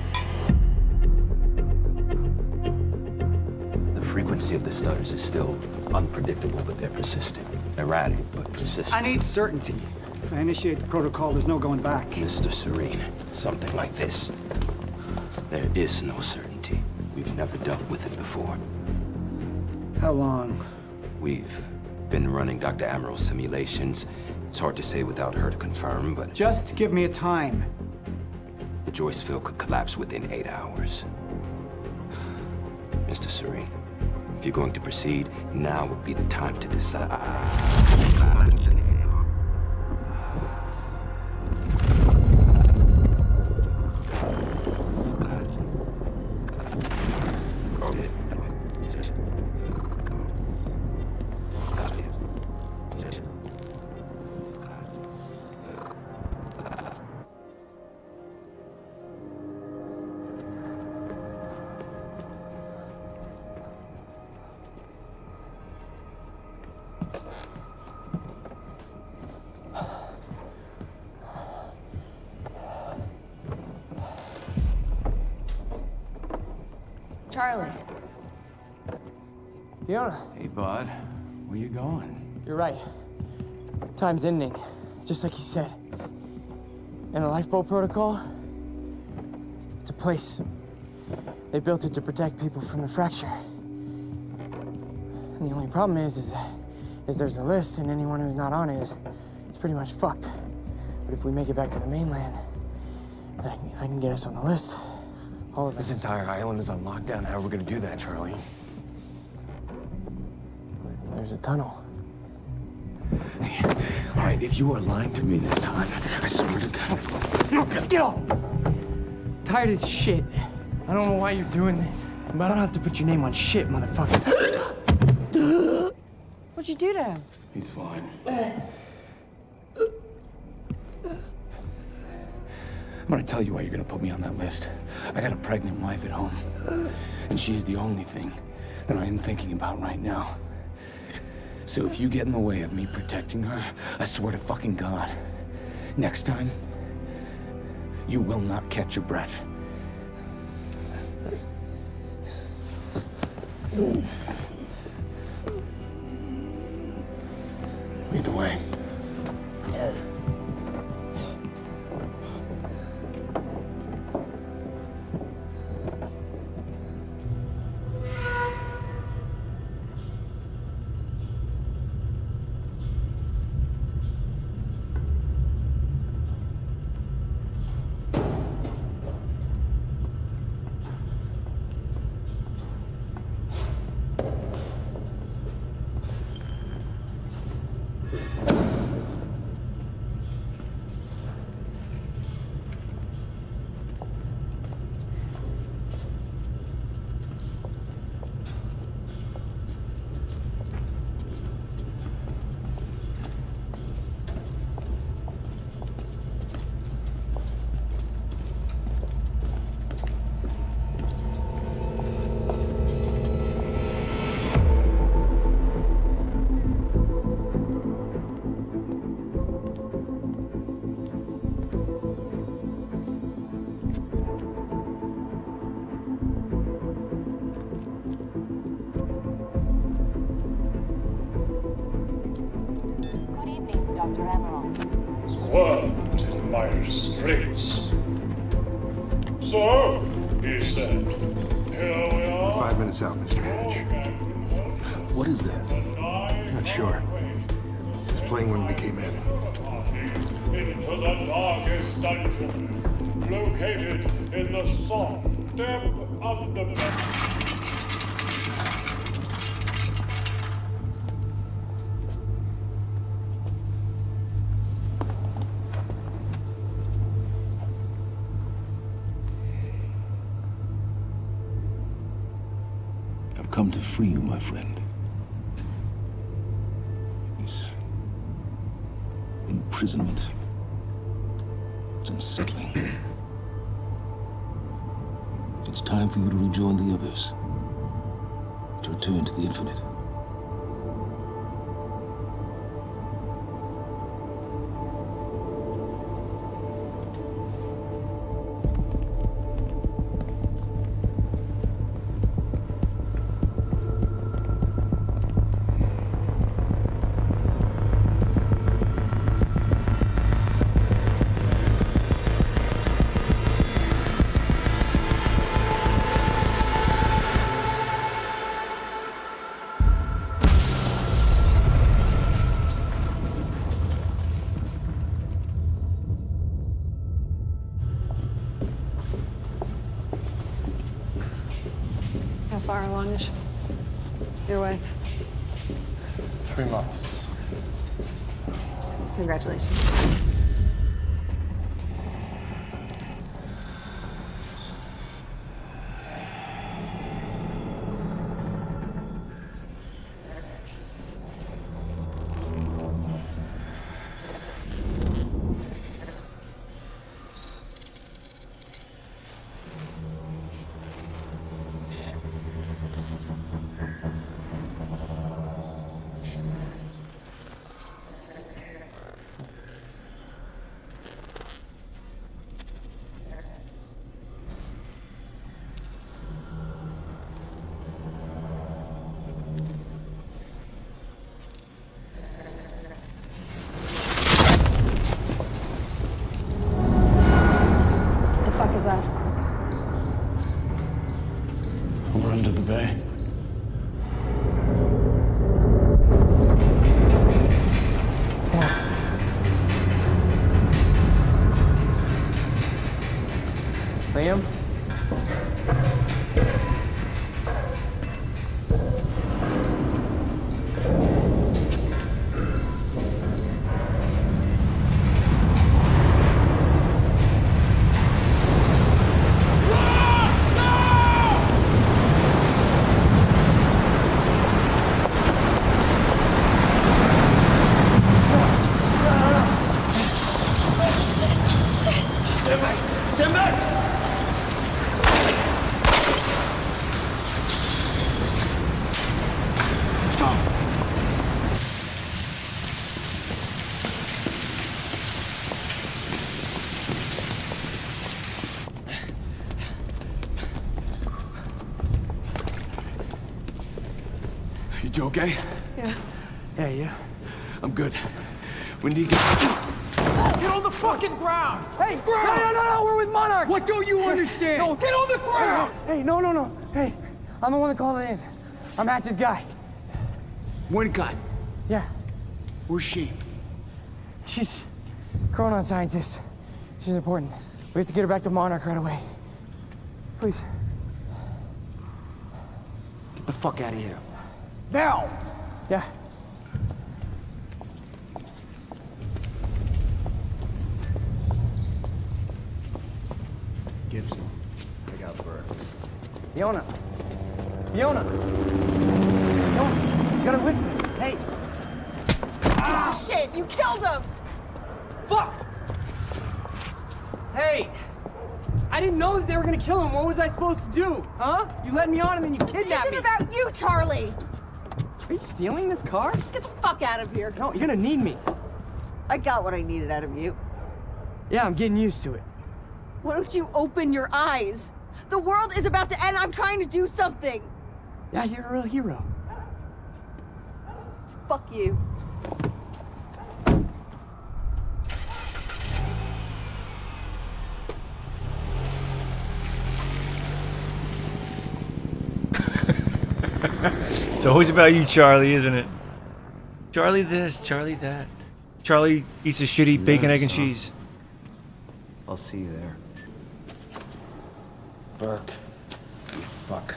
The frequency of the stutters is still unpredictable, but they're persistent. Erratic, but persistent. I need certainty. If I initiate the protocol, there's no going back. Mr. Serene, something like this. There is no certainty. We've never dealt with it before. How long? We've been running Dr. Amaral's simulations. It's hard to say without her to confirm, but... Just give me a time. The Joyce field could collapse within 8 hours. Mr. Serene, if you're going to proceed, now would be the time to decide. Charlie. Fiona. Hey, bud. Where you going? You're right. Time's ending, just like you said. And the lifeboat protocol? It's a place. They built it to protect people from the fracture. And the only problem is there's a list, and anyone who's not on it is pretty much fucked. But if we make it back to the mainland, I can get us on the list. All of us. This entire island is on lockdown. How are we gonna do that, Charlie? There's a tunnel. Hey, all right, if you are lying to me this time, I swear to God. Get off! Tired of this shit. I don't know why you're doing this, but I don't have to put your name on shit, motherfucker. What'd you do to him? He's fine. I'm gonna tell you why you're gonna put me on that list. I got a pregnant wife at home, and she's the only thing that I am thinking about right now. So if you get in the way of me protecting her, I swear to fucking God, next time, you will not catch your breath. Lead the way. Dr. Amaral. Swerved in my straits. So, he said, here we are. 5 minutes out, Mr. Hatch. What is that? Not sure. It was playing when we came in. Into the darkest dungeon, located in the soft, damp underbelly. I've come to free you, my friend. This imprisonment, it's unsettling. It's time for you to rejoin the others, to return to the infinite. How far along is your wife? 3 months. Congratulations. Liam? Stand back! Let's go. You okay? Yeah. Yeah, yeah. I'm good. When do you get... Get on the fucking ground! Hey, ground! No, we're with Monarch! What don't you understand? No, get on the ground! Hey, no. Hey, I'm the one that called it in. I'm Hatch's guy. One gun. Yeah. Where's she? She's chronon scientist. She's important. We have to get her back to Monarch right away. Please. Get the fuck out of here. Now! Yeah. Gibson, I got Burke. Fiona, you gotta listen. Hey. Ah, shit, you killed him! Fuck! Hey! I didn't know that they were gonna kill him. What was I supposed to do? Huh? You led me on and then you kidnapped me. This isn't about you, Charlie! Are you stealing this car? Just get the fuck out of here. No, you're gonna need me. I got what I needed out of you. Yeah, I'm getting used to it. Why don't you open your eyes? The world is about to end. I'm trying to do something. Yeah, you're a real hero. Fuck you. It's always about you, Charlie, isn't it? Charlie this, Charlie that. Charlie eats a shitty bacon, egg, and cheese. I'll see you there. Burke. You fuck.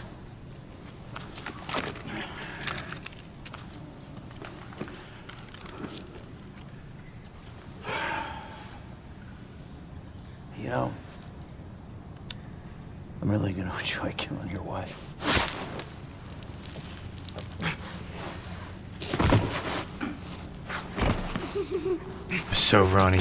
You know, I'm really gonna enjoy killing your wife. So, Ronnie.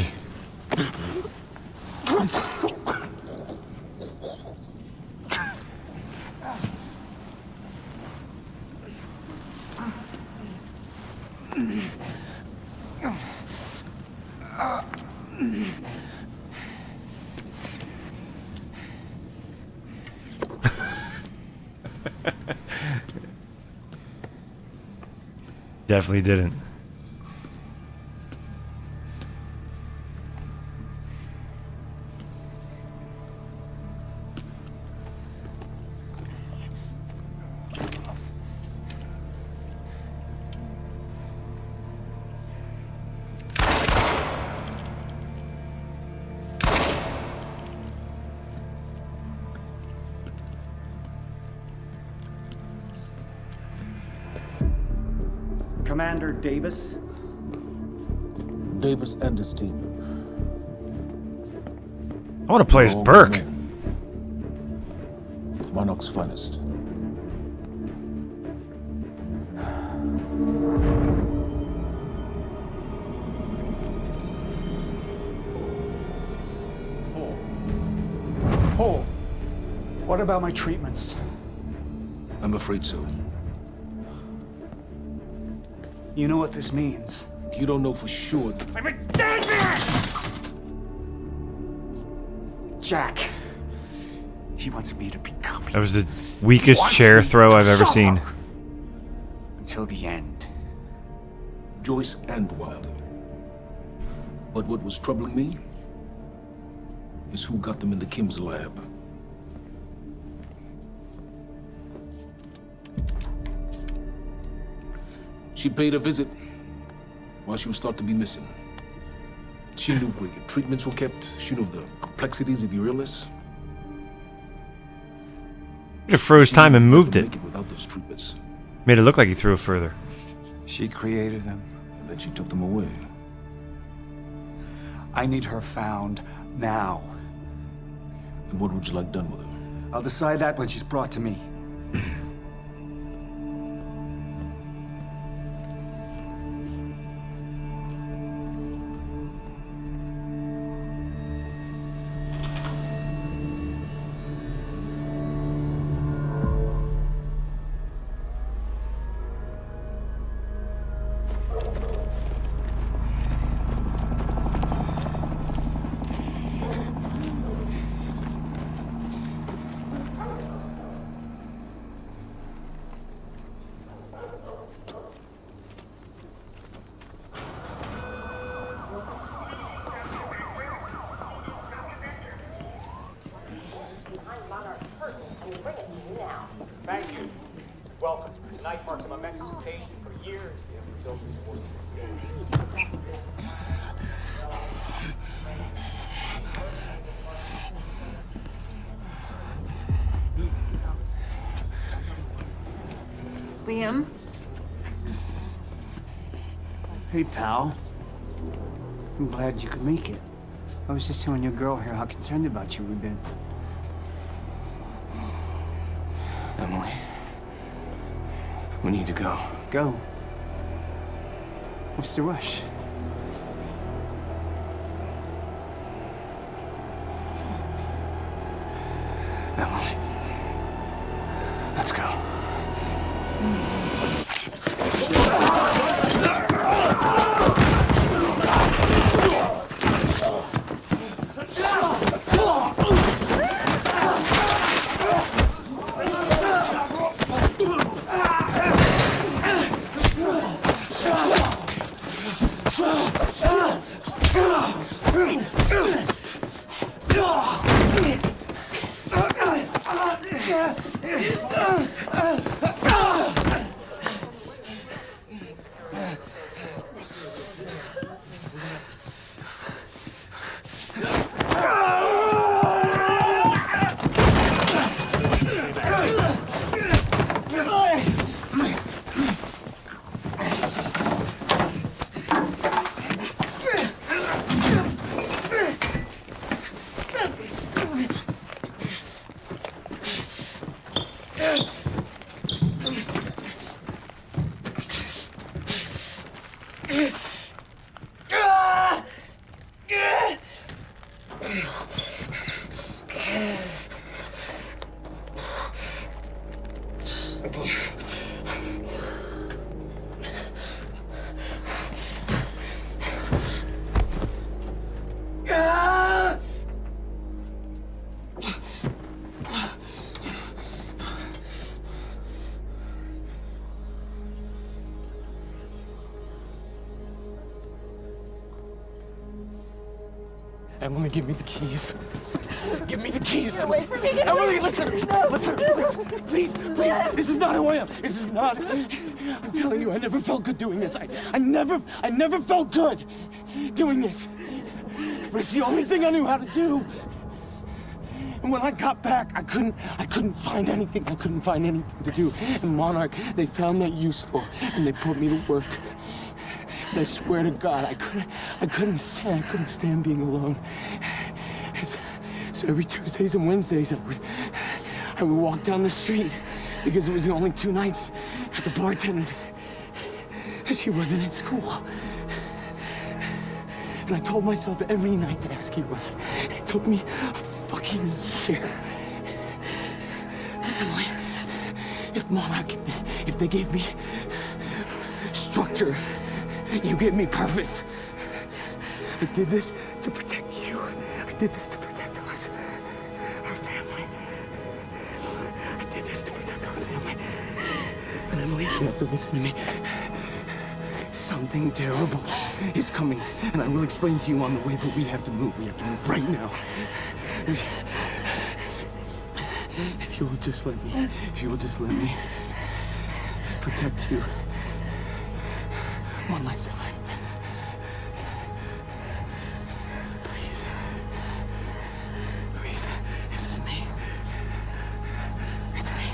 Definitely didn't. Commander Davis? Davis and his team. I want to play as Burke. Monarch's finest. Paul, what about my treatments? I'm afraid so. You know what this means? You don't know for sure. I'm a dead man! Jack. He wants me to become. That was the weakest chair throw I've ever seen. Until the end. Joyce and Wilder. But what was troubling me is who got them into Kim's lab. She paid a visit while she was thought to be missing. She knew where your treatments were kept. She knew the complexities of your illness. You just froze time and moved it. Make it without those treatments. Made it look like you threw it further. She created them. And then she took them away. I need her found now. And what would you like done with her? I'll decide that when she's brought to me. Thank you. Welcome. Tonight marks a momentous occasion. For years, we have been building towards this day. Liam? Hey, pal. I'm glad you could make it. I was just telling your girl here how concerned about you we've been. Emily, we need to go. Go? What's the rush? Emily, let's go. Emily, give me the keys. Give me the keys. Get away from me. Get Emily, away. listen. No. Listen, please. This is not who I am. This is not. I'm telling you, I never felt good doing this. I never felt good doing this. But it's the only thing I knew how to do. And when I got back, I couldn't find anything. I couldn't find anything to do. And Monarch, they found that useful, and they put me to work. And I swear to God, I couldn't stand being alone. So every Tuesdays and Wednesdays, I would walk down the street because it was the only 2 nights at the bartender. She wasn't at school. And I told myself every night to ask you out. It took me a fucking year. Emily, if Monarch, if they gave me structure, you gave me purpose. I did this to protect you. I did this to protect us, our family. I did this to protect our family. And Emily, you have to listen to me. Something terrible is coming, and I will explain to you on the way, but we have to move. We have to move right now. If you will just let me protect you one last time. Please, this is me. It's me.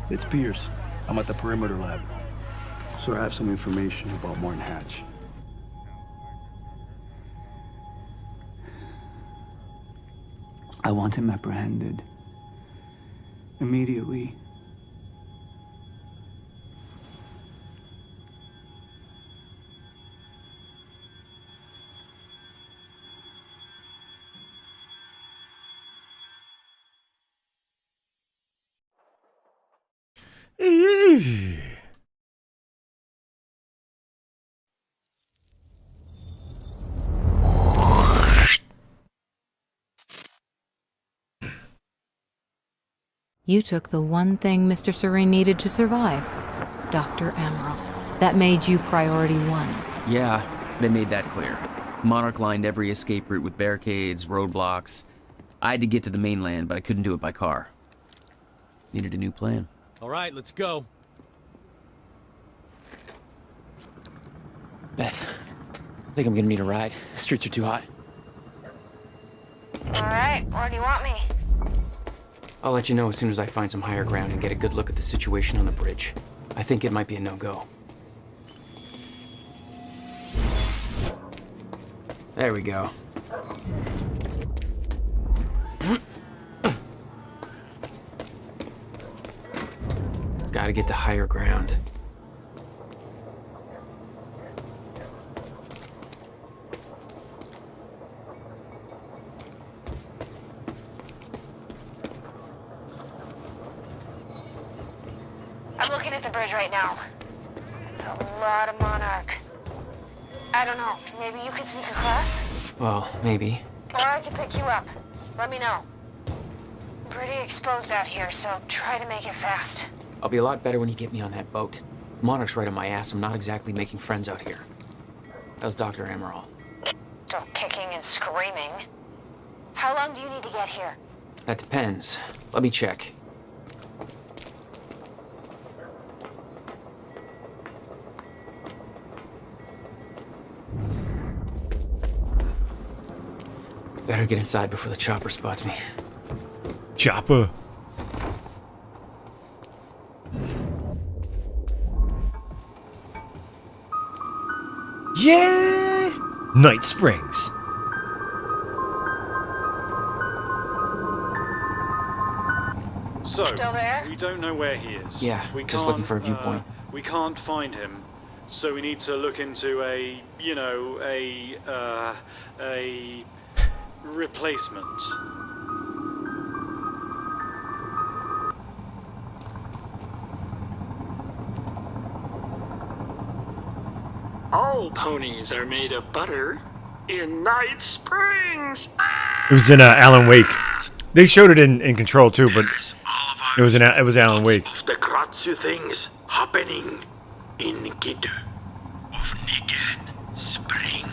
It's Pierce. I'm at the perimeter lab. So I have some information about Martin Hatch. I want him apprehended. Immediately. You took the one thing Mr. Serene needed to survive, Dr. Amaral. That made you priority one. Yeah, they made that clear. Monarch lined every escape route with barricades, roadblocks. I had to get to the mainland, but I couldn't do it by car. Needed a new plan. All right, let's go. Beth, I think I'm gonna need a ride. The streets are too hot. All right, where do you want me? I'll let you know as soon as I find some higher ground and get a good look at the situation on the bridge. I think it might be a no-go. There we go. Gotta get to higher ground. I'm looking at the bridge right now. It's a lot of Monarch. I don't know, maybe you could sneak across? Well, maybe. Or I could pick you up. Let me know. I'm pretty exposed out here, so try to make it fast. I'll be a lot better when you get me on that boat. Monarch's right on my ass. I'm not exactly making friends out here. How's Dr. Amaral? Still kicking and screaming. How long do you need to get here? That depends. Let me check. Better get inside before the chopper spots me. Chopper. Yeah! Night Springs. So, still there? We don't know where he is. Yeah, just looking for a viewpoint. We can't find him, so we need to look into a replacement. All ponies are made of butter in Night Springs. It was in Alan Wake. They showed it in Control too, but it was Alan Wake. Of the crazy things happening in Gitu of Night Springs.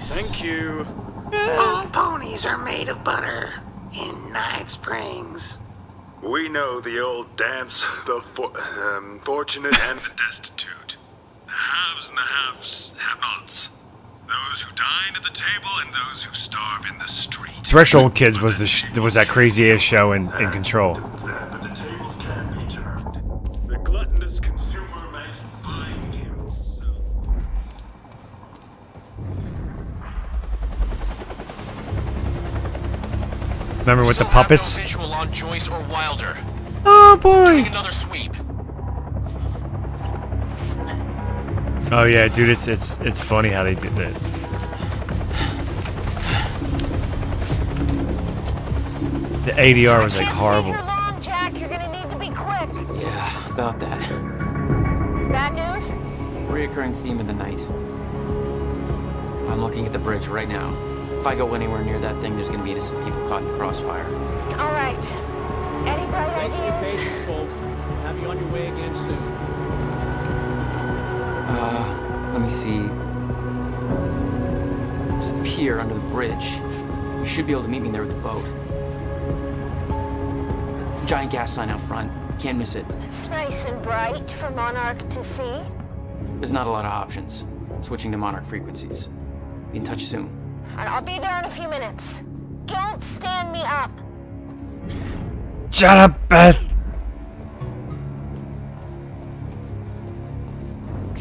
Thank you. All ponies are made of butter in Night Springs. We know the old dance, the fortunate and the destitute. The haves and the have-nots. Those who dine at the table and those who starve in the street. Threshold Kids was that crazy ass show in Control. But the tables can be turned. The gluttonous consumer may find himself. Remember with the puppets? No visual on Joyce or Wilder. Oh boy! Doing another sweep. Oh yeah, dude, it's funny how they did that. The ADR was like horrible. You're long, Jack. You're gonna need to be quick. Yeah, about that. It's bad news? Reoccurring theme of the night. I'm looking at the bridge right now. If I go anywhere near that thing, there's gonna be innocent people caught in the crossfire. All right. Any bright Thanks for your ideas? patience, folks. We'll have you on your way again soon. Let me see. There's a pier under the bridge. You should be able to meet me there with the boat. Giant gas sign out front. Can't miss it. It's nice and bright for Monarch to see. There's not a lot of options. Switching to Monarch frequencies. Be in touch soon. And I'll be there in a few minutes. Don't stand me up. Shut up, Beth!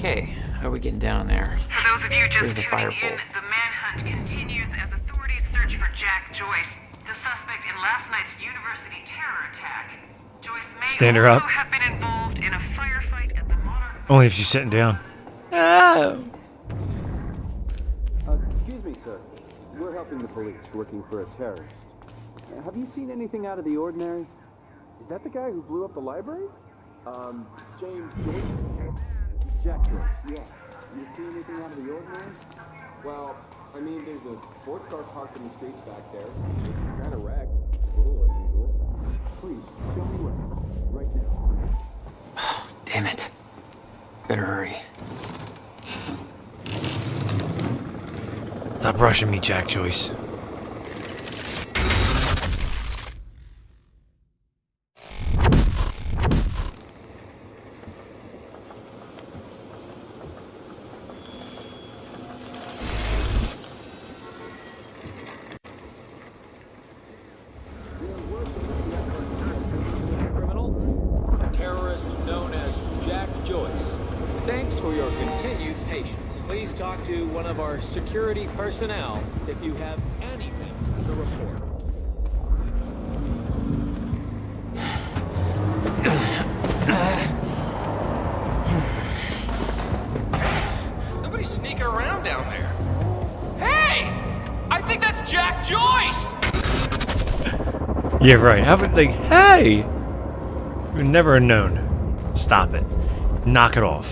Okay, how are we getting down there? For those of you just There's the tuning fire in, pole. the manhunt continues as authorities search for Jack Joyce, the suspect in last night's university terror attack. Joyce may Stand her also up. have been involved in a firefight at the Monarch. Only if she's sitting down. Oh. Excuse me, sir. We're helping the police looking for a terrorist. Have you seen anything out of the ordinary? Is that the guy who blew up the library? James Joyce? Jack Joyce, yeah. You see anything out of the ordinary? Well, I mean, there's a sports car parked in the streets back there. It's kind of wrecked. A little unusual. Please, show me where. Right now. Damn it. Better hurry. Stop rushing me, Jack Joyce. A terrorist known as Jack Joyce. Thanks for your continued patience. Please talk to one of our security personnel if you have anything to report. Somebody's sneaking around down there. Hey! I think that's Jack Joyce! Yeah, right. How would, like, hey! You've never known. Stop it. Knock it off.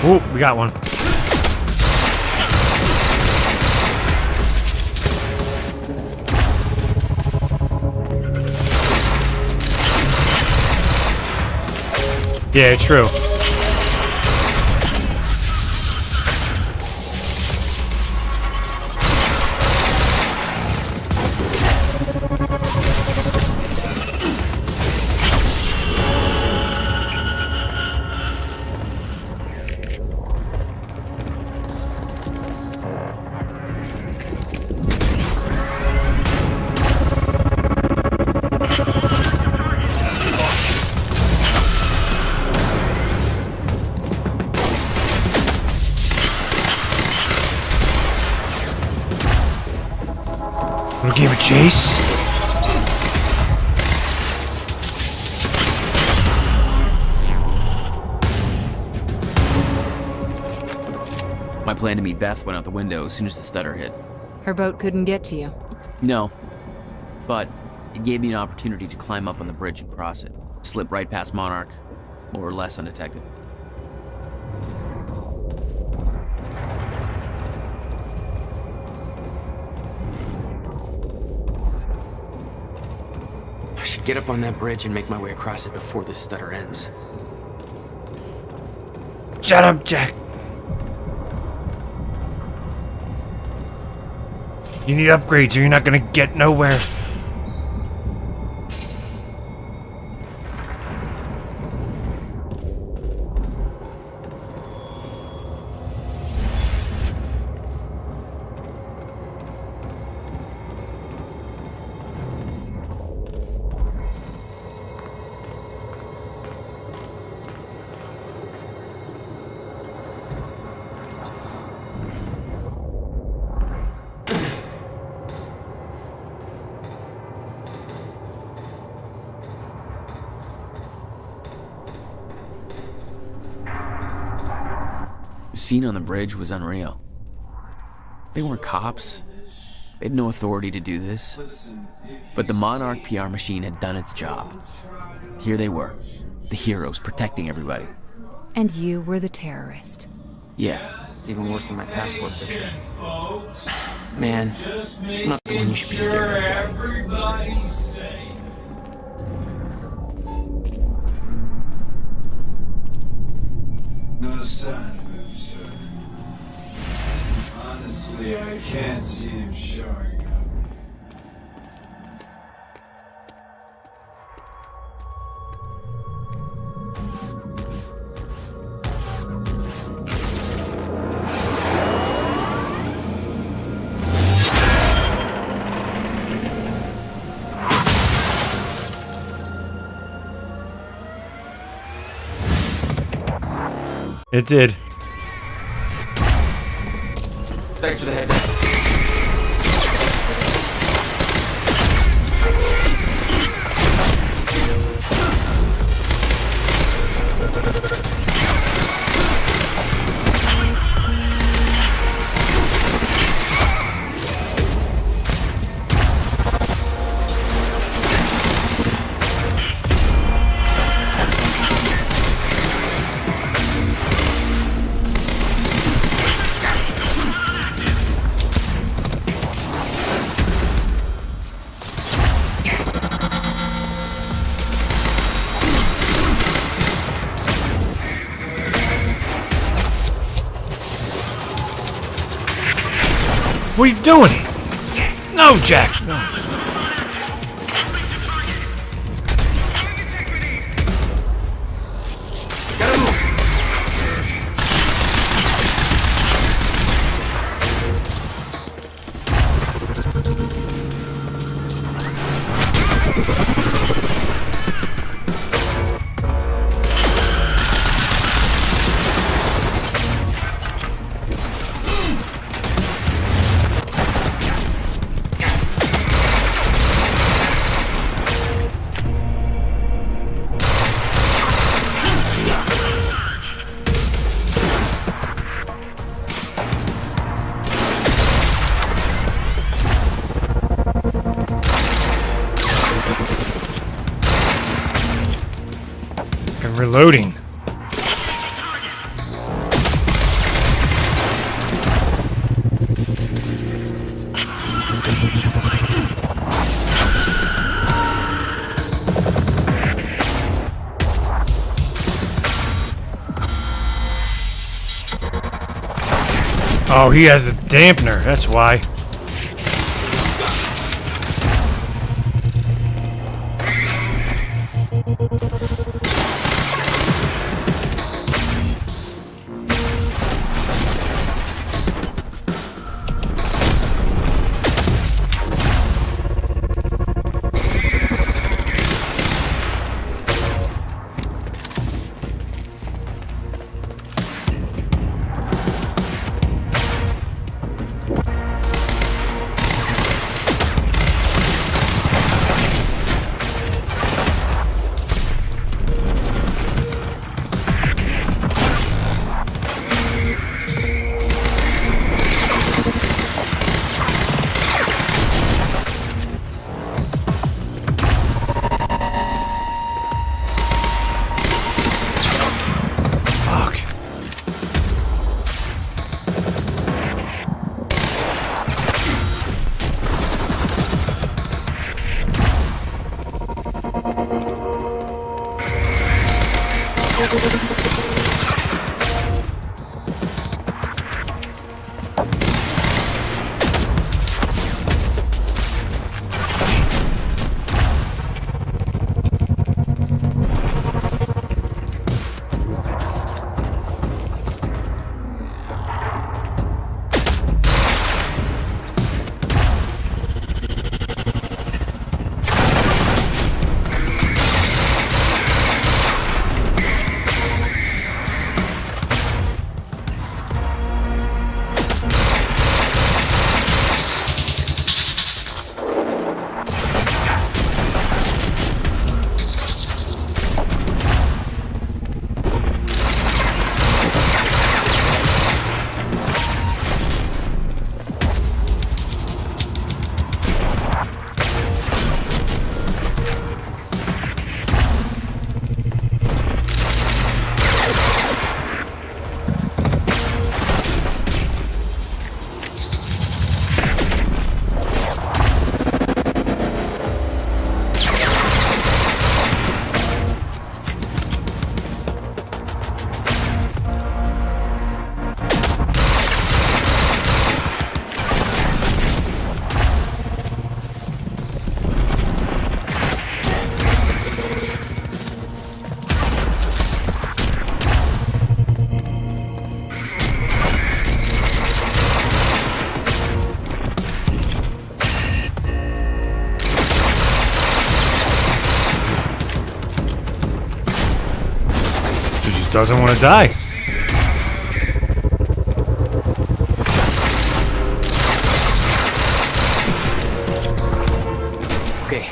Oh, we got one. Yeah, true. Wanna give a chase? My plan to meet Beth went out the window as soon as the stutter hit. Her boat couldn't get to you. No, but it gave me an opportunity to climb up on the bridge and cross it. Slip right past Monarch, more or less undetected. I should get up on that bridge and make my way across it before this stutter ends. Shut up, Jack. You need upgrades or you're not gonna get nowhere. The scene on the bridge was unreal. They weren't cops. They had no authority to do this. But the Monarch PR machine had done its job. Here they were, the heroes protecting everybody. And you were the terrorist. Yeah. It's even worse than my passport picture. Man, I'm not the one you should be scared of. No sign of him, sir. Honestly, I can't see him showing up. It did. Thanks for the heads up. What are you doing? No, Jack. No. Reloading. Oh, he has a dampener, that's why. Doesn't want to die. Okay.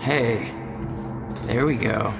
Hey, there we go.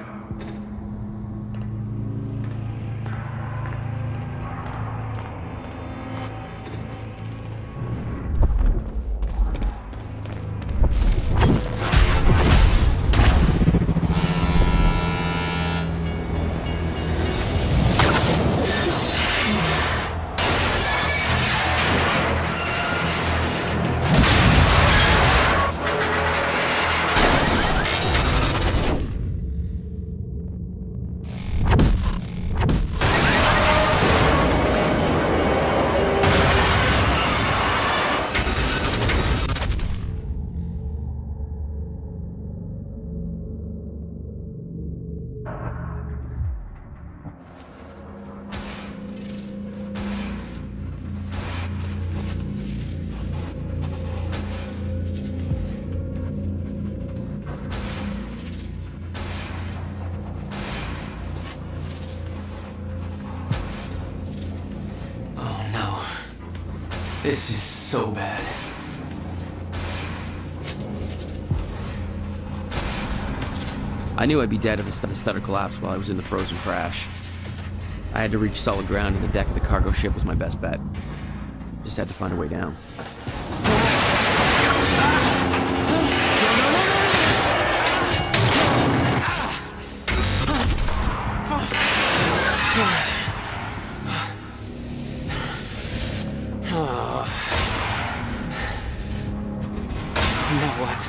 This is so bad. I knew I'd be dead if the stutter collapsed while I was in the frozen crash. I had to reach solid ground, and the deck of the cargo ship was my best bet. Just had to find a way down. Now what?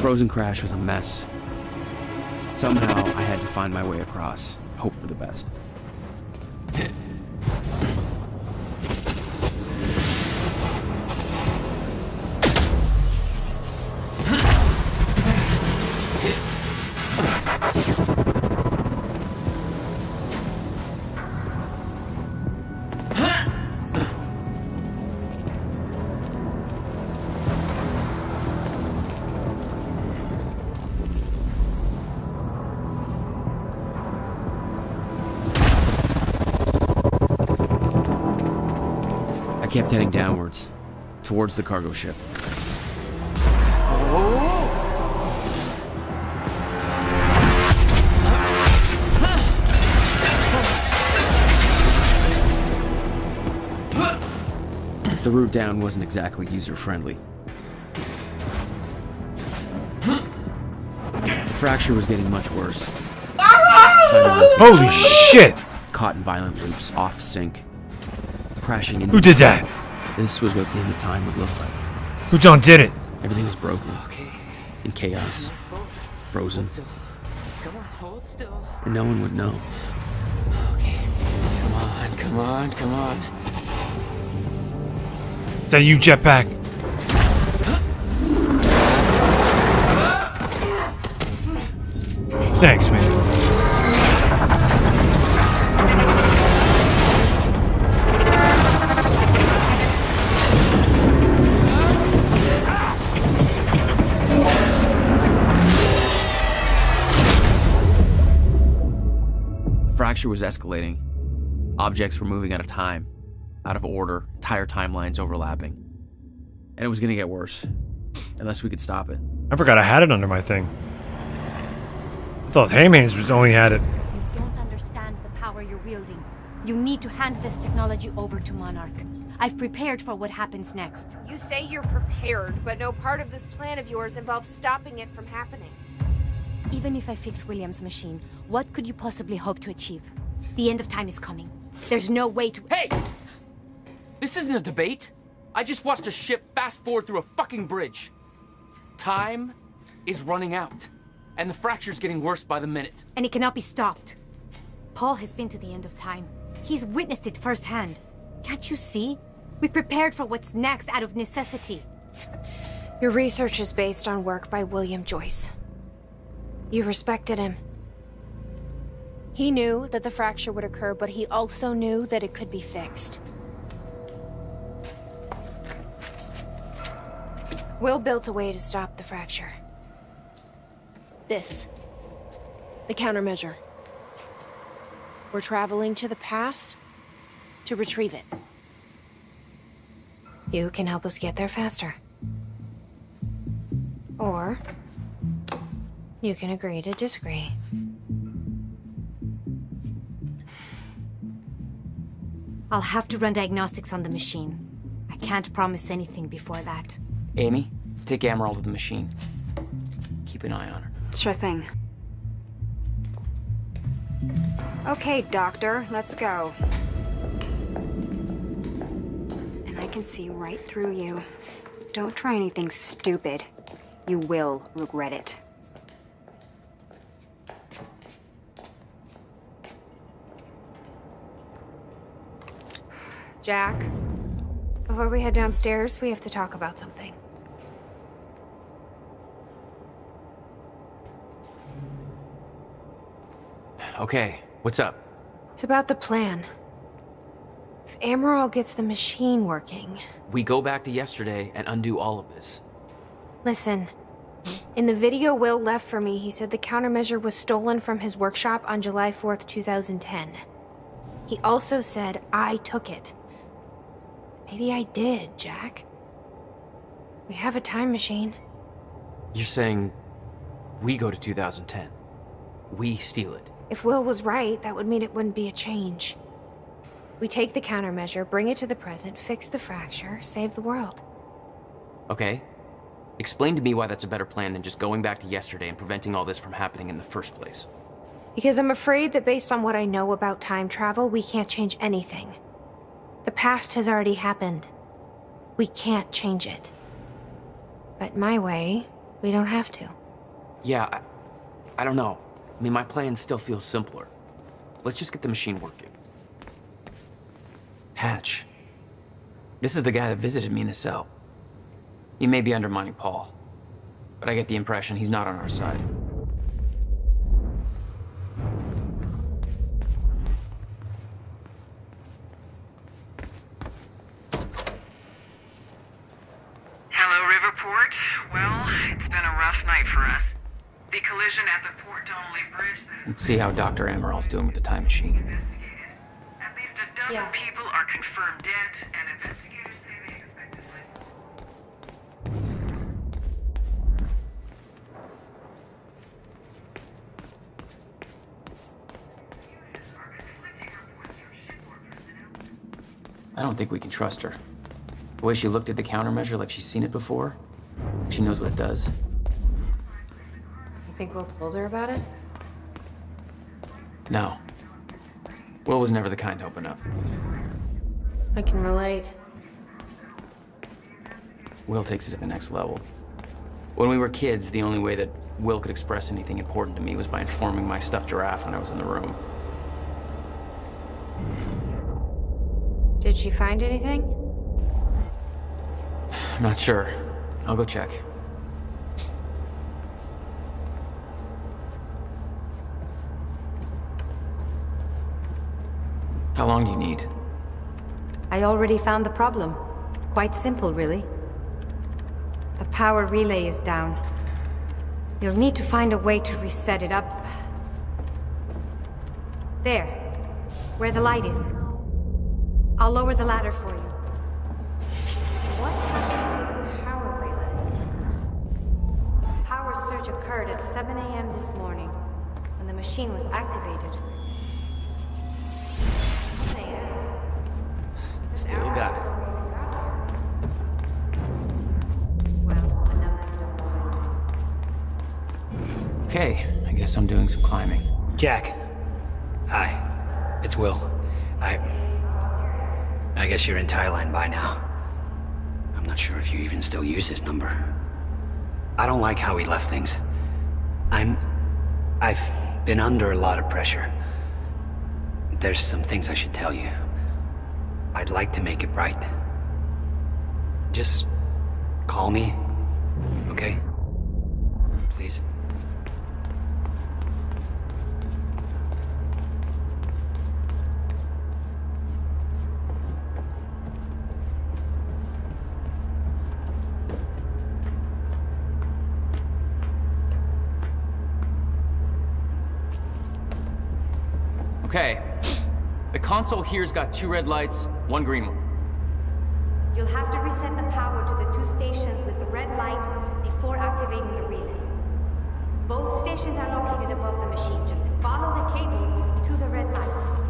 Frozen crash was a mess. Somehow I had to find my way across, hope for the best. I kept heading downwards, towards the cargo ship. The route down wasn't exactly user-friendly. The fracture was getting much worse. Holy shit! Caught in violent loops, off sync. Crashing into Who did that? This was what the end of time would look like. Who done did it? Everything was broken. In chaos. Frozen. Come on, hold still. And no one would know. Okay. Come on, come on, come on. Is that you, Jetpack? Thanks, man. Fracture was escalating. Objects were moving out of time, out of order, entire timelines overlapping. And it was gonna get worse. Unless we could stop it. I forgot I had it under my thing. I thought Ham-Hands only had it. You don't understand the power you're wielding. You need to hand this technology over to Monarch. I've prepared for what happens next. You say you're prepared, but no part of this plan of yours involves stopping it from happening. Even if I fix William's machine, what could you possibly hope to achieve? The end of time is coming. There's no way to— Hey! This isn't a debate. I just watched a ship fast forward through a fucking bridge. Time is running out, and the fracture's getting worse by the minute. And it cannot be stopped. Paul has been to the end of time. He's witnessed it firsthand. Can't you see? We prepared for what's next out of necessity. Your research is based on work by William Joyce. You respected him. He knew that the fracture would occur, but he also knew that it could be fixed. Will built a way to stop the fracture. This. The countermeasure. We're traveling to the past to retrieve it. You can help us get there faster. Or you can agree to disagree. I'll have to run diagnostics on the machine. I can't promise anything before that. Amy, take Amaral to the machine. Keep an eye on her. Sure thing. Okay, Doctor, let's go. And I can see right through you. Don't try anything stupid. You will regret it. Jack, before we head downstairs, we have to talk about something. Okay, what's up? It's about the plan. If Amaral gets the machine working... We go back to yesterday and undo all of this. Listen, in the video Will left for me, he said the countermeasure was stolen from his workshop on July 4th, 2010. He also said I took it. Maybe I did, Jack. We have a time machine. You're saying we go to 2010. We steal it. If Will was right, that would mean it wouldn't be a change. We take the countermeasure, bring it to the present, fix the fracture, save the world. Okay. Explain to me why that's a better plan than just going back to yesterday and preventing all this from happening in the first place. Because I'm afraid that based on what I know about time travel, we can't change anything. The past has already happened. We can't change it. But my way, we don't have to. Yeah, I don't know. I mean, my plan still feels simpler. Let's just get the machine working. Hatch. This is the guy that visited me in the cell. He may be undermining Paul, but I get the impression he's not on our side. Hello, Riverport. Well, it's been a rough night for us. The collision at the Port Donnelly Bridge that is... Let's see how Dr. Amaral's doing with the time machine. At least a dozen people are confirmed dead, and investigators say they expect it I don't think we can trust her. The way she looked at the countermeasure like she's seen it before, she knows what it does. You think Will told her about it? No. Will was never the kind to open up. I can relate. Will takes it to the next level. When we were kids, the only way that Will could express anything important to me was by informing my stuffed giraffe when I was in the room. Did she find anything? I'm not sure. I'll go check. How long do you need? I already found the problem. Quite simple, really. The power relay is down. You'll need to find a way to reset it up. There, where the light is. I'll lower the ladder for you. What happened to the surge occurred at 7 a.m. this morning, when the machine was activated. 7 a.m. Still got it. Well, the numbers don't lie. Okay, I guess I'm doing some climbing. Jack. Hi. It's Will. I guess you're in Thailand by now. I'm not sure if you even still use his number. I don't like how he left things. I've been under a lot of pressure. There's some things I should tell you. I'd like to make it right. Just call me, okay? Please. Okay. The console here's got 2 red lights, 1 green one. You'll have to reset the power to the 2 stations with the red lights before activating the relay. Both stations are located above the machine. Just follow the cables to the red lights.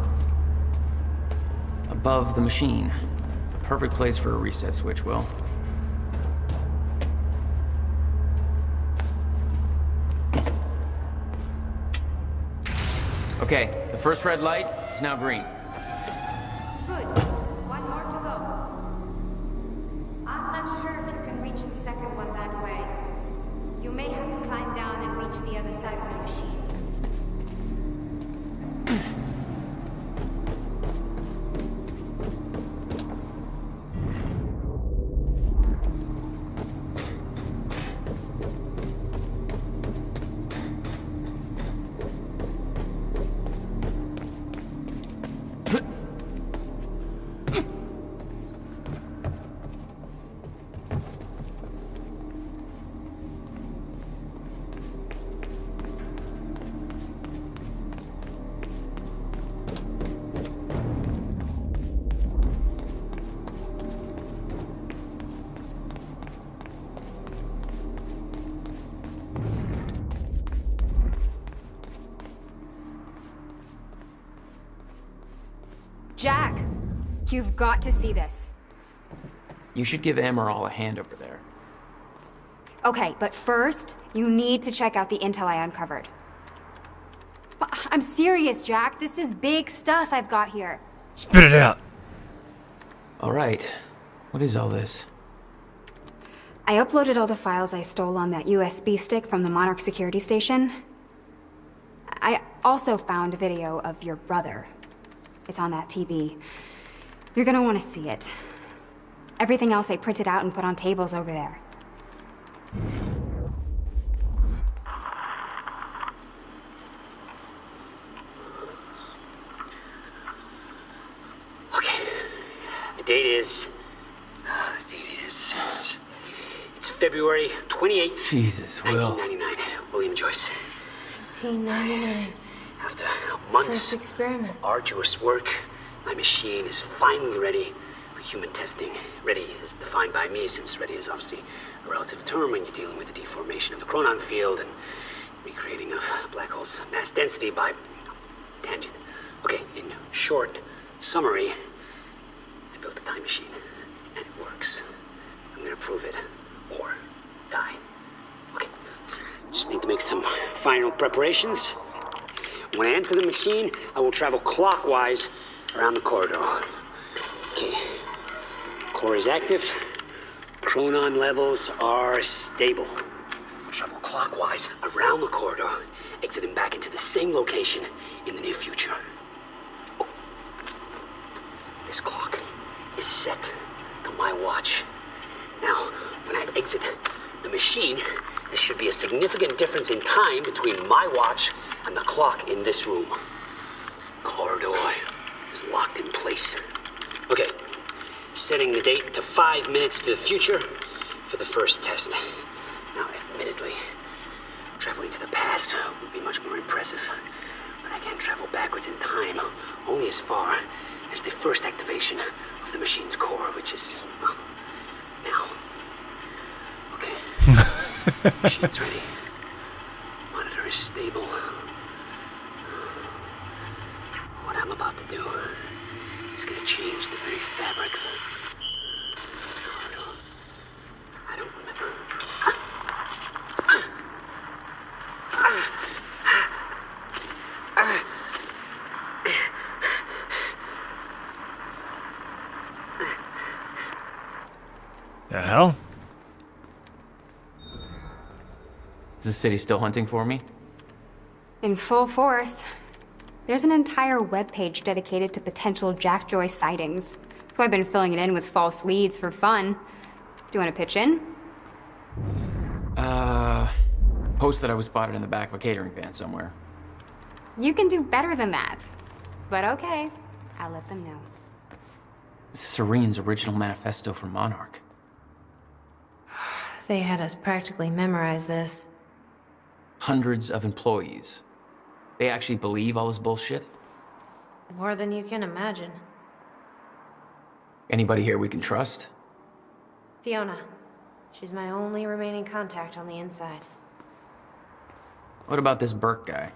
Above the machine. Perfect place for a reset switch, Will. Okay, the first red light is now green. Good. 1 more to go. I'm not sure if you can reach the second one that way. You may have to climb down and reach the other side of the machine. Jack, you've got to see this. You should give Amaral a hand over there. Okay, but first, you need to check out the intel I uncovered. I'm serious, Jack. This is big stuff I've got here. Spit it out. All right. What is all this? I uploaded all the files I stole on that USB stick from the Monarch security station. I also found a video of your brother. It's on that TV. You're gonna want to see it. Everything else I printed out and put on tables over there. Okay. The date is... It's February 28th, Jesus, Will. 1999. William Joyce. 1999. After months First experiment. of arduous work, my machine is finally ready for human testing. Ready is defined by me, since ready is obviously a relative term when you're dealing with the deformation of the chronon field and recreating of black holes' mass density by tangent. Okay, in short summary, I built a time machine, and it works. I'm gonna prove it, or die. Okay, just need to make some final preparations. When I enter the machine, I will travel clockwise around the corridor. Okay. Core is active. Chronon levels are stable. I'll travel clockwise around the corridor, exiting back into the same location in the near future. Oh. This clock is set to my watch. Now, when I exit the machine, there should be a significant difference in time between my watch and the clock in this room. Corridor is locked in place. Okay, setting the date to 5 minutes to the future for the first test. Now, admittedly, traveling to the past would be much more impressive, but I can travel backwards in time only as far as the first activation of the machine's core, which is, well, now. Okay. Machine's ready. very stable. What I'm about to do is gonna change the very fabric of I don't remember. The hell? Is the city still hunting for me? In full force. There's an entire webpage dedicated to potential Jack Joyce sightings. So I've been filling it in with false leads for fun. Do you want to pitch in? Post that I was spotted in the back of a catering van somewhere. You can do better than that. But okay, I'll let them know. This is Serene's original manifesto for Monarch. They had us practically memorize this. Hundreds of employees. They actually believe all this bullshit? More than you can imagine. Anybody here we can trust? Fiona. She's my only remaining contact on the inside. What about this Burke guy?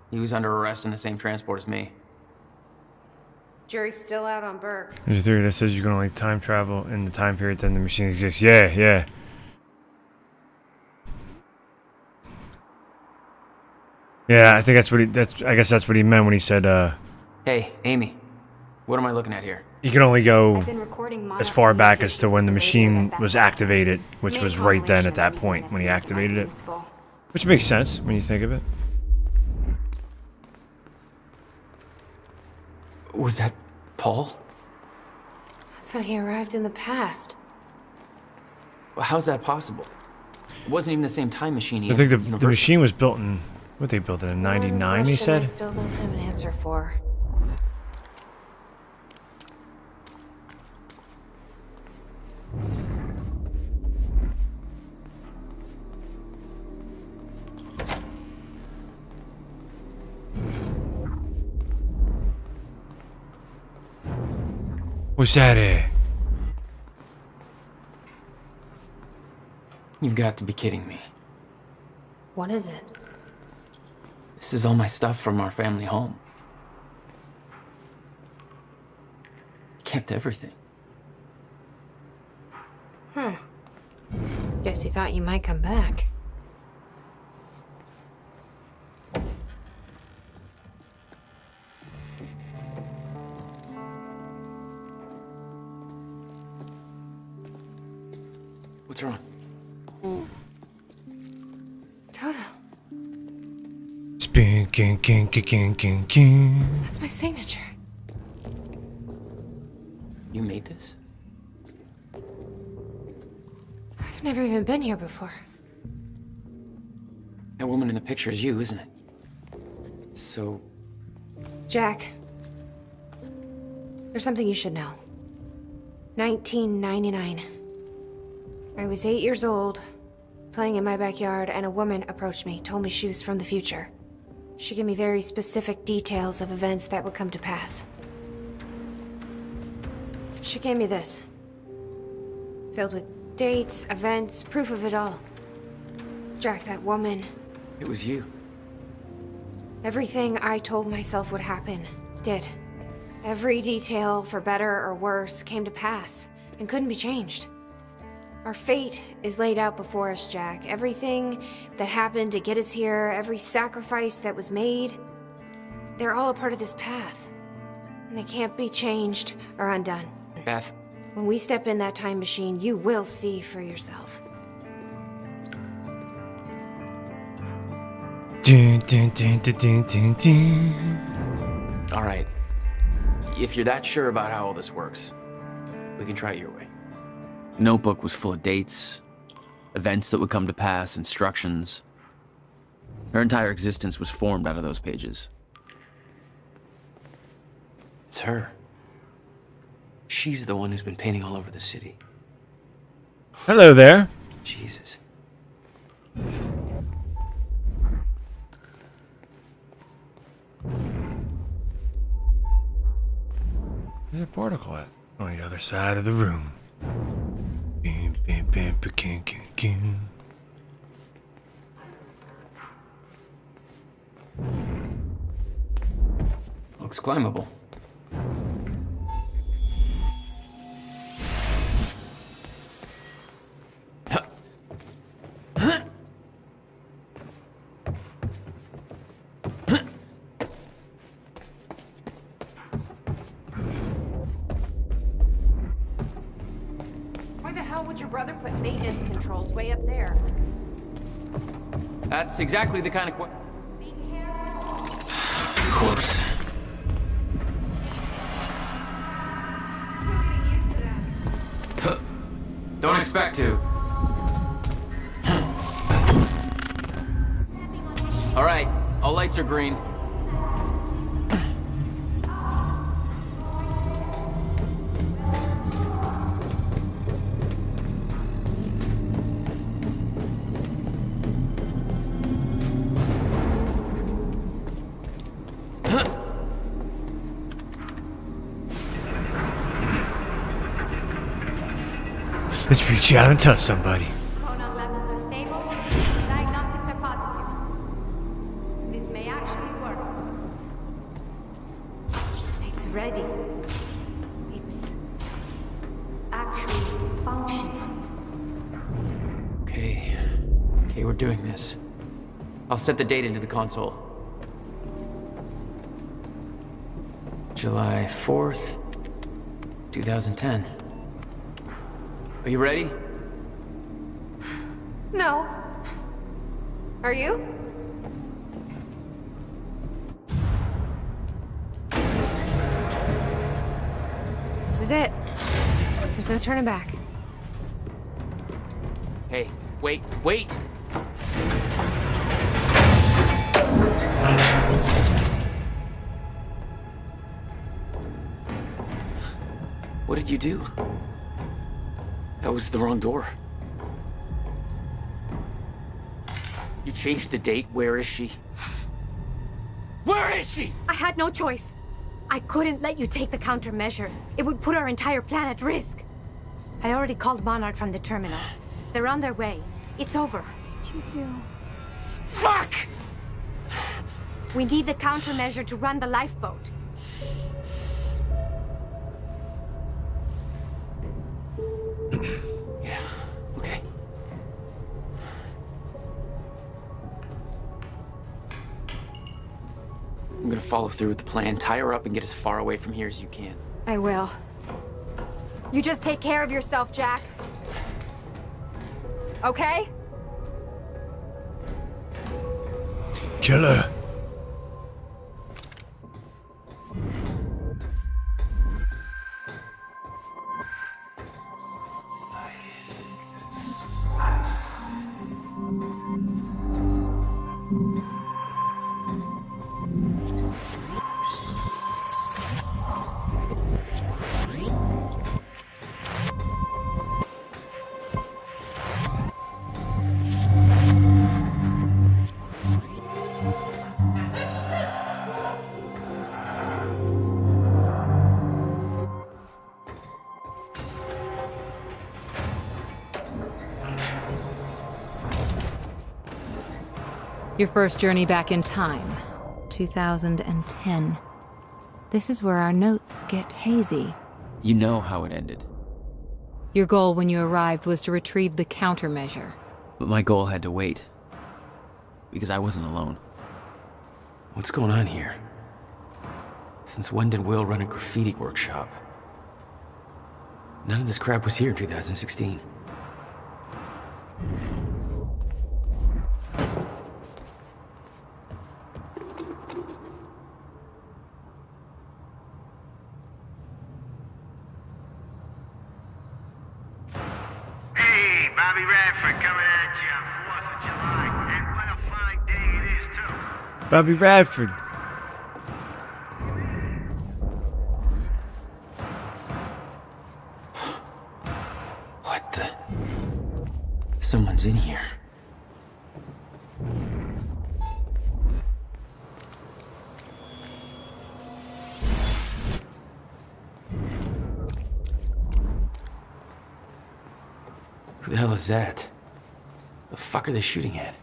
He was under arrest in the same transport as me. Jury's still out on Burke. There's a theory that says you can only time travel in the time period that the machine exists. Yeah, yeah. Yeah, I think I guess that's what he meant when he said, Hey, Amy. What am I looking at here? you can only go as far back as to when the machine was activated, which was right then at that point when he activated it. Which makes sense when you think of it. Was that Paul? That's how he arrived in the past. Well, how's that possible? It wasn't even the same time machine he I think had the at university. machine was built in, what they built it in, 99, he I said? still don't have an answer for. What's that? You've got to be kidding me. What is it? This is all my stuff from our family home. Kept everything. Guess you thought you might come back. What's wrong? Toto. Spin, king, king, king, king, king. That's my signature. You made this? I've never even been here before. That woman in the picture is you, isn't it? So... Jack. There's something you should know. 1999. I was 8 years old, playing in my backyard, and a woman approached me, told me she was from the future. She gave me very specific details of events that would come to pass. She gave me this. Filled with dates, events, proof of it all. Jack, that woman. It was you. Everything I told myself would happen, did. Every detail, for better or worse, came to pass, and couldn't be changed. Our fate is laid out before us, Jack. Everything that happened to get us here, every sacrifice that was made, they're all a part of this path. And they can't be changed or undone. Beth. When we step in that time machine, you will see for yourself. All right. If you're that sure about how all this works, we can try it your way. Notebook was full of dates, events that would come to pass, instructions. Her entire existence was formed out of those pages. It's her. She's the one who's been painting all over the city. Hello there. Jesus. There's a particle at on the other side of the room. Bim, bim, bim, king, king, king. Looks climbable. Why the hell would your brother put maintenance controls way up there? That's exactly the kind of Of course. Don't expect to. All right, all lights are green. Let's reach out and touch somebody. Chronon levels are stable. Diagnostics are positive. This may actually work. It's ready. It's actually functioning. Okay, we're doing this. I'll set the date into the console. July 4th, 2010. Are you ready? No. Are you? This is it. There's no turning back. Hey, wait! What did you do? That was the wrong door. You changed the date. Where is she? Where is she? I had no choice. I couldn't let you take the countermeasure. It would put our entire plan at risk. I already called Monarch from the terminal. They're on their way. It's over. What did you do? Fuck! We need the countermeasure to run the lifeboat. Yeah, okay. I'm gonna follow through with the plan. Tie her up and get as far away from here as you can. I will. You just take care of yourself, Jack. Okay? Kill her. Your first journey back in time, 2010. This is where our notes get hazy. You know how it ended. Your goal when you arrived was to retrieve the countermeasure. But my goal had to wait. Because I wasn't alone. What's going on here? Since when did Will run a graffiti workshop? None of this crap was here in 2016. Hey, Bobby Radford coming at you on 4th of July. And what a fine day it is, too. Bobby Radford. What the? Someone's in here. Who the hell is that? The fuck are they shooting at?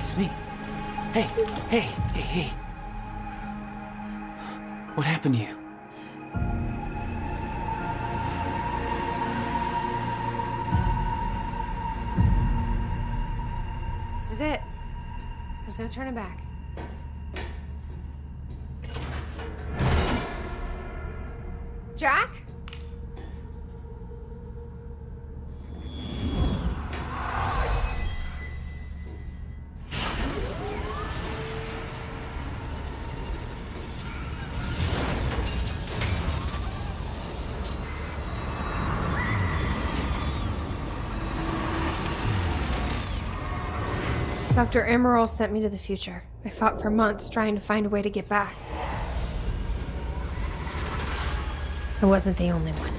It's me. Hey, hey, hey, hey. What happened to you? This is it. There's no turning back. Jack? Dr. Amaral sent me to the future. I fought for months trying to find a way to get back. I wasn't the only one.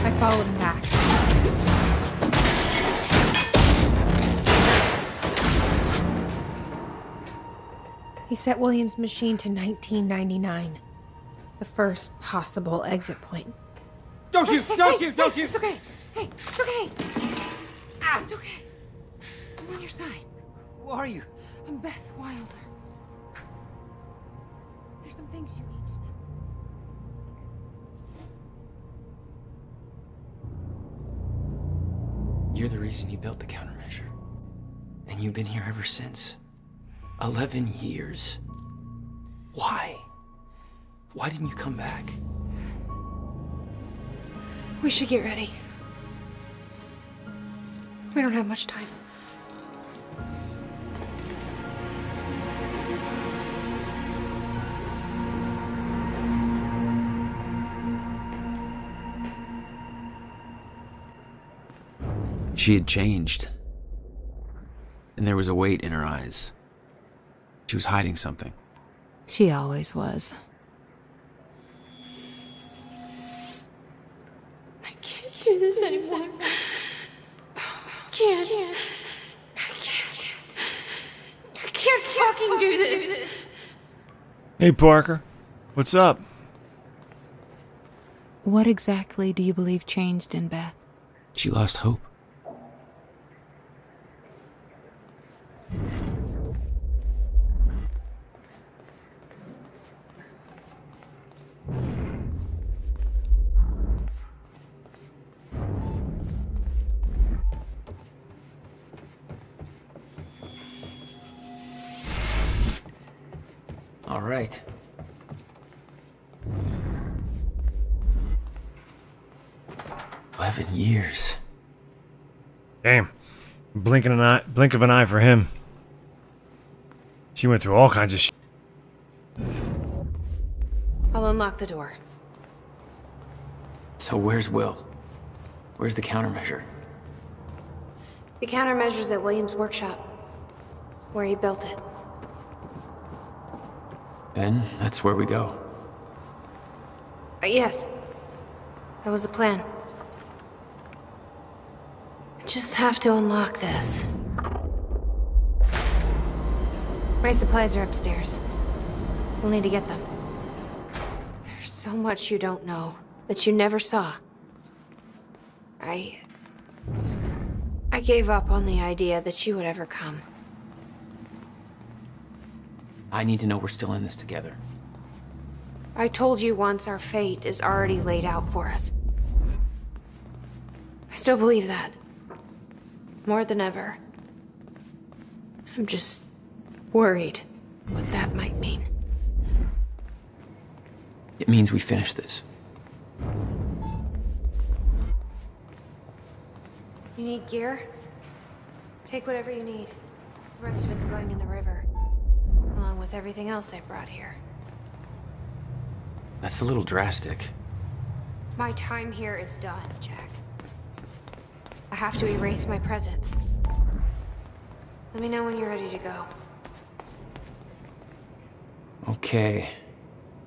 I followed him back. He set William's machine to 1999. The first possible exit point. Don't shoot! Don't shoot! Don't shoot! It's okay. Hey, it's okay. Ah, it's okay. I'm on your side. Who are you? I'm Beth Wilder. There's some things you need to know. You're the reason he built the countermeasure. And you've been here ever since. 11 years. Why? Why didn't you come back? We should get ready. We don't have much time. She had changed. And there was a weight in her eyes. She was hiding something. She always was. I can't do this anymore. I can't. I can't fucking do this. Hey, Parker. What's up? What exactly do you believe changed in Beth? She lost hope. All right. "11 years. Damn. Blink of an eye for him. She went through all kinds of shit. I'll unlock the door. So where's Will? Where's the countermeasure? The countermeasure's at William's workshop, where he built it. Then that's where we go. Yes. That was the plan. I just have to unlock this. My supplies are upstairs. We'll need to get them. There's so much you don't know, that you never saw. I gave up on the idea that she would ever come. I need to know we're still in this together. I told you once our fate is already laid out for us. I still believe that. More than ever. I'm just worried what that might mean. It means we finish this. You need gear? Take whatever you need. The rest of it's going in the river. Along with everything else I brought here. That's a little drastic. My time here is done, Jack. I have to erase my presence. Let me know when you're ready to go. Okay.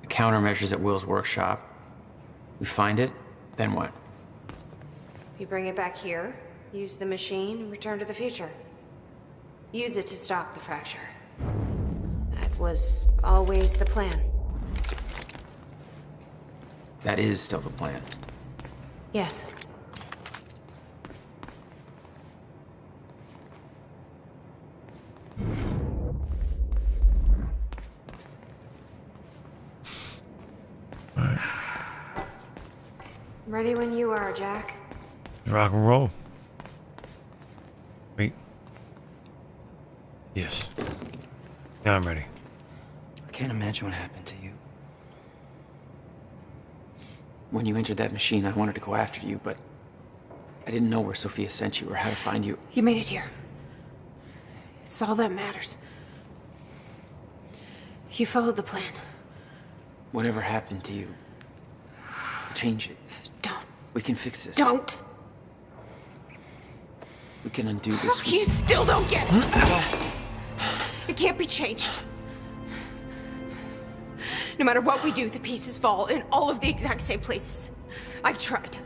The countermeasure's at Will's workshop. We find it, then what? You bring it back here, use the machine, and return to the future. Use it to stop the fracture. That was always the plan. That is still the plan. Yes. Ready when you are, Jack. Rock and roll. Wait. Yes. Now I'm ready. I can't imagine what happened to you. When you entered that machine, I wanted to go after you, but I didn't know where Sofia sent you or how to find you. You made it here. It's all that matters. You followed the plan. Whatever happened to you, change it. Don't. We can fix this. Don't. We can undo this. You still don't get it. It can't be changed. No matter what we do, the pieces fall in all of the exact same places. I've tried.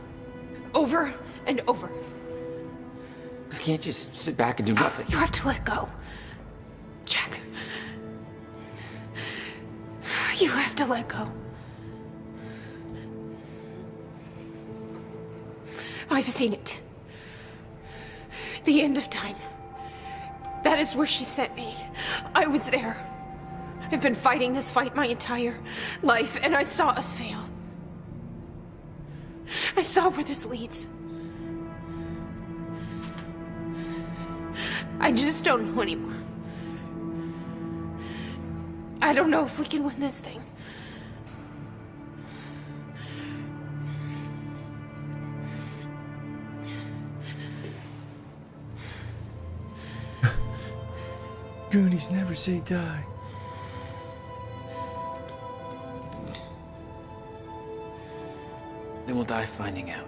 Over and over. I can't just sit back and do nothing. You have to let go. Jack. You have to let go. I've seen it. The end of time. That is where she sent me. I was there. I've been fighting this fight my entire life, and I saw us fail. I saw where this leads. I just don't know anymore. I don't know if we can win this thing. Goonies never say die. Then we'll die finding out.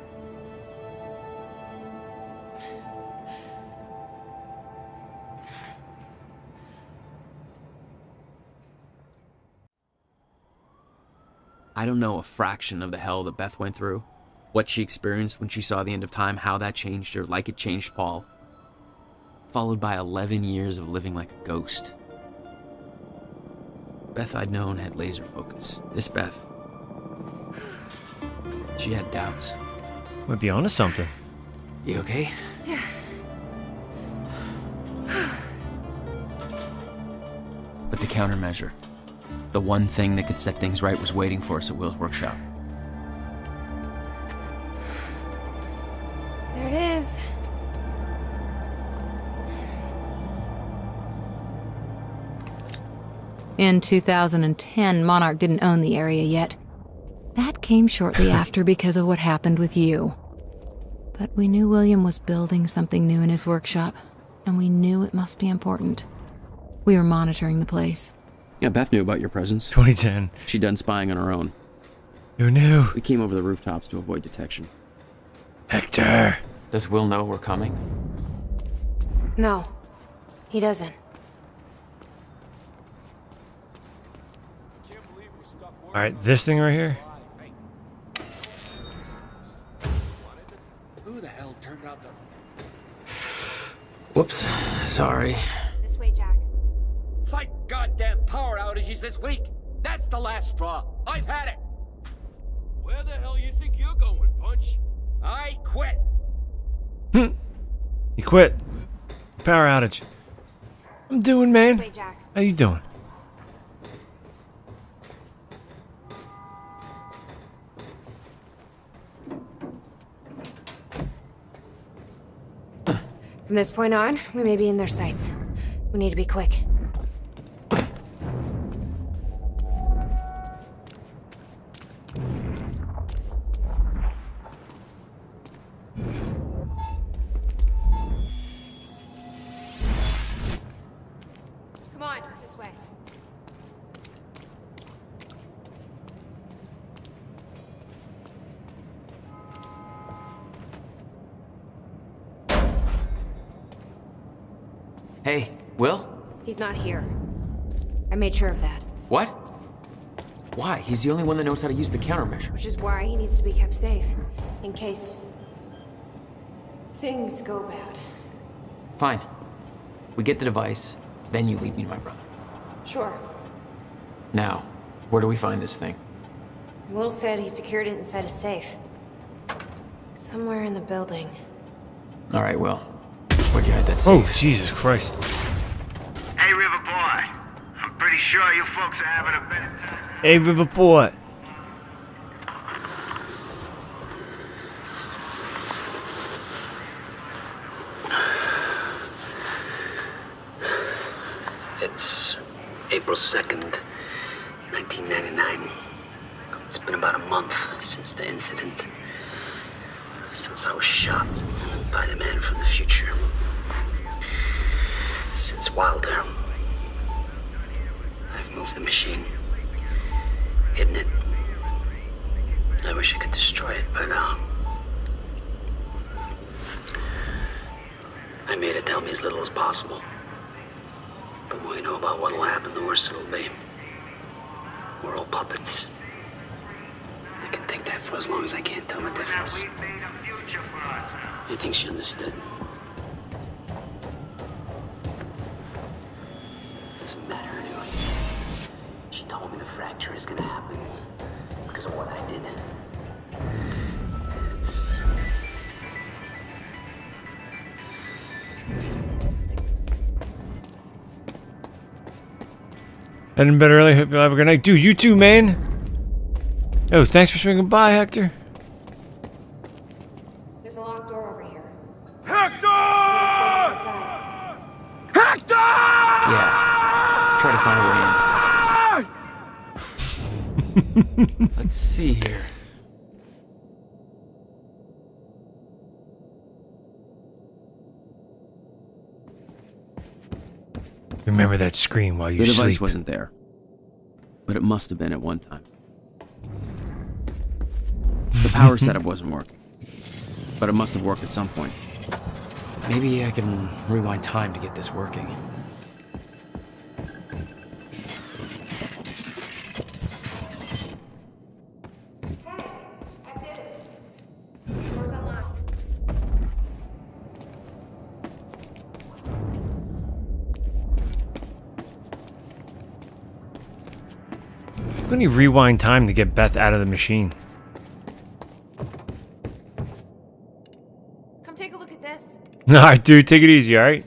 I don't know a fraction of the hell that Beth went through, what she experienced when she saw the end of time, how that changed her like it changed Paul. Followed by 11 years of living like a ghost. Beth I'd known had laser focus. This Beth, she had doubts. Might be onto something. You okay? Yeah. But the countermeasure, the one thing that could set things right, was waiting for us at Will's workshop. There it is. In 2010, Monarch didn't own the area yet. That came shortly after because of what happened with you. But we knew William was building something new in his workshop, and we knew it must be important. We were monitoring the place. Yeah, Beth knew about your presence. 2010. She'd done spying on her own. Who knew? We came over the rooftops to avoid detection. Hector! Does Will know we're coming? No, he doesn't. Alright, this thing right here? Who the hell turned out the... Whoops, sorry. This way, Jack. 5 goddamn power outages this week! That's the last straw! I've had it! Where the hell you think you're going, Punch? I quit! You quit. Power outage. I'm doing, man. This way, Jack. How you doing? From this point on, we may be in their sights. We need to be quick. Come on, this way. Hey, Will? He's not here. I made sure of that. What? Why? He's the only one that knows how to use the countermeasure. Which is why he needs to be kept safe. In case... Things go bad. Fine. We get the device, then you lead me to my brother. Sure. Now, where do we find this thing? Will said he secured it inside a safe. Somewhere in the building. All right, Will. Where'd you hide that safe? Oh, Jesus Christ. Hey, River Boy. I'm pretty sure you folks are having a better time. Hey, River Boy. It's April 2nd, 1999. It's been about a month since the incident. Since I was shot by the man from the future. Since Wilder. I've moved the machine. Hidden it. I wish I could destroy it, but I made it tell me as little as possible. The more you know about what'll happen, the worse it'll be. We're all puppets. I can take that for as long as I can tell the difference. I think she understood. Doesn't matter anyway. She told me the fracture is gonna happen because of what I did. It's... Heading bed early. Hope you'll have a good night. Dude, you too, man. Oh, thanks for swinging by, Hector. There's a locked door over here. Hector! Hector! Yeah. Try to find a way in. Let's see here. Remember that scream while you The device sleep. wasn't there, but it must have been at one time. The power setup wasn't working, but it must have worked at some point. Maybe I can rewind time to get this working. Door's unlocked. Couldn't you rewind time to get Beth out of the machine? Come take a look at this. Alright, dude, take it easy, alright?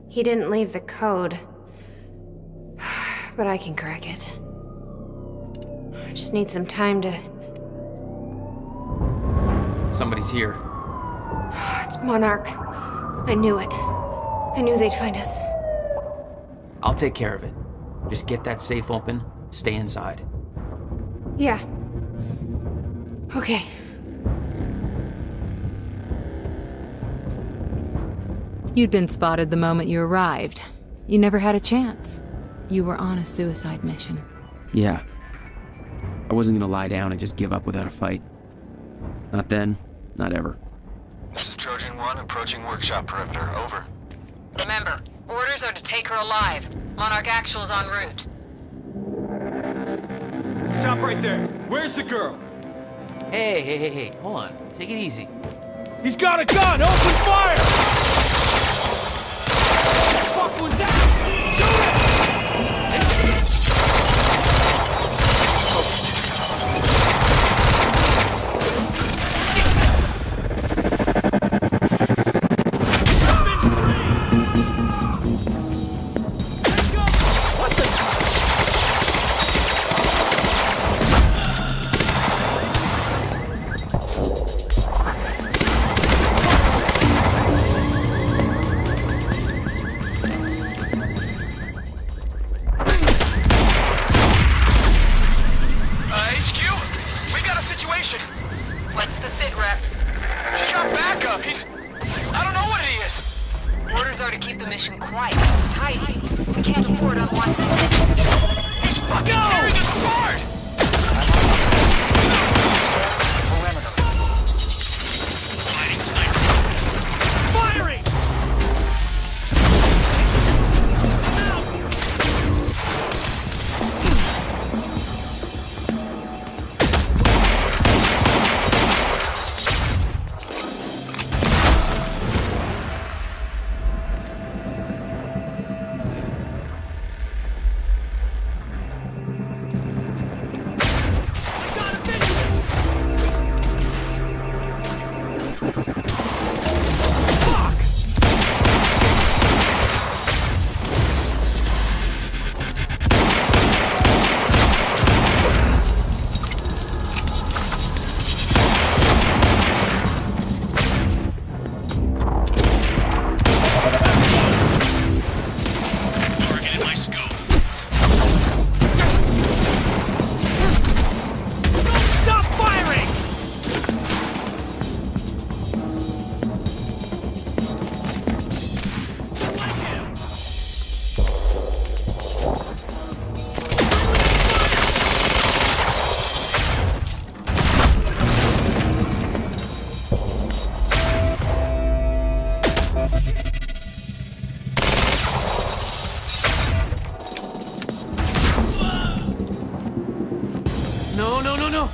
He didn't leave the code. But I can crack it. I just need some time to... Somebody's here. It's Monarch. I knew it. I knew they'd find us. I'll take care of it. Just get that safe open, stay inside. Yeah. Okay. You'd been spotted the moment you arrived. You never had a chance. You were on a suicide mission. Yeah. I wasn't gonna lie down and just give up without a fight. Not then, not ever. This is Trojan 1 approaching workshop perimeter. Over. Remember, orders are to take her alive. Monarch Actual's en route. Stop right there. Where's the girl? Hey. Hold on. Take it easy. He's got a gun! Open fire! What the fuck was that? no!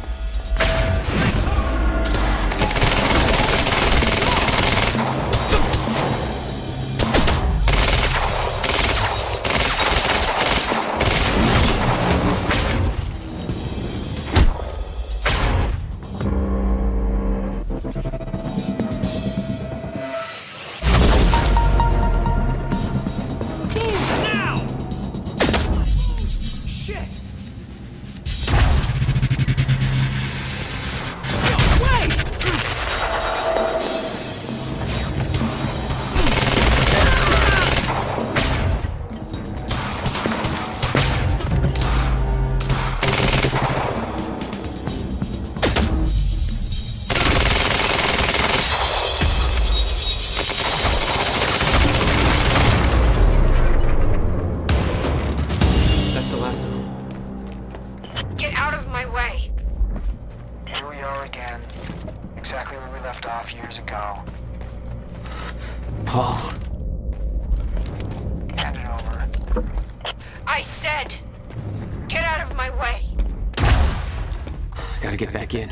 Get out of my way! Here we are again. Exactly where we left off years ago. Paul. Hand it over. I said, get out of my way! Gotta get back in.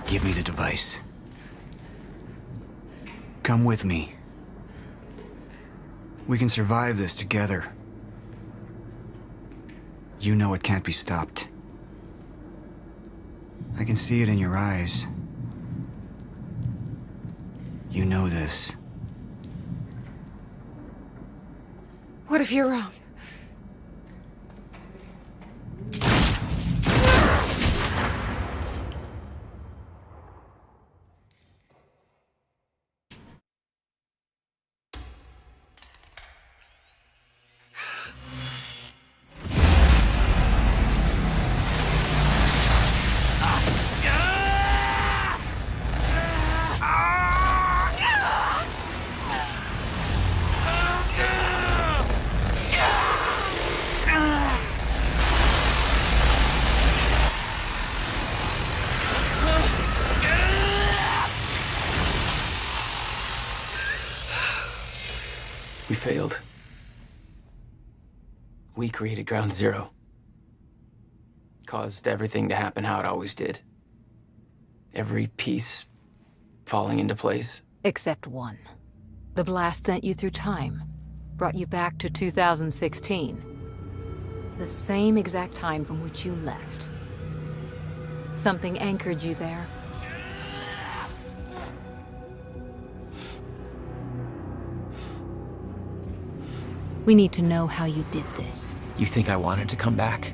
Give me the device. Come with me. We can survive this together. You know it can't be stopped. I can see it in your eyes. You know this. What if you're wrong? We failed. We created Ground Zero. Caused everything to happen how it always did. Every piece falling into place. Except one. The blast sent you through time. Brought you back to 2016. The same exact time from which you left. Something anchored you there. We need to know how you did this. You think I wanted to come back?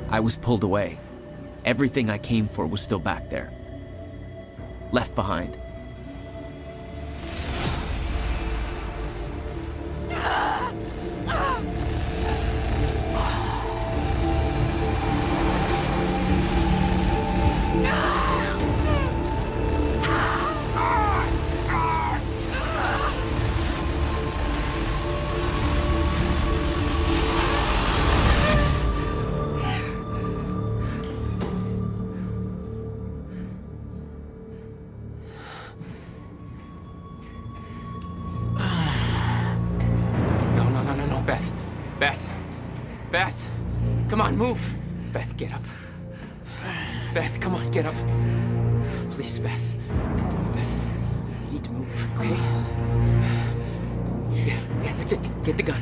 I was pulled away. Everything I came for was still back there. Left behind. Beth, come on, move. Beth, get up. Beth, come on, get up. Please, Beth. Beth, you need to move, okay? Yeah, that's it. Get the gun.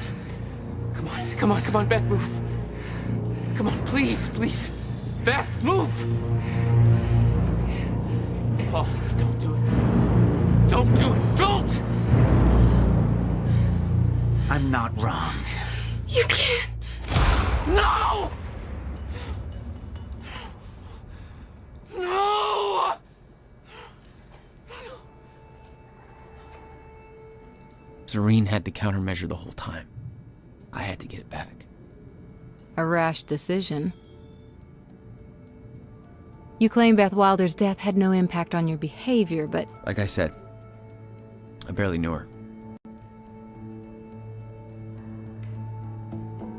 Come on, Beth, move. Come on, please. Beth, move! Paul, don't do it. Don't do it, don't! I'm not wrong. You can't. No! No! Serene had the countermeasure the whole time. I had to get it back. A rash decision. You claim Beth Wilder's death had no impact on your behavior, but... Like I said, I barely knew her.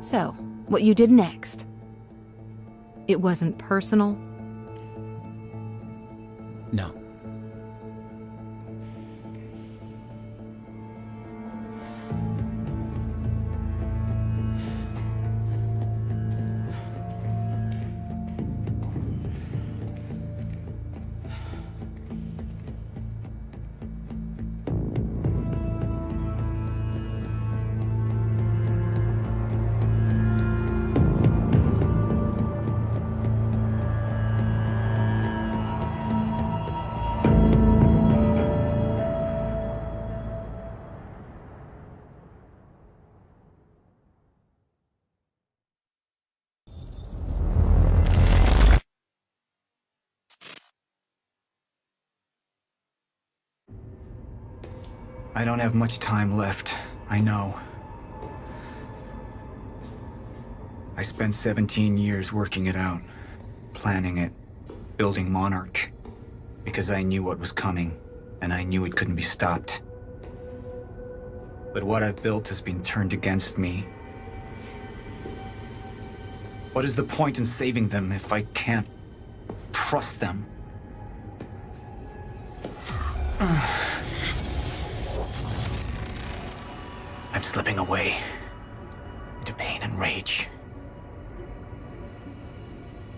So, what you did next? It wasn't personal? No. I don't have much time left, I know. I spent 17 years working it out, planning it, building Monarch, because I knew what was coming, and I knew it couldn't be stopped. But what I've built has been turned against me. What is the point in saving them if I can't trust them? I'm slipping away into pain and rage.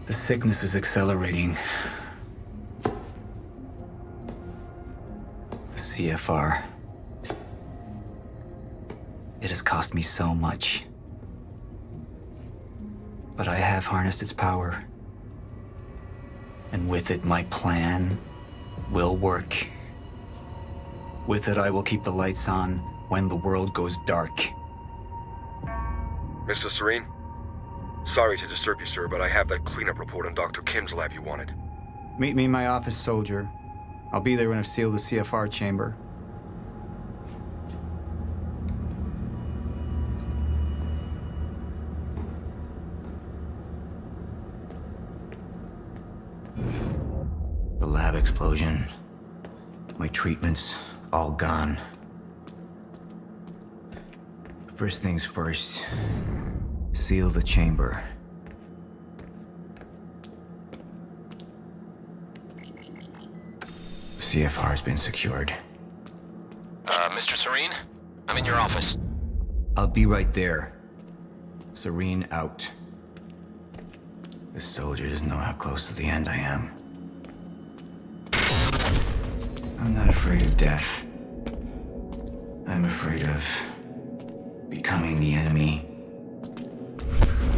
The sickness is accelerating. The CFR. It has cost me so much. But I have harnessed its power. And with it, my plan will work. With it, I will keep the lights on when the world goes dark. Mr. Serene? Sorry to disturb you, sir, but I have that cleanup report on Dr. Kim's lab you wanted. Meet me in my office, soldier. I'll be there when I've sealed the CFR chamber. The lab explosion. My treatments, all gone. First things first, seal the chamber. CFR has been secured. Mr. Serene? I'm in your office. I'll be right there. Serene out. This soldier doesn't know how close to the end I am. I'm not afraid of death. I'm afraid of becoming the enemy.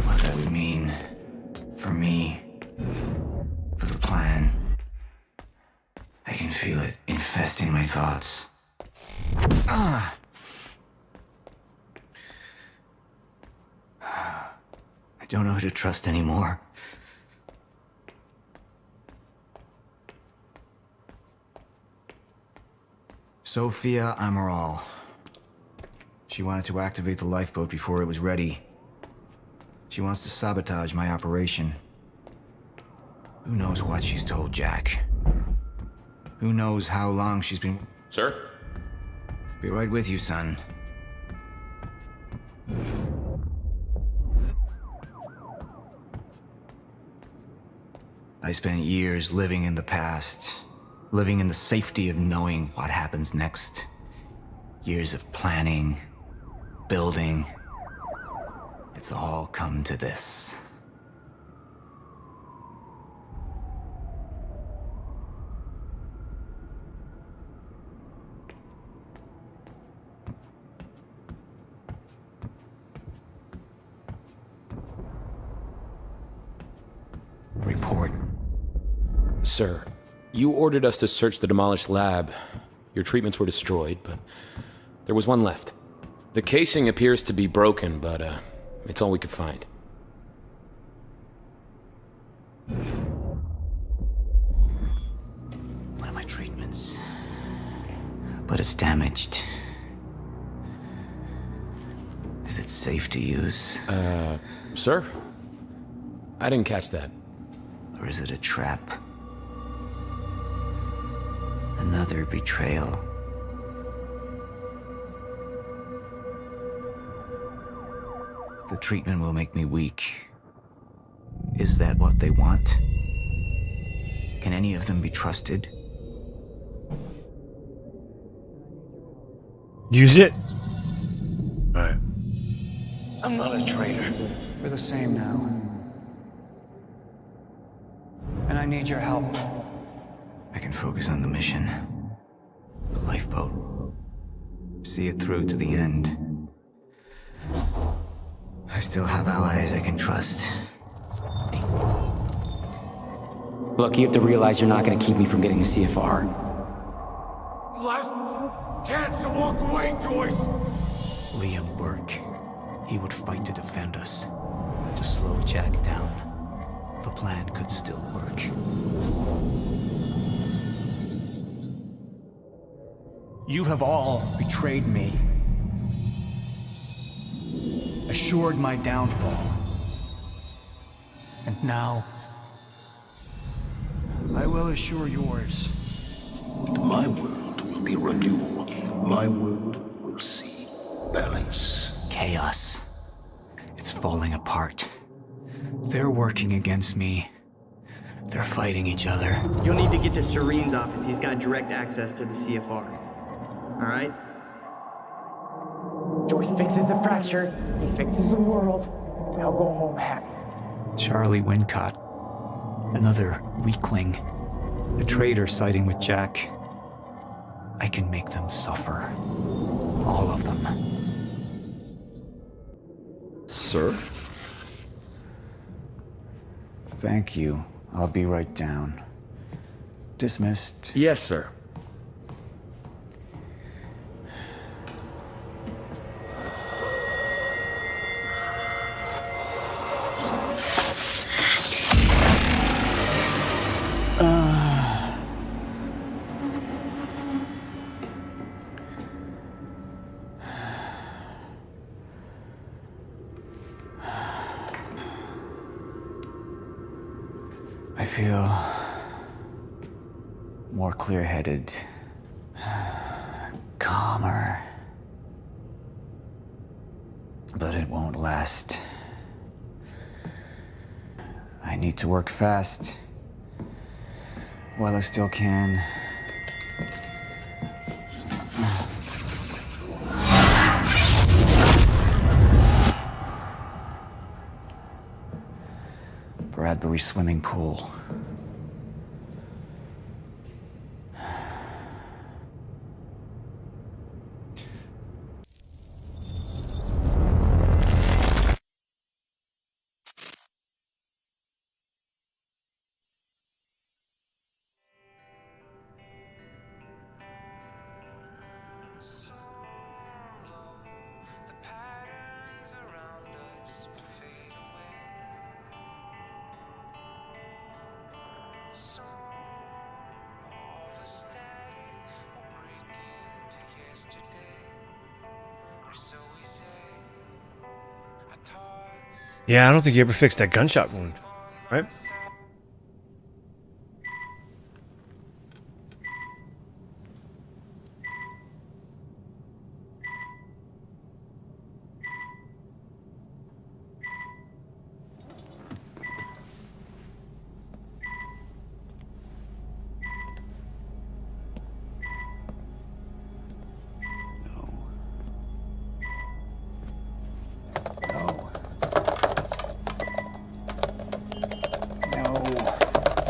What that would mean for me, for the plan. I can feel it infesting my thoughts. I don't know who to trust anymore. Sofia Amaral. She wanted to activate the lifeboat before it was ready. She wants to sabotage my operation. Who knows what she's told Jack? Who knows how long she's been... Sir? Be right with you, son. I spent years living in the past, living in the safety of knowing what happens next. Years of planning, building. It's all come to this. Report. Sir, you ordered us to search the demolished lab. Your treatments were destroyed, but there was one left. The casing appears to be broken, but it's all we could find. One of my treatments. But it's damaged. Is it safe to use? Sir? I didn't catch that. Or is it a trap? Another betrayal. The treatment will make me weak. Is that what they want? Can any of them be trusted? Use it. All right. I'm not a traitor. We're the same now. And I need your help. I can focus on the mission. The lifeboat. See it through to the end. I still have allies I can trust. Look, you have to realize you're not going to keep me from getting a CFR. Last chance to walk away, Joyce! Liam Burke. He would fight to defend us. To slow Jack down. The plan could still work. You have all betrayed me. Assured my downfall. And now, I will assure yours. My world will be renewed. My world will see balance. Chaos. It's falling apart. They're working against me. They're fighting each other. You'll need to get to Serene's office. He's got direct access to the CFR. All right? Joyce fixes the fracture. He fixes the world. They'll go home happy. Charlie Wincott. Another weakling. A traitor siding with Jack. I can make them suffer. All of them. Sir? Thank you. I'll be right down. Dismissed. Yes, sir. I feel more clear-headed, calmer, but it won't last. I need to work fast while I still can. Bradbury swimming pool. Yeah, I don't think you ever fixed that gunshot wound, right?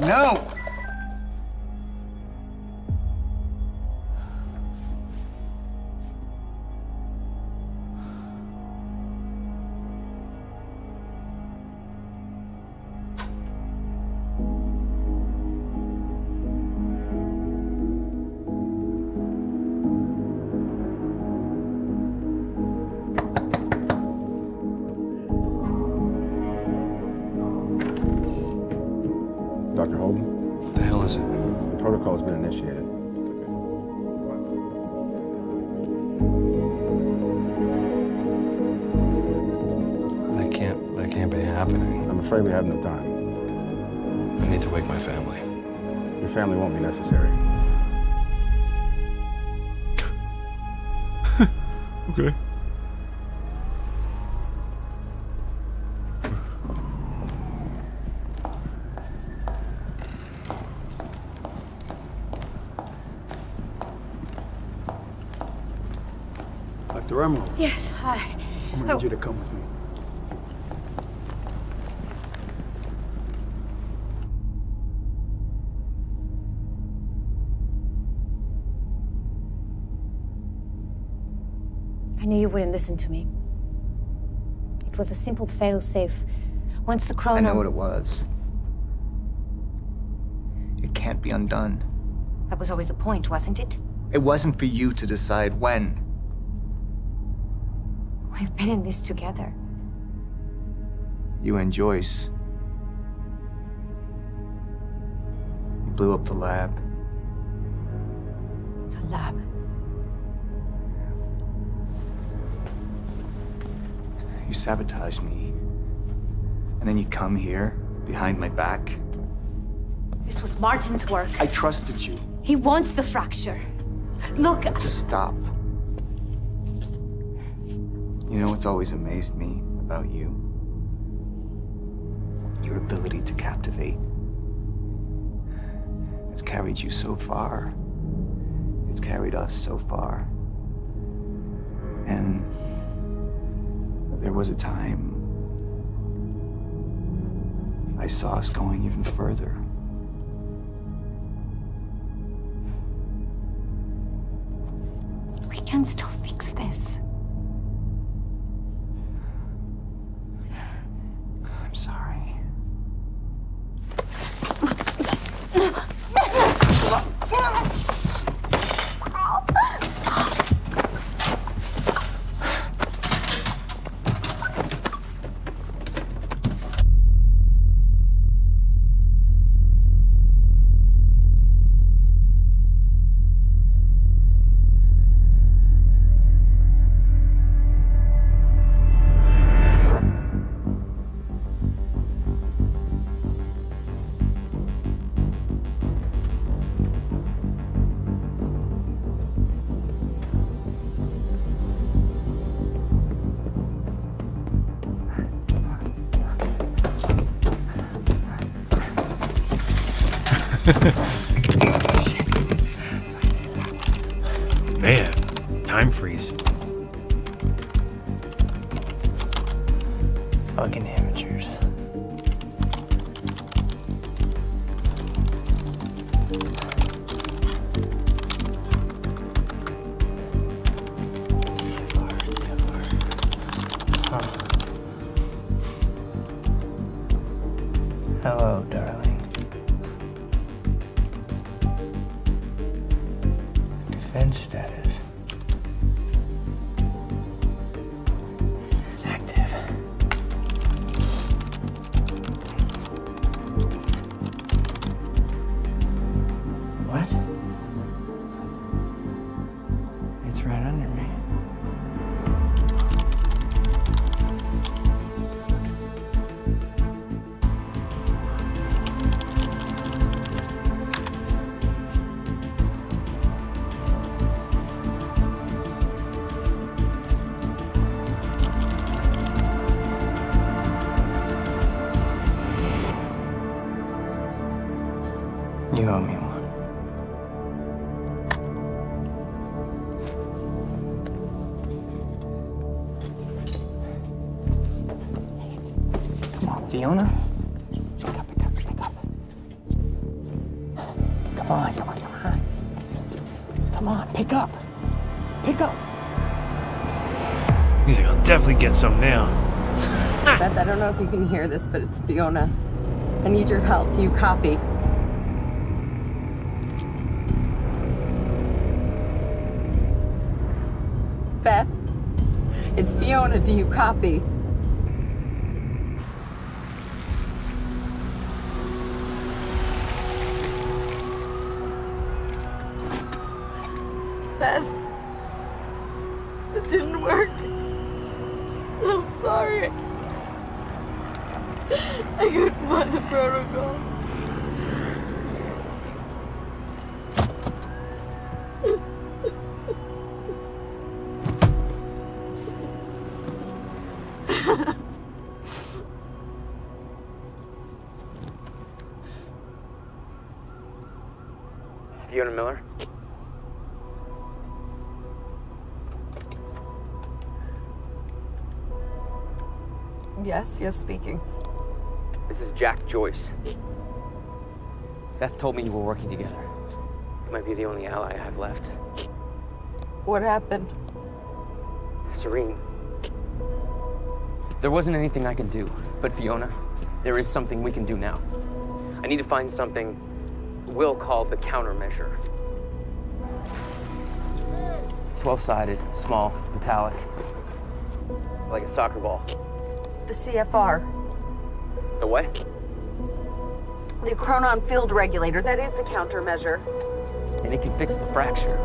No! Dr. Holden? What the hell is it? The protocol has been initiated. That can't be happening. I'm afraid we have no time. I need to wake my family. Your family won't be necessary. Okay. Dr. Amaral. Yes, hi. I'm gonna need you to come with me. I knew you wouldn't listen to me. It was a simple fail-safe. Once the chrono... I know what it was. It can't be undone. That was always the point, wasn't it? It wasn't for you to decide when. We've been in this together. You and Joyce. You blew up the lab. The lab. You sabotaged me. And then you come here, behind my back. This was Martin's work. I trusted you. He wants the fracture. Look... Just stop. You know what's always amazed me about you? Your ability to captivate. It's carried you so far. It's carried us so far. And there was a time I saw us going even further. We can still fix this. I'm sorry. Man, time freeze. Fucking amateurs. Hello, darling. Defense status. Active. What? It's right under me. You owe me one. Come on, Fiona. Pick up, pick up, pick up. Come on, come on, come on. Come on, pick up. Pick up. He's like, I'll definitely get some now. Beth, I don't know if you can hear this, but it's Fiona. I need your help. Do you copy? Beth, it's Fiona. Do you copy? Beth, it didn't work. I'm sorry. I couldn't find the protocol. Fiona Miller? Yes, speaking. This is Jack Joyce. Beth told me you were working together. You might be the only ally I have left. What happened? Serene. There wasn't anything I could do, but Fiona, there is something we can do now. I need to find something Will called the countermeasure. It's 12-sided, small, metallic, like a soccer ball. The CFR. The what? The chronon field regulator. That is the countermeasure. And it can fix the fracture.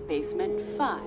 Basement 5.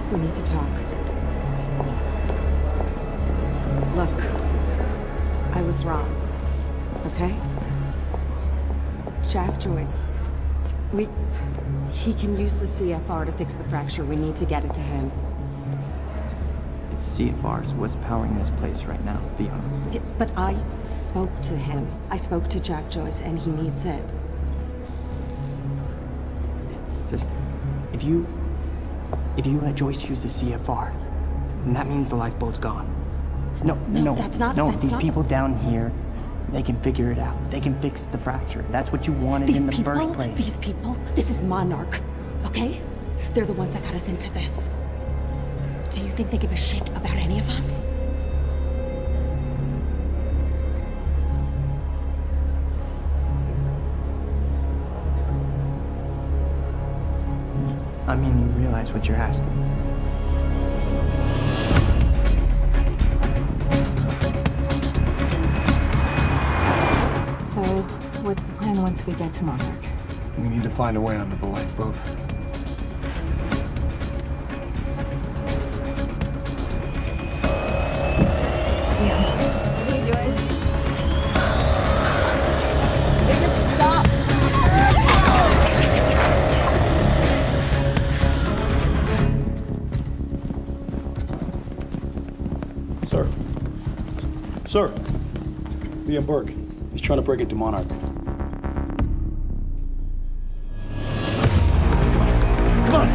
We need to talk. Look, was wrong. Okay? Jack Joyce. He can use the CFR to fix the fracture. We need to get it to him. It's CFR's what's powering this place right now, Fiona. Yeah, but I spoke to him. I spoke to Jack Joyce, and he needs it. Just, if you let Joyce use the CFR, then that means the lifeboat's gone. No, that's not. No, that's these not people down here, they can figure it out. They can fix the fracture. That's what you wanted in the first place. These people, this is Monarch, okay? They're the ones that got us into this. Do you think they give a shit about any of us? I mean, you realize what you're asking. So, what's the plan once we get to Monarch? We need to find a way onto the lifeboat. What are you doing? David, stop! Sir. Liam Burke. He's trying to break into Monarch. Come on!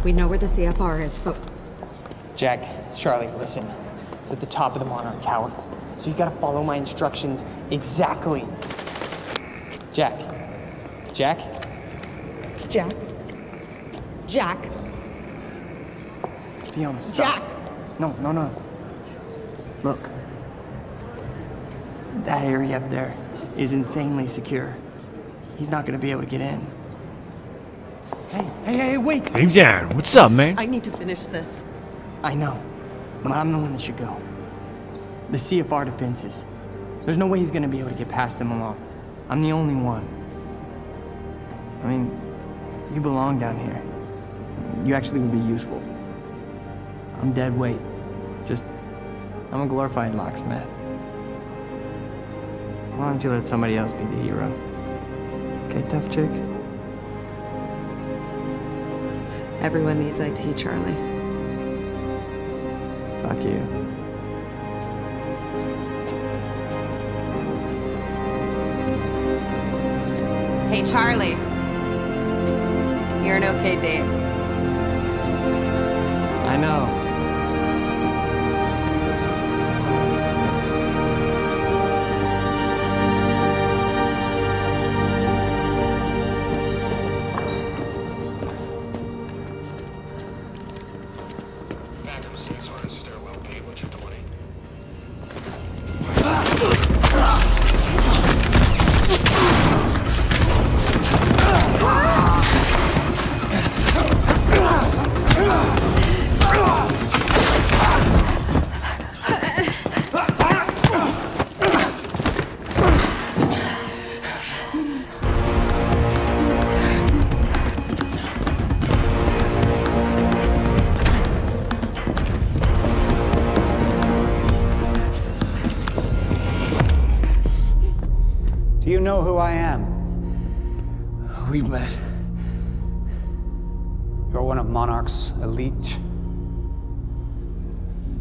We know where the CFR is, but... Jack, it's Charlie, listen. It's at the top of the Monarch Tower. So you gotta follow my instructions exactly. Jack. Jack? Jack? Jack? Fiona, stop. Jack! No. Look. That area up there is insanely secure. He's not gonna be able to get in. Hey, wait! Hey, Darren, what's up, man? I need to finish this. I know, but I'm the one that should go. The CFR defenses. There's no way he's gonna be able to get past them alone. I'm the only one. I mean, you belong down here. You actually would be useful. I'm dead weight. I'm a glorified locksmith. Why don't you let somebody else be the hero? Okay, tough chick? Everyone needs IT, Charlie. Fuck you. Hey, Charlie. You're an okay date. I know. Do you know who I am? We've met. You're one of Monarch's elite.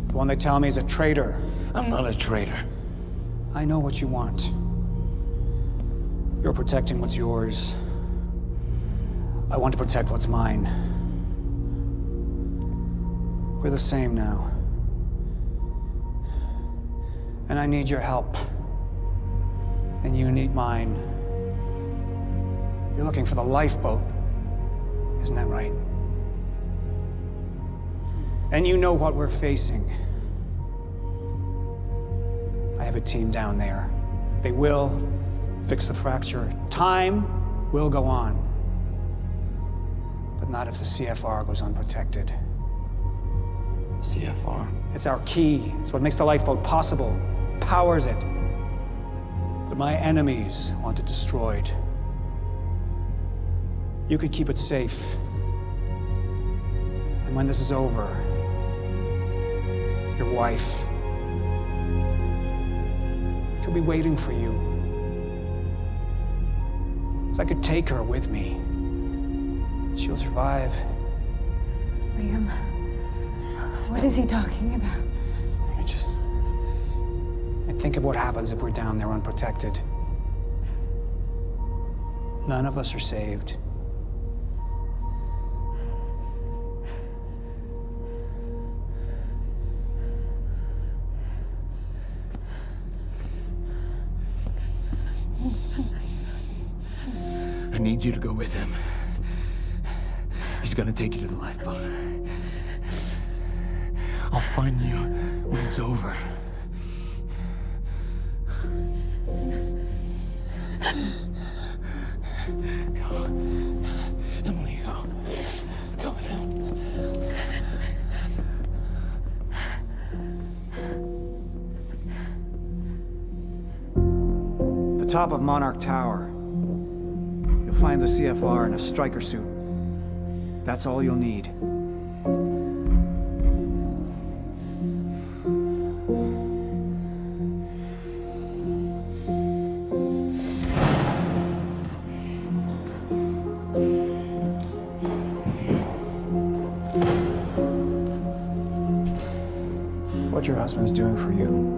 The one they tell me is a traitor. I'm not a traitor. I know what you want. You're protecting what's yours. I want to protect what's mine. We're the same now. And I need your help. And you need mine. You're looking for the lifeboat, isn't that right? And you know what we're facing. I have a team down there. They will fix the fracture. Time will go on. But not if the CFR goes unprotected. CFR? It's our key. It's what makes the lifeboat possible. Powers it. But my enemies want it destroyed. You could keep it safe. And when this is over, your wife, she'll be waiting for you. So I could take her with me. She'll survive. Liam, what is he talking about? And think of what happens if we're down there unprotected. None of us are saved. I need you to go with him. He's gonna take you to the lifeboat. I'll find you when it's over. Go. Emily, go. Go with him. At the top of Monarch Tower, you'll find the CFR in a striker suit. That's all you'll need. What your husband's doing for you,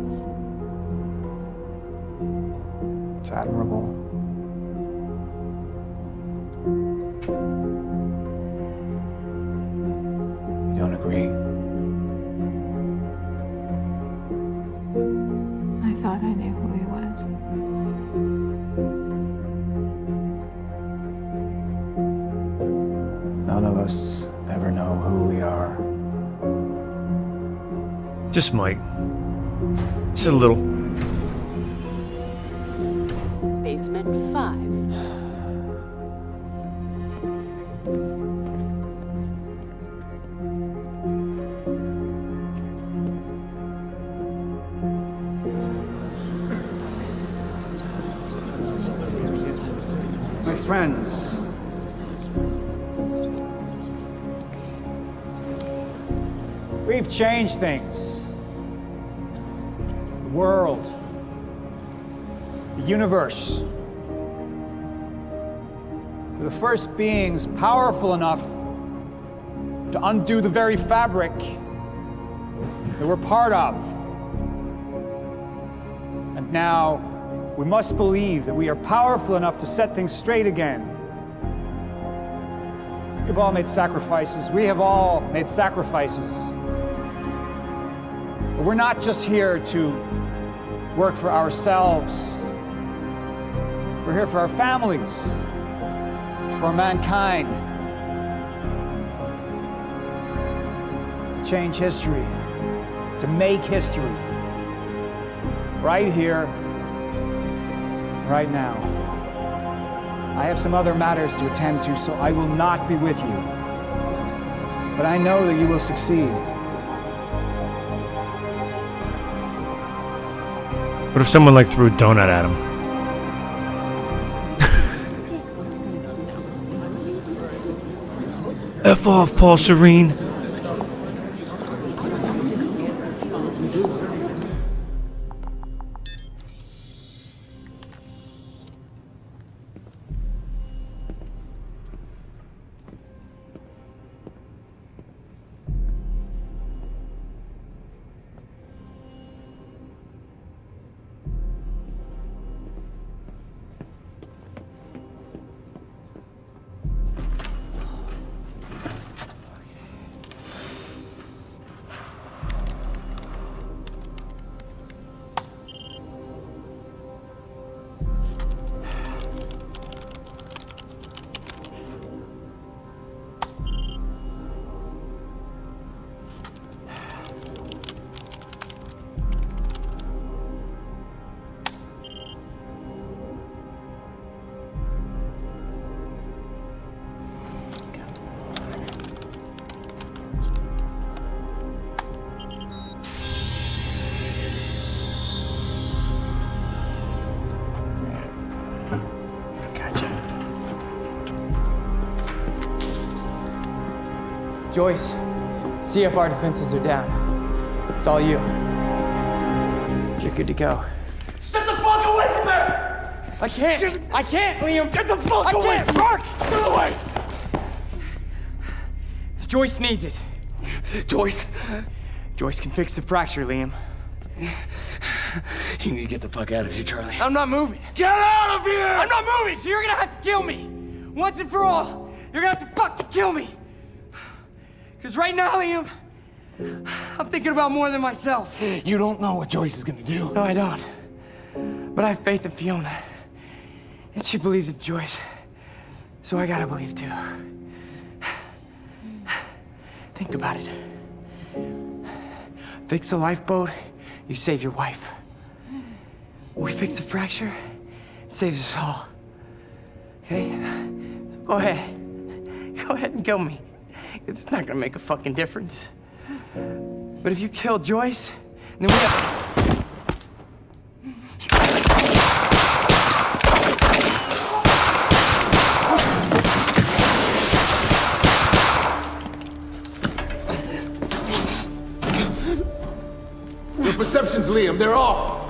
it's admirable. You don't agree? I thought I knew who he was. None of us ever know who we are. Just Mike. Just a little. Basement 5. My friends, we've changed things. The world, the universe. We're the first beings powerful enough to undo the very fabric that we're part of. And now, we must believe that we are powerful enough to set things straight again. We've all made sacrifices. We have all made sacrifices. But we're not just here to work for ourselves. We're here for our families, for mankind. To change history, to make history. Right here, right now. I have some other matters to attend to, so I will not be with you. But I know that you will succeed. What if someone like threw a donut at him? F off, Paul Serene. Joyce, CFR defenses are down. It's all you. You're good to go. Step the fuck away from there! I can't, Liam! Get the fuck away! Mark! Get away! Joyce needs it. Joyce? Joyce can fix the fracture, Liam. You need to get the fuck out of here, Charlie. I'm not moving. Get out of here! I'm not moving, so you're gonna have to kill me. Once and for all, you're gonna have to fucking kill me. Because right now, Liam, I'm thinking about more than myself. You don't know what Joyce is gonna do. No, I don't. But I have faith in Fiona. And she believes in Joyce. So I gotta believe too. Think about it. Fix the lifeboat, you save your wife. We fix the fracture, it saves us all. Okay? So go ahead. Go ahead and kill me. It's not gonna make a fucking difference. But if you kill Joyce, then we got... Your perceptions, Liam, they're off.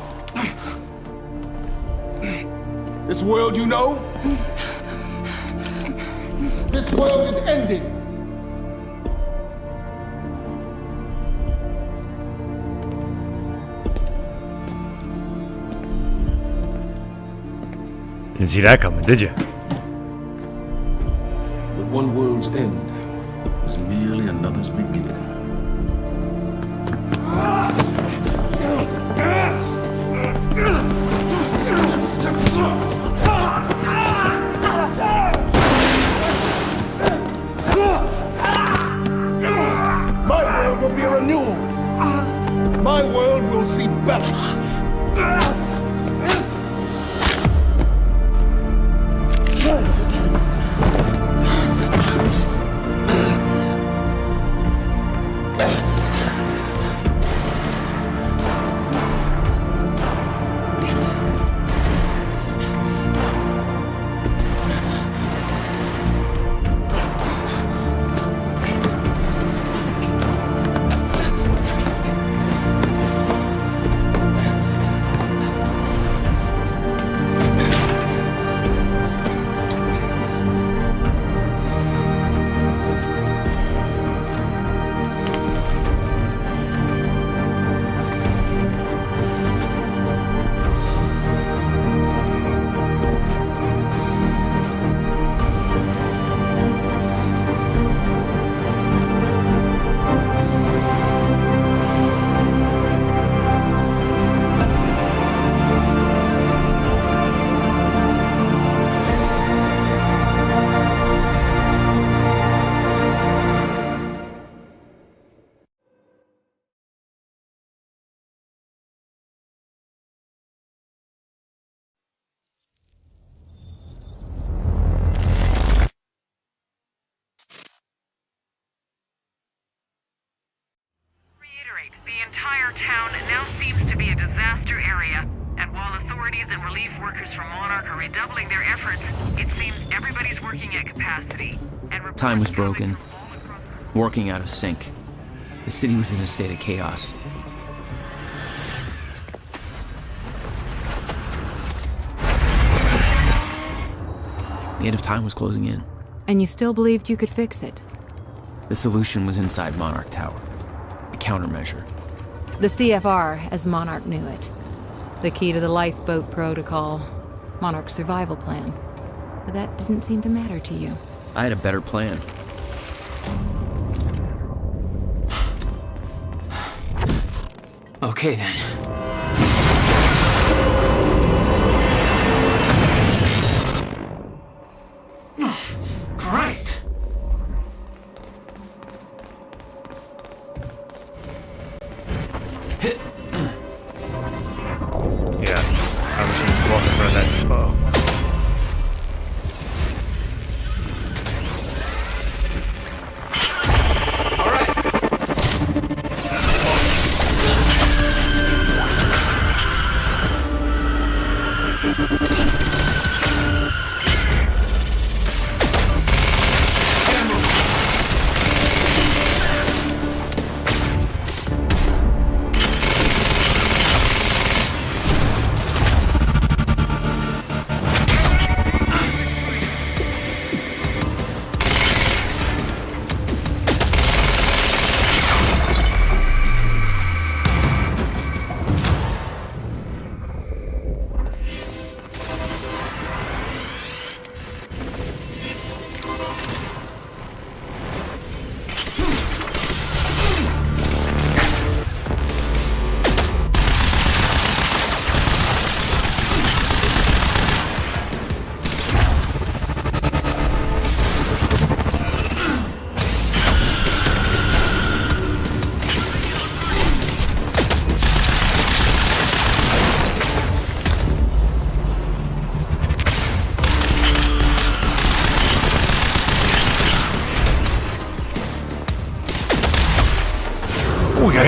This world you know, this world is ending. Didn't see that coming, did you? But one world's end is merely another's beginning. My world will be renewed. My world will see balance. The entire town now seems to be a disaster area, and while authorities and relief workers from Monarch are redoubling their efforts, it seems everybody's working at capacity. And Time was broken, working out of sync. The city was in a state of chaos. The end of time was closing in. And you still believed you could fix it? The solution was inside Monarch Tower. A countermeasure. The CFR, as Monarch knew it. The key to the lifeboat protocol. Monarch's survival plan. But that didn't seem to matter to you. I had a better plan. Okay then. Christ! Yeah, I was just walking in front of that bow.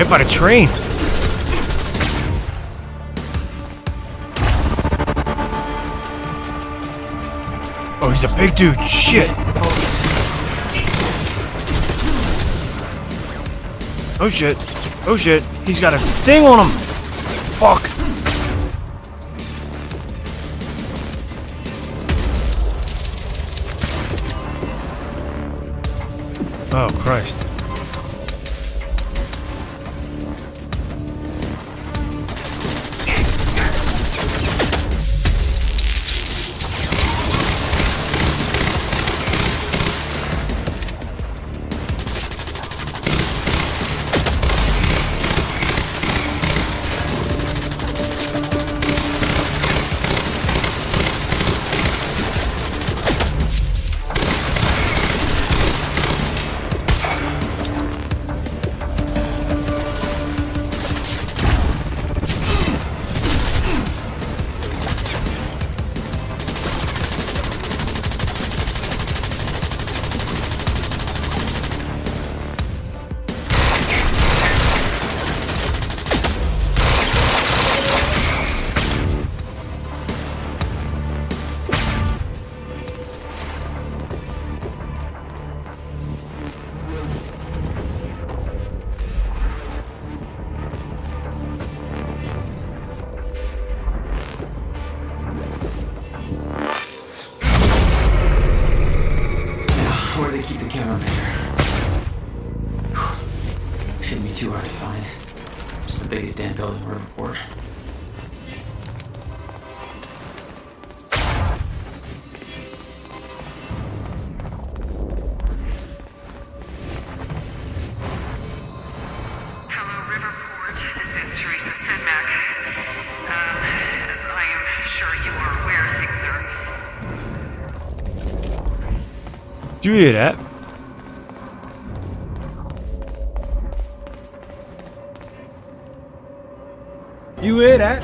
right by the train. Oh, he's a big dude. Shit. Oh shit. Oh shit. He's got a thing on him. Fuck. Oh Christ. Where do they keep the countermeasure? Shouldn't be too hard to find. Just the biggest damn building in Riverport. Hello, Riverport. This is Teresa Sedmak. As I am sure you are aware, things are... Do you hear that? You hear that?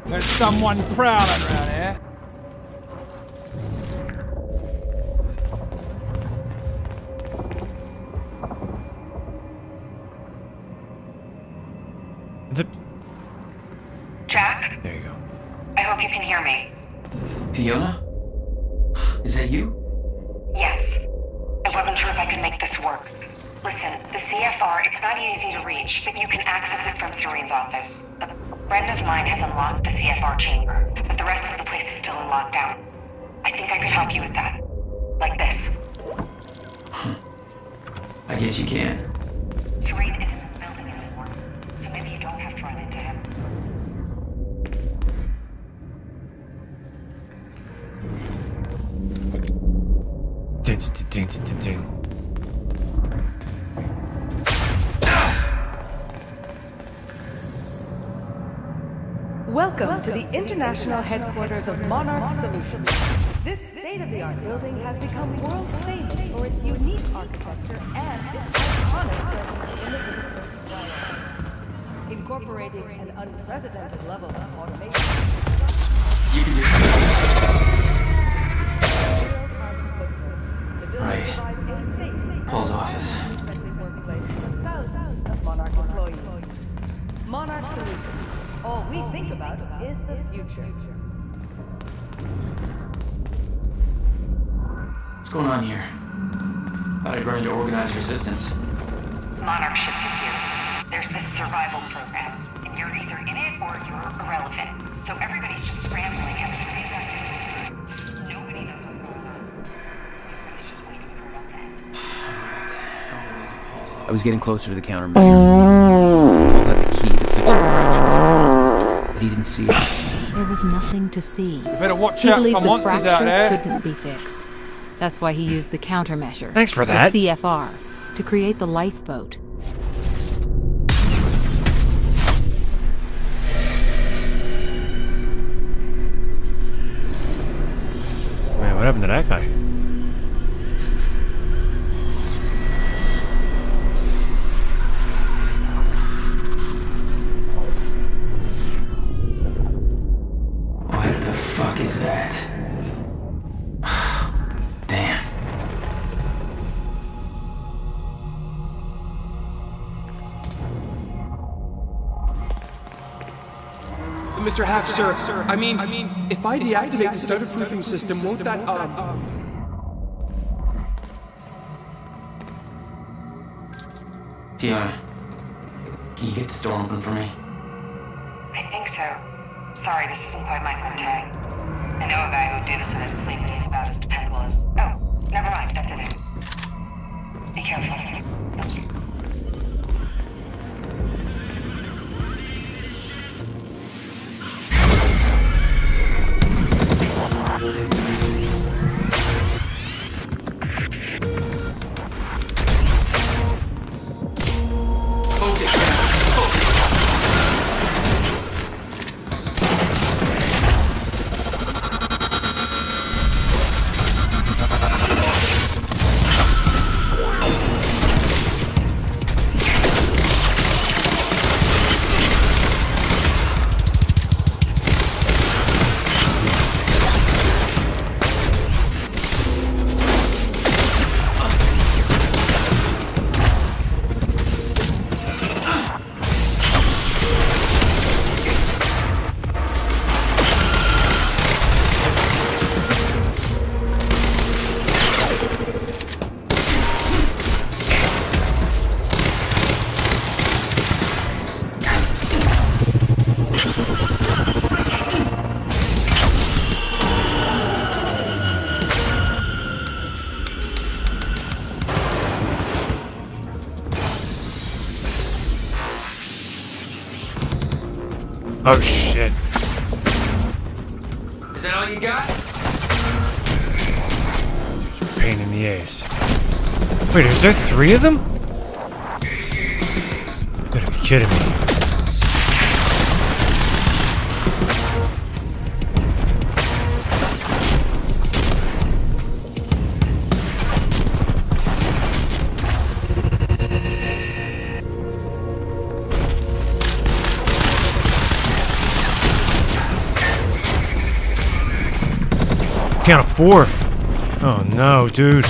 There's someone prowling around here. Jack? There you go. I hope you can hear me. Fiona? Is that you? Yes. I wasn't sure if I could make this work. Listen, the CFR, it's not easy to reach, but you can access it from Serene's office. A friend of mine has unlocked the CFR chamber, but the rest of the place is still in lockdown. I think I could help you with that. Like this. I guess you can. Serene isn't in the building anymore, so maybe you don't have to run into him. Ding, ding, ding, ding. Welcome to the international headquarters of Monarch Solutions. This state-of-the-art building has become world famous for its unique architecture and its iconic presence in the Riverport skyline. Incorporating an unprecedented level of automation. You can do Right. Paul's office. Workplace for thousands of Monarch employees. Monarch Solutions. All we think about is the future. What's going on here? Thought I'd run into organized resistance. Monarch shifted gears. There's this survival program, and you're either in it or you're irrelevant. So everybody's just scrambling at the same. Nobody knows what's going on. Everybody's just waiting for it all to end. I was getting closer to the countermeasure. Paul had the key to fix the fracture, but he didn't see it. There was nothing to see. You better watch He out believed for the monsters out fracture there. couldn't be fixed. That's why he used the countermeasure. Thanks for that. The CFR, to create the lifeboat. Man, what happened to that guy? What the fuck is that? Damn. Mr. Hack, sir, I mean, if I deactivate the stutter-proofing system, won't that, Fiona, can you get this door open for me? I think so. Sorry, this isn't quite my forte. I know a guy who would do this in his sleep, but he's about as dependable as... Oh, never mind, that did it. Be careful. Oh shit. Is that all you got? Pain in the ass. Wait, is there 3 of them? You gotta be kidding me. Count of 4. Oh no, dude.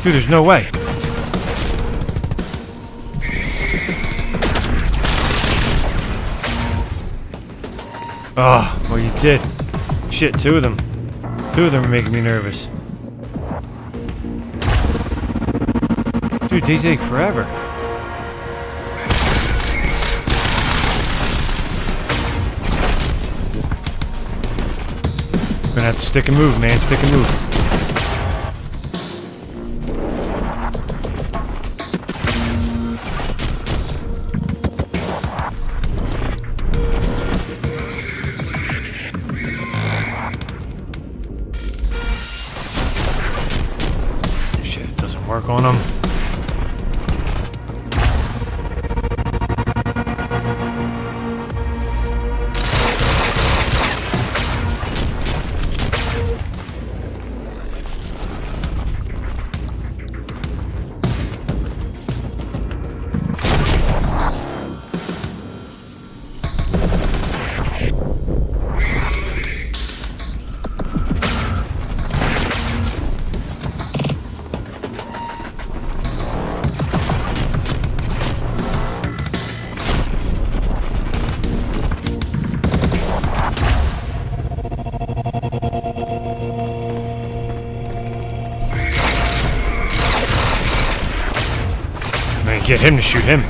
Dude, there's no way. Oh, well you did. Shit, 2 of them. 2 of them are making me nervous. Dude, they take forever. Gonna have to stick and move, man. Stick and move. Shit, it doesn't work on them. Get him to shoot him.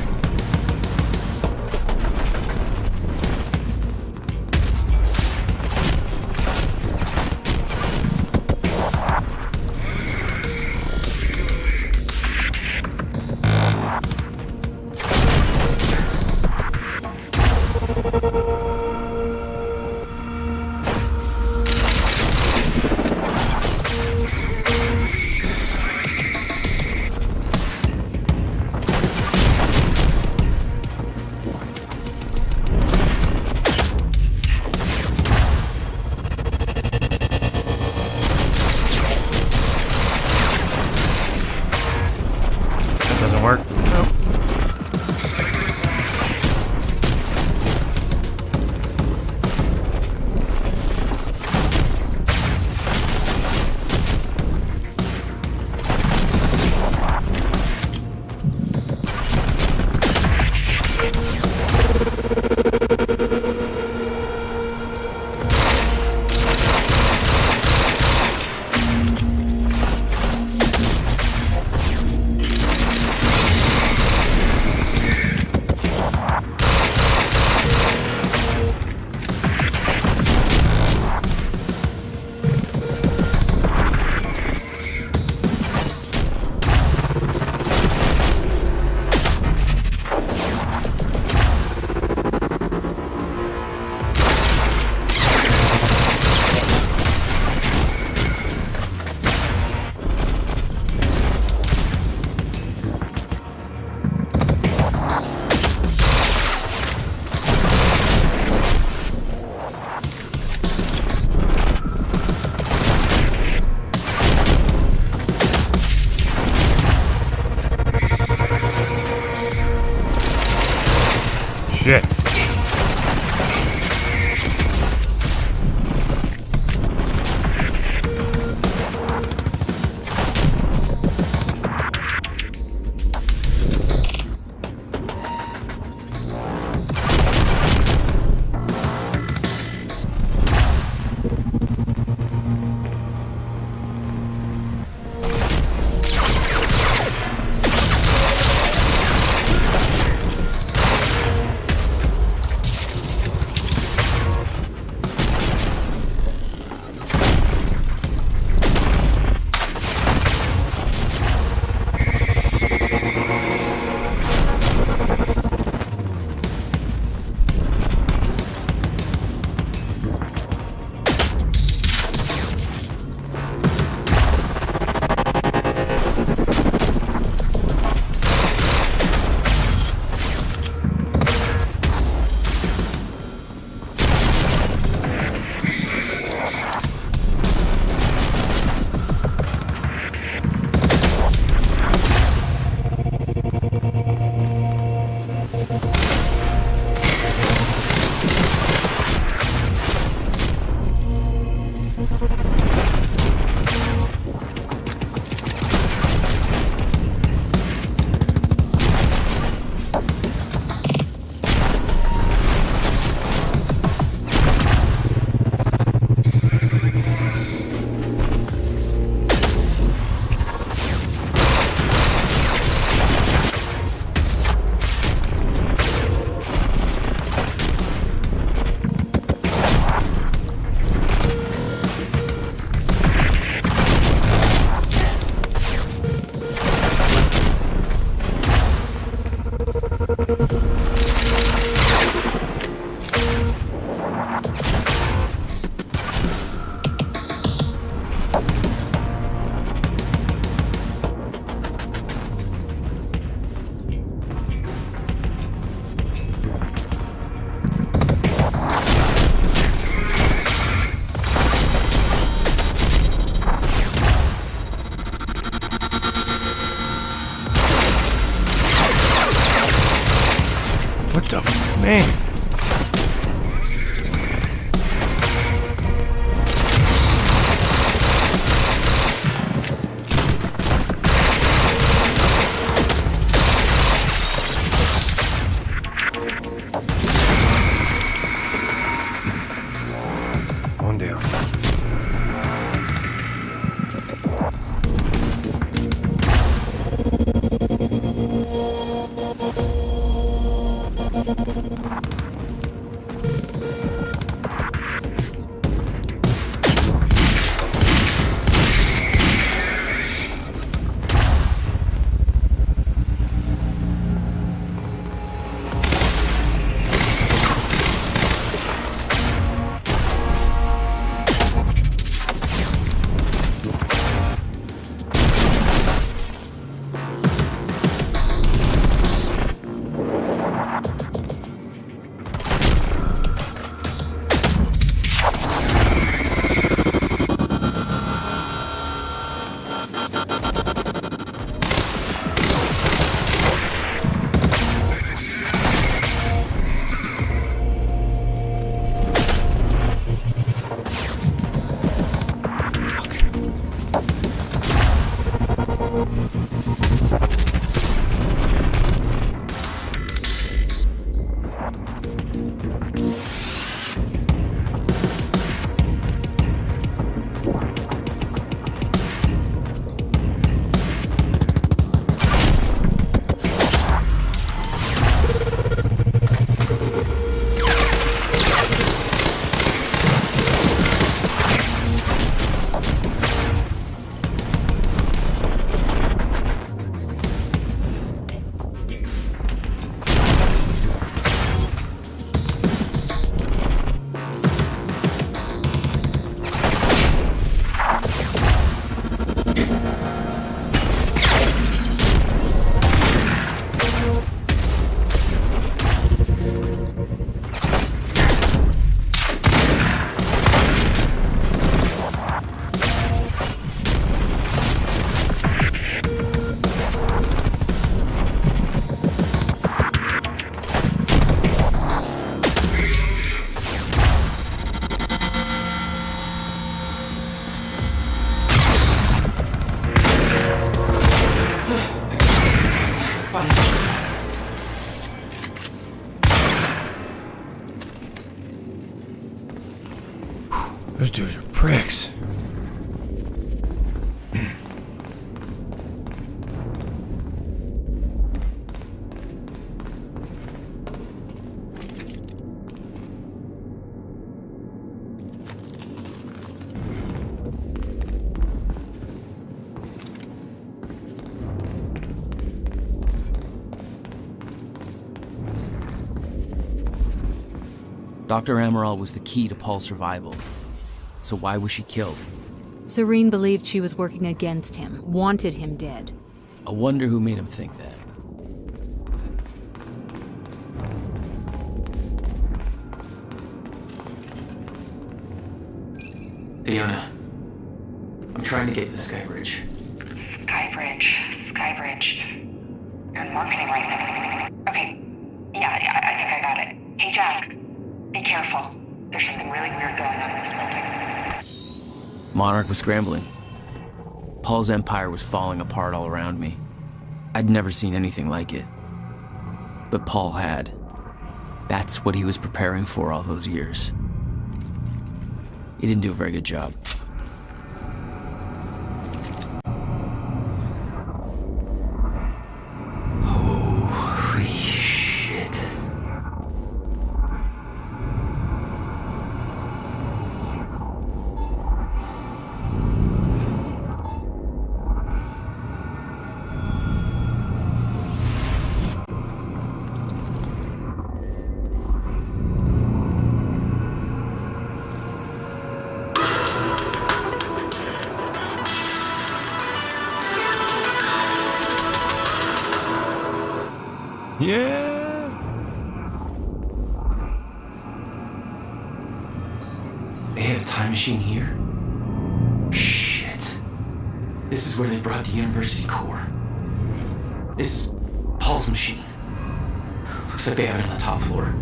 Those dudes are pricks. Dr. Amaral was the key to Paul's survival. So why was she killed? Serene believed she was working against him, wanted him dead. I wonder who made him think that. Fiona, I'm trying to get to the Skybridge. Skybridge. You're in marketing right now. Okay. Yeah, I think I got it. Hey, Jack. Be careful. There's something really weird going on in this building. Monarch was scrambling. Paul's empire was falling apart all around me. I'd never seen anything like it. But Paul had. That's what he was preparing for all those years. He didn't do a very good job. Holy shit. Yeah. They have a time machine here? Shit. This is where they brought the university core. This is Paul's machine. Looks like they have it on the top floor.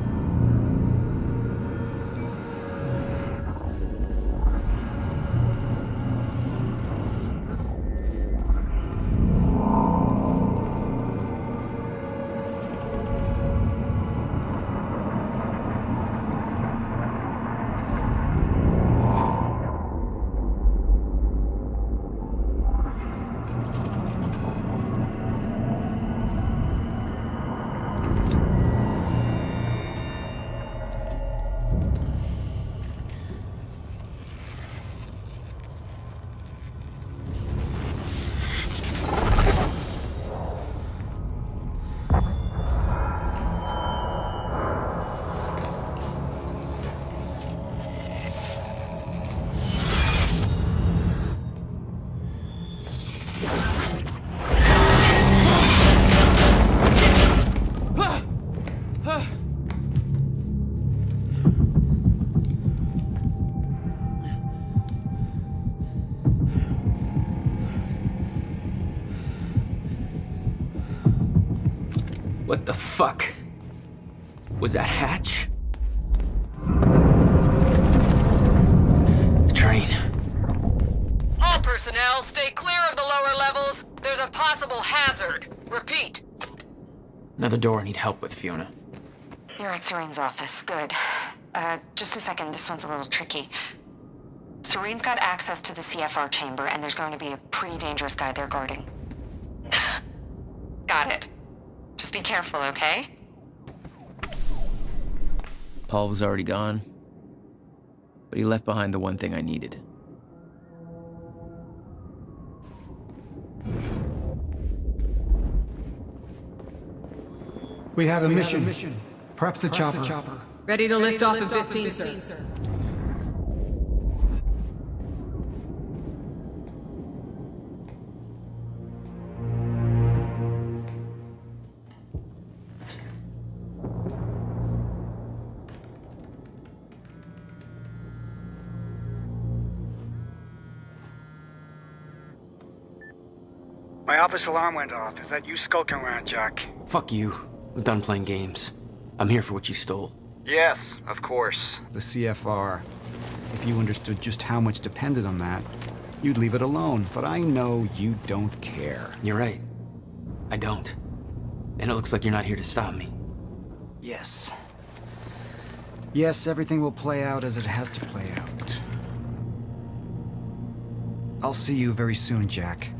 What the fuck? Was that Hatch? The train. All personnel, stay clear of the lower levels. There's a possible hazard. Repeat. Another door I need help with, Fiona. You're at Serene's office. Good. Just a second. This one's a little tricky. Serene's got access to the CFR chamber, and there's going to be a pretty dangerous guy there guarding. Got it. Just be careful, okay? Paul was already gone, but he left behind the one thing I needed. We have a mission. Prep the chopper. Ready to lift off in 15, sir. My office alarm went off. Is that you skulking around, Jack? Fuck you. I'm done playing games. I'm here for what you stole. Yes, of course. The CFR. If you understood just how much depended on that, you'd leave it alone. But I know you don't care. You're right. I don't. And it looks like you're not here to stop me. Yes. Yes, everything will play out as it has to play out. I'll see you very soon, Jack.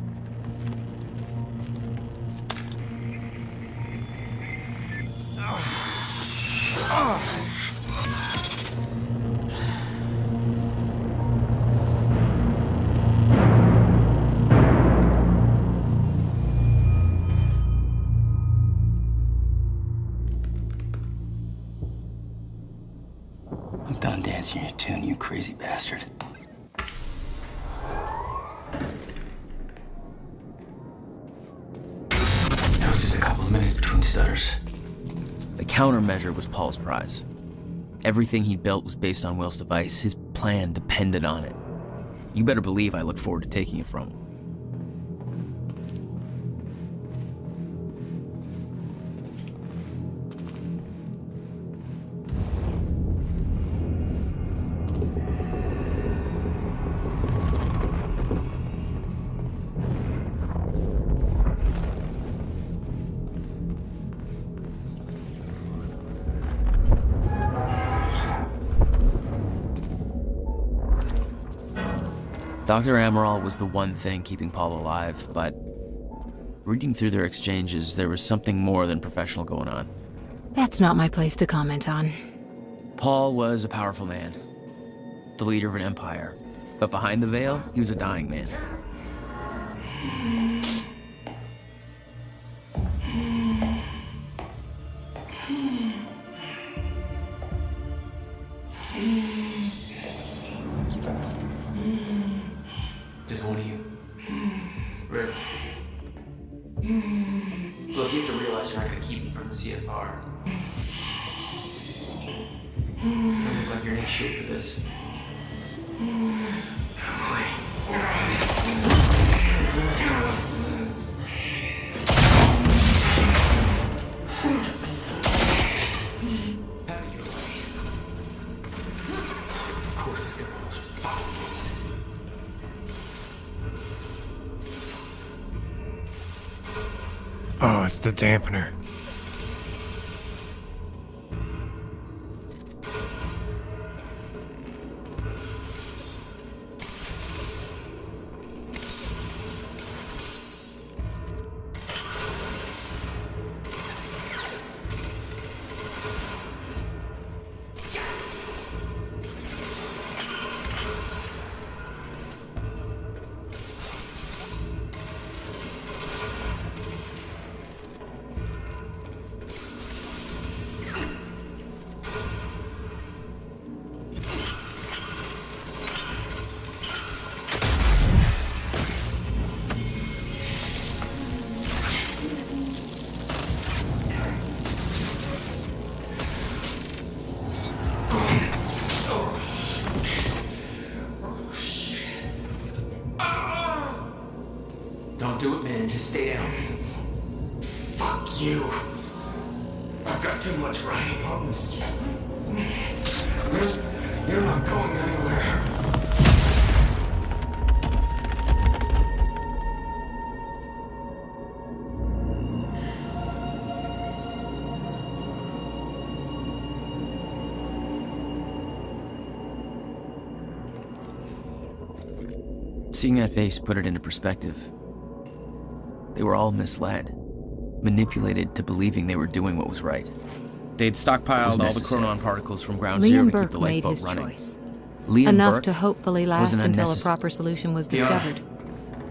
I'm done dancing your tune, you crazy bastard. That was just a couple of minutes between stutters. The countermeasure was Paul's prize. Everything he'd built was based on Will's device. His plan depended on it. You better believe I look forward to taking it from him. Dr. Amaral was the one thing keeping Paul alive, but reading through their exchanges, there was something more than professional going on. That's not my place to comment on. Paul was a powerful man, the leader of an empire, but behind the veil, he was a dying man. Just one of you. Rick. Look, you have to realize you're not going to keep me from the CFR. You don't look like you're in shape for this. Oh, it's the dampener. Don't do it, man. Just stay down. Fuck you. I've got too much riding on this. You're not going anywhere. Seeing that face put it into perspective. They were all misled, manipulated to believing they were doing what was right. They'd stockpiled all the chronon particles from ground zero to keep the lifeboat running. Choice. Liam Enough Burke to hopefully last was an until a unnecessary- proper solution was discovered.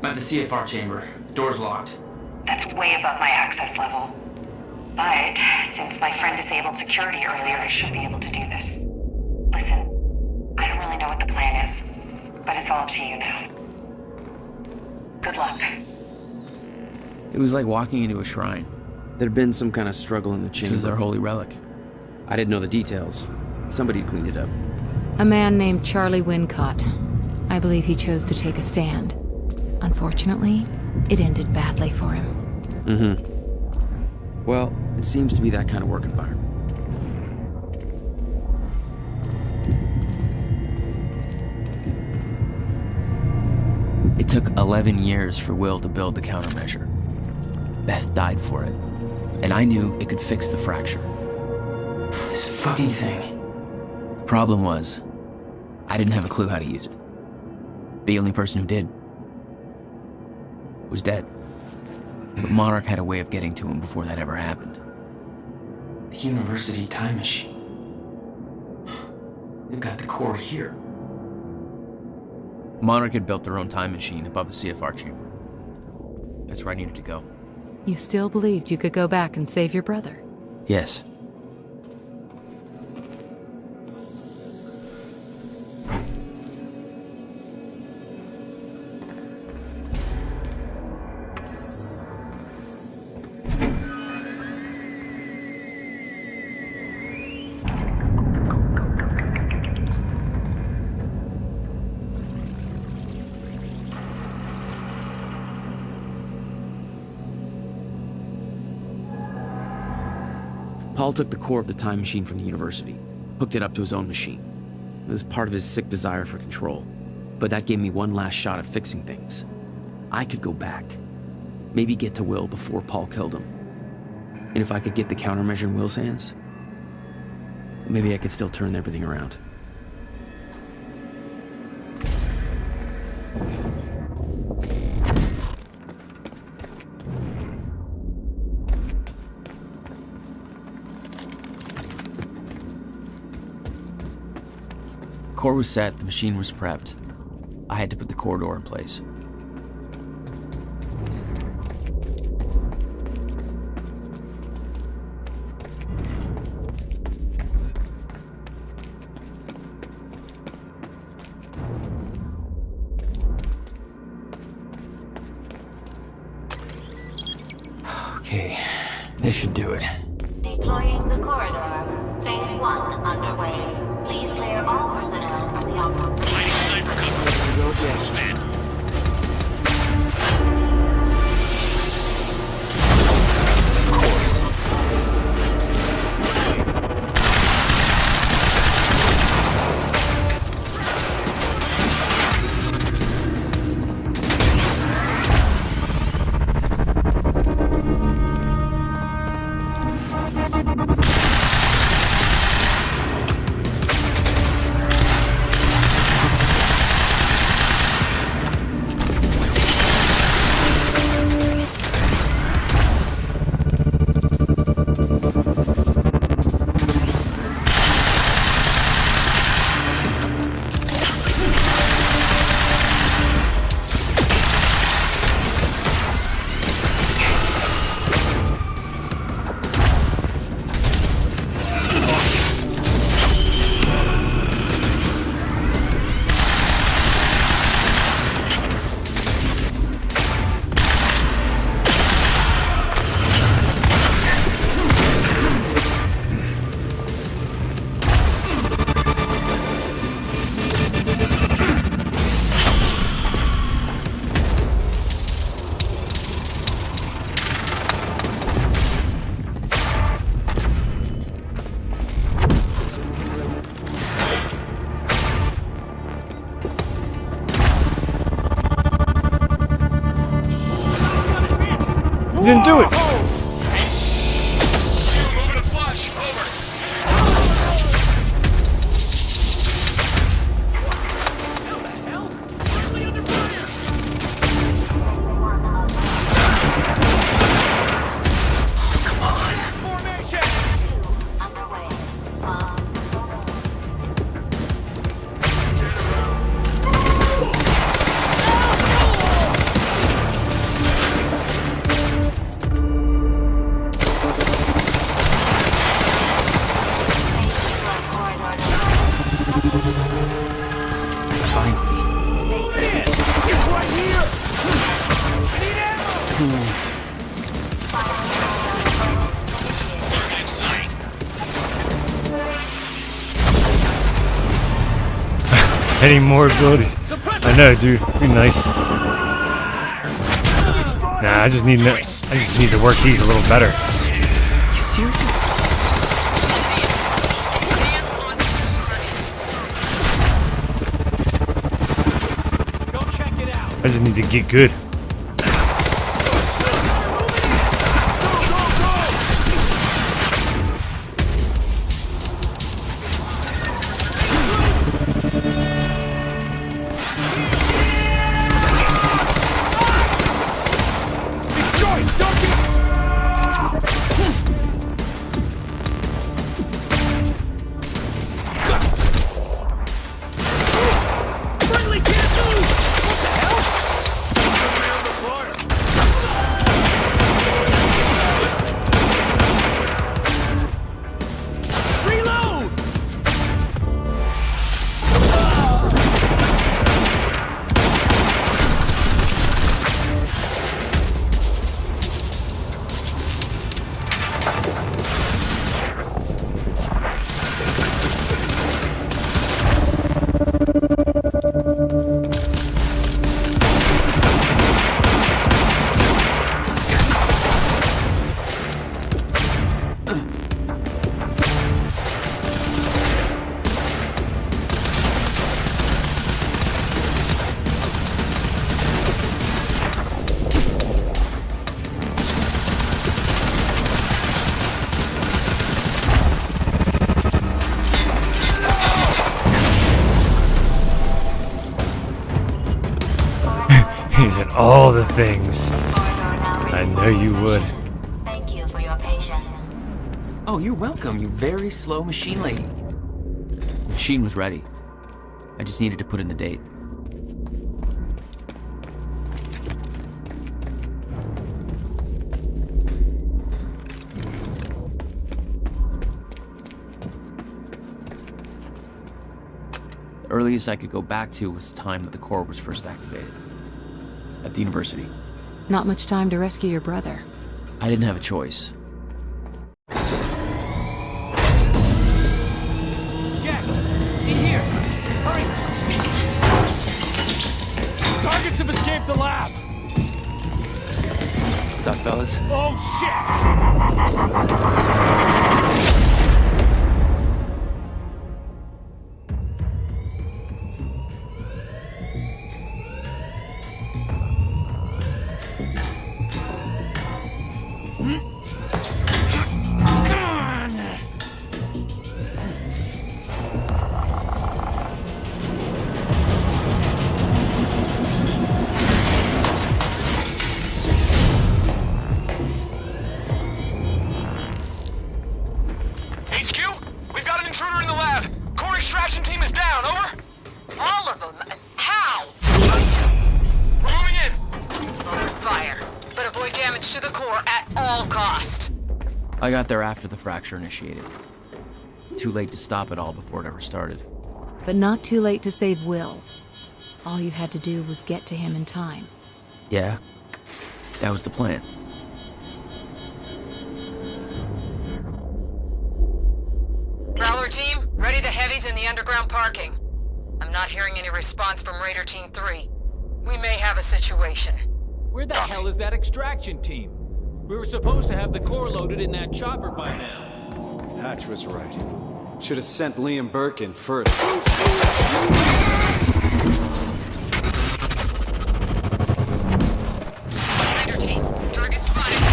I'm at the CFR chamber. Door's locked. That's way above my access level. But since my friend disabled security earlier, I should be able to do this. Listen, I don't really know what the plan is, but it's all up to you now. Good luck. It was like walking into a shrine. There'd been some kind of struggle in the chamber. This was their holy relic. I didn't know the details. Somebody cleaned it up. A man named Charlie Wincott. I believe he chose to take a stand. Unfortunately, it ended badly for him. Mm-hmm. Well, it seems to be that kind of work environment. It took 11 years for Will to build the countermeasure. Beth died for it, and I knew it could fix the fracture. This fucking thing. The problem was, I didn't have a clue how to use it. The only person who did was dead. But Monarch had a way of getting to him before that ever happened. The university time machine. They've got the core here. Monarch had built their own time machine above the CFR chamber. That's where I needed to go. You still believed you could go back and save your brother? Yes. Paul took the core of the time machine from the university, hooked it up to his own machine. It was part of his sick desire for control, but that gave me one last shot at fixing things. I could go back, maybe get to Will before Paul killed him. And if I could get the countermeasure in Will's hands, maybe I could still turn everything around. Core was set, the machine was prepped. I had to put the corridor in place. Okay, this should do it. Deploying the corridor. Phase 1 underway. Please clear all personnel from the operation. Lighting sniper cover. Move in. Didn't do it. Moving to flush. Over. Any more abilities? I know, dude. Be nice. Nah, I just need to work these a little better. You serious? I just need to get good. things and all the things. I know you would. Thank you for your patience. Oh, you're welcome, you very slow machine lady. The machine was ready. I just needed to put in the date. The earliest I could go back to was the time that the core was first activated. At the university. Not much time to rescue your brother. I didn't have a choice. Jack! In here! Hurry! Targets have escaped the lab! What's up, fellas? Oh, HQ? We've got an intruder in the lab. Core extraction team is down, over. All of them? How? We're moving in. Open fire, but avoid damage to the core at all costs. I got there after the fracture initiated. Too late to stop it all before it ever started. But not too late to save Will. All you had to do was get to him in time. Yeah, that was the plan. Prowler team, ready the heavies in the underground parking. I'm not hearing any response from Raider Team 3. We may have a situation. Where the hell is that extraction team? We were supposed to have the core loaded in that chopper by now. Hatch was right. Should have sent Liam Burke in first. Raider team, target spotted.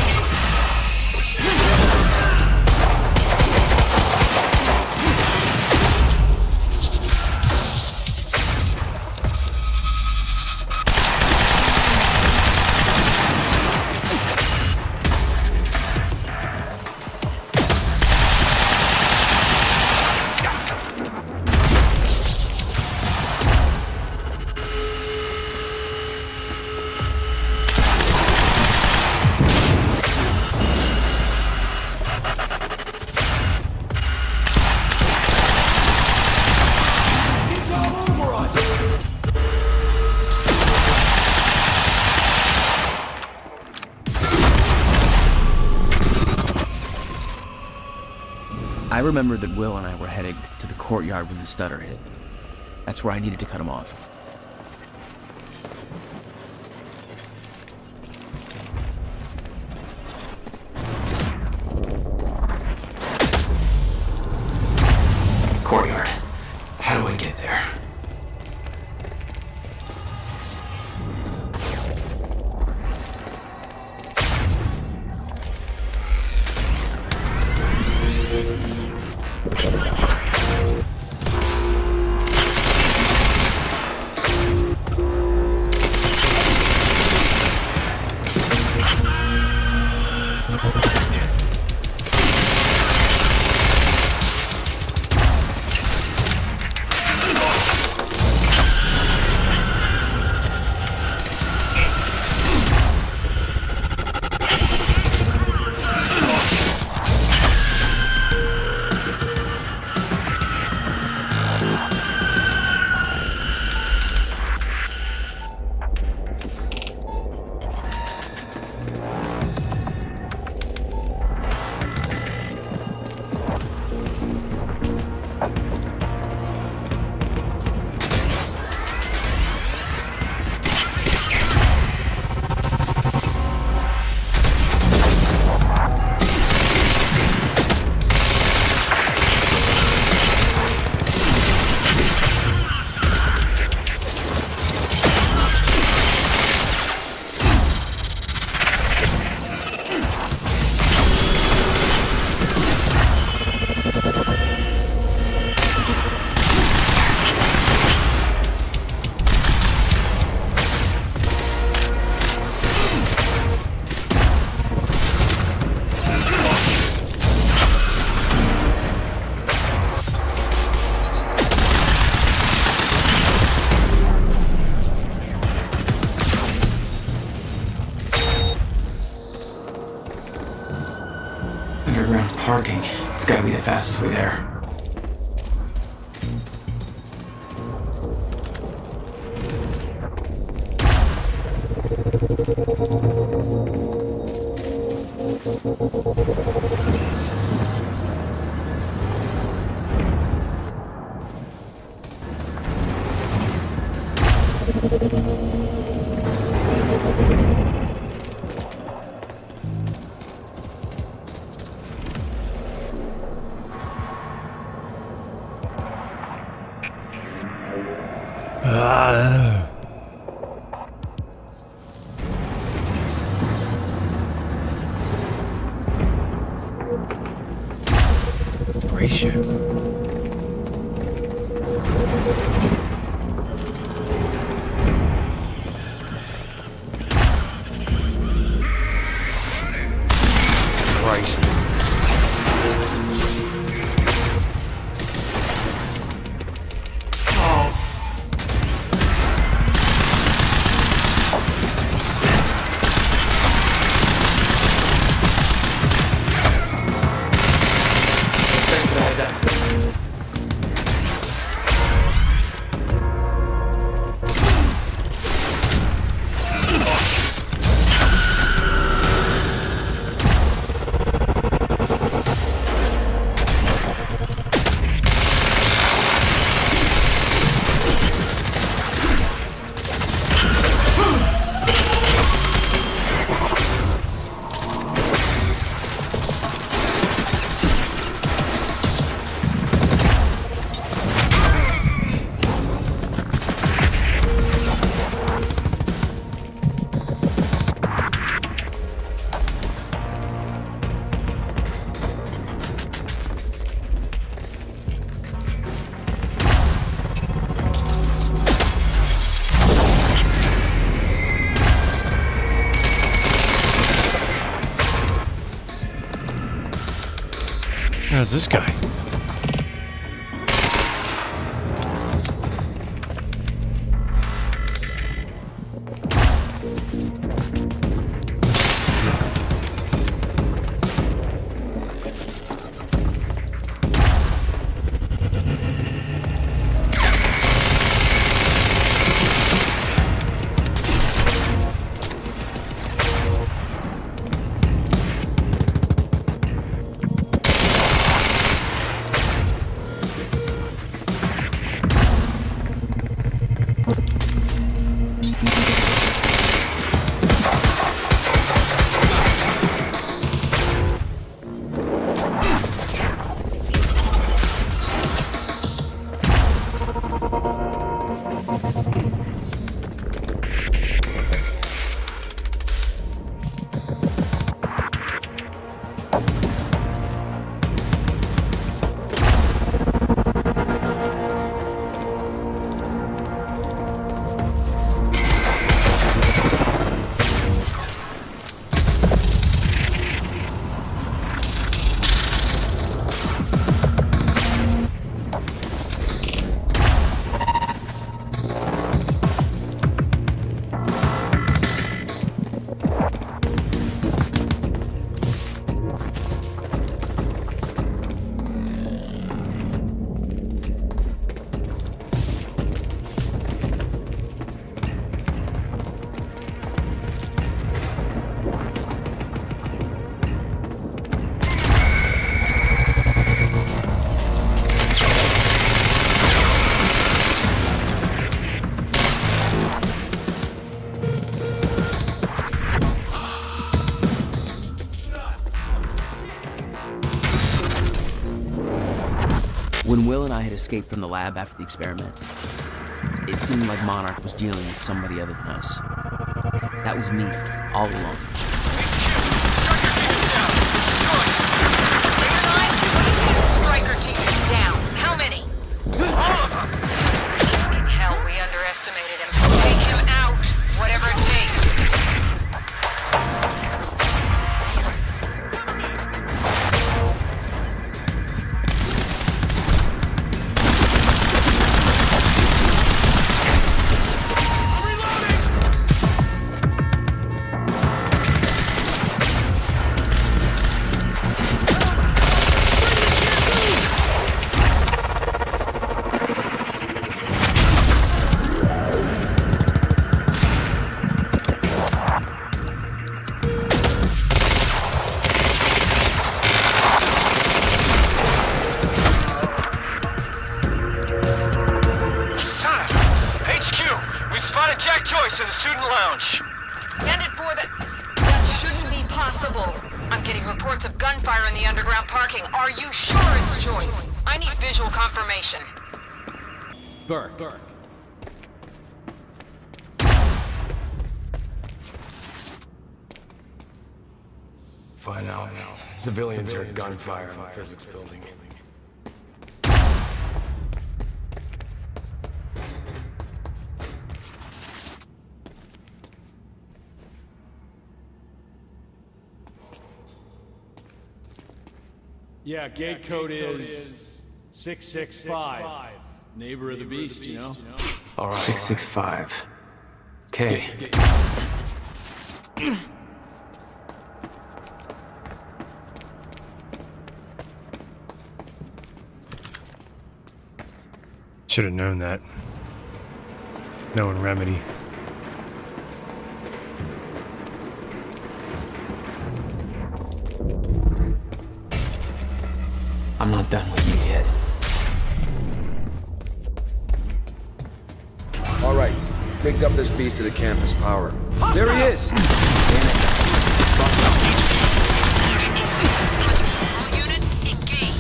I remembered that Will and I were heading to the courtyard when the stutter hit. That's where I needed to cut him off. Courtyard. How do I get there? parking. It's gotta be the fastest way there. How's this guy? When Will and I had escaped from the lab after the experiment, it seemed like Monarch was dealing with somebody other than us. That was me, all alone. Striker team is down. How many? All of them. In hell, we underestimated him. Take him out, whatever it takes. HQ, we spotted Jack Joyce in the student lounge. Send it for the... That shouldn't be possible. I'm getting reports of gunfire in the underground parking. Are you sure it's Joyce? I need visual confirmation. Burke. Find out. Civilians heard gunfire in the physics building. Yeah, gate code is 665. Neighbor of the beast, you know? All right. 665. Okay. Should have known that. Knowing Remedy. I'm not done with you yet. All right, picked up this beast to the campus power. There he is! Damn it. All units, engage.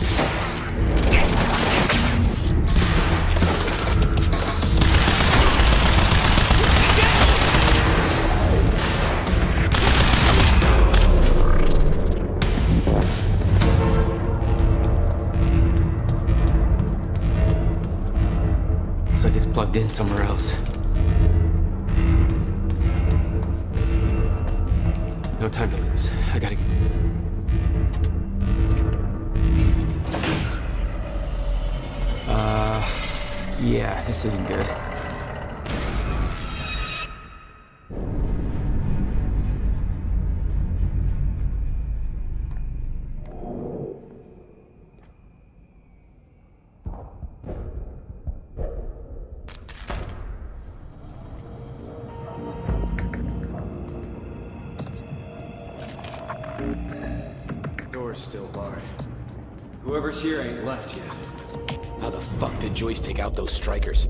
Looks like it's plugged in somewhere else. No time to lose. I gotta... Yeah, this isn't good. Door's still barred. Whoever's here ain't left yet. How the fuck did Joyce take out those strikers?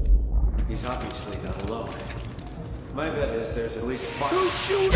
He's obviously not alone. My bet is there's at least 5. Who's shooting?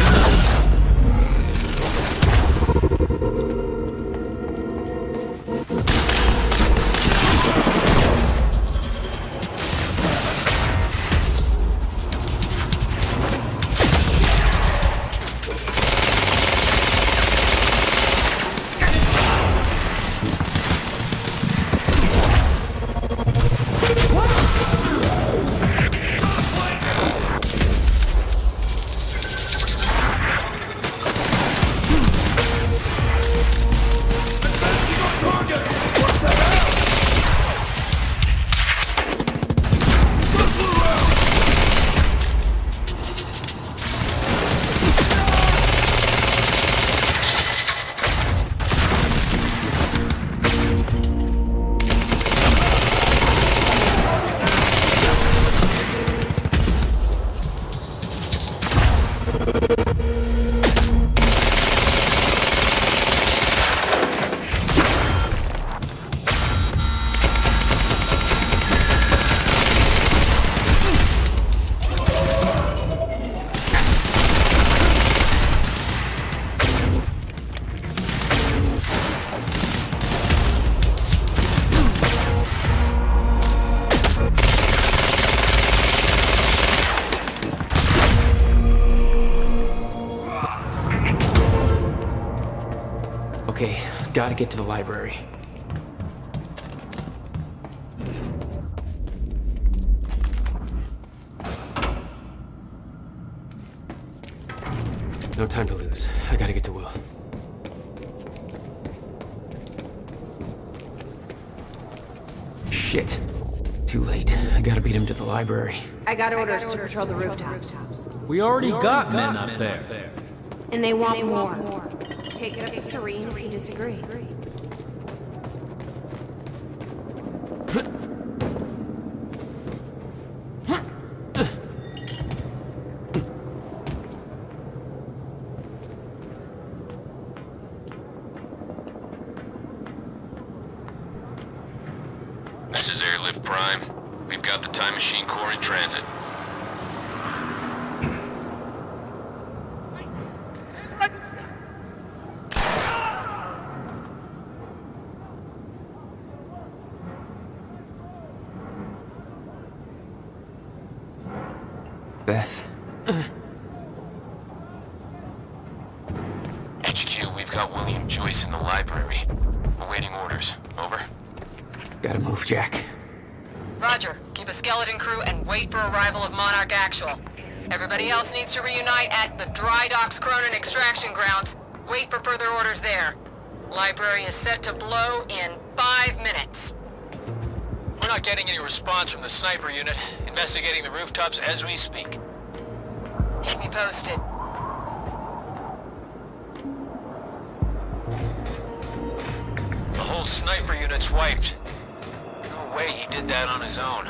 Okay, gotta get to the library. No time to lose. I gotta get to Will. Shit. Too late. I gotta beat him to the library. I got orders to patrol the rooftops. We already got men up there. And they want more. Take it up to Serene if you disagree. This is Airlift Prime. We've got the Time Machine Core in transit. Beth. HQ, we've got William Joyce in the library. Awaiting orders. Over. Gotta move, Jack. Roger. Keep a skeleton crew and wait for arrival of Monarch Actual. Everybody else needs to reunite at the Dry Docks Cronin extraction grounds. Wait for further orders there. Library is set to blow in 5 minutes. We're not getting any response from the sniper unit. Investigating the rooftops as we speak. Keep me posted. The whole sniper unit's wiped. No way he did that on his own.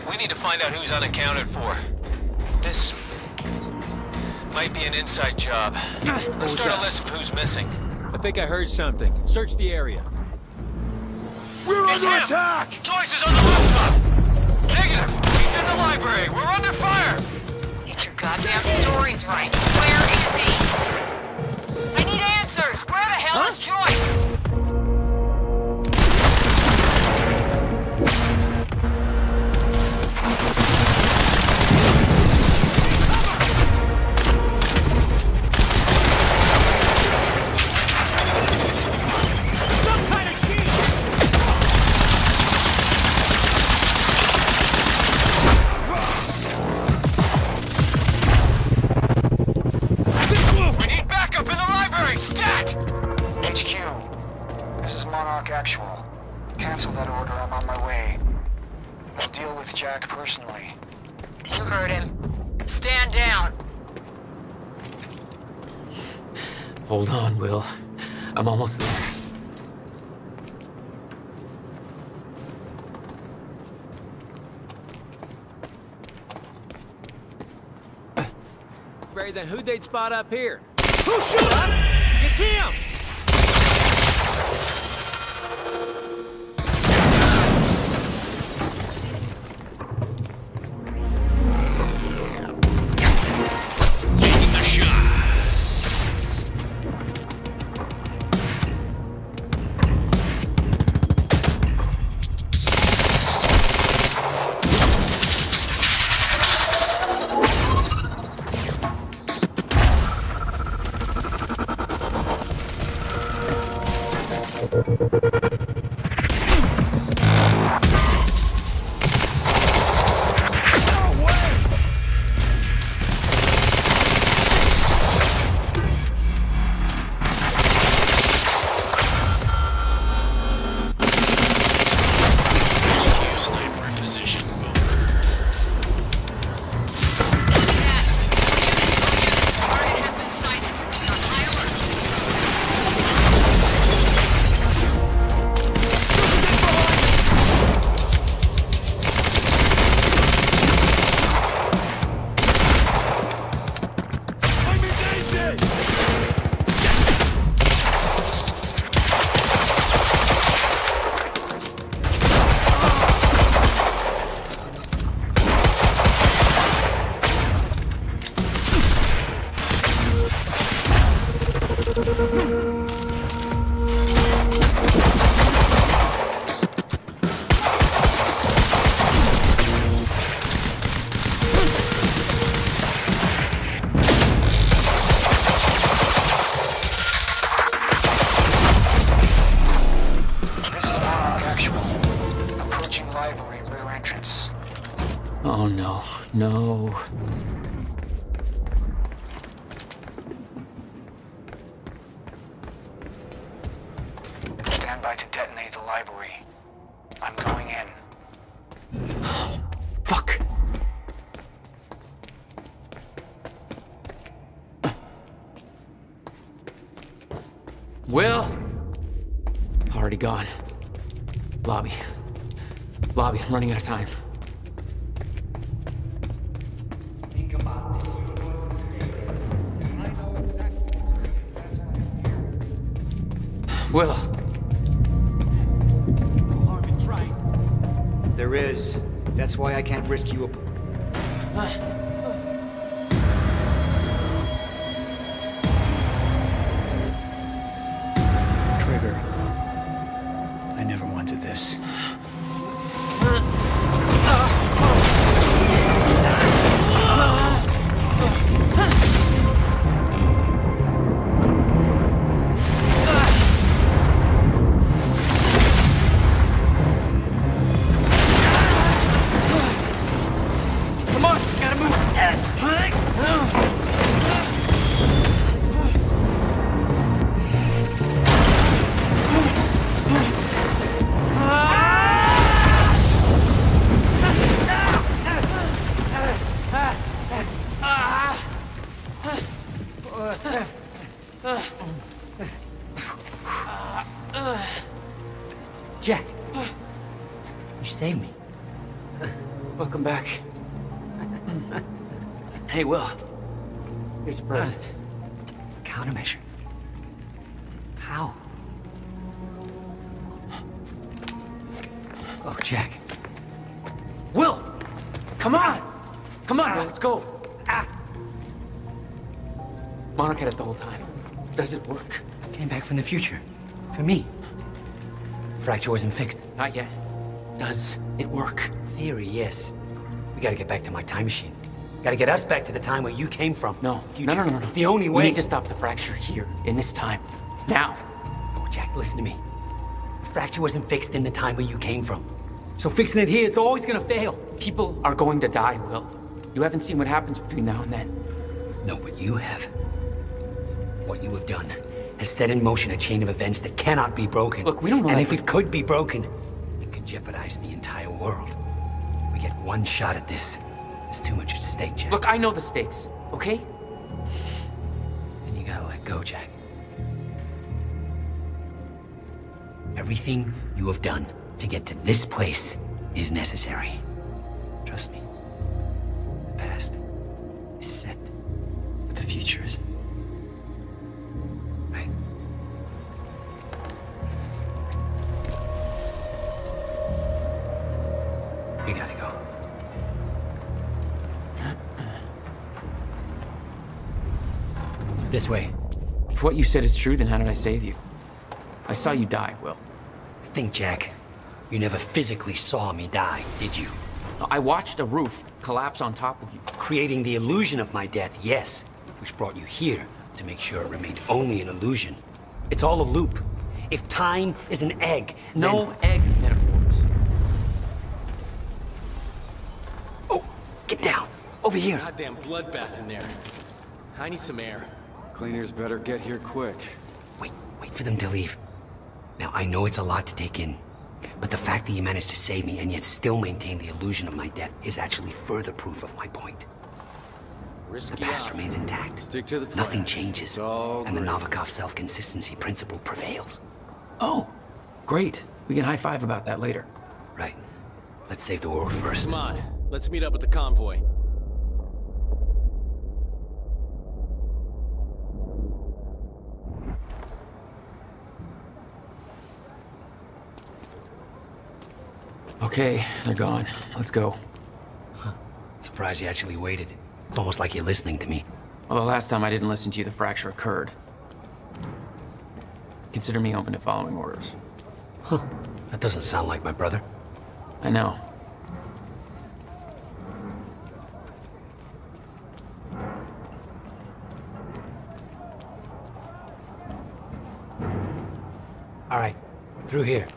We need to find out who's unaccounted for. This might be an inside job. Let's start a list of who's missing. I think I heard something. Search the area. We're under attack! Joyce is on the rooftop! Negative! He's in the library! We're under fire! Get your goddamn stories right. Where is he? I need answers! Where the hell is Joyce? Actual. Cancel that order, I'm on my way. I'll deal with Jack personally. You heard him. Stand down. Hold on, Will. I'm almost there. Great, then who'd they spot up here? Who shot up? It's him! Oh no, no. Stand by to detonate the library. I'm going in. Fuck. Will? Already gone. Lobby. Lobby, I'm running out of time. Think about this. Will. There is. That's why I can't risk you Trigger. I never wanted this. Come on, gotta move. Jack, you saved me. Welcome back. Hey, Will. Here's a present. Countermeasure. How? Oh, Jack. Will! Come on! Come on, Will, let's go. Monarch had it the whole time. Does it work? Came back from the future. For me. Fracture wasn't fixed. Not yet. Does it work? Theory, yes. We gotta get back to my time machine. Gotta get us back to the time where you came from. No. Future. No. It's the only way. We need to stop the fracture here, in this time. Now. Oh, Jack, listen to me. The fracture wasn't fixed in the time where you came from. So fixing it here, it's always gonna fail. People are going to die, Will. You haven't seen what happens between now and then. No, but you have. What you have done has set in motion a chain of events that cannot be broken. Look, we don't know. And if it could be broken, it could jeopardize the entire world. We get one shot at this. There's too much at stake, Jack. Look, I know the stakes, okay? Then you gotta let go, Jack. Everything you have done to get to this place is necessary. Trust me. The past is set, but the future isn't. Right? We gotta go. This way. If what you said is true, then how did I save you? I saw you die, Will. Think, Jack. You never physically saw me die, did you? I watched a roof collapse on top of you. Creating the illusion of my death, yes. Which brought you here to make sure it remained only an illusion. It's all a loop. If time is an egg, No egg metaphors. Oh, get down. Over here. Goddamn bloodbath in there. I need some air. Cleaners better get here quick. Wait for them to leave. Now, I know it's a lot to take in, but the fact that you managed to save me and yet still maintain the illusion of my death is actually further proof of my point. Risky the past remains intact. Stick to the plan. Nothing changes, and the great. Novikov self-consistency principle prevails. Oh, great. We can high-five about that later. Right. Let's save the world first. Come on, let's meet up with the convoy. Okay, they're gone. Let's go. Surprised you actually waited. It's almost like you're listening to me. Well, the last time I didn't listen to you, the fracture occurred. Consider me open to following orders. Huh. That doesn't sound like my brother. I know. All right, through here.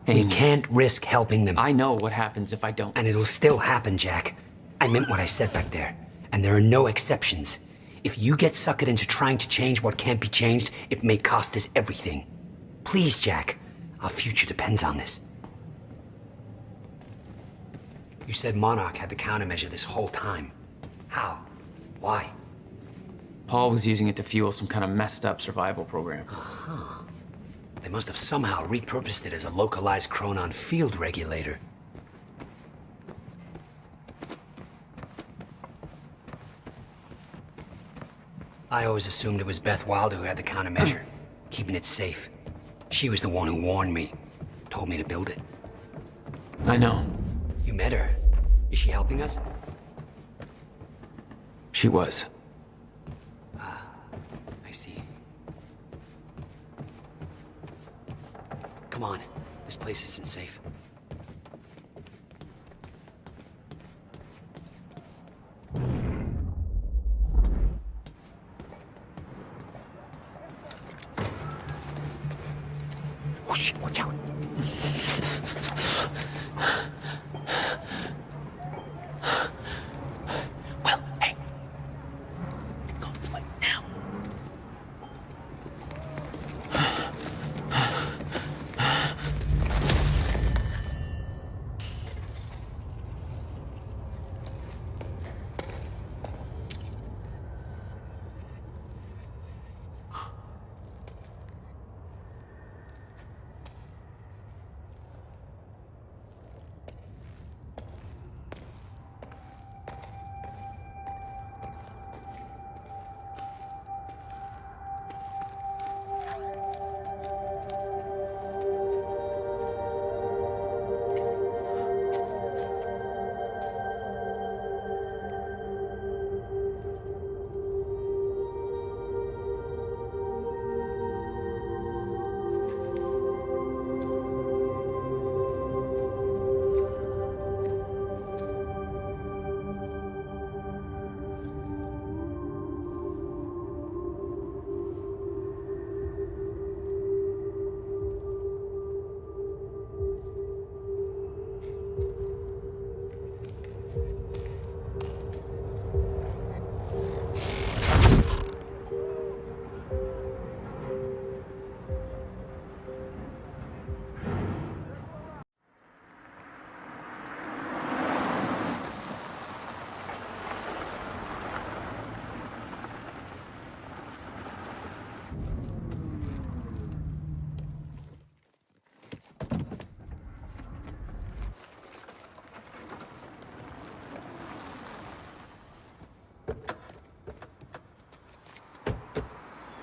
Hey, we can't risk helping them. I know what happens if I don't. And it'll still happen, Jack. I meant what I said back there. And there are no exceptions. If you get suckered into trying to change what can't be changed, it may cost us everything. Please, Jack. Our future depends on this. You said Monarch had the countermeasure this whole time. How? Why? Paul was using it to fuel some kind of messed up survival program. Uh-huh. They must have somehow repurposed it as a localized chronon field regulator. I always assumed it was Beth Wilder who had the countermeasure, keeping it safe. She was the one who warned me, told me to build it. I know. You met her. Is she helping us? She was. Ah, I see. Come on. This place isn't safe. Oh, shit, watch out.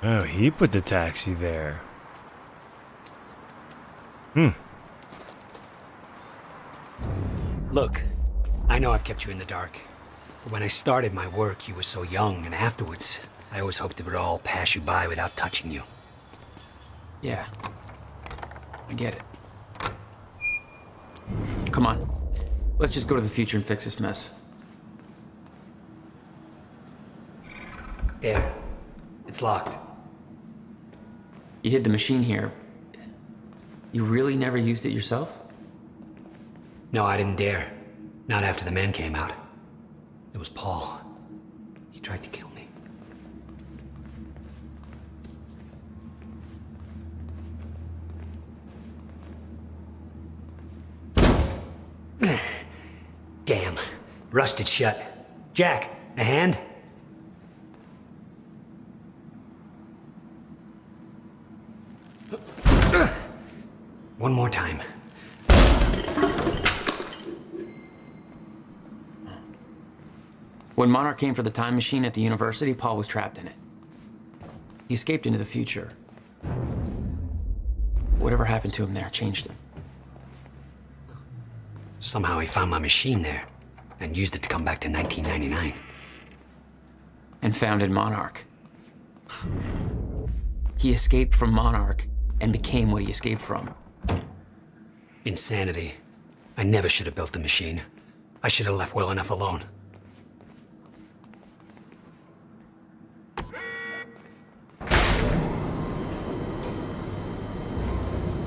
Oh, he put the taxi there. Look, I know I've kept you in the dark. But when I started my work, you were so young, and afterwards, I always hoped it would all pass you by without touching you. Yeah. I get it. Come on. Let's just go to the future and fix this mess. There. It's locked. You hid the machine here. You really never used it yourself? No, I didn't dare. Not after the men came out. It was Paul. He tried to kill me. Damn. Rusted shut. Jack, a hand? One more time. When Monarch came for the time machine at the university, Paul was trapped in it. He escaped into the future. Whatever happened to him there changed him. Somehow he found my machine there and used it to come back to 1999. And founded Monarch. He escaped from Monarch and became what he escaped from. Insanity. I never should have built the machine. I should have left well enough alone.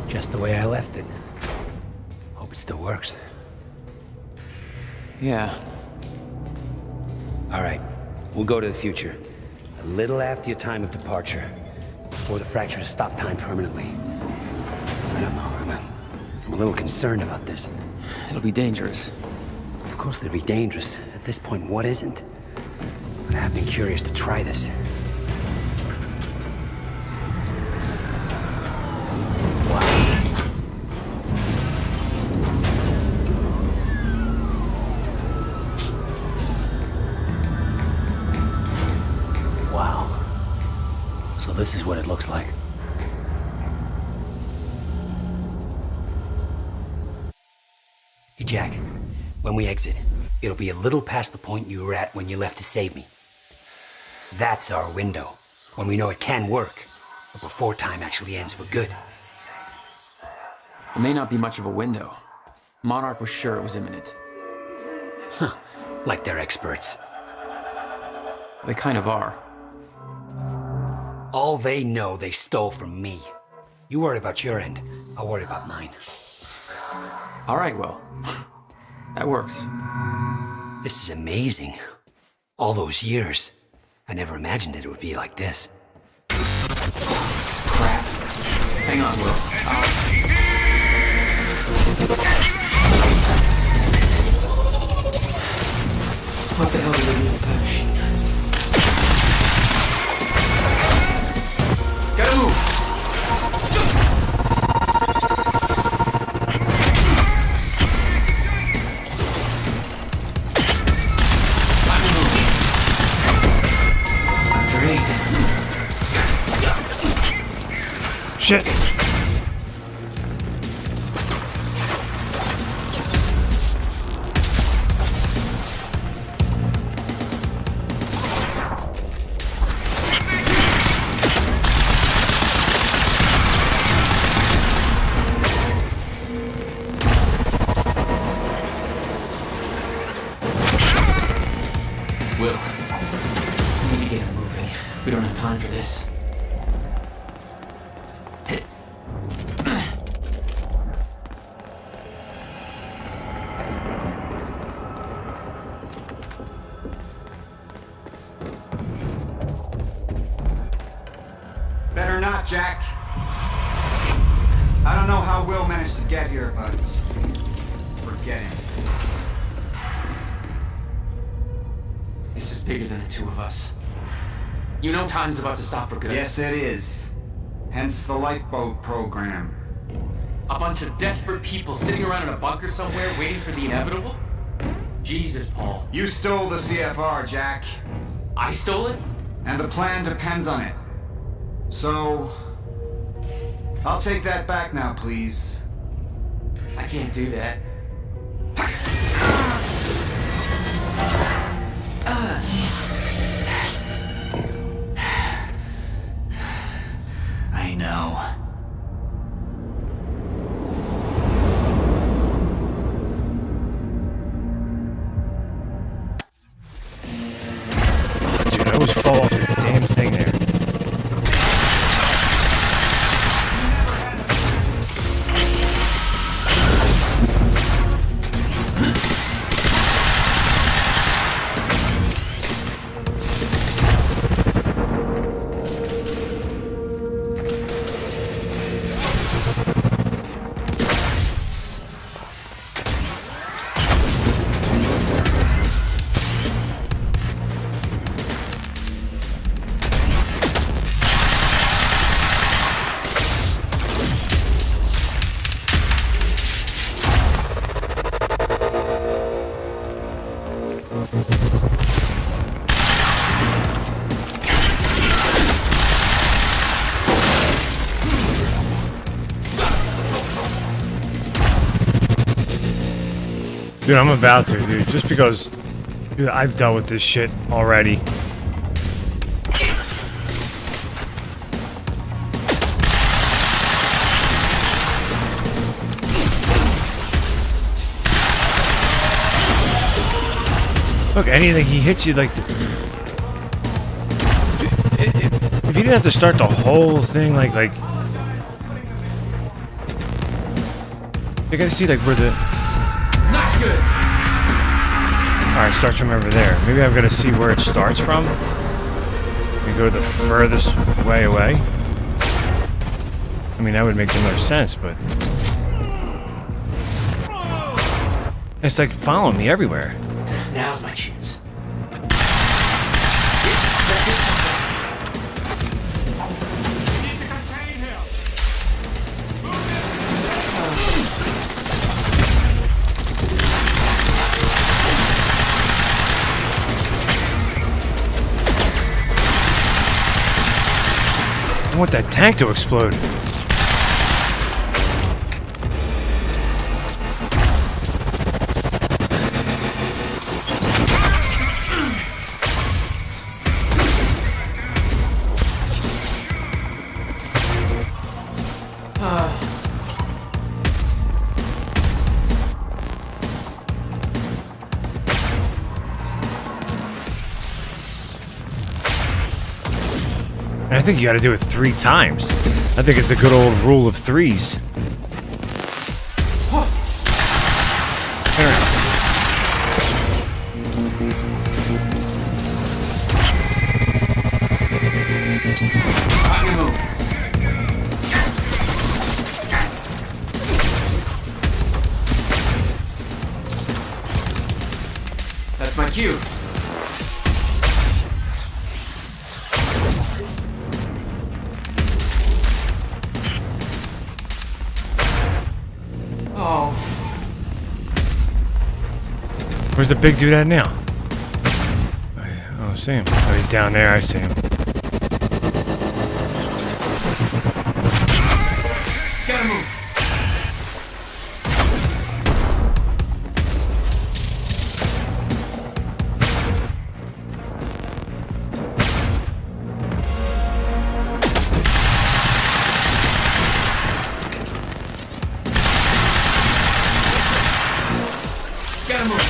Just the way I left it. Hope it still works. Yeah. All right, we'll go to the future. A little after your time of departure. Before the fracture has stopped time permanently. I don't know, I'm a little concerned about this. It'll be dangerous. Of course it'll be dangerous. At this point, what isn't? But I have been curious to try this. This is what it looks like. Hey, Jack. When we exit, it'll be a little past the point you were at when you left to save me. That's our window, when we know it can work, but before time actually ends for good. It may not be much of a window. Monarch was sure it was imminent. Huh. Like they're experts. They kind of are. All they know they stole from me. You worry about your end, I'll worry about mine. All right, well, that works. This is amazing. All those years. I never imagined that it would be like this. Crap. Hang on, Will. What the hell did I do with that machine? Gotta move! Shit! Will, we need to get him moving. We don't have time for this. Better not, Jack. I don't know how Will managed to get here, but forget him. This is bigger than the two of us. You know time's about to stop for good. Yes, it is. Hence the lifeboat program. A bunch of desperate people sitting around in a bunker somewhere waiting for the inevitable? Jesus, Paul. You stole the CFR, Jack. I stole it? And the plan depends on it. So, I'll take that back now, please. I can't do that. I know. Oh, dude, I always fall off the damn thing there. Dude, I'm about to, dude. Just because, dude, I've dealt with this shit already. Look, anything he hits you like... If you didn't have to start the whole thing like... You gotta see like where the... Not good. Alright, starts from over there. Maybe I've got to see where it starts from. We go the furthest way away. I mean, that would make the most sense, but... It's like following me everywhere. Now's my chance. I want that tank to explode. I think you gotta do it 3 times. I think it's the good old rule of 3s. That's my cue. Where's the big dude at now? Oh, I see him. Oh, he's down there. I see him. Gotta move. Gotta move.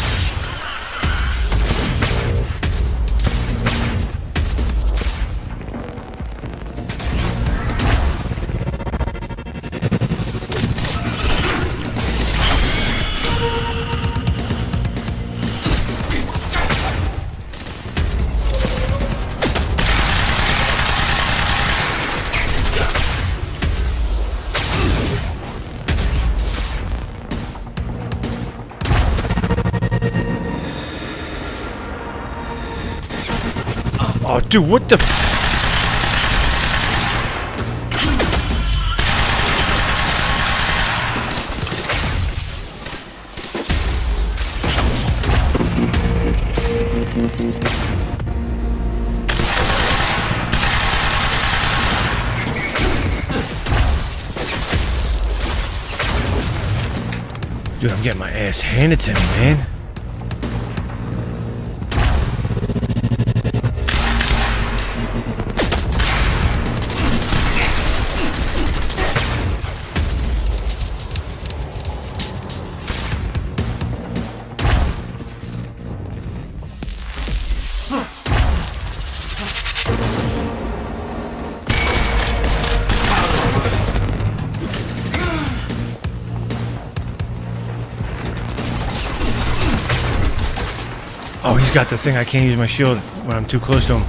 Oh, dude, what the... Dude, I'm getting my ass handed to me, man. Oh, he's got the thing. I can't use my shield when I'm too close to him.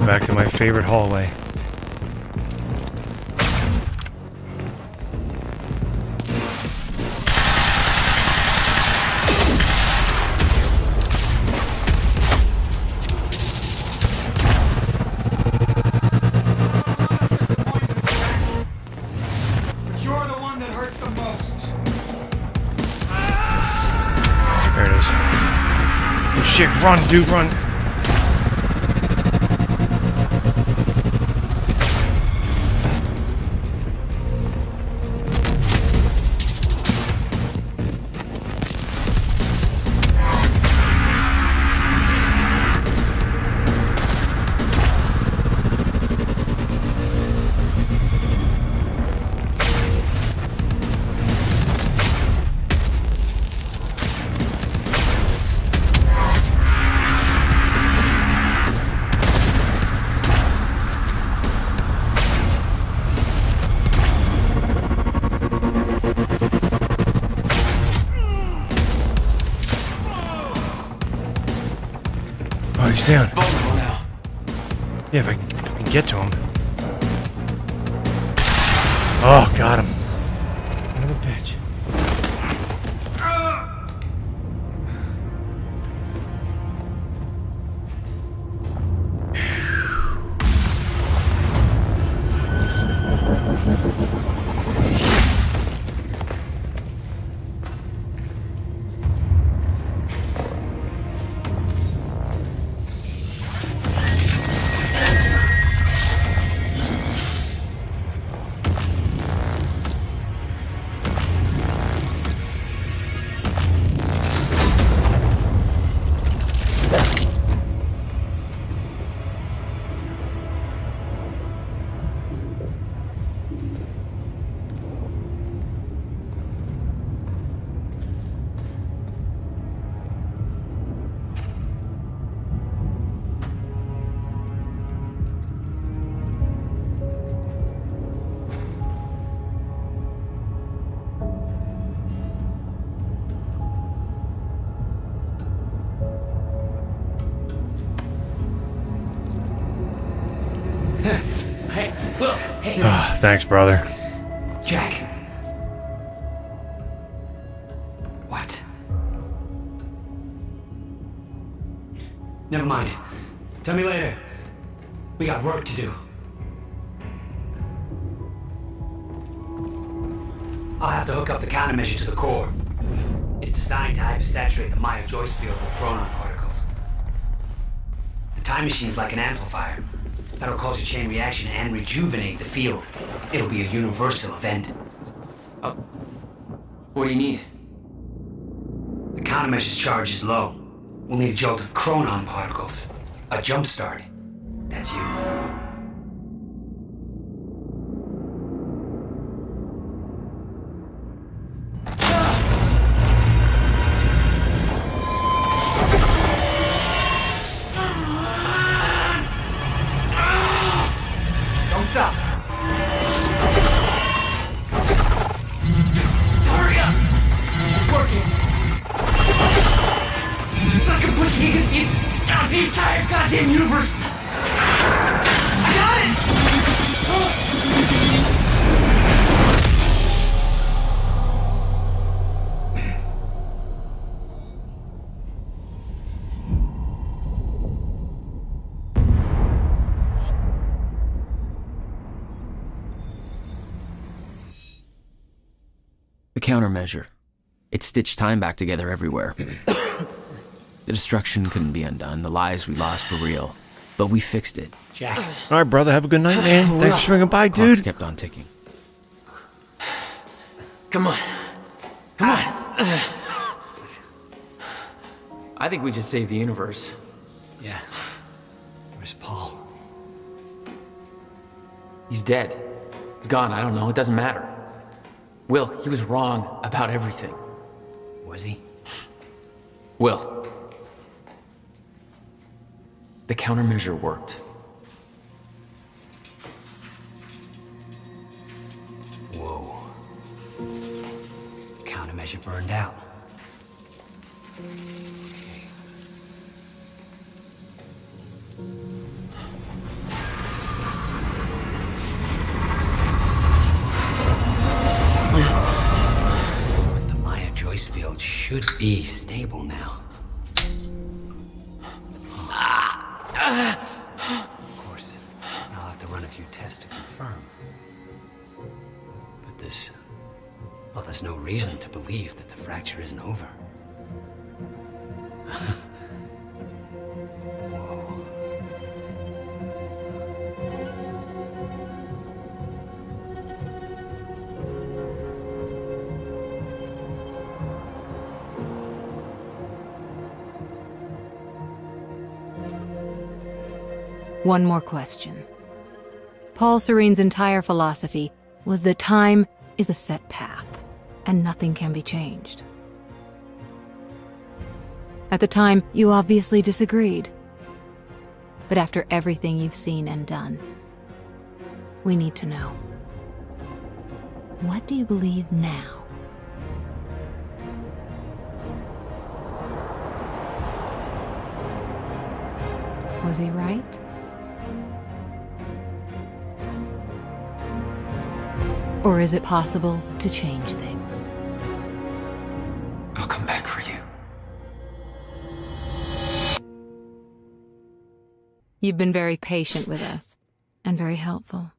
Back to my favorite hallway. But you're the one that hurts the most. There it is. Oh shit, run, dude, run. Oh, he's down. Yeah, if I can get to him. Oh, got him. Another bitch. Thanks, brother. Jack. What? Never mind. Tell me later. We got work to do. I'll have to hook up the countermeasure to the core. It's designed to hypersaturate the Maya Joyce field with chronon particles. The time machine's like an amplifier. That'll cause a chain reaction and rejuvenate the field. It'll be a universal event. What do you need? The countermeasure's charge is low. We'll need a jolt of chronon particles. A jump start. That's you. Don't stop. Hurry up! It's working! sucker pushing against the entire goddamn universe. Got it! The countermeasure. It stitched time back together everywhere. The destruction couldn't be undone. The lives we lost were real. But we fixed it. Jack. All right, brother. Have a good night, man. Thanks for swinging by, Clocks dude. kept on ticking. Come on. Come on. I think we just saved the universe. Yeah. Where's Paul? He's dead. He's gone. I don't know. It doesn't matter. Will, he was wrong about everything. Was he? Will. The countermeasure worked. Whoa. Countermeasure burned out. The Maya Joyce field should be stable now. Of course, I'll have to run a few tests to confirm. But there's no reason to believe that the fracture isn't over. One more question. Paul Serene's entire philosophy was that time is a set path, and nothing can be changed. At the time, you obviously disagreed. But after everything you've seen and done, we need to know. What do you believe now? Was he right? Or is it possible to change things? I'll come back for you. You've been very patient with us, and very helpful.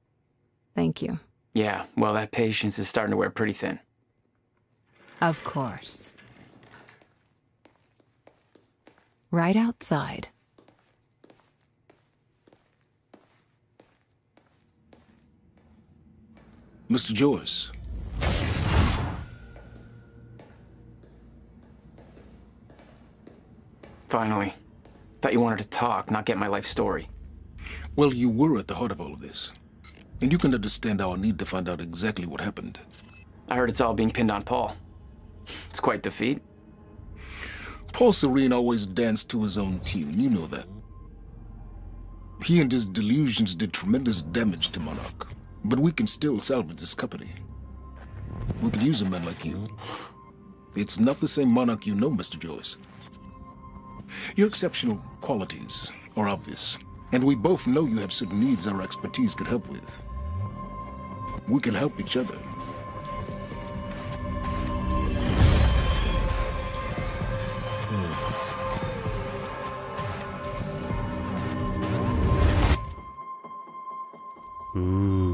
Thank you. Yeah, well, that patience is starting to wear pretty thin. Of course. Right outside. Mr. Joyce. Finally. Thought you wanted to talk, not get my life story. Well, you were at the heart of all of this. And you can understand our need to find out exactly what happened. I heard it's all being pinned on Paul. It's quite the feat. Paul Serene always danced to his own tune, you know that. He and his delusions did tremendous damage to Monarch. But we can still salvage this company. We can use a man like you. It's not the same Monarch you know, Mr. Joyce. Your exceptional qualities are obvious, and we both know you have certain needs our expertise could help with. We can help each other. Ooh.